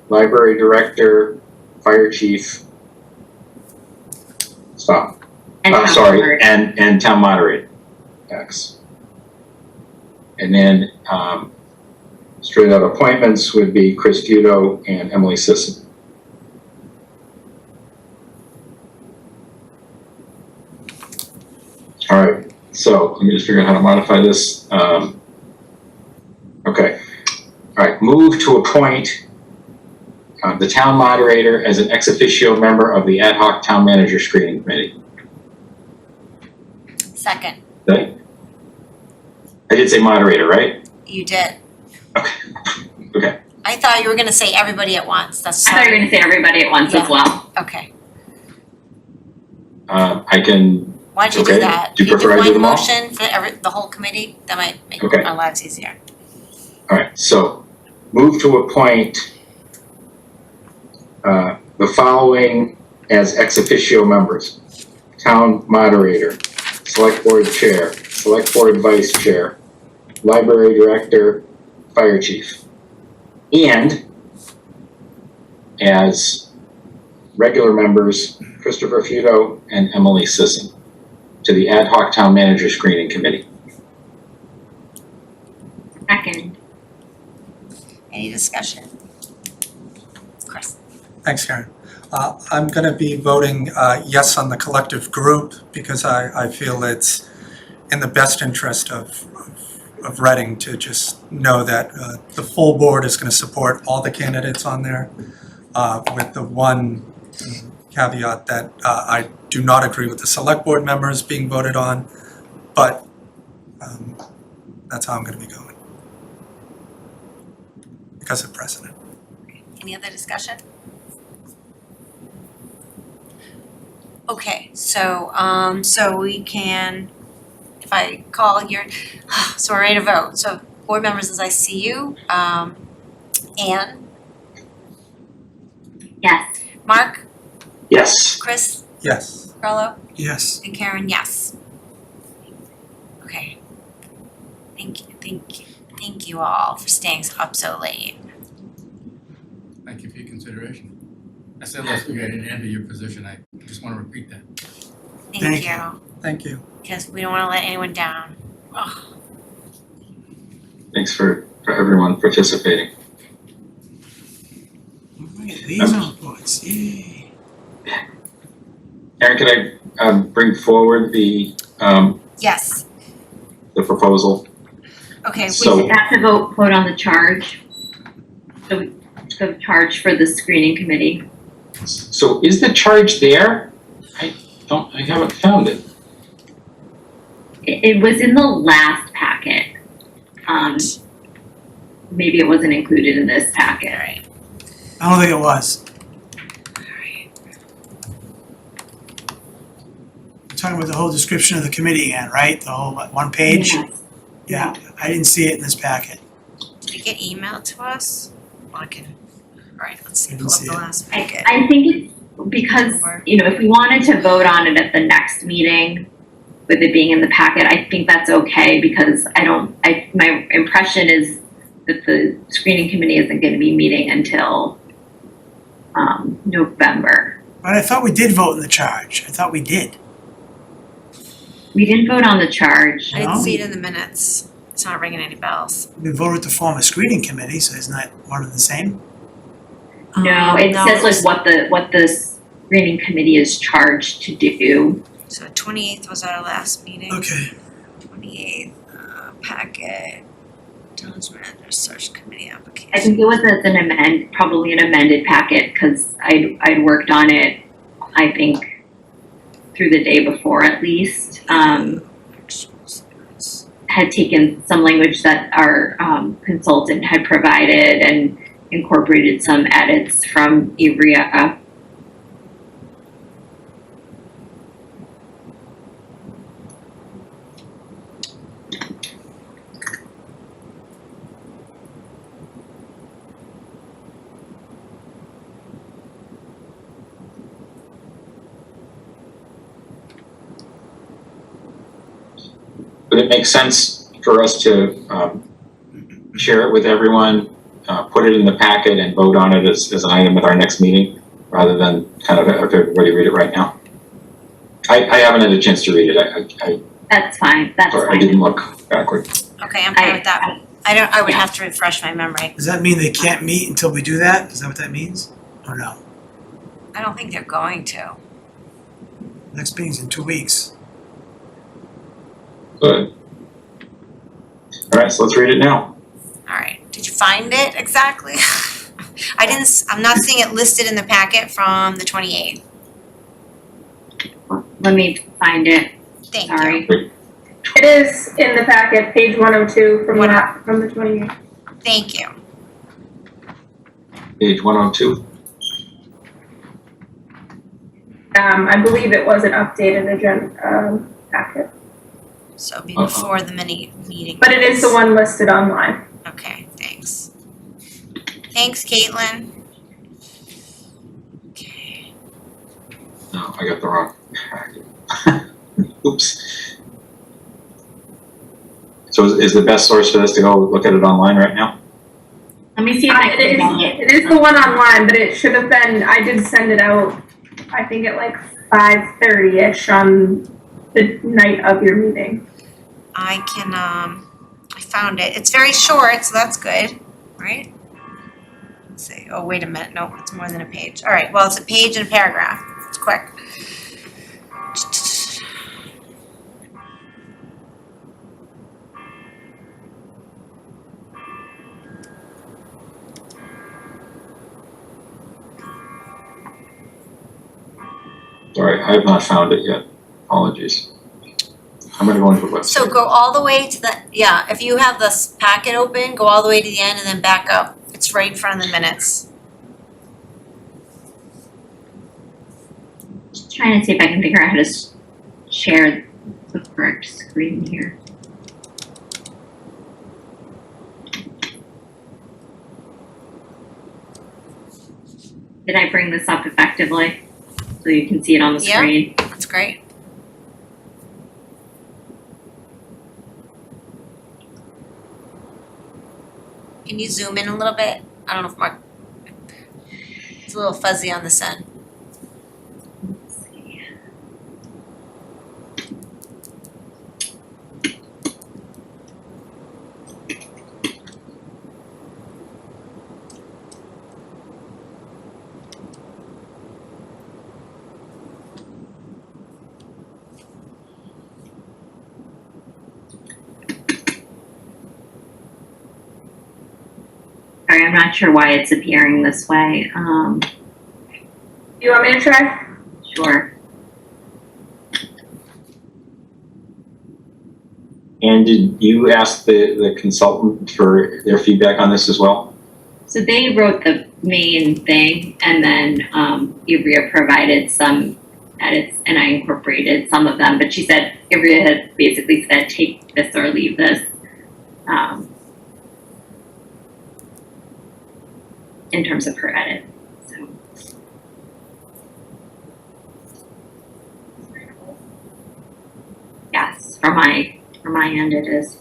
library director, fire chief. Stop. And town Sorry, moderator. and town moderator, X. And then, straight out appointments would be Chris Futo and Emily Sisson. All right, so let me just figure out how to modify this. Okay, all right, move to appoint the town moderator as an ex officio member of the ad hoc town manager screening committee. Second, Okay. I did say moderator, right? you did. Okay. I thought you were gonna say everybody at once, that's. I thought you were gonna say everybody at once as well. Okay, I can, why'd you do Okay. that? Do you prefer I do one them all? motion for the whole committee? That might make Okay. our lives easier. all right, so move to appoint the following as ex officio members. Town moderator, select board chair, select board vice chair, library director, fire chief. And as regular members, Christopher Futo and Emily Sisson to the ad hoc town manager screening committee. Second. Any discussion? Chris? Thanks, Karen. I'm going to be voting yes on the collective group because I feel it's in the best interest of Reading to just know that the full board is going to support all the candidates on there with the one caveat that I do not agree with the select board members being voted on, but that's how I'm going to be going because of precedent. Any other discussion? Okay, so we can, if I call your, so we're ready to vote. So board members, as I see you, Anne, Yes. Mark, Yes. Chris, Yes. Carlo, Yes. and Karen, yes. Okay. Thank you all for staying up so late. Thank you for your consideration. I said last week I didn't envy your position. I just want to repeat that. Thank you, Thank you. because we don't want to let anyone down. Oh, Thanks for everyone participating. Liaison reports, yay. Aaron, could I bring forward the yes, proposal? okay, So- We have to vote on the charge. The charge for the screening committee. So is the charge there? I haven't found it. It was in the last packet. Maybe it wasn't included in this packet. all right. I don't think it was. You're talking about the whole description of the committee again, right? The whole one page? Yes. Yeah, I didn't see it in this packet. Did it get emailed to us? I can, all right, let's see, I pull didn't up see the it. last packet. I think it's because, if we wanted to vote on it at the next meeting, with it being in the packet, I think that's okay because my impression is that the screening committee isn't gonna be meeting until November. But I thought we did vote in the charge. I thought we did. We didn't vote on the charge. I didn't see it in the minutes. It's not ringing any bells. We voted to form a screening committee, so isn't that one and the same? No, it says like what the screening committee is charged to do. So 28th was our last meeting. Okay. 28th, packet, Town's manager search committee application. I think it was probably an amended packet, because I'd worked on it, I think, through the day before at least. Had taken some language that our consultant had provided and incorporated some edits from Ivrea. Would it make sense for us to share it with everyone, put it in the packet and vote on it as an item at our next meeting, rather than kind of have everybody read it right now? I haven't had a chance to read it. That's fine, that's Sorry, fine. I didn't look backward. Okay, I'm fine with that. I would have to refresh my memory. Does that mean they can't meet until we do that? Is that what that means? Or no? I don't think they're going to. Next meeting's in 2 weeks. Good. All right, so let's read it now. All right, did you find it exactly? I'm not seeing it listed in the packet from the 28th. Let me find it. Thank Sorry. you. It is in the packet, page 102 from the 28th. Thank you. Page 102. I believe it was an updated agenda packet, So it'll be before the mini meeting. but it is the one listed online. Okay, thanks. Thanks, Caitlin. Okay. No, I got the wrong packet. Oops. So is the best source for this to go look at it online right now? Let me see if I can find it. It is the one online, but it should have been, I did send it out, I think at like 5:30-ish on the night of your meeting. I can, I found it. It's very short, so that's good, right? Let's see. Oh, wait a minute. No, it's more than a page. All right, well, it's a page and a paragraph. It's quick. Sorry, I have not found it yet. Apologies. I'm gonna go into the website. So go all the way to the, yeah, if you have this packet open, go all the way to the end and then back up. It's right in front of the minutes. Just trying to see if I can figure out how to share the correct screen here. Did I bring this up effectively? So you can see it on the Yeah. screen? That's great. Can you zoom in a little bit? I don't know if Mark, it's a little fuzzy on this end. Let's see. Sorry, I'm not sure why it's appearing this way. You want me to try? Sure. And did you ask the consultant for their feedback on this as well? So they wrote the main thing, and then Ivrea provided some edits, and I incorporated some of them. But she said Ivrea had basically said, take this or leave this. In terms of her edit, so. Yes, from my end it is.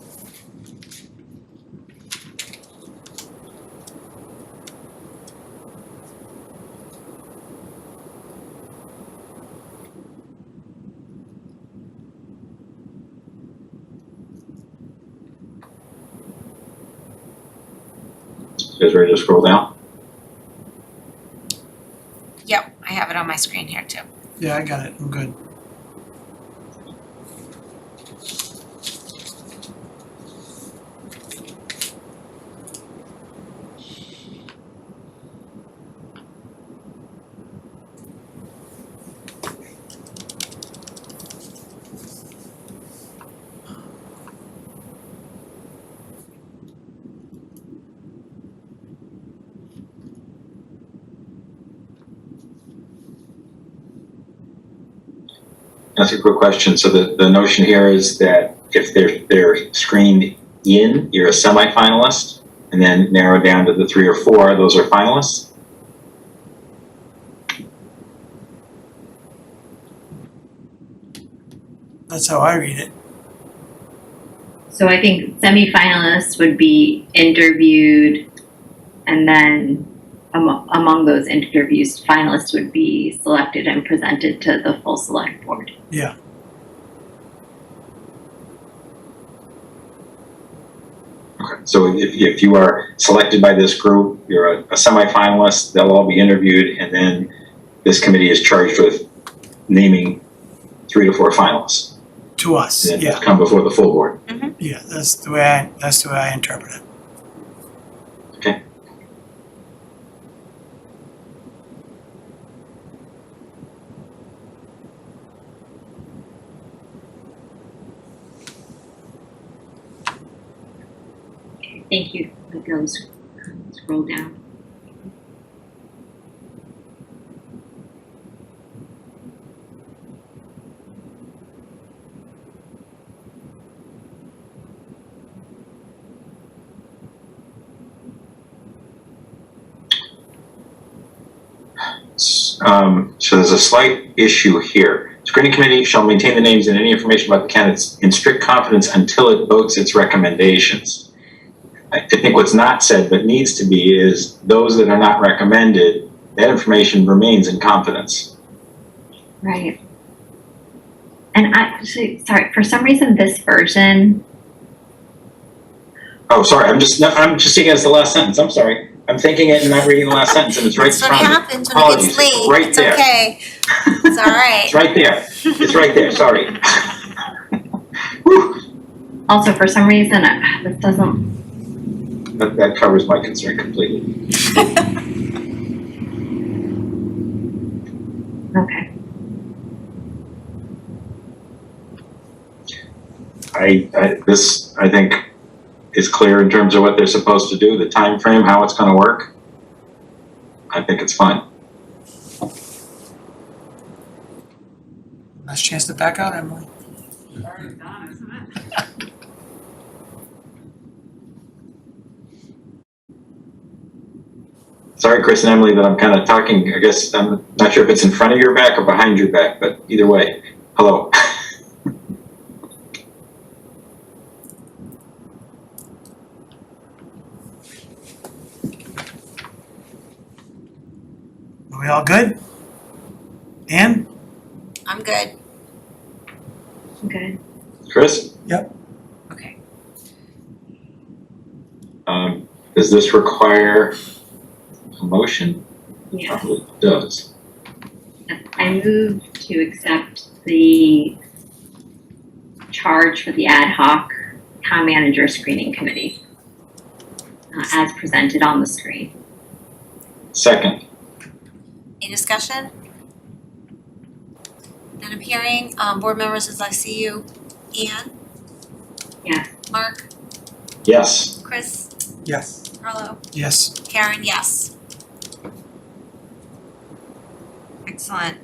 You guys ready to scroll down? Yep, I have it on my screen here too. Yeah, I got it. I'm good. That's a quick question. So the notion here is that if they're screened in, you're a semifinalist, and then narrow down to the 3 or 4, those are finalists? That's how I read it. So I think semifinalists would be interviewed, and then among those interviews, finalists would be selected and presented to the full select board. Yeah. Okay. So if you are selected by this group, you're a semifinalist, they'll all be interviewed, and then this committee is charged with naming 3 to 4 finalists. To us, And then yeah. come before the full board. Yeah, that's the way I interpret it. Okay. Thank you. I'll scroll down. So there's a slight issue here. Screening committee shall maintain the names and any information about the candidates in strict confidence until it votes its recommendations. I think what's not said but needs to be is those that are not recommended, that information remains in confidence. Right. And actually, sorry, for some reason this version, Oh, sorry, I'm just taking it as the last sentence. I'm sorry. I'm thinking it and not reading the last sentence, and it's right in That's what front of me. happens when it gets late. Right It's there. okay. It's all right. It's right there. It's right there. Sorry. also for some reason, this doesn't, That covers my concern completely. okay. This, I think, is clear in terms of what they're supposed to do, the time frame, how it's going to work. I think it's fine. Last chance to back out, Emily. Sorry, Chris and Emily, that I'm kind of talking. I guess I'm not sure if it's in front of your back or behind your back, but either way, hello. Are we all good? Ann? I'm good. Okay. Chris? Yep. Okay. Does this require a motion? Yes. Probably does. I move to accept the charge for the ad hoc town manager screening committee as presented on the screen. Second. Any discussion? None appearing. Board members, as I see you. Anne? Yes. Mark? Yes. Chris? Yes. Carlo? Yes. Karen, yes. Excellent.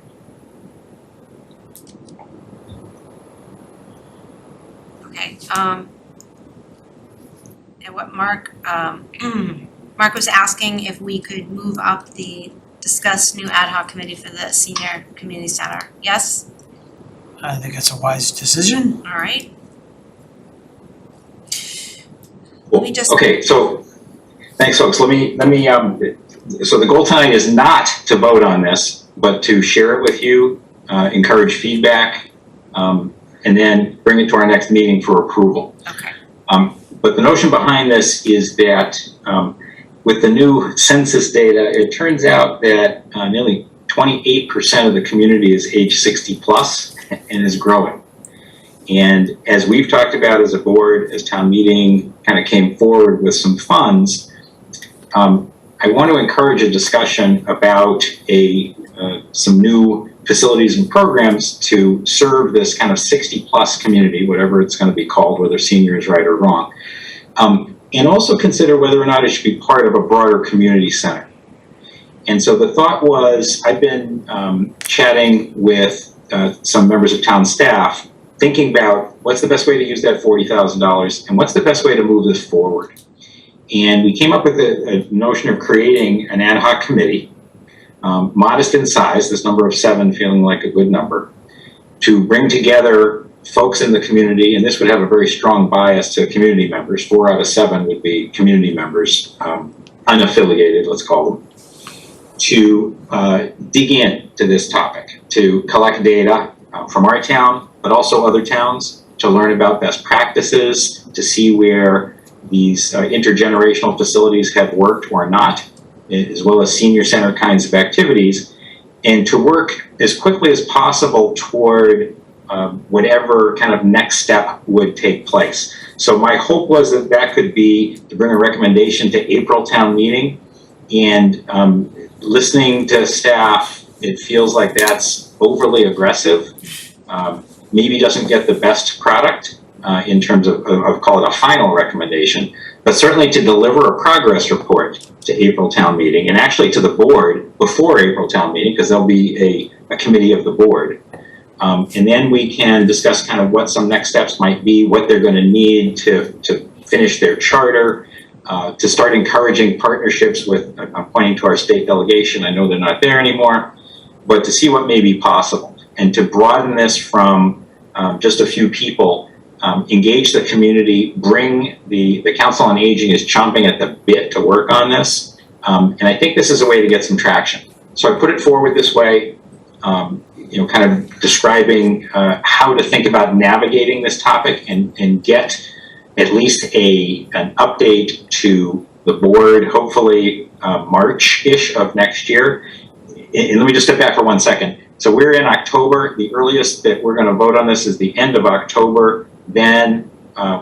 Okay, and what Mark, Mark was asking if we could move up the discuss new ad hoc committee for the senior community center. Yes? I think it's a wise decision. All right. Well, okay, so thanks, folks. Let me. So the goal tonight is not to vote on this, but to share it with you, encourage feedback, and then bring it to our next meeting for approval. Okay. But the notion behind this is that with the new census data, it turns out that nearly 28% of the community is age 60 plus and is growing. And as we've talked about as a board, as town meeting kind of came forward with some funds, I want to encourage a discussion about some new facilities and programs to serve this kind of 60 plus community, whatever it's going to be called, whether senior is right or wrong. And also consider whether or not it should be part of a broader community center. And so the thought was, I've been chatting with some members of town staff, thinking about what's the best way to use that $40,000 and what's the best way to move this forward. And we came up with a notion of creating an ad hoc committee, modest in size, this number of 7 feeling like a good number, to bring together folks in the community, and this would have a very strong bias to community members. 4 out of 7 would be community members, unaffiliated, let's call them, to dig into this topic, to collect data from our town, but also other towns, to learn about best practices, to see where these intergenerational facilities have worked or not, as well as senior center kinds of activities, and to work as quickly as possible toward whatever kind of next step would take place. So my hope was that that could be to bring a recommendation to April town meeting, and listening to staff, it feels like that's overly aggressive, maybe doesn't get the best product in terms of call it a final recommendation, but certainly to deliver a progress report to April town meeting, and actually to the board before April town meeting, because there'll be a committee of the board. And then we can discuss kind of what some next steps might be, what they're going to need to finish their charter, to start encouraging partnerships with, I'm pointing to our state delegation, I know they're not there anymore, but to see what may be possible, and to broaden this from just a few people, engage the community, bring the Council on Aging is chomping at the bit to work on this, and I think this is a way to get some traction. So I put it forward this way, kind of describing how to think about navigating this topic and get at least an update to the board, hopefully March-ish of next year. And let me just step back for 1 second. So we're in October. The earliest that we're going to vote on this is the end of October. Then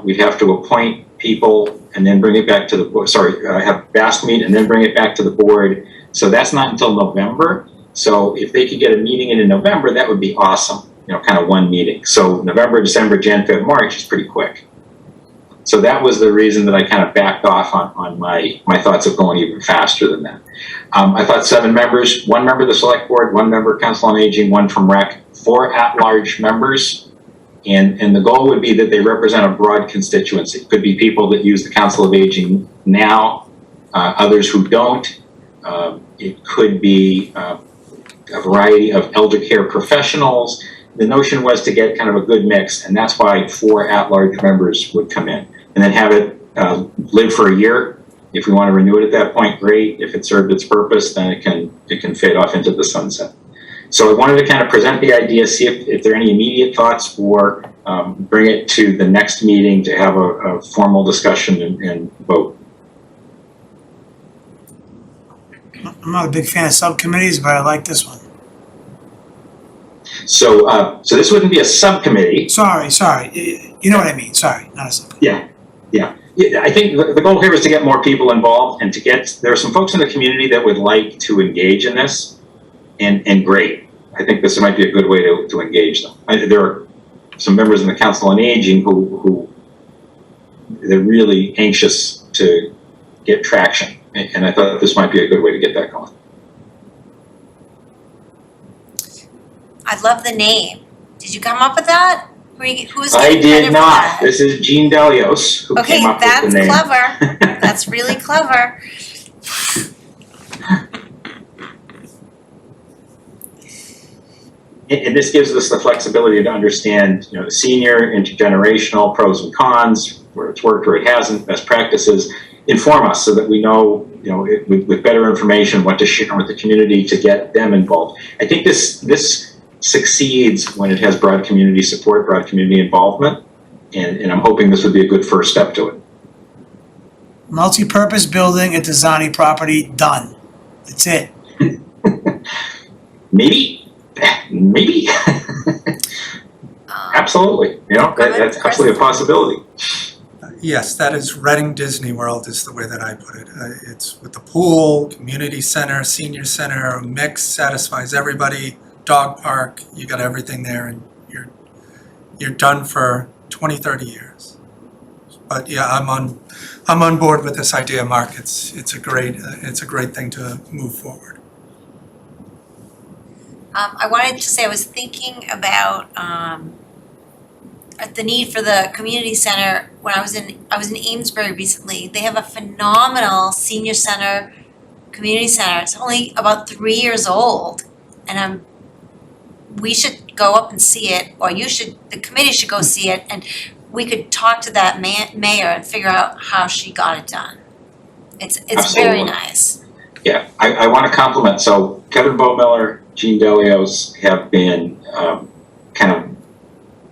we'd have to appoint people and then bring it back to the board. Have BAST meet and then bring it back to the board. So that's not until November. So if they could get a meeting in November, that would be awesome. Kind of one meeting. So November, December, Jan, Feb, March is pretty quick. So that was the reason that I kind of backed off on my thoughts of going even faster than that. I thought 7 members, 1 member of the select board, 1 member Council on Aging, 1 from rec, 4 at-large members. And the goal would be that they represent a broad constituency. It could be people that use the Council of Aging now, others who don't. It could be a variety of elder care professionals. The notion was to get kind of a good mix, and that's why 4 at-large members would come in. And then have it live for a year. If we want to renew it at that point, great. If it served its purpose, then it can fade off into the sunset. So I wanted to kind of present the idea, see if there are any immediate thoughts, or bring it to the next meeting to have a formal discussion and vote. I'm not a big fan of subcommittees, but I like this one. So this wouldn't be a subcommittee. Sorry. You know what I mean. Sorry, not a subcommittee. Yeah. I think the goal here is to get more people involved and there are some folks in the community that would like to engage in this, and great. I think this might be a good way to engage them. There are some members in the Council on Aging who they're really anxious to get traction, and I thought this might be a good way to get that going. I love the name. Did you come up with that? Who's I getting credit did for not. that? This is Gene Delios who Okay, came up that's with the name. clever. That's really clever. And this gives us the flexibility to understand, the senior, intergenerational, pros and cons, where it's worked, where it hasn't, best practices, inform us so that we know, with better information, what to share with the community to get them involved. I think this succeeds when it has broad community support, broad community involvement, and I'm hoping this would be a good first step to it. multi-purpose building at the Zani property, done. That's it. Maybe. Absolutely, that's absolutely a possibility. Yes, that is Reading Disney World is the way that I put it. It's with the pool, community center, senior center, mix, satisfies everybody, dog park, you got everything there and you're done for 20, 30 years. But yeah, I'm on board with this idea, Mark. It's a great thing to move forward. I wanted to say I was thinking about the need for the community center when I was in Amesbury recently. They have a phenomenal senior center, community center. It's only about 3 years old, and we should go up and see it, or the committee should go see it, and we could talk to that mayor and figure out how she got it done. It's very Absolutely. nice. Yeah, I want to compliment, so Kevin Bowmiller, Gene Delios have been kind of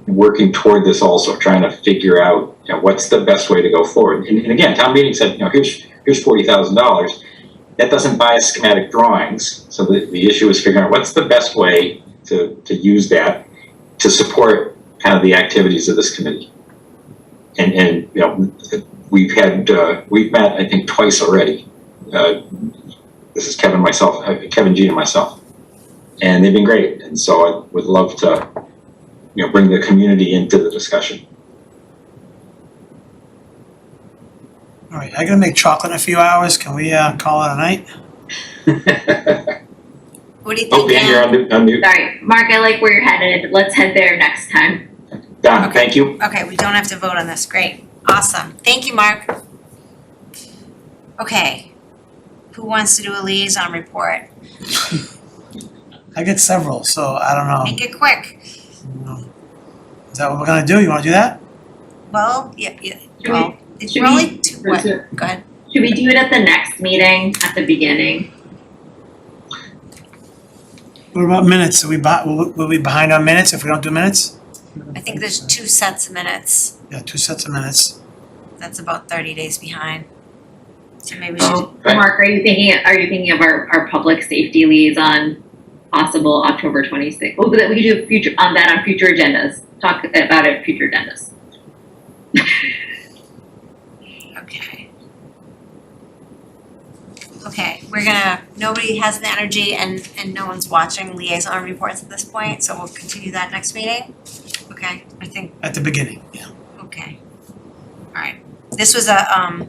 working toward this also, trying to figure out what's the best way to go forward. And again, town meeting said, here's $40,000. That doesn't buy us schematic drawings, so the issue is figuring out what's the best way to use that to support kind of the activities of this committee. And we've met I think twice already. This is Kevin, Gene, and myself, and they've been great. And so I would love to, bring the community into the discussion. All right, I gotta make chocolate in a few hours. Can we call it a night? What do you Oh, think, Dan, you're on mute. Sorry, Mark, I like where you're headed. Let's head there next time. Done, thank you. Okay, we don't have to vote on this. Great. Awesome. Thank you, Mark. Okay. Who wants to do a liaison report? I get several, so I don't know. Make it quick. Is that what we're gonna do? You wanna do that? Well, yeah, well, it's should really we- too, what? Go ahead. Should we do it at the next meeting, at the beginning? What about minutes? Will we be behind on minutes if we don't do minutes? I think there's 2 sets of minutes. Yeah, 2 sets of minutes. That's about 30 days behind. So maybe we should, Mark, are you thinking of our public safety liaison, possible October 26th? Well, but we could do on future agendas, talk about it at future agendas. okay, nobody has the energy and no one's watching liaison reports at this point, so we'll continue that next meeting. Okay, I think, At the beginning, yeah. okay. All right, this was a,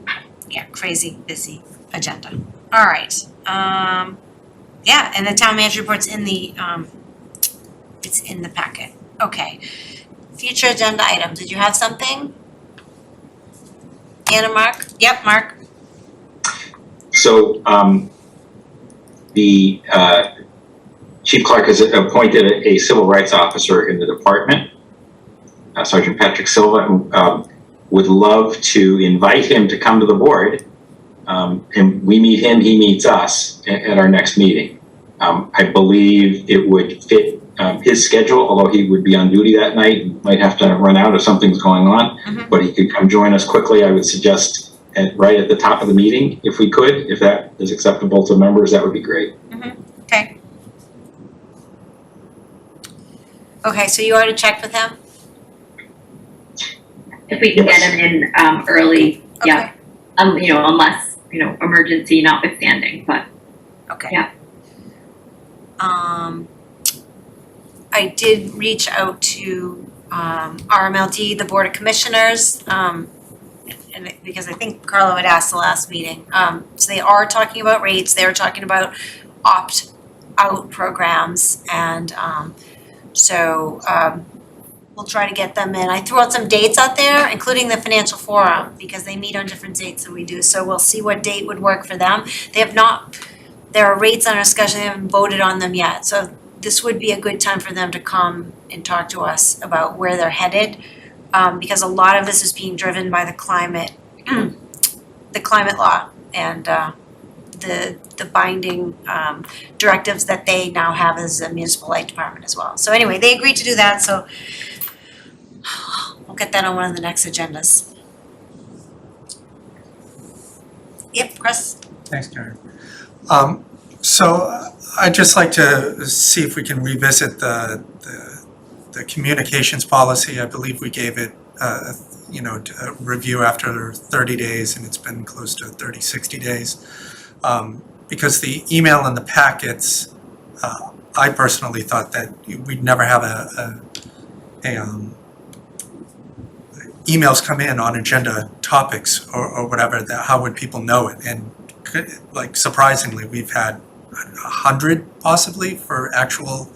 crazy busy agenda. All right, yeah, and the town manager report's in the, it's in the packet. Okay, future agenda items, did you have something? Anna, Mark? Yep, Mark. So the Chief Clark has appointed a civil rights officer in the department, Sergeant Patrick Silva, who would love to invite him to come to the board. And we meet him, he meets us at our next meeting. I believe it would fit his schedule, although he would be on duty that night, he might have to run out if something's going on, but he could come join us quickly. I would suggest right at the top of the meeting, if we could, if that is acceptable to members, that would be great. Okay. Okay, so you already checked with him? If we can get him in early, yeah. Unless, emergency notwithstanding, but Okay. yeah. I did reach out to RMLD, the Board of Commissioners, and because I think Carlo had asked the last meeting. So they are talking about rates, they're talking about opt-out programs, and we'll try to get them in. I threw out some dates out there, including the Financial Forum, because they meet on different dates than we do, so we'll see what date would work for them. There are rates under discussion, they haven't voted on them yet, so this would be a good time for them to come and talk to us about where they're headed, because a lot of this is being driven by the climate law and the binding directives that they now have as a municipal light department as well. So anyway, they agreed to do that, so we'll get that on one of the next agendas. Yep, Chris? Thanks, Karen. So I'd just like to see if we can revisit the communications policy. I believe we gave it, a review after 30 days, and it's been close to 30, 60 days. Because the email and the packets, I personally thought that we'd never have emails come in on agenda topics or whatever, that how would people know it? And like surprisingly, we've had 100 possibly for actual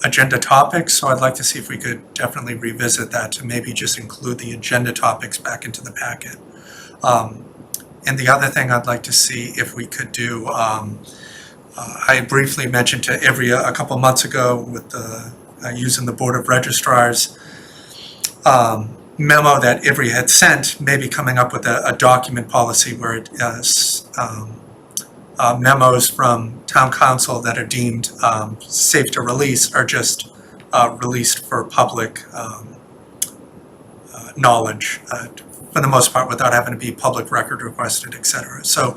agenda topics. So I'd like to see if we could definitely revisit that to maybe just include the agenda topics back into the packet. And the other thing I'd like to see if we could do, I briefly mentioned to Ivrea a couple months ago with the using the Board of Registrars memo that Ivrea had sent, maybe coming up with a document policy where it memos from town council that are deemed safe to release are just released for public knowledge for the most part, without having to be public record requested, et cetera. So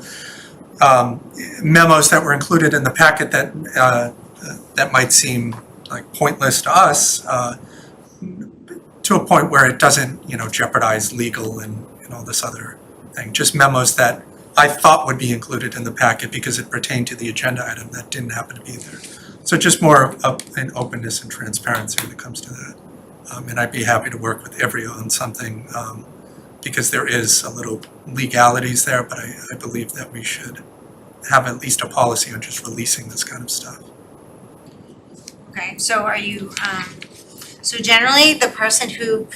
memos that were included in the packet that might seem like pointless to us, to a point where it doesn't, jeopardize legal and all this other thing. Just memos that I thought would be included in the packet because it pertained to the agenda item that didn't happen to be there. So just more of an openness and transparency when it comes to that. And I'd be happy to work with Ivrea on something, because there is a little legalities there, but I believe that we should have at least a policy on just releasing this kind of stuff. Okay, so are you, so generally, the person who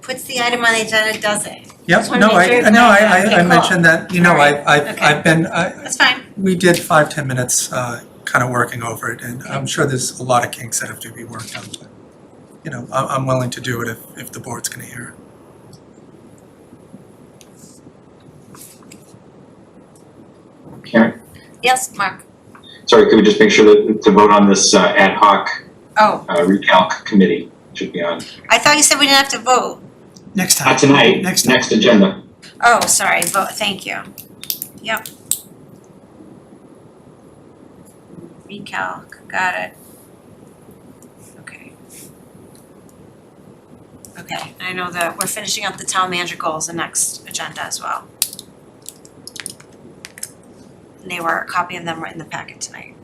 puts the item on the agenda does it? Yep, wanna make sure I cool. mentioned that, Alright, I've been, That's fine. we did 5-10 minutes kind of working over it, and I'm sure there's a lot of kinks that have to be worked out, but, I'm willing to do it if the board's gonna hear it. Karen? Yes, Mark? Sorry, could we just make sure that to vote on this ad hoc Oh, recalc committee should be on? I thought you said we didn't have to vote. Next time. Not tonight, Next next agenda. Oh, sorry, vote, thank you. Yep. Recalc, got it. Okay. Okay, I know that we're finishing up the town manager goals, the next agenda as well. And they were, a copy of them were in the packet tonight.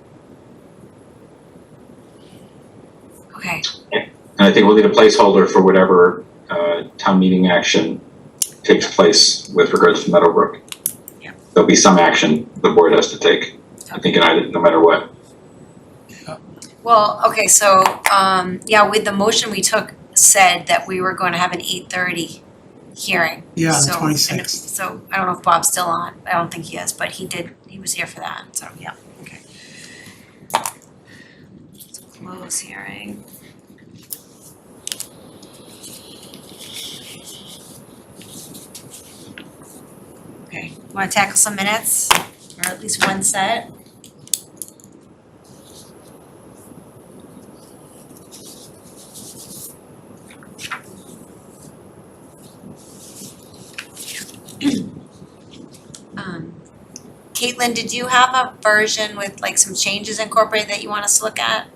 Okay, And I think we'll need a placeholder for whatever town meeting action takes place with regards to Meadowbrook. Yep. There'll be some action the board has to take, I think, no matter what. well, okay, so, yeah, with the motion we took said that we were going to have an 8:30 hearing. Yeah, on the So- 26th. So I don't know if Bob's still on, I don't think he is, but he was here for that, so, yeah, okay. So close hearing. Okay, wanna tackle some minutes, or at least one set? Caitlin, did you have a version with like some changes incorporated that you want us to look at?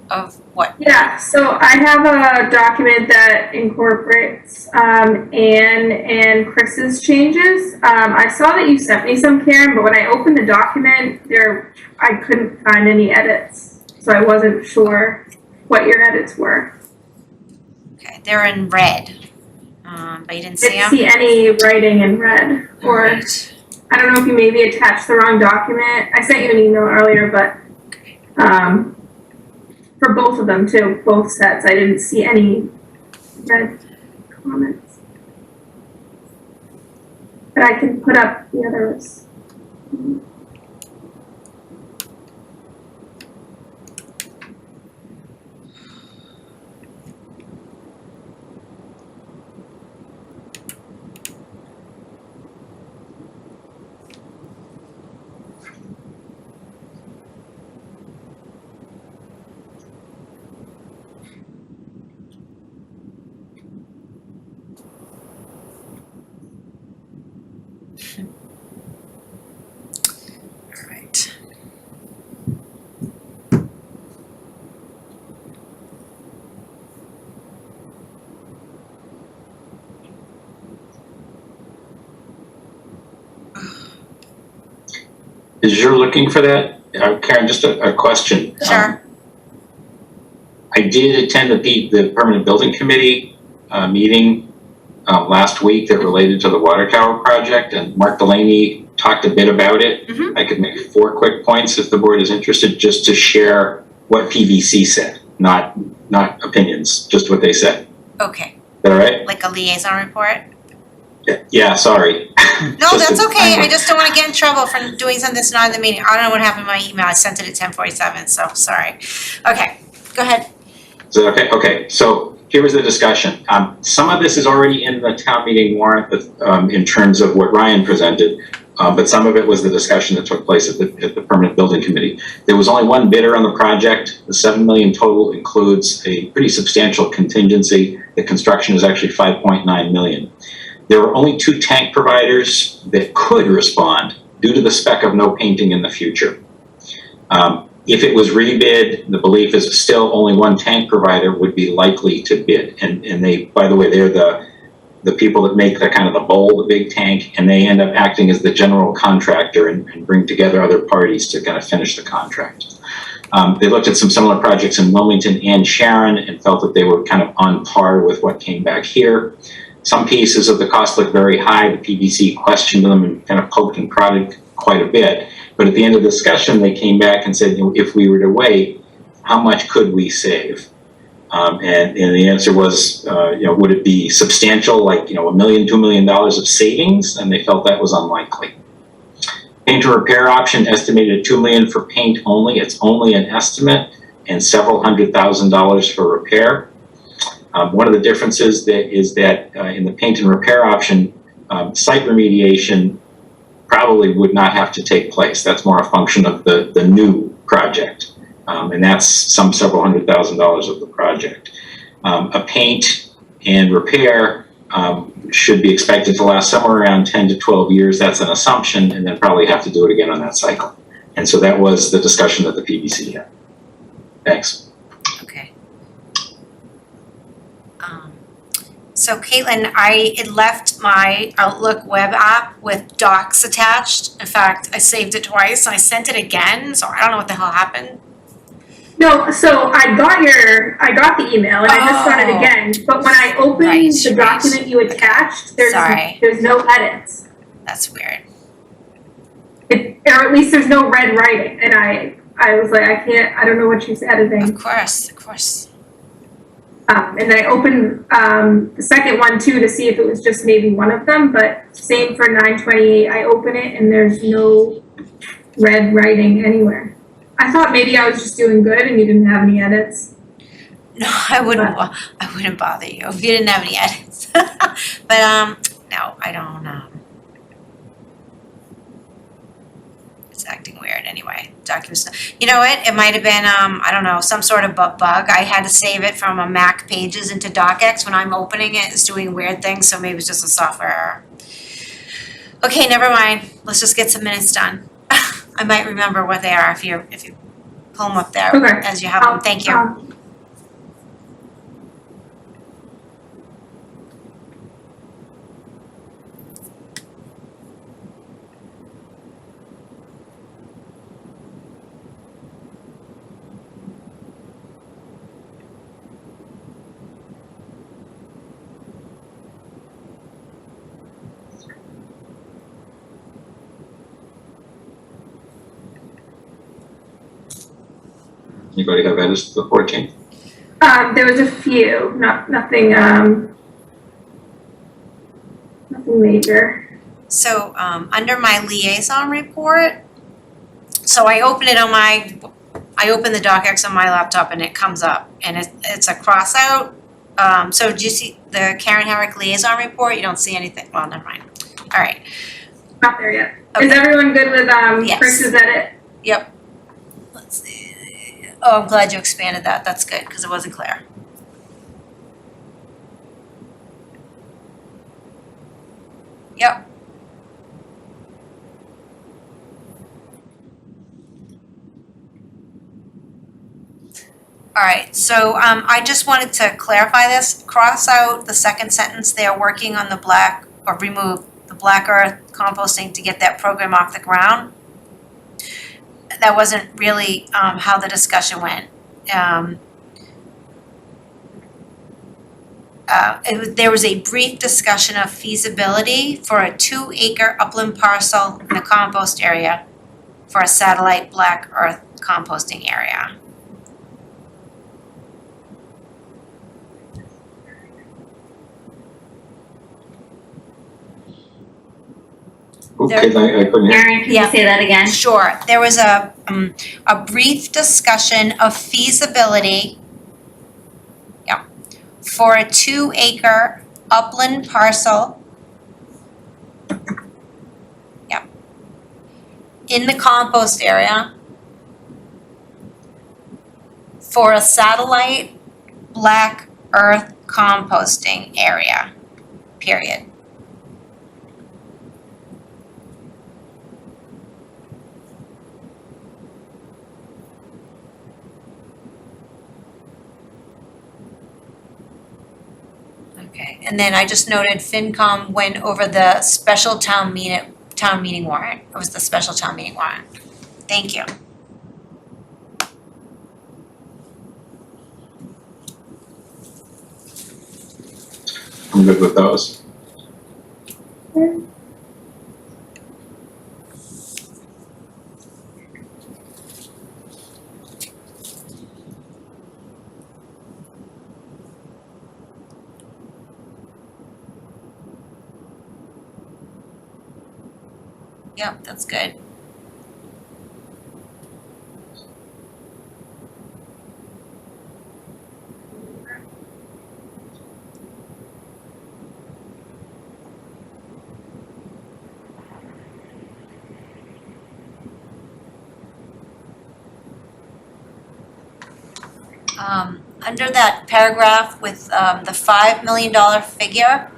Of what? Yeah, so I have a document that incorporates Anne and Chris's changes. I saw that you sent me some, Karen, but when I opened the document, I couldn't find any edits. So I wasn't sure what your edits were. Okay, they're in red, but you didn't see them? Didn't see any writing in red, or Alright. I don't know if you maybe attached the wrong document. I sent you an email earlier, but for both of them too, both sets, I didn't see any red comments. But I can put up the others. as you're looking for that, Karen, just a question. Sure. I did attend the Permanent Building Committee meeting last week that related to the water tower project, and Mark Delaney talked a bit about it. Mhm. I could make 4 quick points if the board is interested, just to share what PVC said, not opinions, just what they said. Okay, Is that all right? like a liaison report? Yeah, sorry. No, Just that's to- okay. I just don't wanna get in trouble for doing something that's not in the meeting. I don't know what happened in my email. I sent it at 10:47, so sorry. Okay, go ahead. Is that okay? Okay, so here was the discussion. Some of this is already in the town meeting warrant, but, in terms of what Ryan presented, but some of it was the discussion that took place at the Permanent Building Committee. There was only one bidder on the project. The 7 million total includes a pretty substantial contingency. The construction is actually 5.9 million. There were only 2 tank providers that could respond due to the spec of no painting in the future. If it was rebid, the belief is still only 1 tank provider would be likely to bid. And they, by the way, they're the people that make the kind of the bowl, the big tank, and they end up acting as the general contractor and bring together other parties to kind of finish the contract. They looked at some similar projects in Wilmington and Sharon and felt that they were kind of on par with what came back here. Some pieces of the cost looked very high. The PBC questioned them and kind of poked and prodded quite a bit. But at the end of the discussion, they came back and said, if we were to wait, how much could we save? And the answer was, would it be substantial, like, $1 million, $2 million of savings? And they felt that was unlikely. Paint and repair option estimated at $2 million for paint only. It's only an estimate, and several $100,000s for repair. One of the differences is that in the paint and repair option, site remediation probably would not have to take place. That's more a function of the new project. And that's some several $100,000s of the project. A paint and repair should be expected to last somewhere around 10 to 12 years. That's an assumption, and then probably have to do it again on that cycle. And so that was the discussion that the PBC had. Thanks. Okay. So Caitlin, I had left my Outlook web app with docs attached. In fact, I saved it twice and I sent it again, so I don't know what the hell happened. No, so I got the email and I just got it Oh. again, but when I opened Right, the right. document you attached, Sorry. there's no edits. That's weird. Or at least there's no red writing, and I was like, I don't know what she's editing. Of course. And then I opened the second one too to see if it was just maybe one of them, but same for 928. I open it and there's no red writing anywhere. I thought maybe I was just doing good and you didn't have any edits. No, I wouldn't bother you if you didn't have any edits. But no, I don't know. It's acting weird anyway. Documents. You know what? It might have been I don't know, some sort of bug. I had to save it from a Mac Pages into DocX. When I'm opening it, it's doing weird things, so maybe it's just a software error. Okay, never mind. Let's just get some minutes done. I might remember what they are if you pull them up there Okay. as you have them. Thank you. Anybody have edits to the 14th? There was a few, nothing major. So under my liaison report, so I open the DocX on my laptop and it comes up and it's a cross out. So do you see the Karen Herrick liaison report? You don't see anything? Well, never mind. All right. Not there yet. Okay. Is everyone good with Yes. Chris's edit? Yep. Let's see. Oh, I'm glad you expanded that. That's good because it wasn't clear. Yep. All right, so I just wanted to clarify this. Cross out the second sentence there, working on remove the black earth composting to get that program off the ground. that wasn't really, how the discussion went. There was a brief discussion of feasibility for a 2-acre upland parcel in a compost area for a satellite black earth composting area. Okay, I couldn't hear. Erin, can you say that again? Sure, there was a brief discussion of feasibility, for a 2-acre upland parcel, in the compost area for a satellite black earth composting area, period. Okay, and then I just noted FinCom went over the special town meeting warrant. It was the special town meeting warrant. Thank you. I'm good with those. Yep, that's good. Under that paragraph with the $5 million figure,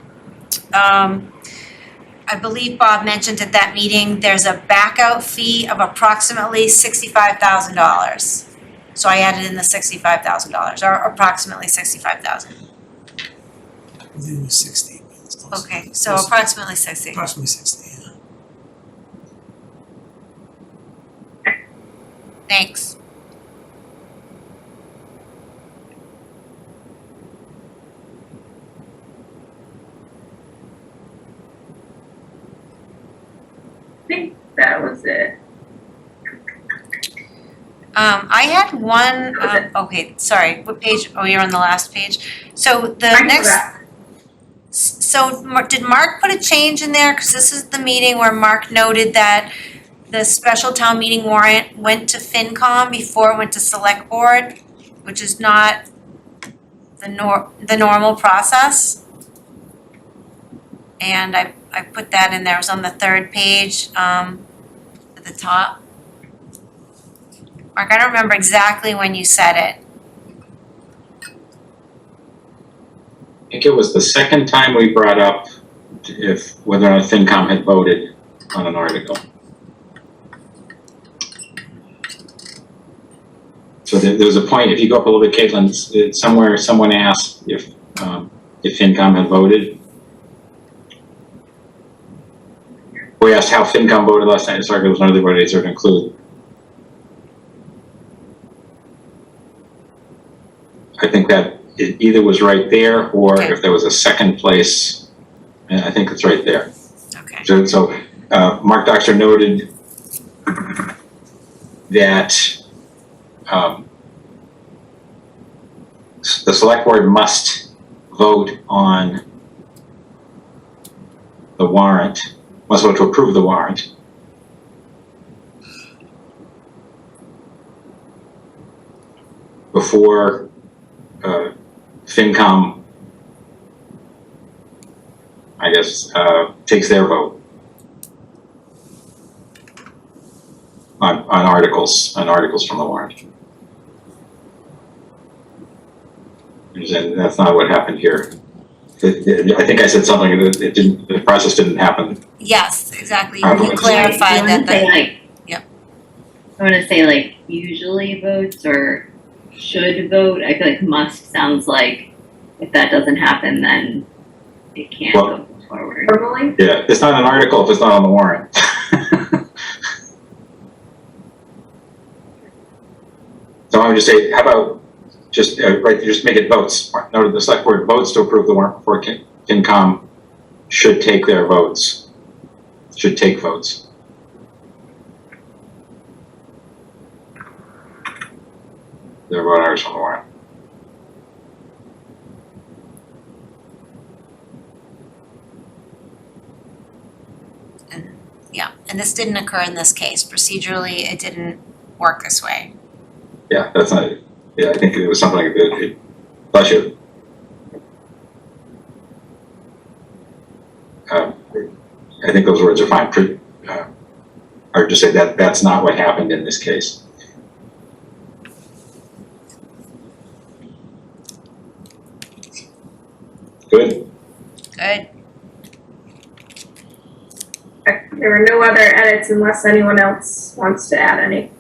I believe Bob mentioned at that meeting, there's a backout fee of approximately $65,000. So I added in the $65,000, or approximately $65,000. Within the 60. Okay, so approximately 60. Approximately 60, yeah. Thanks. I think that was it. I had one, okay, sorry, what page, oh, you're on the last page. So the I can go next, back. so did Mark put a change in there? Cause this is the meeting where Mark noted that the special town meeting warrant went to FinCom before it went to select board, which is not the normal process. And I put that in there, it was on the third page, at the top. Mark, I don't remember exactly when you said it. I think it was the second time we brought up if whether or not FinCom had voted on an article. So there was a point, if you go up a little bit, Caitlin, somewhere someone asked if FinCom had voted. We asked how FinCom voted last night. Sorry, it was one of the votes to include. I think that it either was right there or if there was a second place, and I think it's right there. Okay. So Mark Doxter noted that the select board must vote on the warrant, must vote to approve the warrant. Before FinCom, I guess, takes their vote on articles from the warrant. And that's not what happened here. I think I said something that the process didn't happen. Yes, exactly, Properly. you clarified that I wanna say like usually votes or should vote. I feel like must sounds like if that doesn't happen, then it can't go forward. Verbally? Yeah, it's not an article if it's not on the warrant. So I would just say, how about just, just make it votes. Note the select board votes to approve the warrant before FinCom should take their votes. Should take votes. Their vote hours on the warrant. Yeah, and this didn't occur in this case. Procedurally, it didn't work this way. Yeah, that's not, yeah, I think it was something like that. Bless you. I think those words are fine. Or just say that that's not what happened in this case. Good. Good. There were no other edits unless anyone else wants to add any.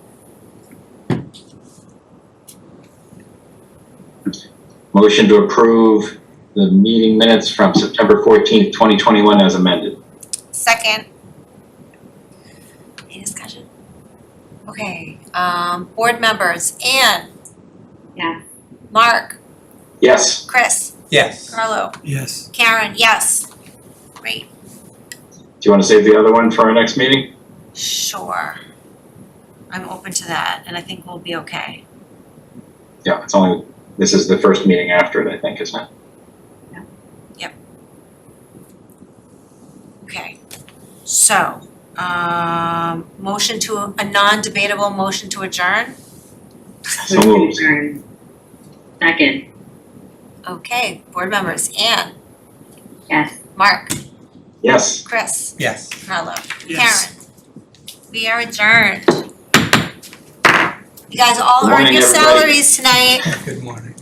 Motion to approve the meeting minutes from September 14th, 2021 as amended. Second. Any discussion? Okay, board members, Anne. Yeah. Mark, Yes. Chris, Yes. Carlo, Yes. Karen, yes. Great, Do you want to save the other one for our next meeting? sure. I'm open to that, and I think we'll be okay. Yeah, it's only, this is the first meeting after it, I think, isn't it? Okay, so, motion to, a non-debatable motion to adjourn? So moved. Second, Okay, board members, Anne, yes. Mark, Yes. Chris, Yes. Carlo, Yes. Karen. We are adjourned. You guys all Good earned morning, your everybody. salaries tonight. Good morning.